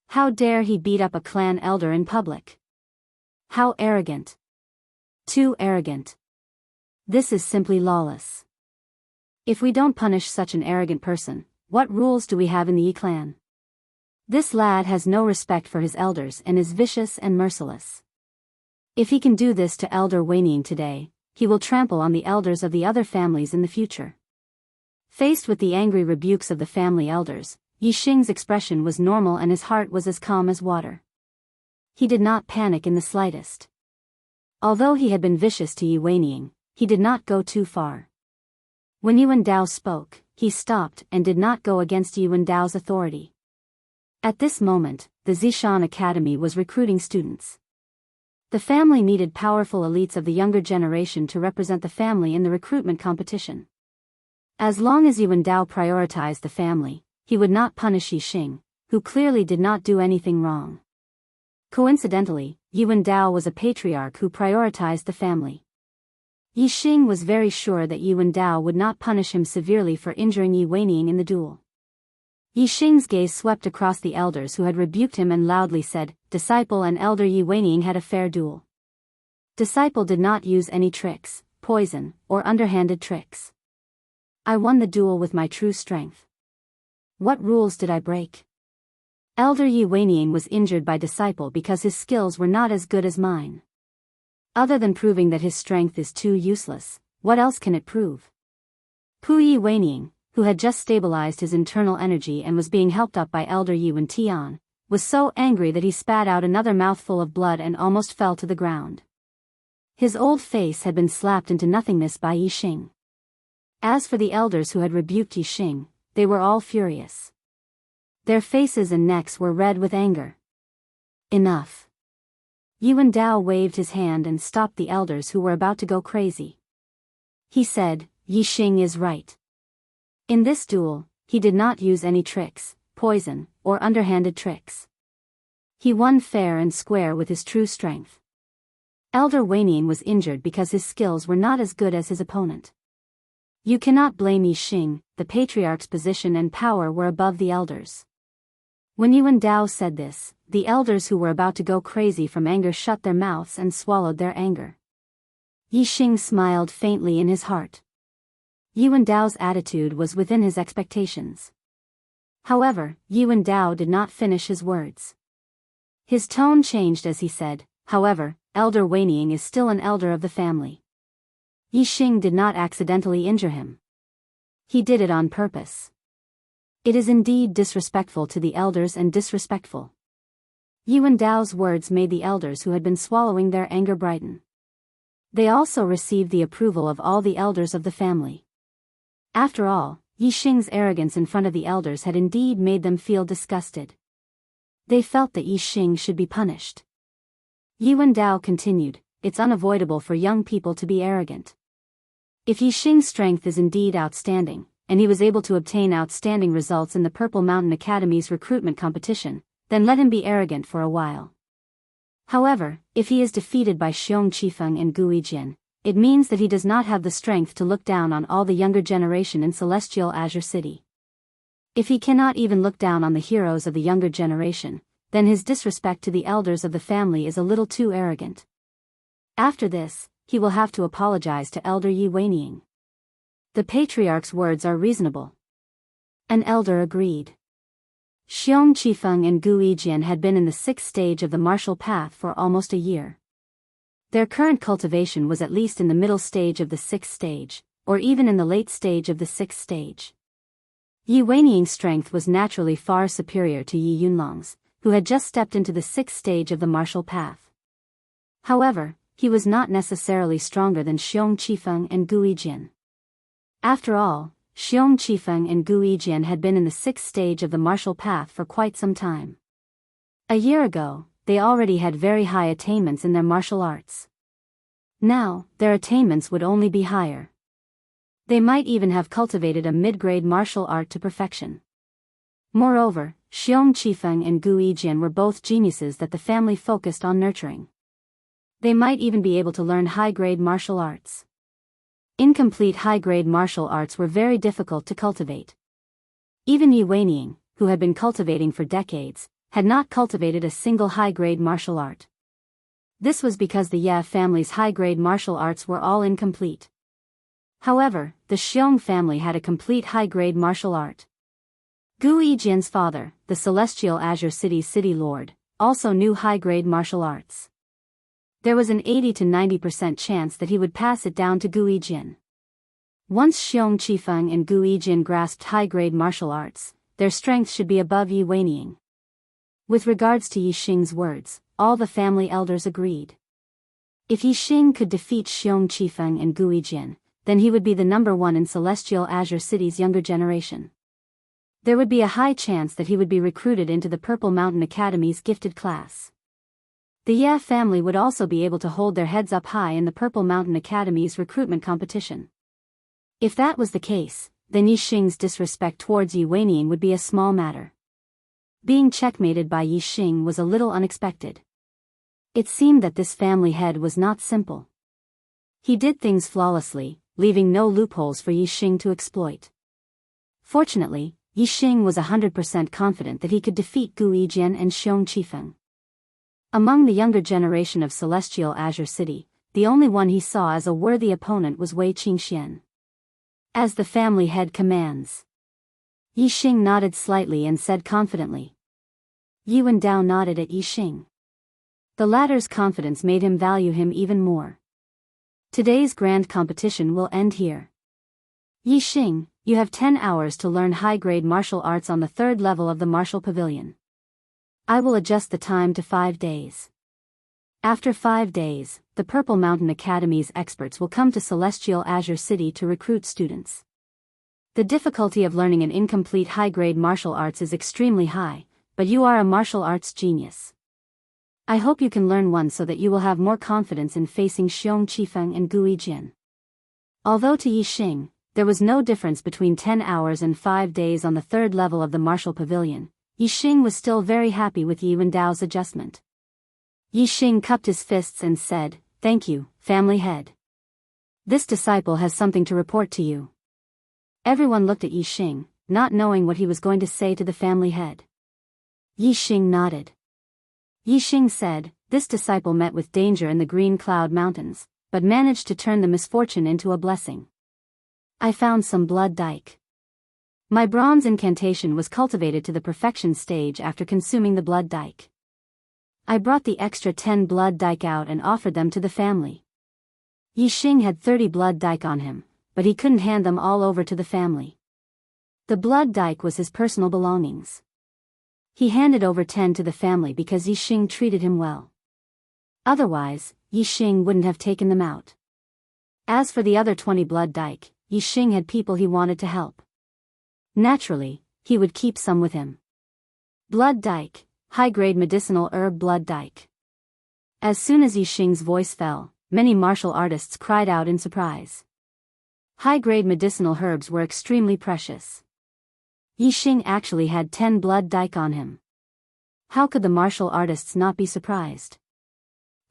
How dare he beat up a clan elder in public? How arrogant. Too arrogant. This is simply lawless. If we don't punish such an arrogant person, what rules do we have in the Yi clan? This lad has no respect for his elders and is vicious and merciless. If he can do this to Elder Weining today, he will trample on the elders of the other families in the future." Faced with the angry rebukes of the family elders, Yi Xing's expression was normal and his heart was as calm as water. He did not panic in the slightest. Although he had been vicious to Yi Weining, he did not go too far. When Yuandao spoke, he stopped and did not go against Yuandao's authority. At this moment, the Zishan Academy was recruiting students. The family needed powerful elites of the younger generation to represent the family in the recruitment competition. As long as Yuandao prioritized the family, he would not punish Yi Xing, who clearly did not do anything wrong. Coincidentally, Yuandao was a patriarch who prioritized the family. Yi Xing was very sure that Yuan Dao would not punish him severely for injuring Yi Weining in the duel. Yi Xing's gaze swept across the elders who had rebuked him and loudly said, "Disciple and elder Yi Weining had a fair duel. Disciple did not use any tricks, poison, or underhanded tricks. I won the duel with my true strength. What rules did I break? Elder Yi Weining was injured by Disciple because his skills were not as good as mine. Other than proving that his strength is too useless, what else can it prove?" Pu Yi Weining, who had just stabilized his internal energy and was being helped up by Elder Yuan Tian, was so angry that he spat out another mouthful of blood and almost fell to the ground. His old face had been slapped into nothingness by Yi Xing. As for the elders who had rebuked Yi Xing, they were all furious. Their faces and necks were red with anger. Enough. Yuan Dao waved his hand and stopped the elders who were about to go crazy. He said, "Yi Xing is right. In this duel, he did not use any tricks, poison, or underhanded tricks. He won fair and square with his true strength. Elder Weining was injured because his skills were not as good as his opponent. You cannot blame Yi Xing, the patriarch's position and power were above the elders." When Yuan Dao said this, the elders who were about to go crazy from anger shut their mouths and swallowed their anger. Yi Xing smiled faintly in his heart. Yuan Dao's attitude was within his expectations. However, Yuan Dao did not finish his words. His tone changed as he said, "However, Elder Weining is still an elder of the family. Yi Xing did not accidentally injure him. He did it on purpose. It is indeed disrespectful to the elders and disrespectful." Yuan Dao's words made the elders who had been swallowing their anger brighten. They also received the approval of all the elders of the family. After all, Yi Xing's arrogance in front of the elders had indeed made them feel disgusted. They felt that Yi Xing should be punished. Yuan Dao continued, "It's unavoidable for young people to be arrogant. If Yi Xing's strength is indeed outstanding, and he was able to obtain outstanding results in the Purple Mountain Academy's recruitment competition, then let him be arrogant for a while. However, if he is defeated by Xiong Qifeng and Gu Yijian, it means that he does not have the strength to look down on all the younger generation in Celestial Azure City. If he cannot even look down on the heroes of the younger generation, then his disrespect to the elders of the family is a little too arrogant. After this, he will have to apologize to Elder Yi Weining." The patriarch's words are reasonable. An elder agreed. Xiong Qifeng and Gu Yijian had been in the 6th stage of the martial path for almost a year. Their current cultivation was at least in the middle stage of the 6th stage, or even in the late stage of the 6th stage. Yi Weining's strength was naturally far superior to Yi Yunlong's, who had just stepped into the 6th stage of the martial path. However, he was not necessarily stronger than Xiong Qifeng and Gu Yijian. After all, Xiong Qifeng and Gu Yijian had been in the 6th stage of the martial path for quite some time. A year ago, they already had very high attainments in their martial arts. Now, their attainments would only be higher. They might even have cultivated a mid-grade martial art to perfection. Moreover, Xiong Qifeng and Gu Yijian were both geniuses that the family focused on nurturing. They might even be able to learn high-grade martial arts. Incomplete high-grade martial arts were very difficult to cultivate. Even Yi Weining, who had been cultivating for decades, had not cultivated a single high-grade martial art. This was because the Ye family's high-grade martial arts were all incomplete. However, the Xiong family had a complete high-grade martial art. Gu Yijian's father, the Celestial Azure City's city lord, also knew high-grade martial arts. There was an 80 to 90% chance that he would pass it down to Gu Yijian. Once Xiong Qifeng and Gu Yijian grasped high-grade martial arts, their strength should be above Yi Weining. With regards to Yi Xing's words, all the family elders agreed. If Yi Xing could defeat Xiong Qifeng and Gu Yijian, then he would be the number one in Celestial Azure City's younger generation. There would be a high chance that he would be recruited into the Purple Mountain Academy's gifted class. The Ye family would also be able to hold their heads up high in the Purple Mountain Academy's recruitment competition. If that was the case, then Yi Xing's disrespect towards Yi Weining would be a small matter. Being checkmated by Yi Xing was a little unexpected. It seemed that this family head was not simple. He did things flawlessly, leaving no loopholes for Yi Xing to exploit. Fortunately, Yi Xing was 100% confident that he could defeat Gu Yijian and Xiong Qifeng. Among the younger generation of Celestial Azure City, the only one he saw as a worthy opponent was Wei Qingxian. As the family head commands. Yi Xing nodded slightly and said confidently. Yi Wendao nodded at Yi Xing. The latter's confidence made him value him even more. Today's grand competition will end here. Yi Xing, you have 10 hours to learn high-grade martial arts on the 3rd level of the Martial Pavilion. I will adjust the time to 5 days. After 5 days, the Purple Mountain Academy's experts will come to Celestial Azure City to recruit students. The difficulty of learning an incomplete high-grade martial arts is extremely high, but you are a martial arts genius. I hope you can learn one so that you will have more confidence in facing Xiong Qifeng and Gu Yijian. Although to Yi Xing, there was no difference between 10 hours and 5 days on the 3rd level of the Martial Pavilion, Yi Xing was still very happy with Yi Wendao's adjustment. Yi Xing cupped his fists and said, "Thank you, family head. This disciple has something to report to you." Everyone looked at Yi Xing, not knowing what he was going to say to the family head. Yi Xing nodded. Yi Xing said, "This disciple met with danger in the Green Cloud Mountains, but managed to turn the misfortune into a blessing. I found some blood dike. My bronze incantation was cultivated to the perfection stage after consuming the blood dike. I brought the extra 10 blood dike out and offered them to the family." Yi Xing had 30 blood dike on him, but he couldn't hand them all over to the family. The blood dike was his personal belongings. He handed over 10 to the family because Yi Xing treated him well. Otherwise, Yi Xing wouldn't have taken them out. As for the other 20 blood dike, Yi Xing had people he wanted to help. Naturally, he would keep some with him. Blood dike, high-grade medicinal herb blood dike. As soon as Yi Xing's voice fell, many martial artists cried out in surprise. High-grade medicinal herbs were extremely precious. Yi Xing actually had 10 blood dike on him. How could the martial artists not be surprised?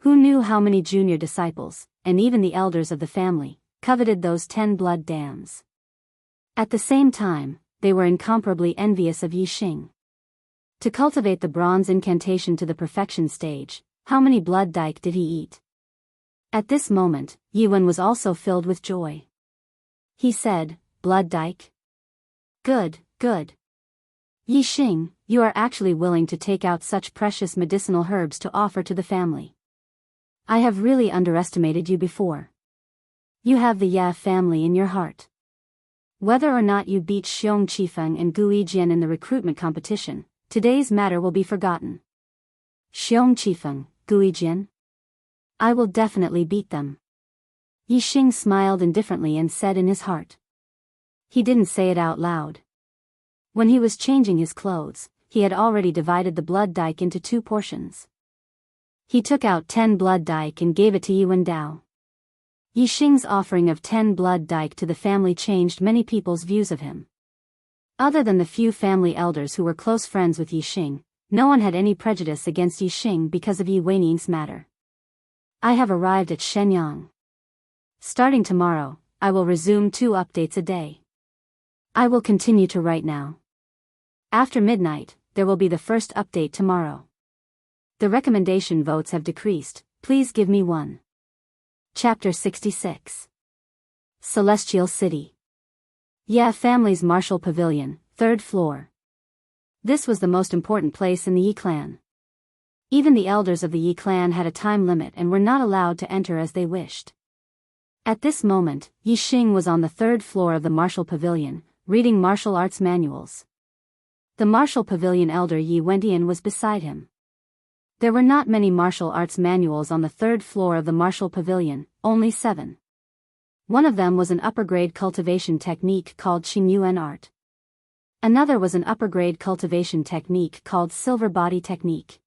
Who knew how many junior disciples, and even the elders of the family, coveted those 10 blood dams? At the same time, they were incomparably envious of Yi Xing. To cultivate the bronze incantation to the perfection stage, how many blood dike did he eat? At this moment, Yi Wen was also filled with joy. He said, "Blood dike? Good, good. Yi Xing, you are actually willing to take out such precious medicinal herbs to offer to the family. I have really underestimated you before. You have the Ya family in your heart. Whether or not you beat Xiong Qifeng and Gu Yijian in the recruitment competition, today's matter will be forgotten. Xiong Qifeng, Gu Yijian? I will definitely beat them." Yi Xing smiled indifferently and said in his heart. He didn't say it out loud. When he was changing his clothes, he had already divided the blood dike into 2 portions. He took out 10 blood dike and gave it to Yi Wendao. Yi Xing's offering of 10 blood dike to the family changed many people's views of him. Other than the few family elders who were close friends with Yi Xing, no one had any prejudice against Yi Xing because of Yi Weining's matter. I have arrived at Shenyang. Starting tomorrow, I will resume 2 updates a day. I will continue to write now. After midnight, there will be the first update tomorrow. The recommendation votes have decreased, please give me one. Chapter 66. Celestial City. Ya family's Martial Pavilion, 3rd floor. This was the most important place in the Yi clan. Even the elders of the Yi clan had a time limit and were not allowed to enter as they wished. At this moment, Yi Xing was on the 3rd floor of the Martial Pavilion, reading martial arts manuals. The Martial Pavilion elder Yi Wentian was beside him. There were not many martial arts manuals on the 3rd floor of the Martial Pavilion, only 7. One of them was an upper-grade cultivation technique called Xingyuan art. Another was an upper-grade cultivation technique called Silver Body Technique.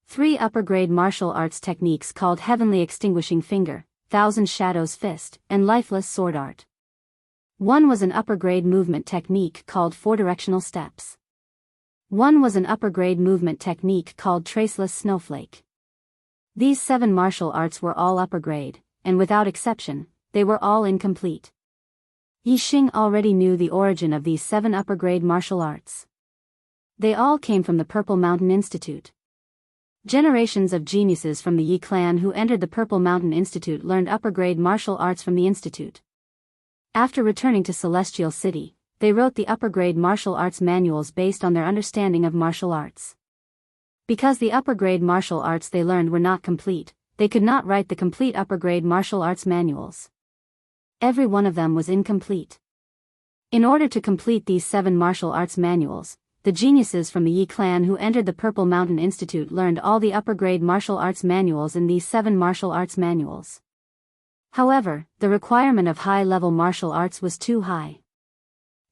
3 upper-grade martial arts techniques called Heavenly Extinguishing Finger, Thousand Shadows Fist, and Lifeless Sword Art. One was an upper-grade movement technique called 4 Directional Steps. One was an upper-grade movement technique called Traceless Snowflake. These 7 martial arts were all upper-grade, and without exception, they were all incomplete. Yi Xing already knew the origin of these 7 upper-grade martial arts. They all came from the Purple Mountain Institute. Generations of geniuses from the Yi clan who entered the Purple Mountain Institute learned upper-grade martial arts from the institute. After returning to Celestial City, they wrote the upper-grade martial arts manuals based on their understanding of martial arts. Because the upper-grade martial arts they learned were not complete, they could not write the complete upper-grade martial arts manuals. Every one of them was incomplete. In order to complete these 7 martial arts manuals, the geniuses from the Yi clan who entered the Purple Mountain Institute learned all the upper-grade martial arts manuals in these 7 martial arts manuals. However, the requirement of high-level martial arts was too high.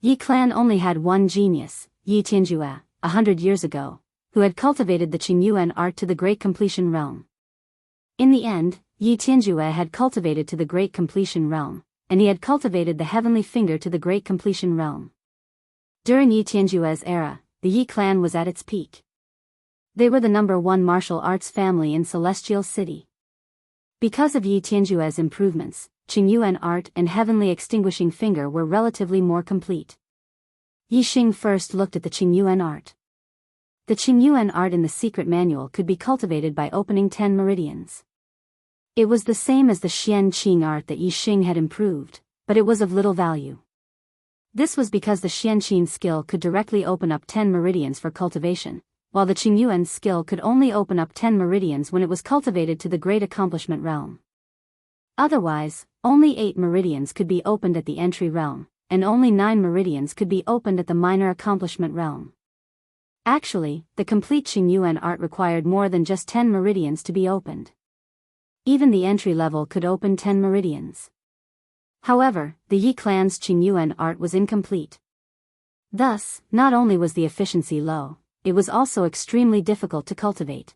Yi clan only had one genius, Yi Tianjue, 100 years ago, who had cultivated the Qingyuan art to the Great Completion Realm. In the end, Yi Tianjue had cultivated to the Great Completion Realm, and he had cultivated the Heavenly Finger to the Great Completion Realm. During Yi Tianjue's era, the Yi clan was at its peak. They were the #1 martial arts family in Celestial City. Because of Yi Tianjue's improvements, Qingyuan art and Heavenly Extinguishing Finger were relatively more complete. Yi Xing first looked at the Qingyuan art. The Qingyuan art in the secret manual could be cultivated by opening 10 meridians. It was the same as the Xian Qing art that Yi Xing had improved, but it was of little value. This was because the Xian Qing skill could directly open up 10 meridians for cultivation, while the Qingyuan skill could only open up 10 meridians when it was cultivated to the Great Accomplishment Realm. Otherwise, only 8 meridians could be opened at the Entry Realm, and only 9 meridians could be opened at the Minor Accomplishment Realm. Actually, the complete Qingyuan art required more than just 10 meridians to be opened. Even the entry level could open 10 meridians. However, the Yi clan's Qingyuan art was incomplete. Thus, not only was the efficiency low, it was also extremely difficult to cultivate.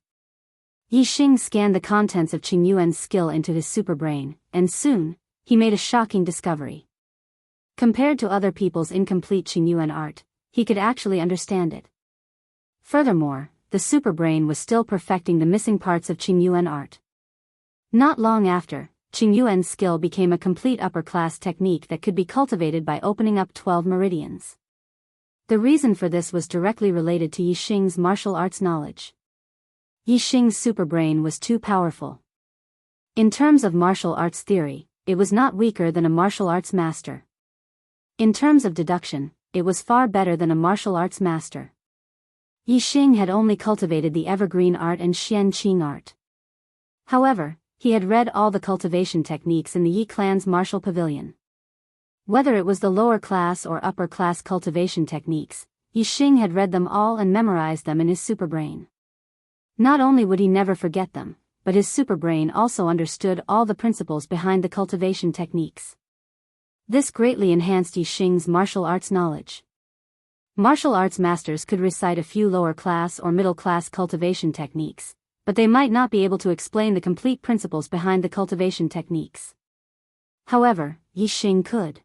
Yi Xing scanned the contents of Qingyuan's skill into his superbrain, and soon, he made a shocking discovery. Compared to other people's incomplete Qingyuan art, he could actually understand it. Furthermore, the superbrain was still perfecting the missing parts of Qingyuan art. Not long after, Qingyuan's skill became a complete upper-class technique that could be cultivated by opening up 12 meridians. The reason for this was directly related to Yi Xing's martial arts knowledge. Yi Xing's superbrain was too powerful. In terms of martial arts theory, it was not weaker than a martial arts master. In terms of deduction, it was far better than a martial arts master. Yi Xing had only cultivated the evergreen art and Xian Qing art. However, he had read all the cultivation techniques in the Yi clan's martial pavilion. Whether it was the lower class or upper class cultivation techniques, Yi Xing had read them all and memorized them in his superbrain. Not only would he never forget them, but his superbrain also understood all the principles behind the cultivation techniques. This greatly enhanced Yi Xing's martial arts knowledge. Martial arts masters could recite a few lower class or middle class cultivation techniques, but they might not be able to explain the complete principles behind the cultivation techniques. However, Yi Xing could.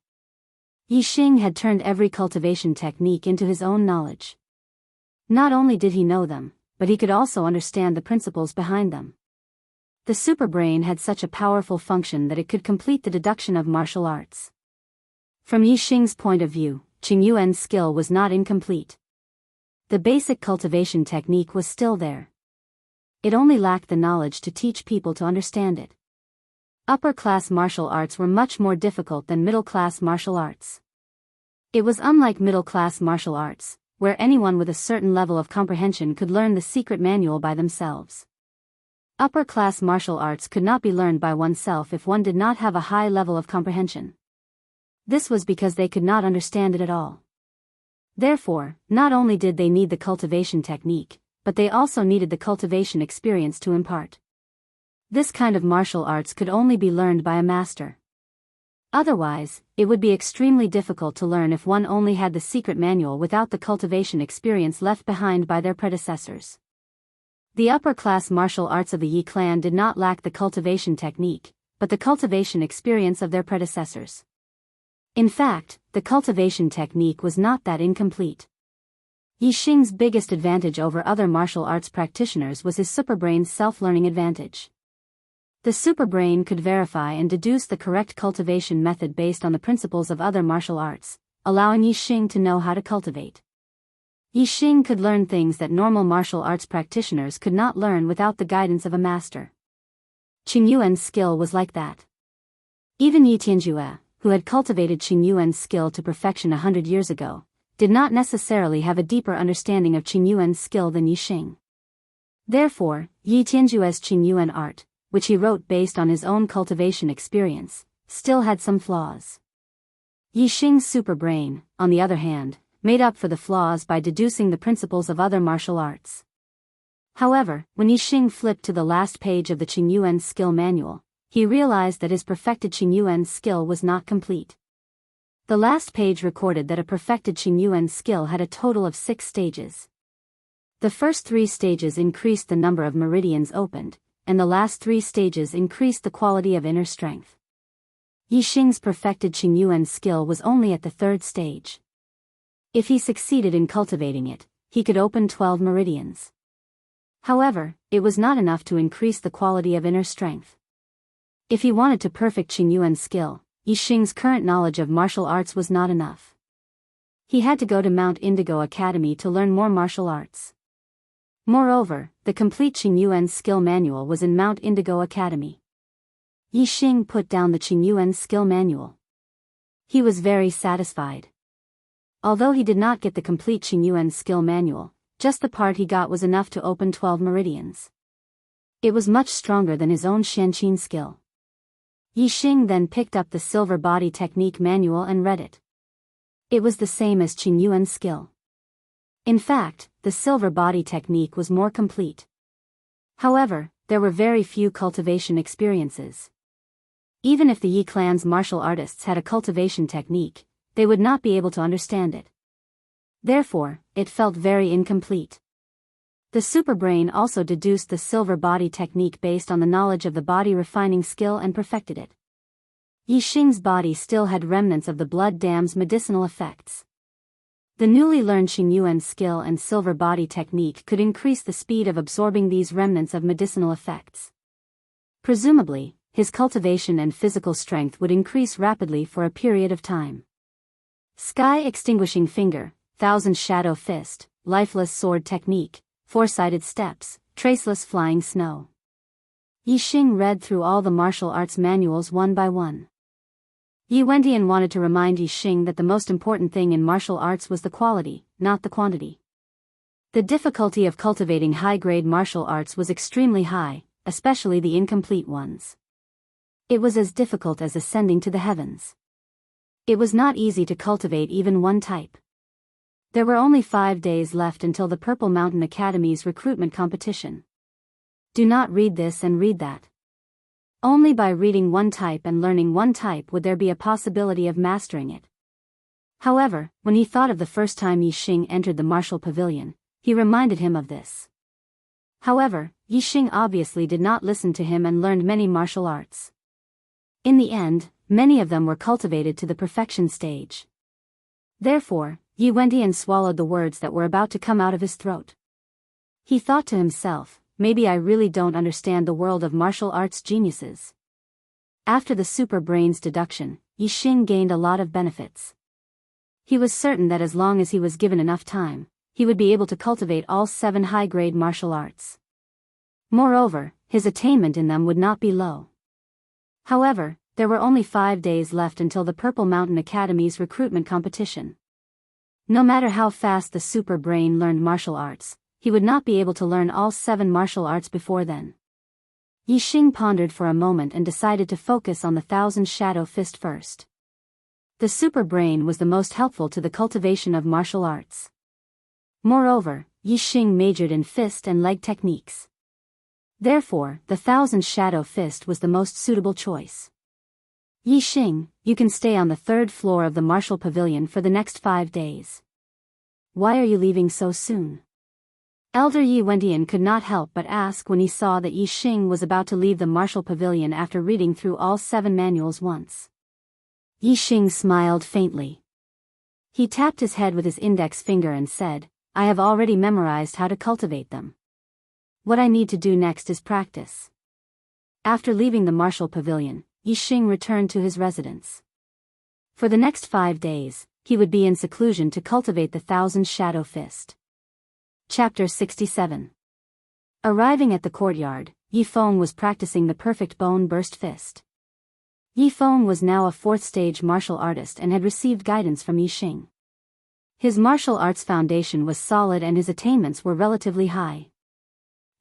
Yi Xing had turned every cultivation technique into his own knowledge. Not only did he know them, but he could also understand the principles behind them. The superbrain had such a powerful function that it could complete the deduction of martial arts. From Yi Xing's point of view, Qingyuan's skill was not incomplete. The basic cultivation technique was still there. It only lacked the knowledge to teach people to understand it. Upper-class martial arts were much more difficult than middle-class martial arts. It was unlike middle-class martial arts, where anyone with a certain level of comprehension could learn the secret manual by themselves. Upper-class martial arts could not be learned by oneself if one did not have a high level of comprehension. This was because they could not understand it at all. Therefore, not only did they need the cultivation technique, but they also needed the cultivation experience to impart. This kind of martial arts could only be learned by a master. Otherwise, it would be extremely difficult to learn if one only had the secret manual without the cultivation experience left behind by their predecessors. The upper-class martial arts of the Yi clan did not lack the cultivation technique, but the cultivation experience of their predecessors. In fact, the cultivation technique was not that incomplete. Yi Xing's biggest advantage over other martial arts practitioners was his superbrain's self-learning advantage. The superbrain could verify and deduce the correct cultivation method based on the principles of other martial arts, allowing Yixing to know how to cultivate. Yixing could learn things that normal martial arts practitioners could not learn without the guidance of a master. Qingyuan's skill was like that. Even Yi Tianjue, who had cultivated Qingyuan's skill to perfection 100 years ago, did not necessarily have a deeper understanding of Qingyuan's skill than Yixing. Therefore, Yi Tianjue's Qingyuan art, which he wrote based on his own cultivation experience, still had some flaws. Yixing's superbrain, on the other hand, made up for the flaws by deducing the principles of other martial arts. However, when Yixing flipped to the last page of the Qingyuan skill manual, he realized that his perfected Qingyuan skill was not complete. The last page recorded that a perfected Qingyuan skill had a total of 6 stages. The first 3 stages increased the number of meridians opened, and the last 3 stages increased the quality of inner strength. Yixing's perfected Qingyuan skill was only at the 3rd stage. If he succeeded in cultivating it, he could open 12 meridians. However, it was not enough to increase the quality of inner strength. If he wanted to perfect Qingyuan's skill, Yixing's current knowledge of martial arts was not enough. He had to go to Mount Indigo Academy to learn more martial arts. Moreover, the complete Qingyuan skill manual was in Mount Indigo Academy. Yixing put down the Qingyuan skill manual. He was very satisfied. Although he did not get the complete Qingyuan skill manual, just the part he got was enough to open 12 meridians. It was much stronger than his own Xianqin skill. Yixing then picked up the Silver Body Technique manual and read it. It was the same as Qingyuan's skill. In fact, the Silver Body Technique was more complete. However, there were very few cultivation experiences. Even if the Yi clan's martial artists had a cultivation technique, they would not be able to understand it. Therefore, it felt very incomplete. The superbrain also deduced the Silver Body Technique based on the knowledge of the body refining skill and perfected it. Yixing's body still had remnants of the blood dam's medicinal effects. The newly learned Qingyuan skill and Silver Body Technique could increase the speed of absorbing these remnants of medicinal effects. Presumably, his cultivation and physical strength would increase rapidly for a period of time. Sky Extinguishing Finger, Thousand Shadow Fist, Lifeless Sword Technique, Four-Sided Steps, Traceless Flying Snow. Yixing read through all the martial arts manuals one by one. Yi Wendian wanted to remind Yixing that the most important thing in martial arts was the quality, not the quantity. The difficulty of cultivating high-grade martial arts was extremely high, especially the incomplete ones. It was as difficult as ascending to the heavens. It was not easy to cultivate even one type. There were only 5 days left until the Purple Mountain Academy's recruitment competition. Do not read this and read that. Only by reading one type and learning one type would there be a possibility of mastering it. However, when he thought of the first time Yixing entered the martial pavilion, he reminded him of this. However, Yixing obviously did not listen to him and learned many martial arts. In the end, many of them were cultivated to the perfection stage. Therefore, Yi Wendian swallowed the words that were about to come out of his throat. He thought to himself, maybe I really don't understand the world of martial arts geniuses. After the super brain's deduction, Yixing gained a lot of benefits. He was certain that as long as he was given enough time, he would be able to cultivate all 7 high-grade martial arts. Moreover, his attainment in them would not be low. However, there were only 5 days left until the Purple Mountain Academy's recruitment competition. No matter how fast the super brain learned martial arts, he would not be able to learn all 7 martial arts before then. Yixing pondered for a moment and decided to focus on the Thousand Shadow Fist first. The super brain was the most helpful to the cultivation of martial arts. Moreover, Yixing majored in fist and leg techniques. Therefore, the Thousand Shadow Fist was the most suitable choice. Yixing, you can stay on the 3rd floor of the martial pavilion for the next 5 days. Why are you leaving so soon? Elder Yi Wendian could not help but ask when he saw that Yixing was about to leave the martial pavilion after reading through all 7 manuals once. Yixing smiled faintly. He tapped his head with his index finger and said, I have already memorized how to cultivate them. What I need to do next is practice. After leaving the martial pavilion, Yixing returned to his residence. For the next 5 days, he would be in seclusion to cultivate the Thousand Shadow Fist. Chapter 67. Arriving at the courtyard, Yifeng was practicing the perfect bone burst fist. Yifeng was now a 4th-stage martial artist and had received guidance from Yixing. His martial arts foundation was solid and his attainments were relatively high.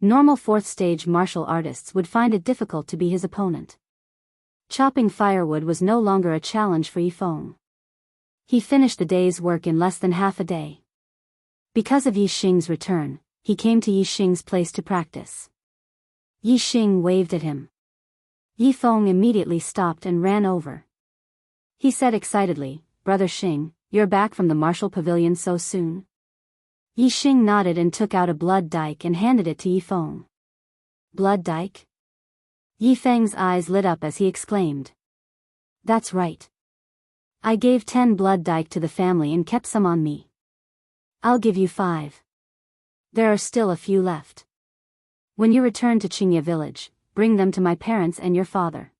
Normal 4th-stage martial artists would find it difficult to be his opponent. Chopping firewood was no longer a challenge for Yifeng. He finished the day's work in less than half a day. Because of Yixing's return, he came to Yixing's place to practice. Yixing waved at him. Yifeng immediately stopped and ran over. He said excitedly, "Brother Xing, you're back from the martial pavilion so soon?" Yixing nodded and took out a blood dike and handed it to Yifeng. "Blood dike?" Yifeng's eyes lit up as he exclaimed. "That's right. I gave 10 blood dike to the family and kept some on me. I'll give you 5. There are still a few left. When you return to Qingye village, bring them to my parents and your father."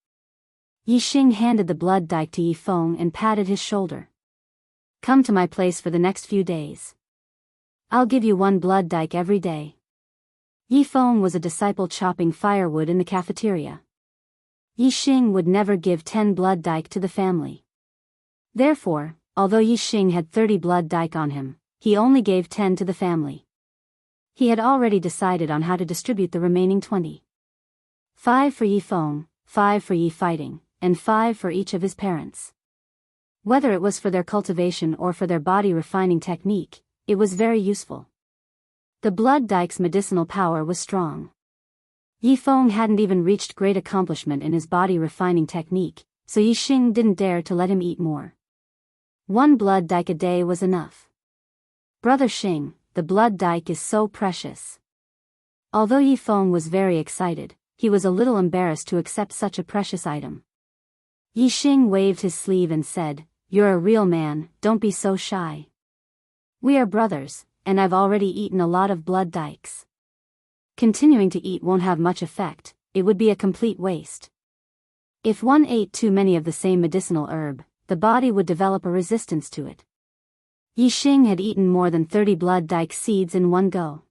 Yixing handed the blood dike to Yifeng and patted his shoulder. "Come to my place for the next few days. I'll give you 1 blood dike every day." Yifeng was a disciple chopping firewood in the cafeteria. Yixing would never give 10 blood dike to the family. Therefore, although Yixing had 30 blood dike on him, he only gave 10 to the family. He had already decided on how to distribute the remaining 20. 5 for Yifeng, 5 for Yi Fighting, and 5 for each of his parents. Whether it was for their cultivation or for their body refining technique, it was very useful. The blood dike's medicinal power was strong. Yifeng hadn't even reached great accomplishment in his body refining technique, so Yixing didn't dare to let him eat more. 1 blood dike a day was enough. "Brother Xing, the blood dike is so precious." Although Yifeng was very excited, he was a little embarrassed to accept such a precious item. Yixing waved his sleeve and said, "You're a real man, don't be so shy. We are brothers, and I've already eaten a lot of blood dikes. Continuing to eat won't have much effect, it would be a complete waste. If one ate too many of the same medicinal herb, the body would develop a resistance to it." Yixing had eaten more than 30 blood dike seeds in one go.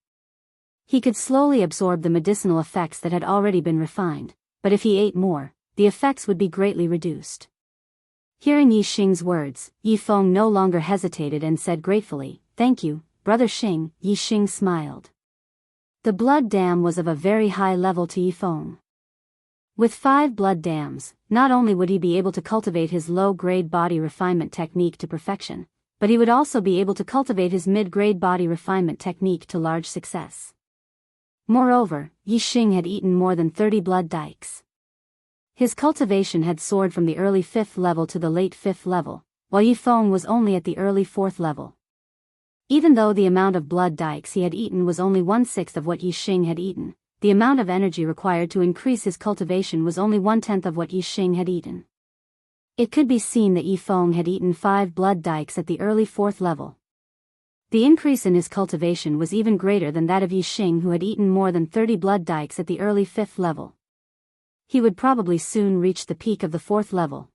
He could slowly absorb the medicinal effects that had already been refined, but if he ate more, the effects would be greatly reduced. Hearing Yixing's words, Yifeng no longer hesitated and said gratefully, "Thank you, Brother Xing." Yixing smiled. The blood dam was of a very high level to Yifeng. With 5 blood dams, not only would he be able to cultivate his low-grade body refinement technique to perfection, but he would also be able to cultivate his mid-grade body refinement technique to large success. Moreover, Yixing had eaten more than 30 blood dikes. His cultivation had soared from the early 5th level to the late 5th level, while Yifeng was only at the early 4th level. Even though the amount of blood dikes he had eaten was only 1/6 of what Yixing had eaten, the amount of energy required to increase his cultivation was only 1/10 of what Yixing had eaten. It could be seen that Yifeng had eaten 5 blood dikes at the early 4th level. The increase in his cultivation was even greater than that of Yixing, who had eaten more than 30 blood dikes at the early 5th level. He would probably soon reach the peak of the 4th level.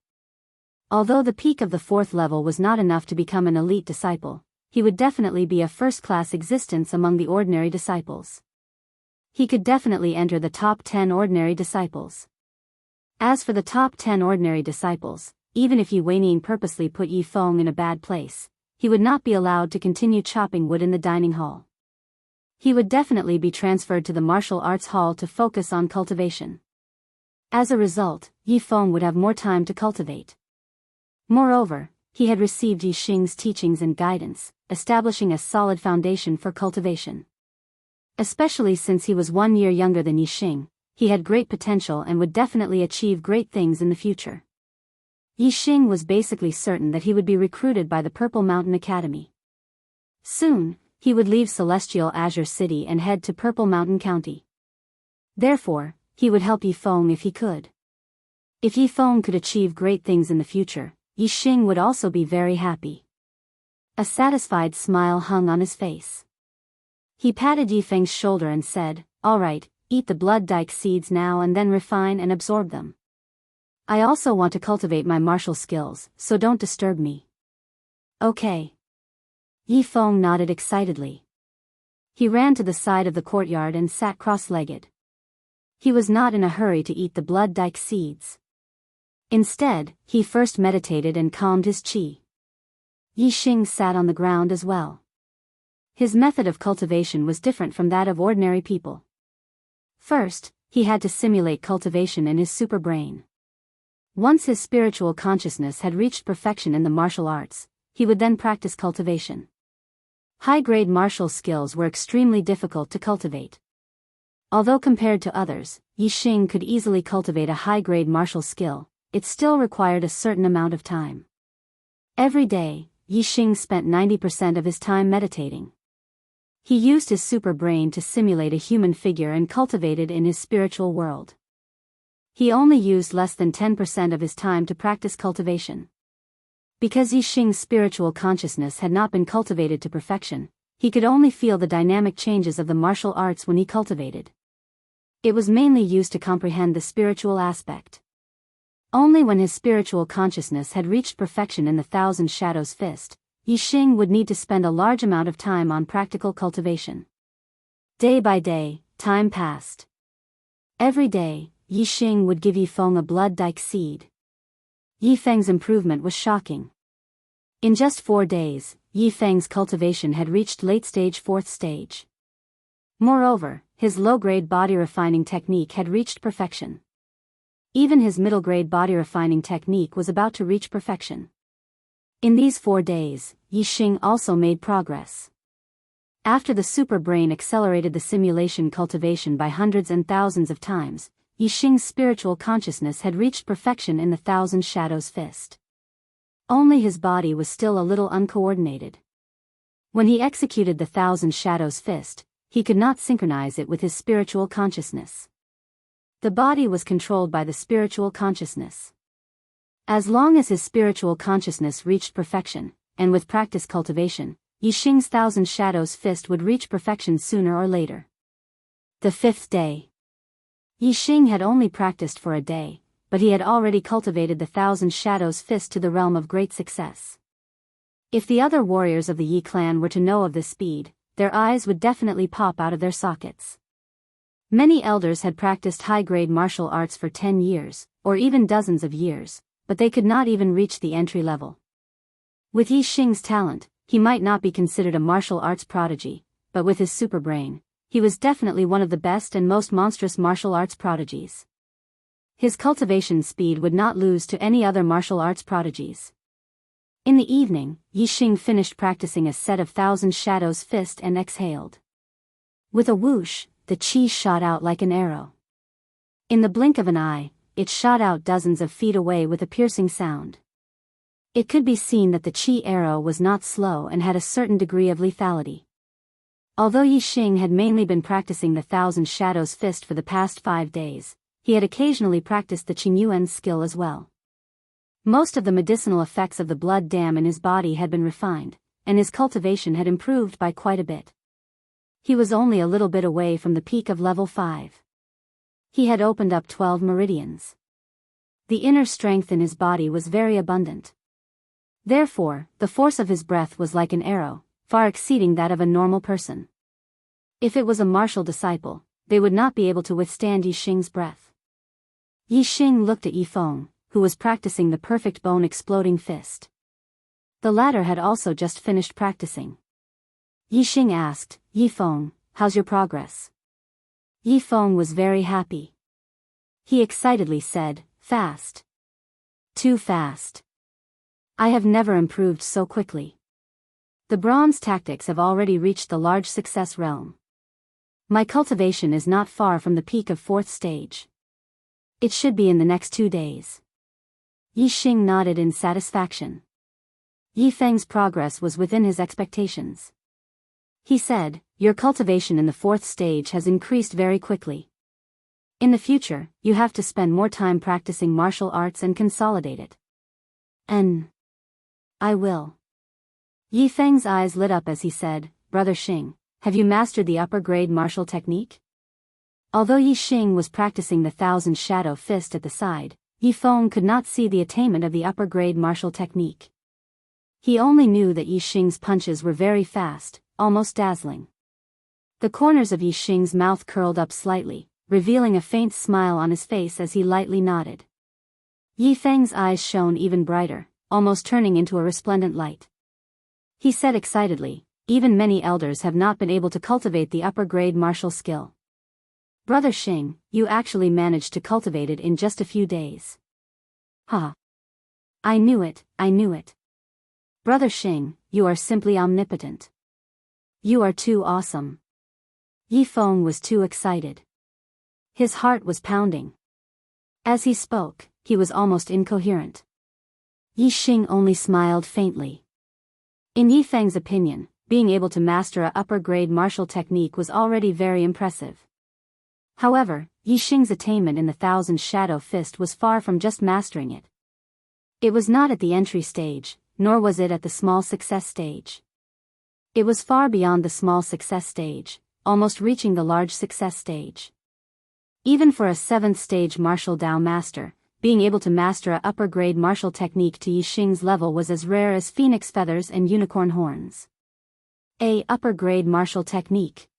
Although the peak of the 4th level was not enough to become an elite disciple, he would definitely be a first-class existence among the ordinary disciples. He could definitely enter the top 10 ordinary disciples. As for the top 10 ordinary disciples, even if Yi Weining purposely put Yifeng in a bad place, he would not be allowed to continue chopping wood in the dining hall. He would definitely be transferred to the martial arts hall to focus on cultivation. As a result, Yifeng would have more time to cultivate. Moreover, he had received Yixing's teachings and guidance, establishing a solid foundation for cultivation. Especially since he was 1 year younger than Yixing, he had great potential and would definitely achieve great things in the future. Yixing was basically certain that he would be recruited by the Purple Mountain Academy. Soon, he would leave Celestial Azure City and head to Purple Mountain County. Therefore, he would help Yifeng if he could. If Yifeng could achieve great things in the future, Yixing would also be very happy. A satisfied smile hung on his face. He patted Yifeng's shoulder and said, "All right, eat the blood dike seeds now and then refine and absorb them. I also want to cultivate my martial skills, so don't disturb me. Okay. Yifeng nodded excitedly. He ran to the side of the courtyard and sat cross-legged. He was not in a hurry to eat the blood dike seeds. Instead, he first meditated and calmed his qi. Yixing sat on the ground as well. His method of cultivation was different from that of ordinary people. First, he had to simulate cultivation in his superbrain. Once his spiritual consciousness had reached perfection in the martial arts, he would then practice cultivation. High-grade martial skills were extremely difficult to cultivate. Although compared to others, Yixing could easily cultivate a high-grade martial skill, it still required a certain amount of time. Every day, Yixing spent 90% of his time meditating. He used his superbrain to simulate a human figure and cultivate it in his spiritual world. He only used less than 10% of his time to practice cultivation. Because Yixing's spiritual consciousness had not been cultivated to perfection, he could only feel the dynamic changes of the martial arts when he cultivated. It was mainly used to comprehend the spiritual aspect. Only when his spiritual consciousness had reached perfection in the Thousand Shadows Fist, Yixing would need to spend a large amount of time on practical cultivation. Day by day, time passed. Every day, Yixing would give Yifeng a blood dike seed. Yifeng's improvement was shocking. In just 4 days, Yifeng's cultivation had reached late-stage 4th stage. Moreover, his low-grade body refining technique had reached perfection. Even his middle-grade body refining technique was about to reach perfection. In these 4 days, Yixing also made progress. After the superbrain accelerated the simulation cultivation by hundreds and thousands of times, Yixing's spiritual consciousness had reached perfection in the Thousand Shadows Fist. Only his body was still a little uncoordinated. When he executed the Thousand Shadows Fist, he could not synchronize it with his spiritual consciousness. The body was controlled by the spiritual consciousness. As long as his spiritual consciousness reached perfection, and with practice cultivation, Yixing's Thousand Shadows Fist would reach perfection sooner or later. The 5th day. Yixing had only practiced for a day, but he had already cultivated the Thousand Shadows Fist to the realm of great success. If the other warriors of the Yi clan were to know of this speed, their eyes would definitely pop out of their sockets. Many elders had practiced high-grade martial arts for 10 years, or even dozens of years, but they could not even reach the entry level. With Yixing's talent, he might not be considered a martial arts prodigy, but with his superbrain, he was definitely one of the best and most monstrous martial arts prodigies. His cultivation speed would not lose to any other martial arts prodigies. In the evening, Yixing finished practicing a set of Thousand Shadows Fist and exhaled. With a whoosh, the qi shot out like an arrow. In the blink of an eye, it shot out dozens of feet away with a piercing sound. It could be seen that the qi arrow was not slow and had a certain degree of lethality. Although Yixing had mainly been practicing the Thousand Shadows Fist for the past 5 days, he had occasionally practiced the Qingyuan skill as well. Most of the medicinal effects of the blood dam in his body had been refined, and his cultivation had improved by quite a bit. He was only a little bit away from the peak of level 5. He had opened up 12 meridians. The inner strength in his body was very abundant. Therefore, the force of his breath was like an arrow, far exceeding that of a normal person. If it was a martial disciple, they would not be able to withstand Yixing's breath. Yixing looked at Yifeng, who was practicing the perfect bone-exploding fist. The latter had also just finished practicing. Yixing asked, "Yifeng, how's your progress?" Yifeng was very happy. He excitedly said, "Fast. Too fast. I have never improved so quickly. The bronze tactics have already reached the large success realm. My cultivation is not far from the peak of 4th stage. It should be in the next 2 days." Yixing nodded in satisfaction. Yifeng's progress was within his expectations. He said, "Your cultivation in the 4th stage has increased very quickly. In the future, you have to spend more time practicing martial arts and consolidate it." I will." Yifeng's eyes lit up as he said, "Brother Xing, have you mastered the upper-grade martial technique?" Although Yi Xing was practicing the Thousand Shadow Fist at the side, Yi Feng could not see the attainment of the upper-grade martial technique. He only knew that Yi Xing's punches were very fast, almost dazzling. The corners of Yi Xing's mouth curled up slightly, revealing a faint smile on his face as he lightly nodded. Yi Feng's eyes shone even brighter, almost turning into a resplendent light. He said excitedly, "Even many elders have not been able to cultivate the upper-grade martial skill. Brother Xing, you actually managed to cultivate it in just a few days." "Ha! I knew it, I knew it. Brother Xing, you are simply omnipotent. You are too awesome." Yi Feng was too excited. His heart was pounding. As he spoke, he was almost incoherent. Yi Xing only smiled faintly. In Yi Feng's opinion, being able to master a upper-grade martial technique was already very impressive. However, Yi Xing's attainment in the Thousand Shadow Fist was far from just mastering it. It was not at the entry stage, nor was it at the small success stage. It was far beyond the small success stage, almost reaching the large success stage. Even for a 7th stage martial Dao master, being able to master a upper-grade martial technique to Yi Xing's level was as rare as phoenix feathers and unicorn horns. A upper-grade martial technique.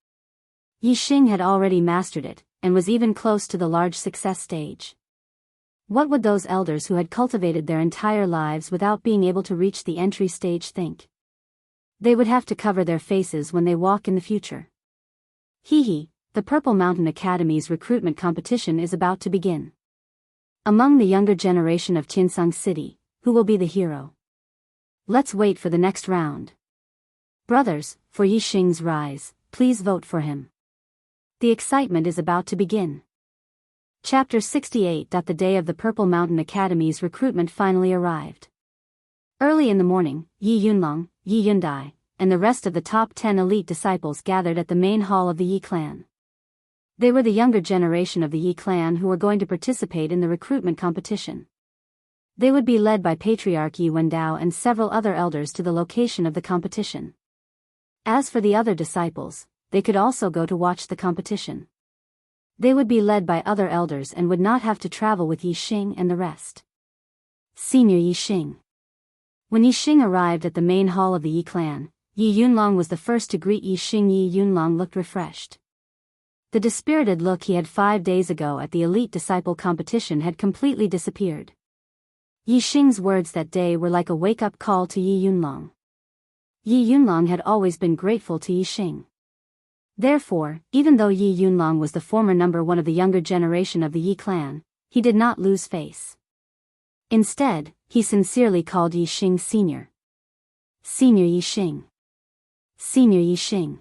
Yi Xing had already mastered it, and was even close to the large success stage. What would those elders who had cultivated their entire lives without being able to reach the entry stage think? They would have to cover their faces when they walk in the future. Hee, the Purple Mountain Academy's recruitment competition is about to begin. Among the younger generation of Qinsung City, who will be the hero? Let's wait for the next round. Brothers, for Yi Xing's rise, please vote for him. The excitement is about to begin. Chapter 68. The day of the Purple Mountain Academy's recruitment finally arrived. Early in the morning, Yi Yunlong, Yi Yundai, and the rest of the top 10 elite disciples gathered at the main hall of the Yi clan. They were the younger generation of the Yi clan who were going to participate in the recruitment competition. They would be led by Patriarch Yi Wendao and several other elders to the location of the competition. As for the other disciples, they could also go to watch the competition. They would be led by other elders and would not have to travel with Yi Xing and the rest. Senior Yi Xing. When Yi Xing arrived at the main hall of the Yi clan, Yi Yunlong was the first to greet Yi Xing. Yi Yunlong looked refreshed. The dispirited look he had 5 days ago at the elite disciple competition had completely disappeared. Yi Xing's words that day were like a wake-up call to Yi Yunlong. Yi Yunlong had always been grateful to Yi Xing. Therefore, even though Yi Yunlong was the former number 1 of the younger generation of the Yi clan, he did not lose face. Instead, he sincerely called Yi Xing Senior. Senior Yi Xing. Senior Yi Xing.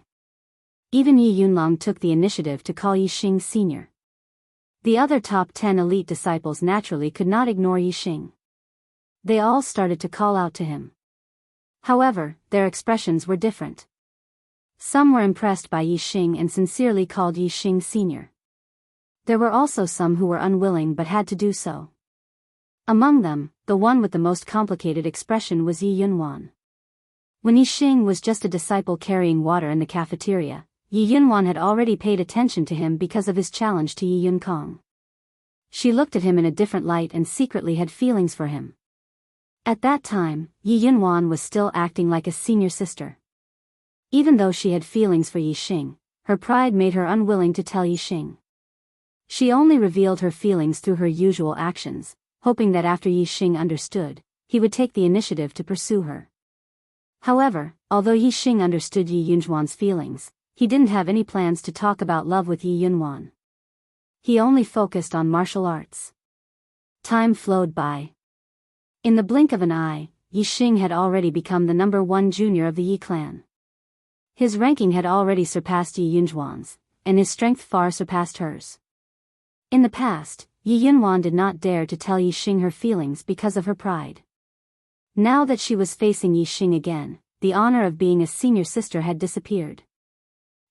Even Yi Yunlong took the initiative to call Yi Xing Senior. The other top 10 elite disciples naturally could not ignore Yi Xing. They all started to call out to him. However, their expressions were different. Some were impressed by Yi Xing and sincerely called Yi Xing Senior. There were also some who were unwilling but had to do so. Among them, the one with the most complicated expression was Yi Yunwan. When Yi Xing was just a disciple carrying water in the cafeteria, Yi Yunwan had already paid attention to him because of his challenge to Yi Yunkong. She looked at him in a different light and secretly had feelings for him. At that time, Yi Yunwan was still acting like a senior sister. Even though she had feelings for Yi Xing, her pride made her unwilling to tell Yi Xing. She only revealed her feelings through her usual actions, hoping that after Yi Xing understood, he would take the initiative to pursue her. However, although Yi Xing understood Yi Yunwan's feelings, he didn't have any plans to talk about love with Yi Yunwan. He only focused on martial arts. Time flowed by. In the blink of an eye, Yi Xing had already become the number 1 junior of the Yi clan. His ranking had already surpassed Yi Yunwan's, and his strength far surpassed hers. In the past, Yi Yunwan did not dare to tell Yi Xing her feelings because of her pride. Now that she was facing Yi Xing again, the honor of being a senior sister had disappeared.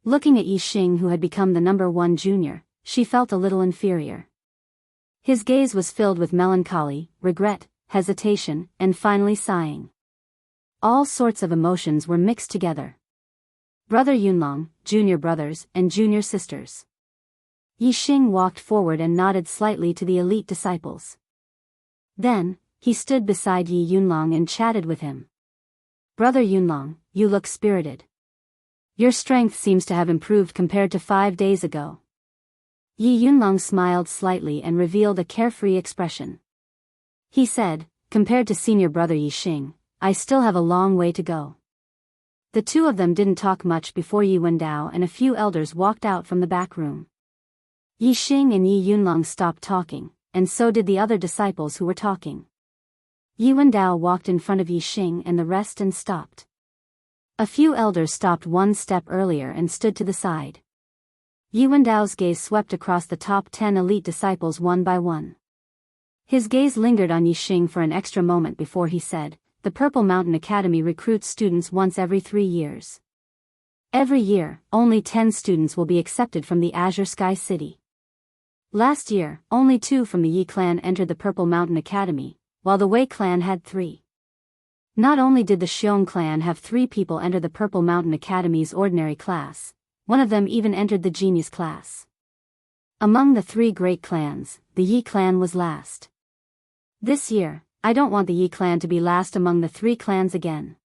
Looking at Yi Xing, who had become the number 1 junior, she felt a little inferior. His gaze was filled with melancholy, regret, hesitation, and finally sighing. All sorts of emotions were mixed together. Brother Yunlong, junior brothers, and junior sisters. Yi Xing walked forward and nodded slightly to the elite disciples. Then, he stood beside Yi Yunlong and chatted with him. Brother Yunlong, you look spirited. Your strength seems to have improved compared to 5 days ago. Yi Yunlong smiled slightly and revealed a carefree expression. He said, compared to senior brother Yi Xing, I still have a long way to go. The two of them didn't talk much before Yi Wendao and a few elders walked out from the back room. Yi Xing and Yi Yunlong stopped talking, and so did the other disciples who were talking. Yi Wendao walked in front of Yi Xing and the rest and stopped. A few elders stopped one step earlier and stood to the side. Yi Wendao's gaze swept across the top 10 elite disciples one by one. His gaze lingered on Yi Xing for an extra moment before he said, the Purple Mountain Academy recruits students once every 3 years. Every year, only 10 students will be accepted from the Azure Sky City. Last year, only 2 from the Yi clan entered the Purple Mountain Academy, while the Wei clan had 3. Not only did the Xiong clan have 3 people enter the Purple Mountain Academy's ordinary class, one of them even entered the genius class. Among the 3 great clans, the Yi clan was last. This year, I don't want the Yi clan to be last among the 3 clans again.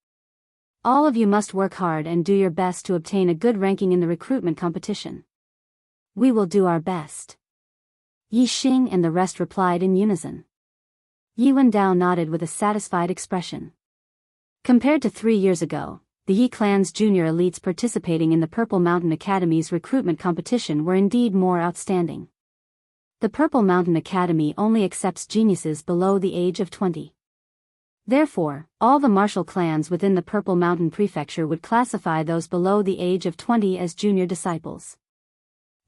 All of you must work hard and do your best to obtain a good ranking in the recruitment competition. We will do our best. Yi Xing and the rest replied in unison. Yi Wendao nodded with a satisfied expression. Compared to 3 years ago, the Yi clan's junior elites participating in the Purple Mountain Academy's recruitment competition were indeed more outstanding. The Purple Mountain Academy only accepts geniuses below the age of 20. Therefore, all the martial clans within the Purple Mountain Prefecture would classify those below the age of 20 as junior disciples.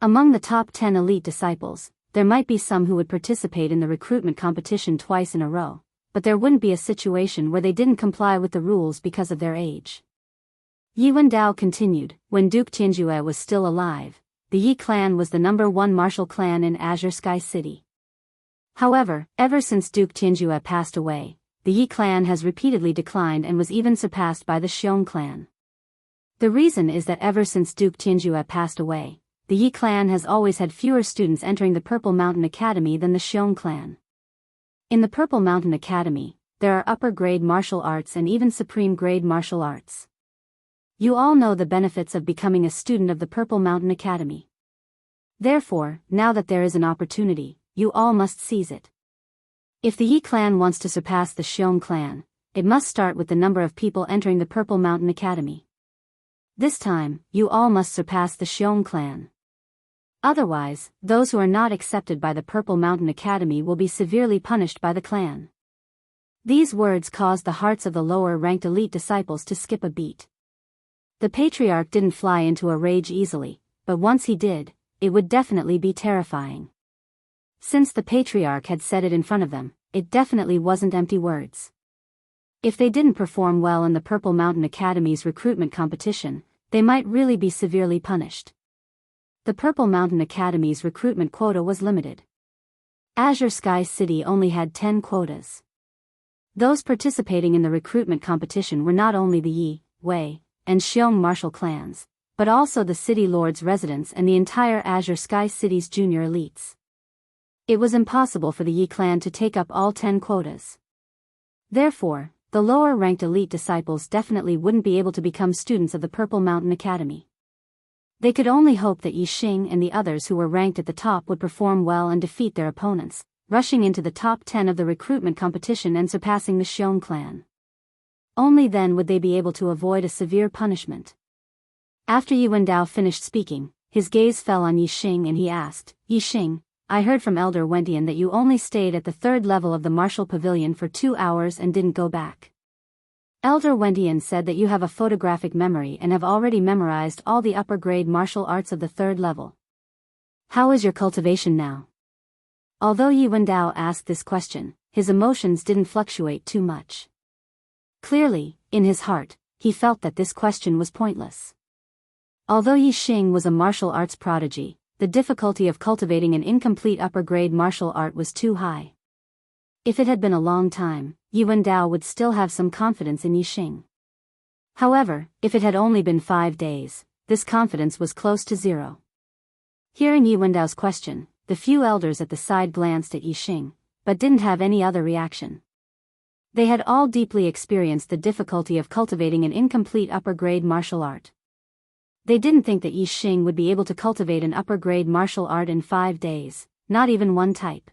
Among the top 10 elite disciples, there might be some who would participate in the recruitment competition twice in a row, but there wouldn't be a situation where they didn't comply with the rules because of their age. Yi Wendao continued, when Duke Tianjue was still alive, the Yi clan was the #1 martial clan in Azure Sky City. However, ever since Duke Tianjue passed away, the Yi clan has repeatedly declined and was even surpassed by the Xiong clan. The reason is that ever since Duke Tianjue passed away, the Yi clan has always had fewer students entering the Purple Mountain Academy than the Xiong clan. In the Purple Mountain Academy, there are upper-grade martial arts and even supreme-grade martial arts. You all know the benefits of becoming a student of the Purple Mountain Academy. Therefore, now that there is an opportunity, you all must seize it. If the Yi clan wants to surpass the Xiong clan, it must start with the number of people entering the Purple Mountain Academy. This time, you all must surpass the Xiong clan. Otherwise, those who are not accepted by the Purple Mountain Academy will be severely punished by the clan. These words caused the hearts of the lower-ranked elite disciples to skip a beat. The patriarch didn't fly into a rage easily, but once he did, it would definitely be terrifying. Since the patriarch had said it in front of them, it definitely wasn't empty words. If they didn't perform well in the Purple Mountain Academy's recruitment competition, they might really be severely punished. The Purple Mountain Academy's recruitment quota was limited. Azure Sky City only had 10 quotas. Those participating in the recruitment competition were not only the Yi, Wei, and Xiong martial clans, but also the city lord's residents and the entire Azure Sky City's junior elites. It was impossible for the Yi clan to take up all 10 quotas. Therefore, the lower-ranked elite disciples definitely wouldn't be able to become students of the Purple Mountain Academy. They could only hope that Yi Xing and the others who were ranked at the top would perform well and defeat their opponents, rushing into the top 10 of the recruitment competition and surpassing the Xiong clan. Only then would they be able to avoid a severe punishment. After Yi Wendao finished speaking, his gaze fell on Yi Xing and he asked, Yi Xing, I heard from Elder Wentian that you only stayed at the 3rd level of the martial pavilion for 2 hours and didn't go back. Elder Wentian said that you have a photographic memory and have already memorized all the upper-grade martial arts of the 3rd level. How is your cultivation now? Although Yi Wendao asked this question, his emotions didn't fluctuate too much. Clearly, in his heart, he felt that this question was pointless. Although Yi Xing was a martial arts prodigy, the difficulty of cultivating an incomplete upper-grade martial art was too high. If it had been a long time, Yi Wendao would still have some confidence in Yi Xing. However, if it had only been 5 days, this confidence was close to 0. Hearing Yi Wendao's question, the few elders at the side glanced at Yi Xing, but didn't have any other reaction. They had all deeply experienced the difficulty of cultivating an incomplete upper-grade martial art. They didn't think that Yi Xing would be able to cultivate an upper-grade martial art in 5 days, not even one type.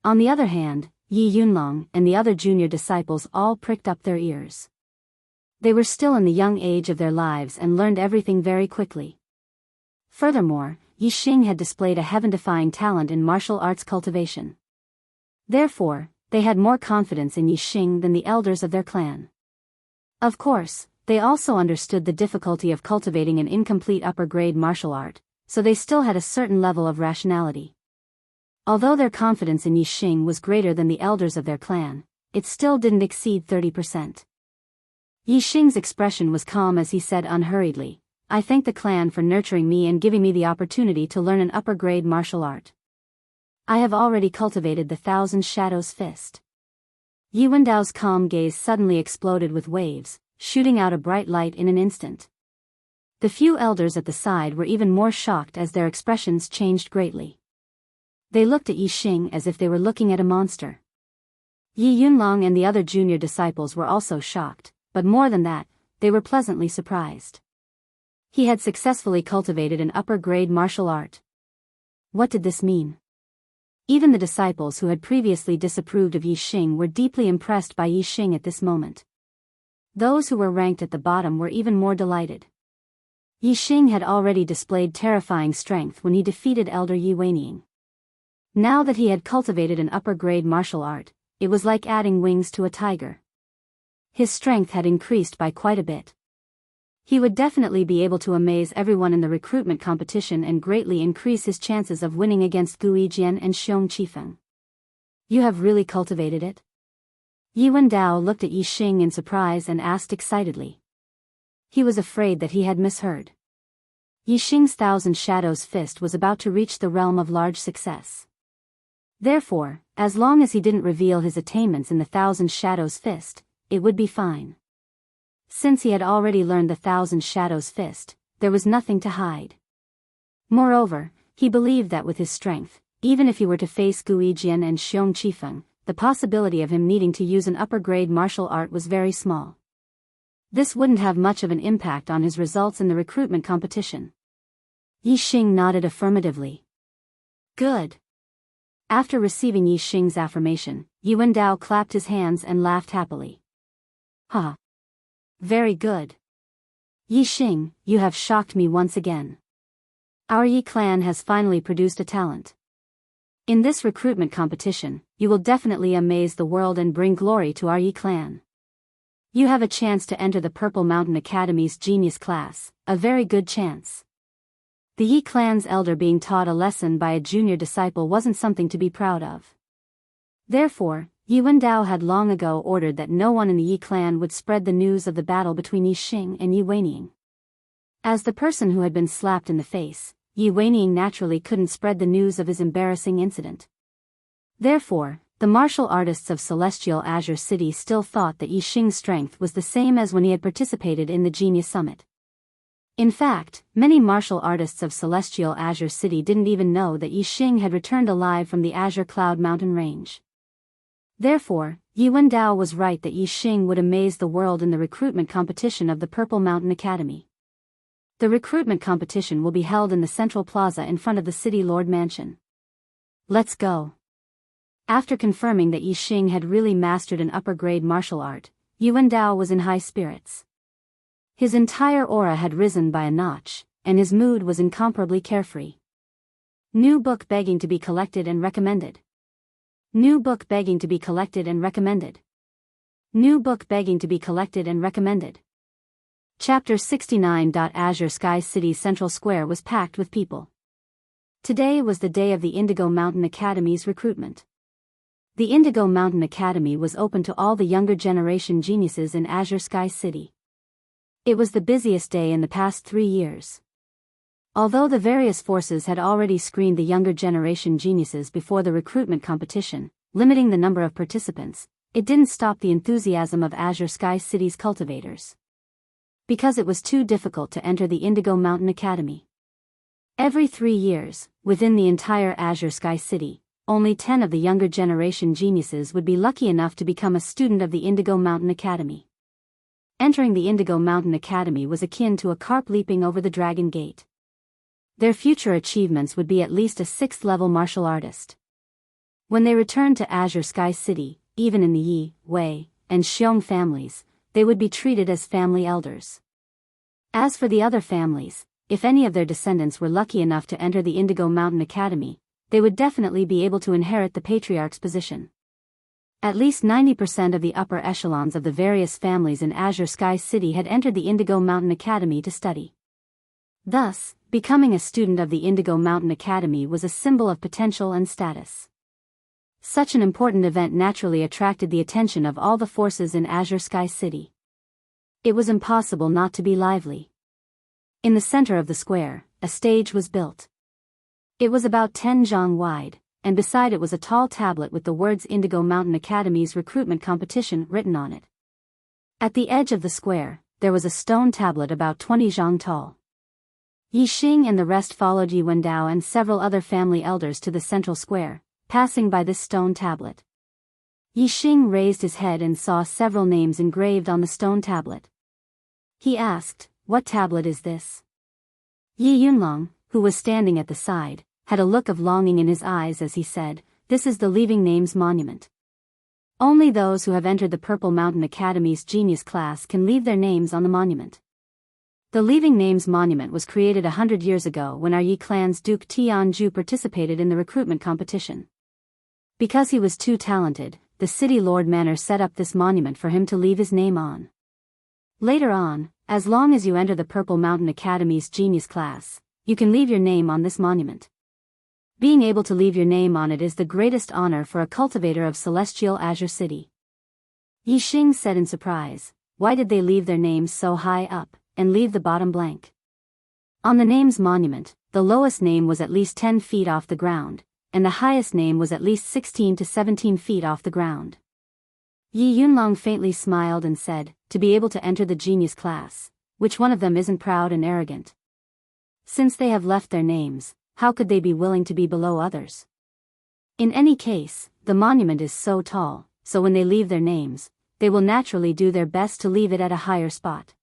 On the other hand, Yi Yunlong and the other junior disciples all pricked up their ears. They were still in the young age of their lives and learned everything very quickly. Furthermore, Yi Xing had displayed a heaven-defying talent in martial arts cultivation. Therefore, they had more confidence in Yi Xing than the elders of their clan. Of course, they also understood the difficulty of cultivating an incomplete upper-grade martial art, so they still had a certain level of rationality. Although their confidence in Yi Xing was greater than the elders of their clan, it still didn't exceed 30%. Yi Xing's expression was calm as he said unhurriedly, "I thank the clan for nurturing me and giving me the opportunity to learn an upper-grade martial art. I have already cultivated the Thousand Shadows Fist." Yi Wendao's calm gaze suddenly exploded with waves, shooting out a bright light in an instant. The few elders at the side were even more shocked as their expressions changed greatly. They looked at Yi Xing as if they were looking at a monster. Yi Yunlong and the other junior disciples were also shocked, but more than that, they were pleasantly surprised. He had successfully cultivated an upper-grade martial art. What did this mean? Even the disciples who had previously disapproved of Yi Xing were deeply impressed by Yi Xing at this moment. Those who were ranked at the bottom were even more delighted. Yi Xing had already displayed terrifying strength when he defeated Elder Yi Weining. Now that he had cultivated an upper-grade martial art, it was like adding wings to a tiger. His strength had increased by quite a bit. He would definitely be able to amaze everyone in the recruitment competition and greatly increase his chances of winning against Gu Yijian and Xiong Qifeng. You have really cultivated it? Yi Wendao looked at Yi Xing in surprise and asked excitedly. He was afraid that he had misheard. Yi Xing's Thousand Shadows Fist was about to reach the realm of large success. Therefore, as long as he didn't reveal his attainments in the Thousand Shadows Fist, it would be fine. Since he had already learned the Thousand Shadows Fist, there was nothing to hide. Moreover, he believed that with his strength, even if he were to face Gu Yijian and Xiong Qifeng, the possibility of him needing to use an upper-grade martial art was very small. This wouldn't have much of an impact on his results in the recruitment competition. Yi Xing nodded affirmatively. Good. After receiving Yi Xing's affirmation, Yi Wendao clapped his hands and laughed happily. Ha! Very good. Yi Xing, you have shocked me once again. Our Yi clan has finally produced a talent. In this recruitment competition, you will definitely amaze the world and bring glory to our Yi clan. You have a chance to enter the Purple Mountain Academy's genius class, a very good chance. The Yi clan's elder being taught a lesson by a junior disciple wasn't something to be proud of. Therefore, Yi Wendao had long ago ordered that no one in the Yi clan would spread the news of the battle between Yi Xing and Yi Weining. As the person who had been slapped in the face, Yi Weining naturally couldn't spread the news of his embarrassing incident. Therefore, the martial artists of Celestial Azure City still thought that Yi Xing's strength was the same as when he had participated in the Genius Summit. In fact, many martial artists of Celestial Azure City didn't even know that Yi Xing had returned alive from the Azure Cloud Mountain range. Therefore, Yi Wendao was right that Yi Xing would amaze the world in the recruitment competition of the Purple Mountain Academy. The recruitment competition will be held in the Central Plaza in front of the City Lord Mansion. Let's go. After confirming that Yi Xing had really mastered an upper-grade martial art, Yi Wendao was in high spirits. His entire aura had risen by a notch, and his mood was incomparably carefree. New book begging to be collected and recommended. New book begging to be collected and recommended. New book begging to be collected and recommended. Chapter 69. Azure Sky City's Central Square was packed with people. Today was the day of the Indigo Mountain Academy's recruitment. The Indigo Mountain Academy was open to all the younger generation geniuses in Azure Sky City. It was the busiest day in the past 3 years. Although the various forces had already screened the younger generation geniuses before the recruitment competition, limiting the number of participants, it didn't stop the enthusiasm of Azure Sky City's cultivators. Because it was too difficult to enter the Indigo Mountain Academy. Every 3 years, within the entire Azure Sky City, only 10 of the younger generation geniuses would be lucky enough to become a student of the Indigo Mountain Academy. Entering the Indigo Mountain Academy was akin to a carp leaping over the Dragon Gate. Their future achievements would be at least a 6th-level martial artist. When they returned to Azure Sky City, even in the Yi, Wei, and Xiong families, they would be treated as family elders. As for the other families, if any of their descendants were lucky enough to enter the Indigo Mountain Academy, they would definitely be able to inherit the patriarch's position. At least 90% of the upper echelons of the various families in Azure Sky City had entered the Indigo Mountain Academy to study. Thus, becoming a student of the Indigo Mountain Academy was a symbol of potential and status. Such an important event naturally attracted the attention of all the forces in Azure Sky City. It was impossible not to be lively. In the center of the square, a stage was built. It was about 10 zhang wide, and beside it was a tall tablet with the words Indigo Mountain Academy's recruitment competition written on it. At the edge of the square, there was a stone tablet about 20 zhang tall. Yi Xing and the rest followed Yi Wendao and several other family elders to the central square, passing by this stone tablet. Yi Xing raised his head and saw several names engraved on the stone tablet. He asked, "What tablet is this?" Yi Yunlong, who was standing at the side, had a look of longing in his eyes as he said, "This is the Leaving Names Monument. Only those who have entered the Purple Mountain Academy's genius class can leave their names on the monument." The Leaving Names Monument was created 100 years ago when our Yi clan's Duke Tianju participated in the recruitment competition. Because he was too talented, the city Lord Manor set up this monument for him to leave his name on. Later on, as long as you enter the Purple Mountain Academy's genius class, you can leave your name on this monument. Being able to leave your name on it is the greatest honor for a cultivator of Celestial Azure City. Yi Xing said in surprise, "Why did they leave their names so high up, and leave the bottom blank?" On the names monument, the lowest name was at least 10 feet off the ground, and the highest name was at least 16 to 17 feet off the ground. Yi Yunlong faintly smiled and said, "To be able to enter the genius class, which one of them isn't proud and arrogant? Since they have left their names, how could they be willing to be below others? In any case, the monument is so tall, so when they leave their names, they will naturally do their best to leave it at a higher spot.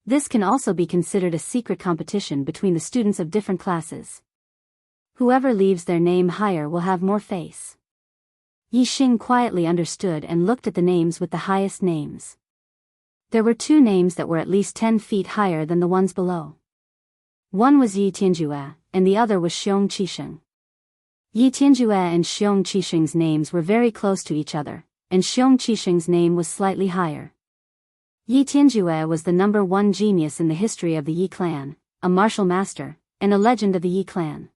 This can also be considered a secret competition between the students of different classes. Whoever leaves their name higher will have more face." Yi Xing quietly understood and looked at the names with the highest names. There were 2 names that were at least 10 feet higher than the ones below. One was Yi Tianjue, and the other was Xiong Qisheng. Yi Tianjue and Xiong Qisheng's names were very close to each other, and Xiong Qisheng's name was slightly higher. Yi Tianjue was the number 1 genius in the history of the Yi clan, a martial master, and a legend of the Yi clan.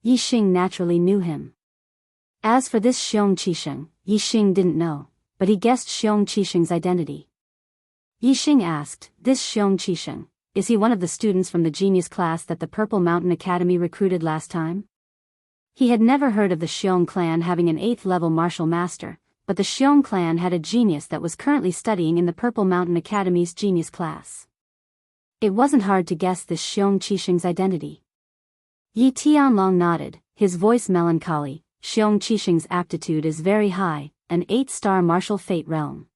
Yi Xing naturally knew him. As for this Xiong Qisheng, Yi Xing didn't know, but he guessed Xiong Qisheng's identity. Yi Xing asked, "This Xiong Qisheng, is he one of the students from the genius class that the Purple Mountain Academy recruited last time?" He had never heard of the Xiong clan having an 8th-level martial master, but the Xiong clan had a genius that was currently studying in the Purple Mountain Academy's genius class. It wasn't hard to guess this Xiong Qisheng's identity. Yi Tianlong nodded, his voice melancholy. "Xiong Qisheng's aptitude is very high, an 8-star martial fate realm.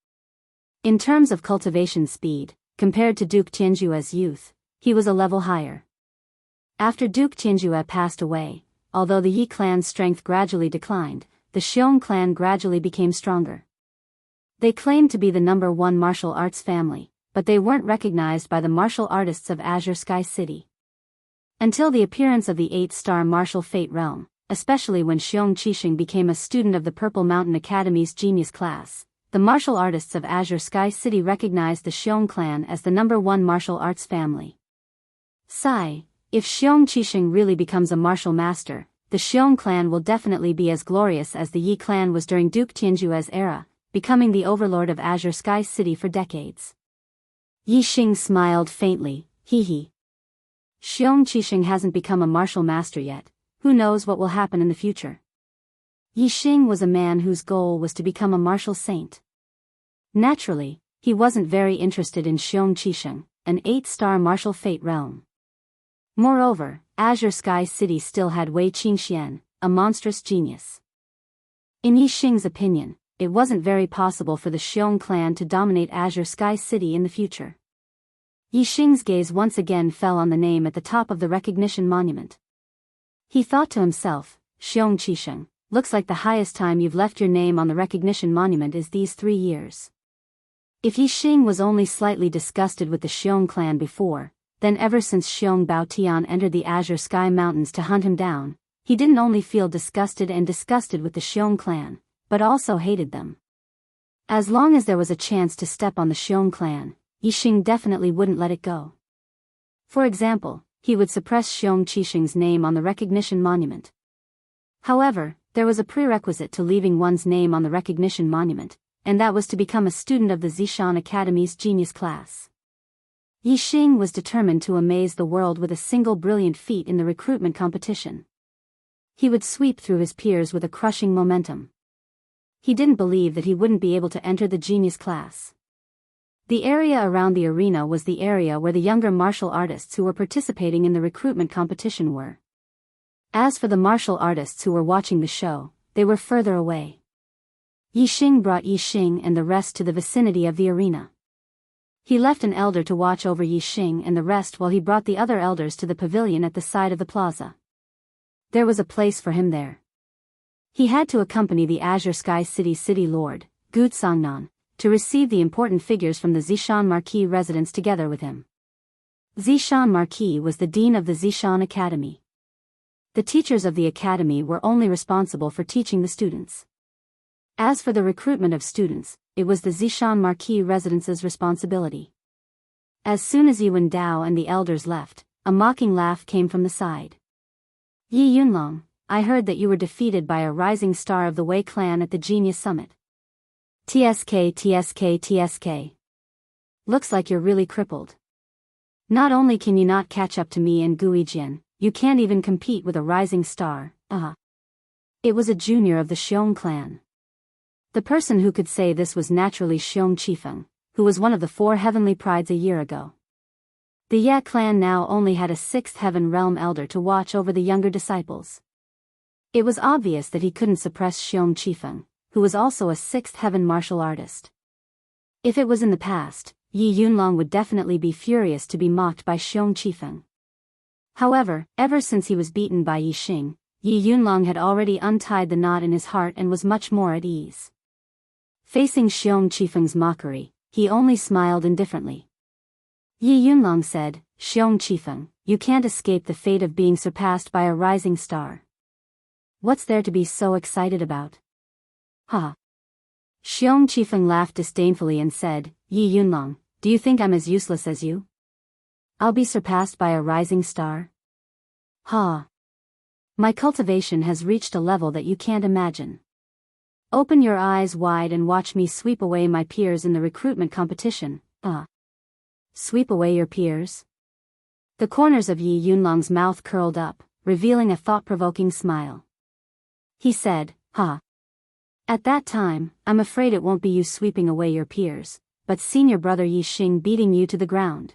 In terms of cultivation speed, compared to Duke Tianjue's youth, he was a level higher. After Duke Tianjue passed away, although the Yi clan's strength gradually declined, the Xiong clan gradually became stronger. They claimed to be the number 1 martial arts family, but they weren't recognized by the martial artists of Azure Sky City. Until the appearance of the 8-star martial fate realm, especially when Xiong Qisheng became a student of the Purple Mountain Academy's genius class, the martial artists of Azure Sky City recognized the Xiong clan as the number 1 martial arts family. Sigh, if Xiong Qisheng really becomes a martial master, the Xiong clan will definitely be as glorious as the Yi clan was during Duke Tianjue's era, becoming the overlord of Azure Sky City for decades. Yi Xing smiled faintly, hee. Xiong Qisheng hasn't become a martial master yet. Who knows what will happen in the future? Yi Xing was a man whose goal was to become a martial saint. Naturally, he wasn't very interested in Xiong Qisheng, an 8-star martial fate realm. Moreover, Azure Sky City still had Wei Qingxian, a monstrous genius. In Yixing's opinion, it wasn't very possible for the Xiong clan to dominate Azure Sky City in the future. Yixing's gaze once again fell on the name at the top of the recognition monument. He thought to himself, Xiong Qisheng, looks like the highest time you've left your name on the recognition monument is these 3 years. If Yixing was only slightly disgusted with the Xiong clan before, then ever since Xiong Baotian entered the Azure Sky Mountains to hunt him down, he didn't only feel disgusted with the Xiong clan, but also hated them. As long as there was a chance to step on the Xiong clan, Yixing definitely wouldn't let it go. For example, he would suppress Xiong Qisheng's name on the recognition monument. However, there was a prerequisite to leaving one's name on the recognition monument, and that was to become a student of the Zishan Academy's genius class. Yixing was determined to amaze the world with a single brilliant feat in the recruitment competition. He would sweep through his peers with a crushing momentum. He didn't believe that he wouldn't be able to enter the genius class. The area around the arena was the area where the younger martial artists who were participating in the recruitment competition were. As for the martial artists who were watching the show, they were further away. Yixing brought Yixing and the rest to the vicinity of the arena. He left an elder to watch over Yixing and the rest while he brought the other elders to the pavilion at the side of the plaza. There was a place for him there. He had to accompany the Azure Sky City Lord, Gu Tsangnan, to receive the important figures from the Zishan Marquis residence together with him. Zishan Marquis was the dean of the Zishan Academy. The teachers of the academy were only responsible for teaching the students. As for the recruitment of students, it was the Zishan Marquis residence's responsibility. As soon as Yuan Dao and the elders left, a mocking laugh came from the side. Yi Yunlong, I heard that you were defeated by a rising star of the Wei clan at the Genius Summit. TSK. Looks like you're really crippled. Not only can you not catch up to me and Guijian, you can't even compete with a rising star, It was a junior of the Xiong clan. The person who could say this was naturally Xiong Qifeng, who was one of the 4 heavenly prides a year ago. The Ye clan now only had a 6th heaven realm elder to watch over the younger disciples. It was obvious that he couldn't suppress Xiong Qifeng, who was also a 6th heaven martial artist. If it was in the past, Yi Yunlong would definitely be furious to be mocked by Xiong Qifeng. However, ever since he was beaten by Yixing, Yi Yunlong had already untied the knot in his heart and was much more at ease. Facing Xiong Qifeng's mockery, he only smiled indifferently. Yi Yunlong said, Xiong Qifeng, you can't escape the fate of being surpassed by a rising star. What's there to be so excited about? Xiong Qifeng laughed disdainfully and said, Yi Yunlong, do you think I'm as useless as you? I'll be surpassed by a rising star? My cultivation has reached a level that you can't imagine. Open your eyes wide and watch me sweep away my peers in the recruitment competition, Sweep away your peers? The corners of Yi Yunlong's mouth curled up, revealing a thought-provoking smile. He said, At that time, I'm afraid it won't be you sweeping away your peers, but senior brother Yixing beating you to the ground.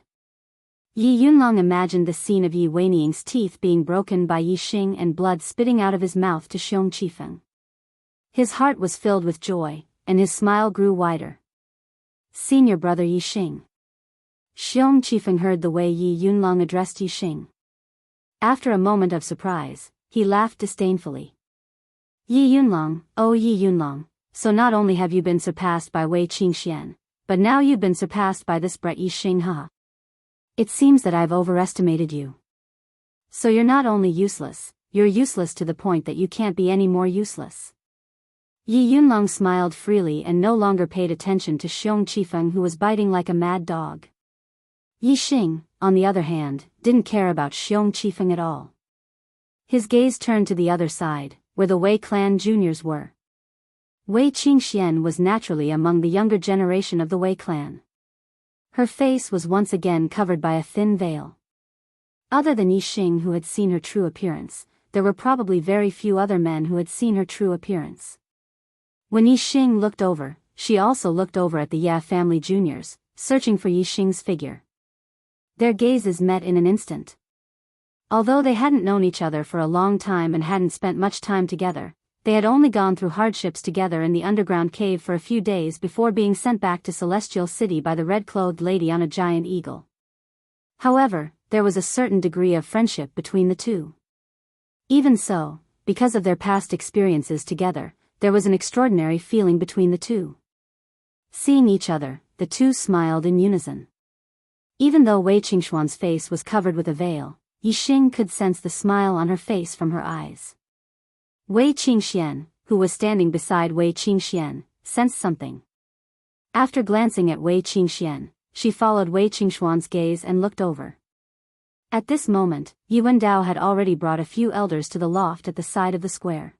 Yi Yunlong imagined the scene of Yi Weiniing's teeth being broken by Yixing and blood spitting out of his mouth to Xiong Qifeng. His heart was filled with joy, and his smile grew wider. Senior brother Yixing. Xiong Qifeng heard the way Yi Yunlong addressed Yixing. After a moment of surprise, he laughed disdainfully. Yi Yunlong, oh Yi Yunlong, so not only have you been surpassed by Wei Qingxian, but now you've been surpassed by this Brett Yixing, It seems that I've overestimated you. So you're not only useless, you're useless to the point that you can't be any more useless. Yi Yunlong smiled freely and no longer paid attention to Xiong Qifeng, who was biting like a mad dog. Yixing, on the other hand, didn't care about Xiong Qifeng at all. His gaze turned to the other side, where the Wei clan juniors were. Wei Qingxian was naturally among the younger generation of the Wei clan. Her face was once again covered by a thin veil. Other than Yixing, who had seen her true appearance, there were probably very few other men who had seen her true appearance. When Yixing looked over, she also looked over at the Ye family juniors, searching for Yixing's figure. Their gazes met in an instant. Although they hadn't known each other for a long time and hadn't spent much time together, they had only gone through hardships together in the underground cave for a few days before being sent back to Celestial City by the red-clothed lady on a giant eagle. However, there was a certain degree of friendship between the two. Even so, because of their past experiences together, there was an extraordinary feeling between the two. Seeing each other, the two smiled in unison. Even though Wei Qingxuan's face was covered with a veil, Yixing could sense the smile on her face from her eyes. Wei Qingxian, who was standing beside Wei Qingxian, sensed something. After glancing at Wei Qingxian, she followed Wei Qingxuan's gaze and looked over. At this moment, Yuan Dao had already brought a few elders to the loft at the side of the square.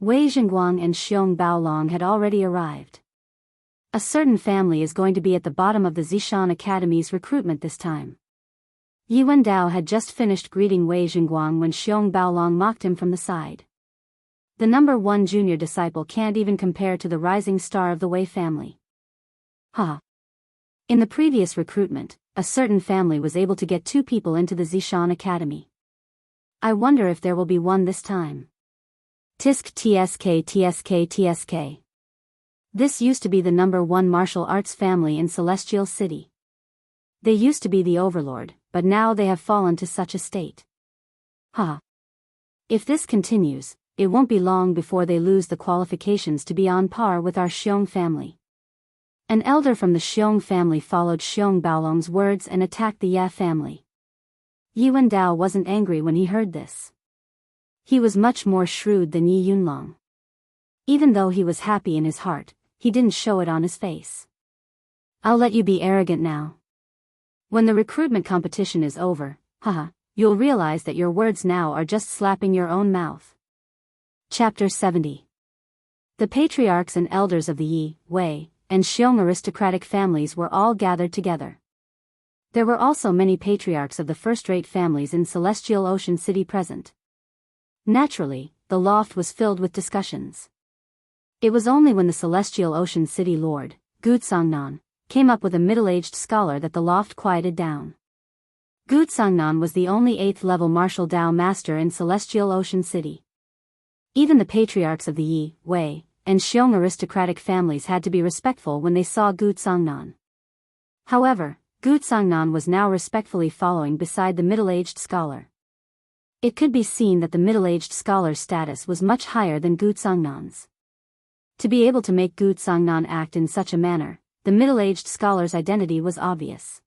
Wei Zhengguang and Xiong Baolong had already arrived. A certain family is going to be at the bottom of the Zishan Academy's recruitment this time. Yuan Dao had just finished greeting Wei Zhengguang when Xiong Baolong mocked him from the side. The number 1 junior disciple can't even compare to the rising star of the Wei family. In the previous recruitment, a certain family was able to get 2 people into the Zishan Academy. I wonder if there will be one this time. Tisk tsk tsk tsk. This used to be the number 1 martial arts family in Celestial City. They used to be the overlord, but now they have fallen to such a state. If this continues, it won't be long before they lose the qualifications to be on par with our Xiong family. An elder from the Xiong family followed Xiong Baolong's words and attacked the Ya family. Yuan Dao wasn't angry when he heard this. He was much more shrewd than Yi Yunlong. Even though he was happy in his heart, he didn't show it on his face. I'll let you be arrogant now. When the recruitment competition is over, you'll realize that your words now are just slapping your own mouth. Chapter 70. The patriarchs and elders of the Yi, Wei, and Xiong aristocratic families were all gathered together. There were also many patriarchs of the first-rate families in Celestial Ocean City present. Naturally, the loft was filled with discussions. It was only when the Celestial Ocean City Lord, Gutsangnan, came up with a middle-aged scholar that the loft quieted down. Gutsangnan was the only 8th-level martial Dao master in Celestial Ocean City. Even the patriarchs of the Yi, Wei, and Xiong aristocratic families had to be respectful when they saw Gutsangnan. However, Gutsangnan was now respectfully following beside the middle-aged scholar. It could be seen that the middle-aged scholar's status was much higher than Gutsangnan's. To be able to make Gutsangnan act in such a manner, the middle-aged scholar's identity was obvious.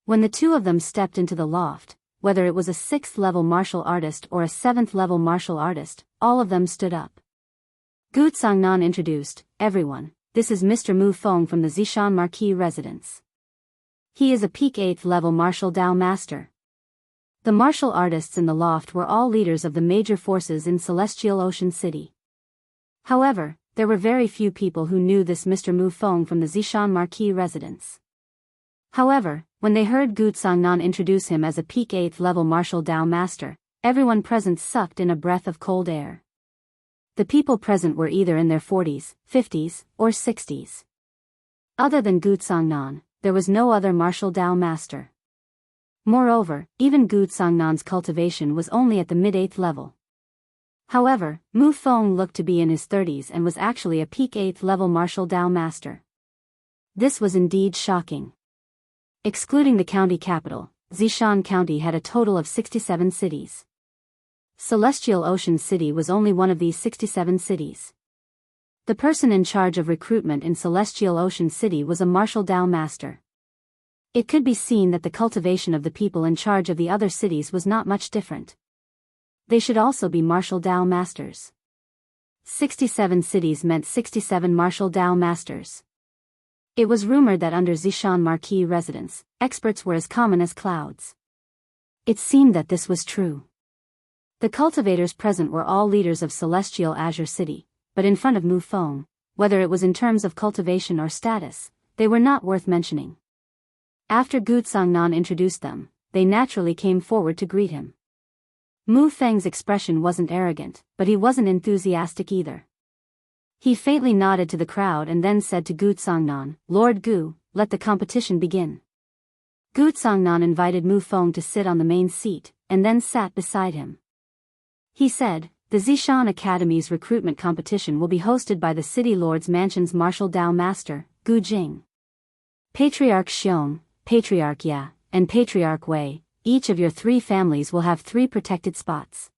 When the two of them stepped into the loft, whether it was a 6th-level martial artist or a 7th-level martial artist, all of them stood up. Gutsangnan introduced, "Everyone, this is Mr. Mu Feng from the Zishan Marquis residence. He is a peak 8th-level martial Dao master." The martial artists in the loft were all leaders of the major forces in Celestial Ocean City. However, there were very few people who knew this Mr. Mu Feng from the Zishan Marquis residence. However, when they heard Gutsangnan introduce him as a peak 8th-level martial Dao master, everyone present sucked in a breath of cold air. The people present were either in their 40s, 50s, or 60s. Other than Gutsangnan, there was no other martial Dao master. Moreover, even Gutsangnan's cultivation was only at the mid-8th level. However, Mu Feng looked to be in his 30s and was actually a peak 8th-level martial Dao master. This was indeed shocking. Excluding the county capital, Zishan County had a total of 67 cities. Celestial Ocean City was only one of these 67 cities. The person in charge of recruitment in Celestial Ocean City was a martial Dao master. It could be seen that the cultivation of the people in charge of the other cities was not much different. They should also be martial Dao masters. 67 cities meant 67 martial Dao masters. It was rumored that under Zishan Marquis residence, experts were as common as clouds. It seemed that this was true. The cultivators present were all leaders of Celestial Azure City, but in front of Mu Feng, whether it was in terms of cultivation or status, they were not worth mentioning. After Gutsangnan introduced them, they naturally came forward to greet him. Mu Feng's expression wasn't arrogant, but he wasn't enthusiastic either. He faintly nodded to the crowd and then said to Gutsangnan, "Lord Gu, let the competition begin." Gutsangnan invited Mu Feng to sit on the main seat, and then sat beside him. He said, "The Zishan Academy's recruitment competition will be hosted by the City Lord's Mansion's Martial Dao Master, Gu Jing. Patriarch Xiong, Patriarch Ya, and Patriarch Wei, each of your 3 families will have 3 protected spots.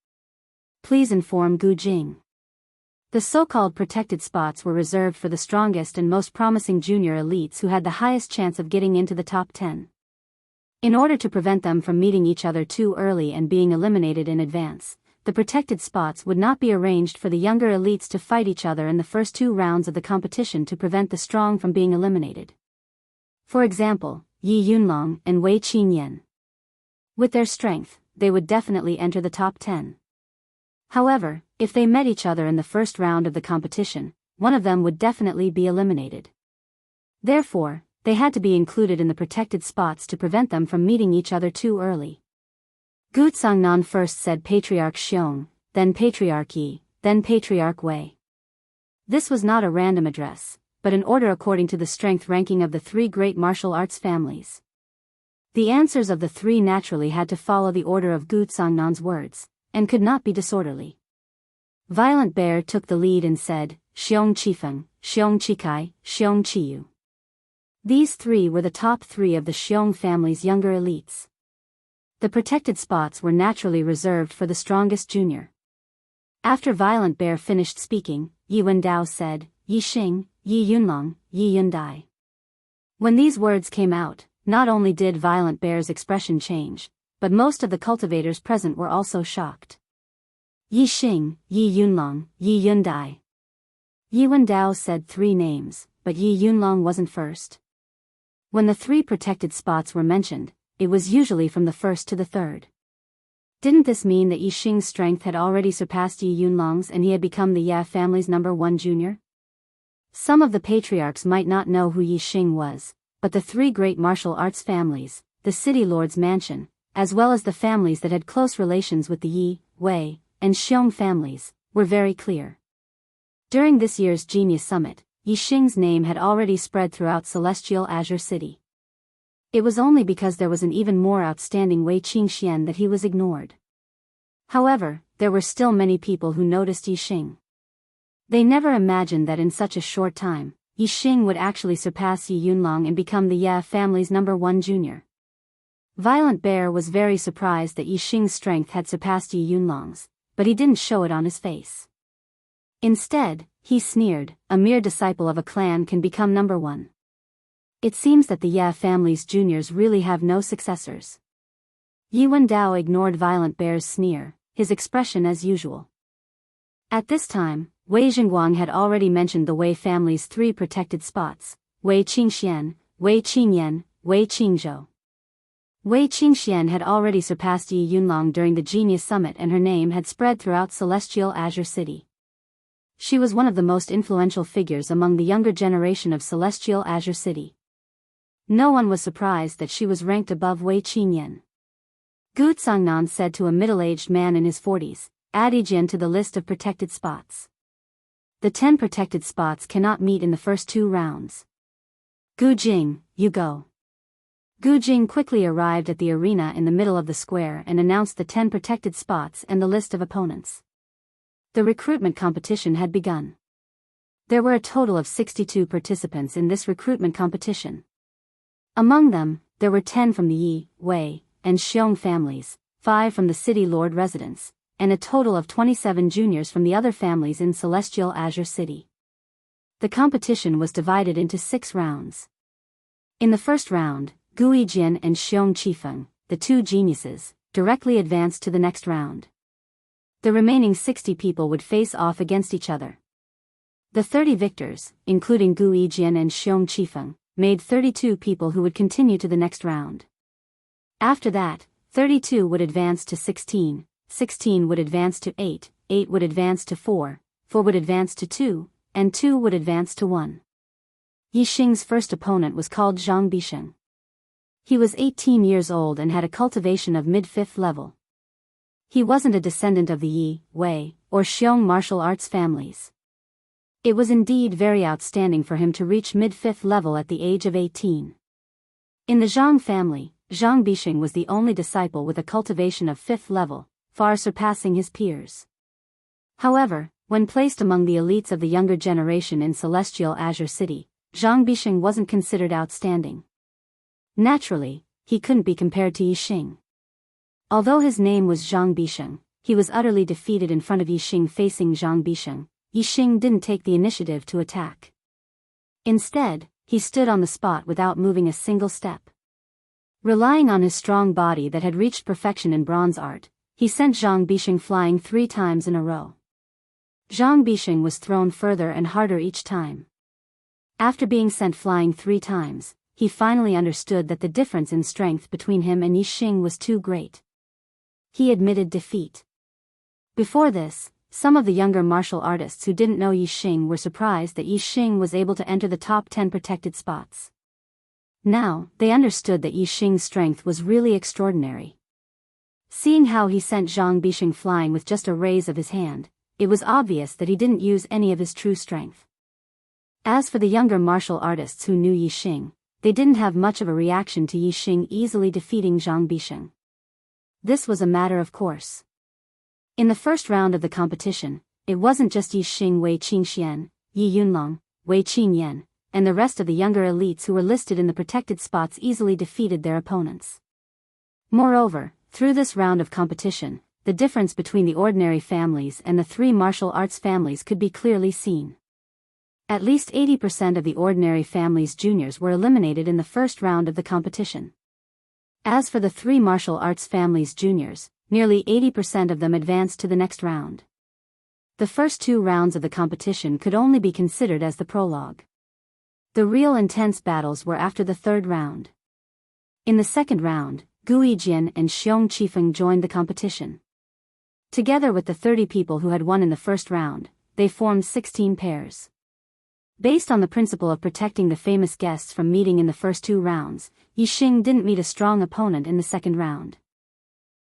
Please inform Gu Jing." The so-called protected spots were reserved for the strongest and most promising junior elites who had the highest chance of getting into the top 10. In order to prevent them from meeting each other too early and being eliminated in advance, the protected spots would not be arranged for the younger elites to fight each other in the first 2 rounds of the competition to prevent the strong from being eliminated. For example, Yi Yunlong and Wei Qinyan. With their strength, they would definitely enter the top 10. However, if they met each other in the first round of the competition, one of them would definitely be eliminated. Therefore, they had to be included in the protected spots to prevent them from meeting each other too early. Gu Tsangnan first said Patriarch Xiong, then Patriarch Yi, then Patriarch Wei. This was not a random address, but an order according to the strength ranking of the 3 great martial arts families. The answers of the 3 naturally had to follow the order of Gu Tsangnan's words, and could not be disorderly. Violent Bear took the lead and said, "Xiong Qifeng, Xiong Chikai, Xiong Chiyu." These 3 were the top 3 of the Xiong family's younger elites. The protected spots were naturally reserved for the strongest junior. After Violent Bear finished speaking, Yi Wendao said, "Yi Xing, Yi Yunlong, Yi Yundai." When these words came out, not only did Violent Bear's expression change, but most of the cultivators present were also shocked. Yi Xing, Yi Yunlong, Yi Yundai. Yi Wendao said 3 names, but Yi Yunlong wasn't first. When the 3 protected spots were mentioned, it was usually from the first to the third. Didn't this mean that Yi Xing's strength had already surpassed Yi Yunlong's and he had become the Ya family's number 1 junior? Some of the patriarchs might not know who Yi Xing was, but the 3 great martial arts families, the City Lord's Mansion, as well as the families that had close relations with the Yi, Wei, and Xiong families, were very clear. During this year's Genius Summit, Yi Xing's name had already spread throughout Celestial Azure City. It was only because there was an even more outstanding Wei Qingxian that he was ignored. However, there were still many people who noticed Yi Xing. They never imagined that in such a short time, Yi Xing would actually surpass Yi Yunlong and become the Ya family's number 1 junior. Violent Bear was very surprised that Yi Xing's strength had surpassed Yi Yunlong's, but he didn't show it on his face. Instead, he sneered, "A mere disciple of a clan can become number 1. It seems that the Ya family's juniors really have no successors." Yi Wendao ignored Violent Bear's sneer, his expression as usual. At this time, Wei Jingguang had already mentioned the Wei family's 3 protected spots, Wei Qingxian, Wei Qingyan, Wei Qingzhou. Wei Qingxian had already surpassed Yi Yunlong during the Genius Summit and her name had spread throughout Celestial Azure City. She was one of the most influential figures among the younger generation of Celestial Azure City. No one was surprised that she was ranked above Wei Qinyan. Gu Tsangnan said to a middle-aged man in his 40s, "Add Yijian to the list of protected spots. The 10 protected spots cannot meet in the first 2 rounds. Gu Jing, you go." Gu Jing quickly arrived at the arena in the middle of the square and announced the 10 protected spots and the list of opponents. The recruitment competition had begun. There were a total of 62 participants in this recruitment competition. Among them, there were 10 from the Yi, Wei, and Xiong families, 5 from the City Lord residence, and a total of 27 juniors from the other families in Celestial Azure City. The competition was divided into 6 rounds. In the first round, Gu Yijian and Xiong Qifeng, the 2 geniuses, directly advanced to the next round. The remaining 60 people would face off against each other. The 30 victors, including Gu Yijian and Xiong Qifeng, made 32 people who would continue to the next round. After that, 32 would advance to 16, 16 would advance to 8, 8 would advance to 4, 4 would advance to 2, and 2 would advance to 1. Yi Xing's first opponent was called Zhang Bisheng. He was 18 years old and had a cultivation of mid-5th level. He wasn't a descendant of the Yi, Wei, or Xiong martial arts families. It was indeed very outstanding for him to reach mid-5th level at the age of 18. In the Zhang family, Zhang Bixing was the only disciple with a cultivation of 5th level, far surpassing his peers. However, when placed among the elites of the younger generation in Celestial Azure City, Zhang Bixing wasn't considered outstanding. Naturally, he couldn't be compared to Yixing. Although his name was Zhang Bixing, he was utterly defeated in front of Yixing. Facing Zhang Bixing, Yixing didn't take the initiative to attack. Instead, he stood on the spot without moving a single step. Relying on his strong body that had reached perfection in bronze art, he sent Zhang Bixing flying 3 times in a row. Zhang Bixing was thrown further and harder each time. After being sent flying 3 times, he finally understood that the difference in strength between him and Yixing was too great. He admitted defeat. Before this, some of the younger martial artists who didn't know Yixing were surprised that Yixing was able to enter the top 10 protected spots. Now, they understood that Yixing's strength was really extraordinary. Seeing how he sent Zhang Bixing flying with just a raise of his hand, it was obvious that he didn't use any of his true strength. As for the younger martial artists who knew Yixing, they didn't have much of a reaction to Yixing easily defeating Zhang Bixing. This was a matter of course. In the first round of the competition, it wasn't just Yixing, Wei Qingxian, Yi Yunlong, Wei Qingyan, and the rest of the younger elites who were listed in the protected spots easily defeated their opponents. Moreover, through this round of competition, the difference between the ordinary families and the 3 martial arts families could be clearly seen. At least 80% of the ordinary families' juniors were eliminated in the first round of the competition. As for the 3 martial arts families' juniors, nearly 80% of them advanced to the next round. The first 2 rounds of the competition could only be considered as the prologue. The real intense battles were after the 3rd round. In the 2nd round, Gu Yijian and Xiong Qifeng joined the competition. Together with the 30 people who had won in the first round, they formed 16 pairs. Based on the principle of protecting the famous guests from meeting in the first 2 rounds, Yixing didn't meet a strong opponent in the 2nd round.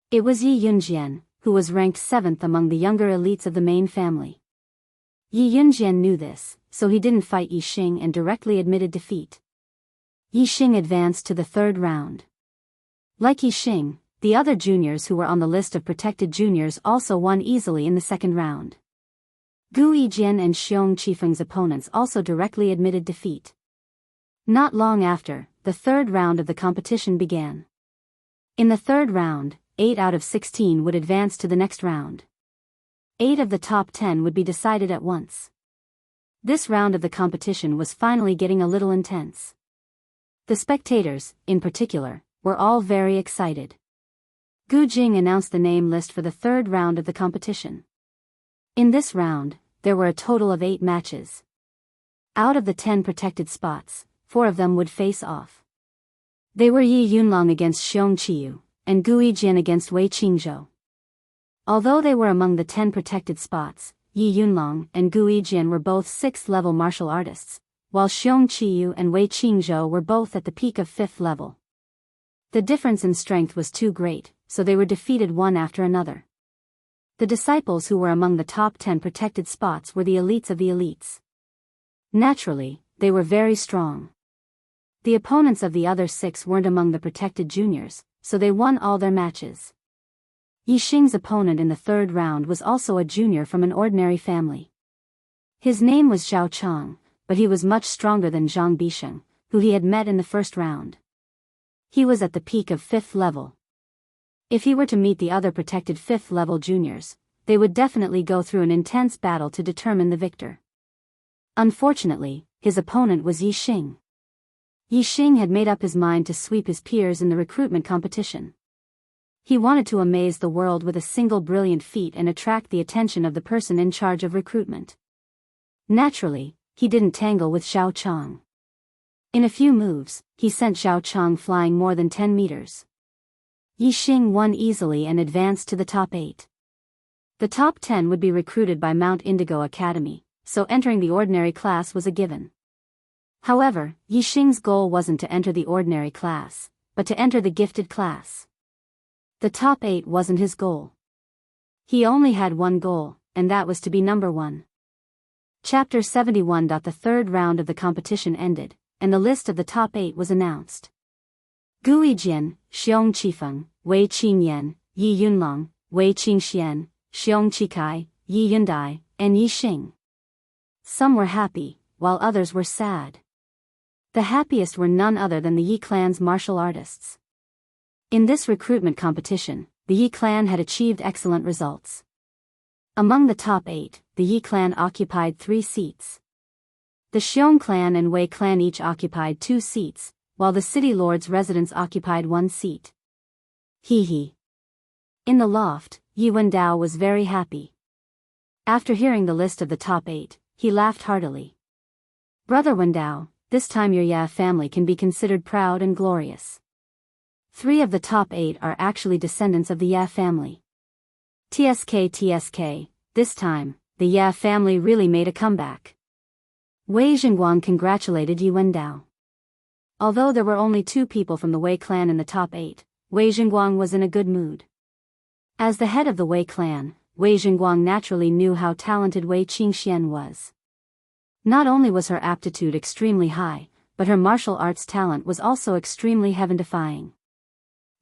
It was Yi Yunjian, who was ranked 7th among the younger elites of the main family. Yi Yunjian knew this, so he didn't fight Yixing and directly admitted defeat. Yixing advanced to the 3rd round. Like Yixing, the other juniors who were on the list of protected juniors also won easily in the 2nd round. Gu Yijian and Xiong Qifeng's opponents also directly admitted defeat. Not long after, the 3rd round of the competition began. In the 3rd round, 8 out of 16 would advance to the next round. 8 of the top 10 would be decided at once. This round of the competition was finally getting a little intense. The spectators, in particular, were all very excited. Gu Jing announced the name list for the 3rd round of the competition. In this round, there were a total of 8 matches. Out of the 10 protected spots, 4 of them would face off. They were Yi Yunlong against Xiong Qiyu, and Gu Yijian against Wei Qingzhou. Although they were among the 10 protected spots, Yi Yunlong and Gu Yijian were both 6th level martial artists, while Xiong Qiyu and Wei Qingzhou were both at the peak of 5th level. The difference in strength was too great, so they were defeated one after another. The disciples who were among the top 10 protected spots were the elites of the elites. Naturally, they were very strong. The opponents of the other 6 weren't among the protected juniors, so they won all their matches. Yixing's opponent in the 3rd round was also a junior from an ordinary family. His name was Zhao Chang, but he was much stronger than Zhang Bixing, who he had met in the first round. He was at the peak of 5th level. If he were to meet the other protected 5th level juniors, they would definitely go through an intense battle to determine the victor. Unfortunately, his opponent was Yixing. Yixing had made up his mind to sweep his peers in the recruitment competition. He wanted to amaze the world with a single brilliant feat and attract the attention of the person in charge of recruitment. Naturally, he didn't tangle with Zhao Chang. In a few moves, he sent Zhao Chang flying more than 10 meters. Yixing won easily and advanced to the top 8. The top 10 would be recruited by Mount Indigo Academy, so entering the ordinary class was a given. However, Yixing's goal wasn't to enter the ordinary class, but to enter the gifted class. The top 8 wasn't his goal. He only had one goal, and that was to be number 1. Chapter 71. The 3rd round of the competition ended, and the list of the top 8 was announced. Gu Yijian, Xiong Qifeng, Wei Qingyan, Yi Yunlong, Wei Qingxian, Xiong Qikai, Yi Yundai, and Yi Xing. Some were happy, while others were sad. The happiest were none other than the Yi clan's martial artists. In this recruitment competition, the Yi clan had achieved excellent results. Among the top 8, the Yi clan occupied 3 seats. The Xiong clan and Wei clan each occupied 2 seats, while the city lord's residence occupied 1 seat. Hee. In the loft, Yi Wendao was very happy. After hearing the list of the top 8, he laughed heartily. Brother Wendao, this time your Ya family can be considered proud and glorious. 3 of the top 8 are actually descendants of the Ya family. TSK, this time, the Ya family really made a comeback. Wei Jingguang congratulated Yi Wendao. Although there were only 2 people from the Wei clan in the top 8, Wei Jingguang was in a good mood. As the head of the Wei clan, Wei Jingguang naturally knew how talented Wei Qingxian was. Not only was her aptitude extremely high, but her martial arts talent was also extremely heaven-defying.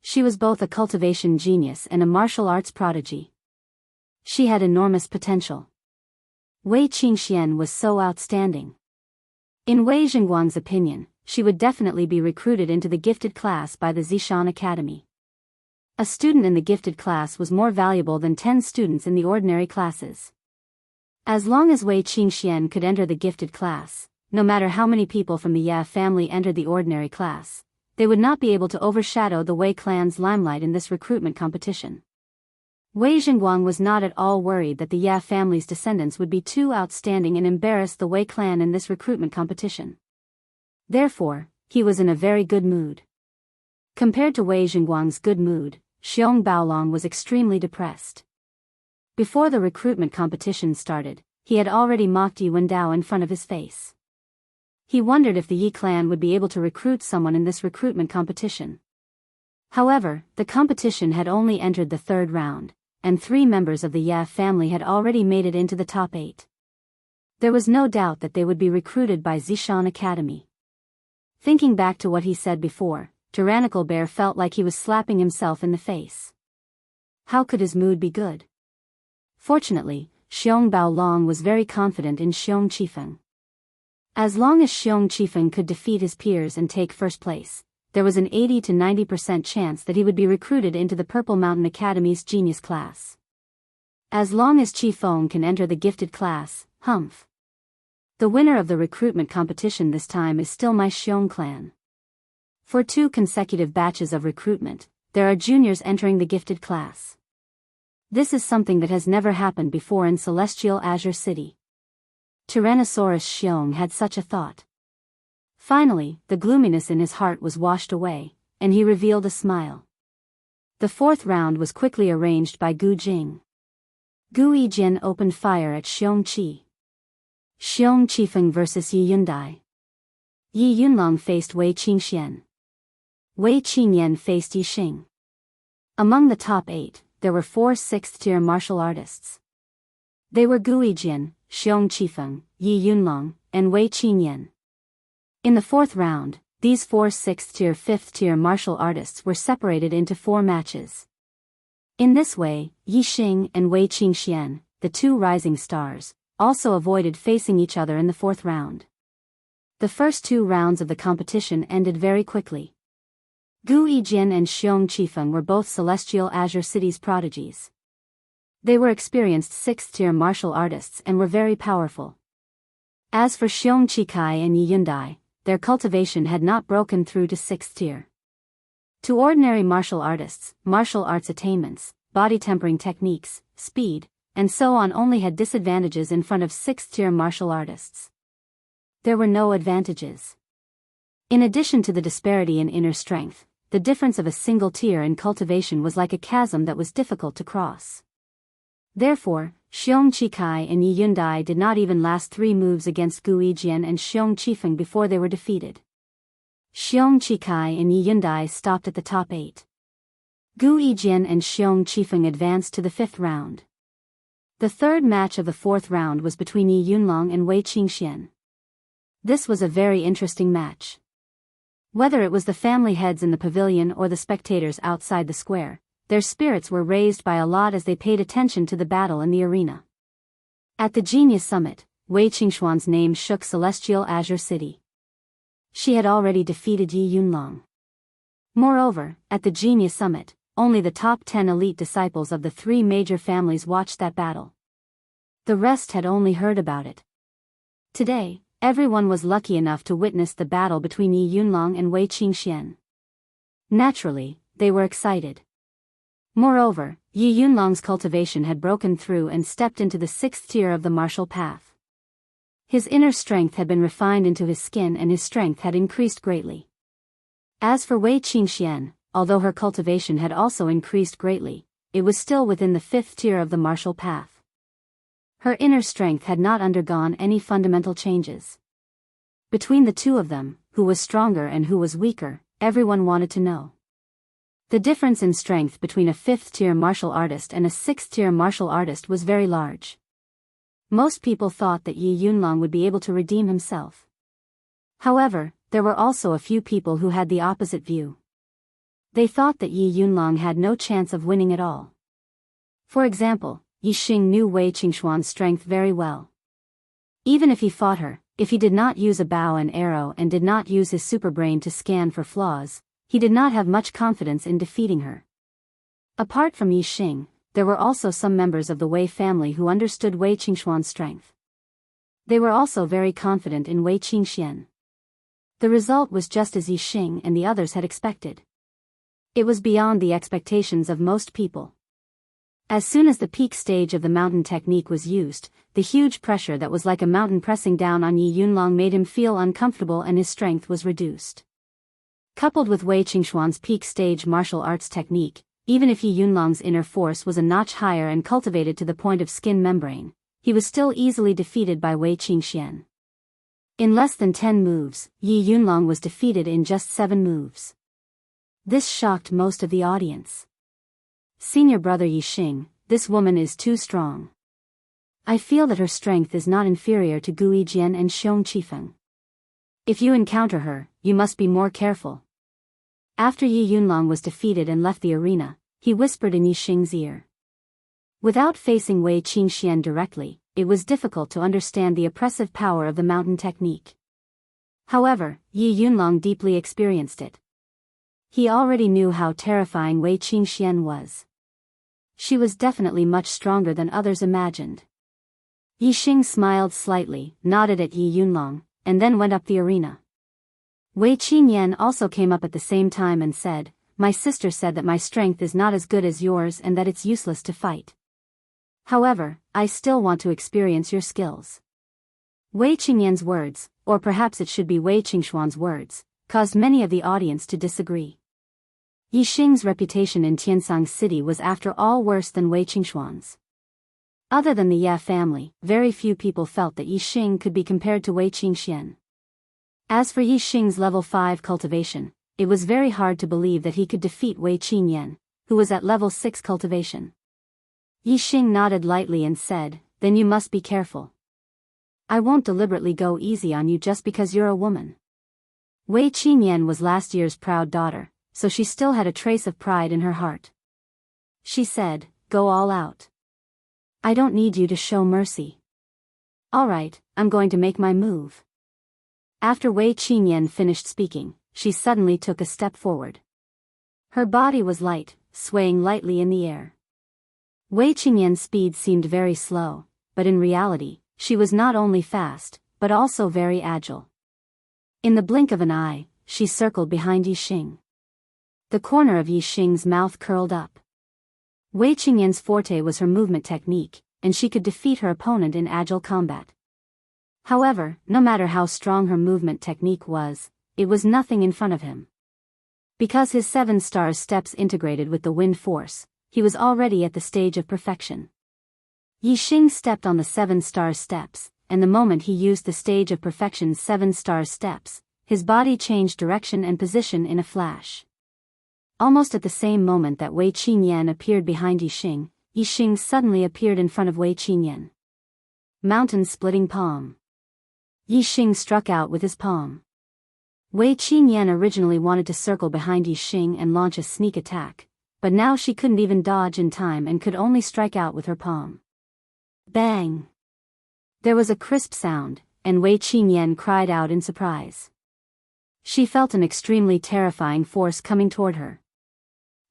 She was both a cultivation genius and a martial arts prodigy. She had enormous potential. Wei Qingxian was so outstanding. In Wei Jingguang's opinion, she would definitely be recruited into the gifted class by the Zishan Academy. A student in the gifted class was more valuable than 10 students in the ordinary classes. As long as Wei Qingxian could enter the gifted class, no matter how many people from the Ya family entered the ordinary class, they would not be able to overshadow the Wei clan's limelight in this recruitment competition. Wei Jingguang was not at all worried that the Ya family's descendants would be too outstanding and embarrass the Wei clan in this recruitment competition. Therefore, he was in a very good mood. Compared to Wei Jingguang's good mood, Xiong Baolong was extremely depressed. Before the recruitment competition started, he had already mocked Yi Wendao in front of his face. He wondered if the Yi clan would be able to recruit someone in this recruitment competition. However, the competition had only entered the 3rd round, and 3 members of the Ya family had already made it into the top 8. There was no doubt that they would be recruited by Zishan Academy. Thinking back to what he said before, Tyrannical Bear felt like he was slapping himself in the face. How could his mood be good? Fortunately, Xiong Baolong was very confident in Xiong Qifeng. As long as Xiong Qifeng could defeat his peers and take first place, there was an 80 to 90% chance that he would be recruited into the Purple Mountain Academy's genius class. As long as Qifeng can enter the gifted class, humph. The winner of the recruitment competition this time is still my Xiong clan. For 2 consecutive batches of recruitment, there are juniors entering the gifted class. This is something that has never happened before in Celestial Azure City. Tyrannosaurus Xiong had such a thought. Finally, the gloominess in his heart was washed away, and he revealed a smile. The 4th round was quickly arranged by Gu Jing. Gu Yijian opened fire at Xiong Qi. Xiong Qifeng vs Yi Yundai. Yi Yunlong faced Wei Qingxian. Wei Qingyan faced Yi Xing. Among the top 8, there were 4 6th-tier martial artists. They were Gu Yijian, Xiong Qifeng, Yi Yunlong, and Wei Qingyan. In the 4th round, these 4 6th-tier 5th-tier martial artists were separated into 4 matches. In this way, Yi Xing and Wei Qingxian, the 2 rising stars, also avoided facing each other in the 4th round. The first 2 rounds of the competition ended very quickly. Gu Yijian and Xiong Qifeng were both Celestial Azure City's prodigies. They were experienced 6th-tier martial artists and were very powerful. As for Xiong Qikai and Yi Yundai, their cultivation had not broken through to 6th tier. To ordinary martial artists, martial arts attainments, body tempering techniques, speed, and so on only had disadvantages in front of 6th-tier martial artists. There were no advantages. In addition to the disparity in inner strength, the difference of a single tier in cultivation was like a chasm that was difficult to cross. Therefore, Xiong Qikai and Yi Yundai did not even last 3 moves against Gu Yijian and Xiong Qifeng before they were defeated. Xiong Qikai and Yi Yundai stopped at the top 8. Gu Yijian and Xiong Qifeng advanced to the 5th round. The 3rd match of the 4th round was between Yi Yunlong and Wei Qingxian. This was a very interesting match. Whether it was the family heads in the pavilion or the spectators outside the square, their spirits were raised by a lot as they paid attention to the battle in the arena. At the Genius Summit, Wei Qingxuan's name shook Celestial Azure City. She had already defeated Yi Yunlong. Moreover, at the Genius Summit, only the top 10 elite disciples of the three major families watched that battle. The rest had only heard about it. Today, everyone was lucky enough to witness the battle between Yi Yunlong and Wei Qingxian. Naturally, they were excited. Moreover, Yi Yunlong's cultivation had broken through and stepped into the 6th tier of the martial path. His inner strength had been refined into his skin and his strength had increased greatly. As for Wei Qingxian, although her cultivation had also increased greatly, it was still within the 5th tier of the martial path. Her inner strength had not undergone any fundamental changes. Between the two of them, who was stronger and who was weaker, everyone wanted to know. The difference in strength between a 5th-tier martial artist and a 6th-tier martial artist was very large. Most people thought that Yi Yunlong would be able to redeem himself. However, there were also a few people who had the opposite view. They thought that Yi Yunlong had no chance of winning at all. For example, Yi Xing knew Wei Qingxuan's strength very well. Even if he fought her, if he did not use a bow and arrow and did not use his superbrain to scan for flaws, he did not have much confidence in defeating her. Apart from Yi Xing, there were also some members of the Wei family who understood Wei Qingxuan's strength. They were also very confident in Wei Qingxian. The result was just as Yi Xing and the others had expected. It was beyond the expectations of most people. As soon as the peak stage of the mountain technique was used, the huge pressure that was like a mountain pressing down on Yi Yunlong made him feel uncomfortable and his strength was reduced. Coupled with Wei Qingxuan's peak stage martial arts technique, even if Yi Yunlong's inner force was a notch higher and cultivated to the point of skin membrane, he was still easily defeated by Wei Qingxian. In less than 10 moves, Yi Yunlong was defeated in just 7 moves. This shocked most of the audience. Senior brother Yi Xing, this woman is too strong. I feel that her strength is not inferior to Gu Yijian and Xiong Qifeng. If you encounter her, you must be more careful. After Yi Yunlong was defeated and left the arena, he whispered in Yi Xing's ear. Without facing Wei Qingxian directly, it was difficult to understand the oppressive power of the mountain technique. However, Yi Yunlong deeply experienced it. He already knew how terrifying Wei Qingxian was. She was definitely much stronger than others imagined. Yi Xing smiled slightly, nodded at Yi Yunlong, and then went up the arena. Wei Qingyan also came up at the same time and said, "My sister said that my strength is not as good as yours and that it's useless to fight. However, I still want to experience your skills." Wei Qingyan's words, or perhaps it should be Wei Qingxuan's words, caused many of the audience to disagree. Yi Xing's reputation in Tiansang City was after all worse than Wei Qingxuan's. Other than the Ye family, very few people felt that Yi Xing could be compared to Wei Qingxian. As for Yi Xing's level 5 cultivation, it was very hard to believe that he could defeat Wei Qingyan, who was at level 6 cultivation. Yi Xing nodded lightly and said, "Then you must be careful. I won't deliberately go easy on you just because you're a woman." Wei Qingyan was last year's proud daughter, so she still had a trace of pride in her heart. She said, "Go all out. I don't need you to show mercy." "Alright, I'm going to make my move." After Wei Qingyan finished speaking, she suddenly took a step forward. Her body was light, swaying lightly in the air. Wei Qingyan's speed seemed very slow, but in reality, she was not only fast, but also very agile. In the blink of an eye, she circled behind Yi Xing. The corner of Yi Xing's mouth curled up. Wei Qingyan's forte was her movement technique, and she could defeat her opponent in agile combat. However, no matter how strong her movement technique was, it was nothing in front of him. Because his 7 stars steps integrated with the wind force, he was already at the stage of perfection. Yi Xing stepped on the 7 star steps, and the moment he used the stage of perfection's 7 star steps, his body changed direction and position in a flash. Almost at the same moment that Wei Qingyan appeared behind Yi Xing suddenly appeared in front of Wei Qingyan. Mountain splitting palm. Yi Xing struck out with his palm. Wei Qingyan originally wanted to circle behind Yi Xing and launch a sneak attack, but now she couldn't even dodge in time and could only strike out with her palm. Bang! There was a crisp sound, and Wei Qingyan cried out in surprise. She felt an extremely terrifying force coming toward her.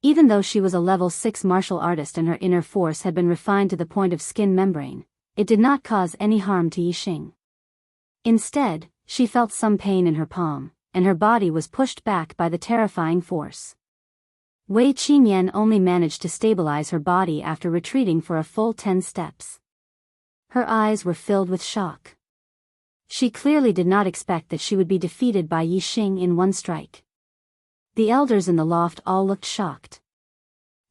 Even though she was a level 6 martial artist and her inner force had been refined to the point of skin membrane, it did not cause any harm to Yi Xing. Instead, she felt some pain in her palm, and her body was pushed back by the terrifying force. Wei Qingyan only managed to stabilize her body after retreating for a full 10 steps. Her eyes were filled with shock. She clearly did not expect that she would be defeated by Yi Xing in one strike. The elders in the loft all looked shocked.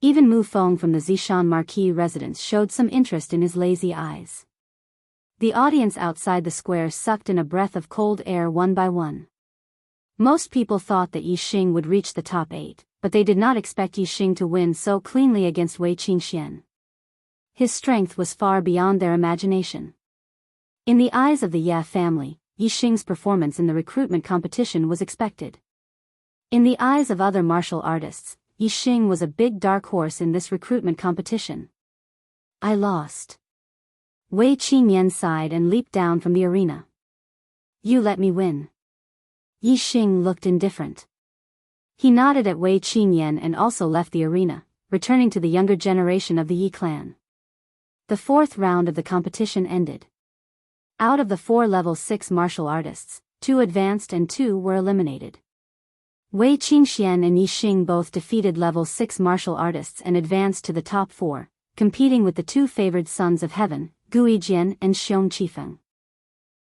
Even Mu Feng from the Zishan Marquis residence showed some interest in his lazy eyes. The audience outside the square sucked in a breath of cold air one by one. Most people thought that Yi Xing would reach the top 8, but they did not expect Yi Xing to win so cleanly against Wei Qingxian. His strength was far beyond their imagination. In the eyes of the Ye family, Yi Xing's performance in the recruitment competition was expected. In the eyes of other martial artists, Yi Xing was a big dark horse in this recruitment competition. I lost. Wei Qingyan sighed and leaped down from the arena. You let me win. Yi Xing looked indifferent. He nodded at Wei Qingyan and also left the arena, returning to the younger generation of the Yi clan. The 4th round of the competition ended. Out of the 4 level 6 martial artists, 2 advanced and 2 were eliminated. Wei Qingxian and Yi Xing both defeated level 6 martial artists and advanced to the top 4, competing with the 2 favored sons of heaven, Guijian and Xiong Qifeng.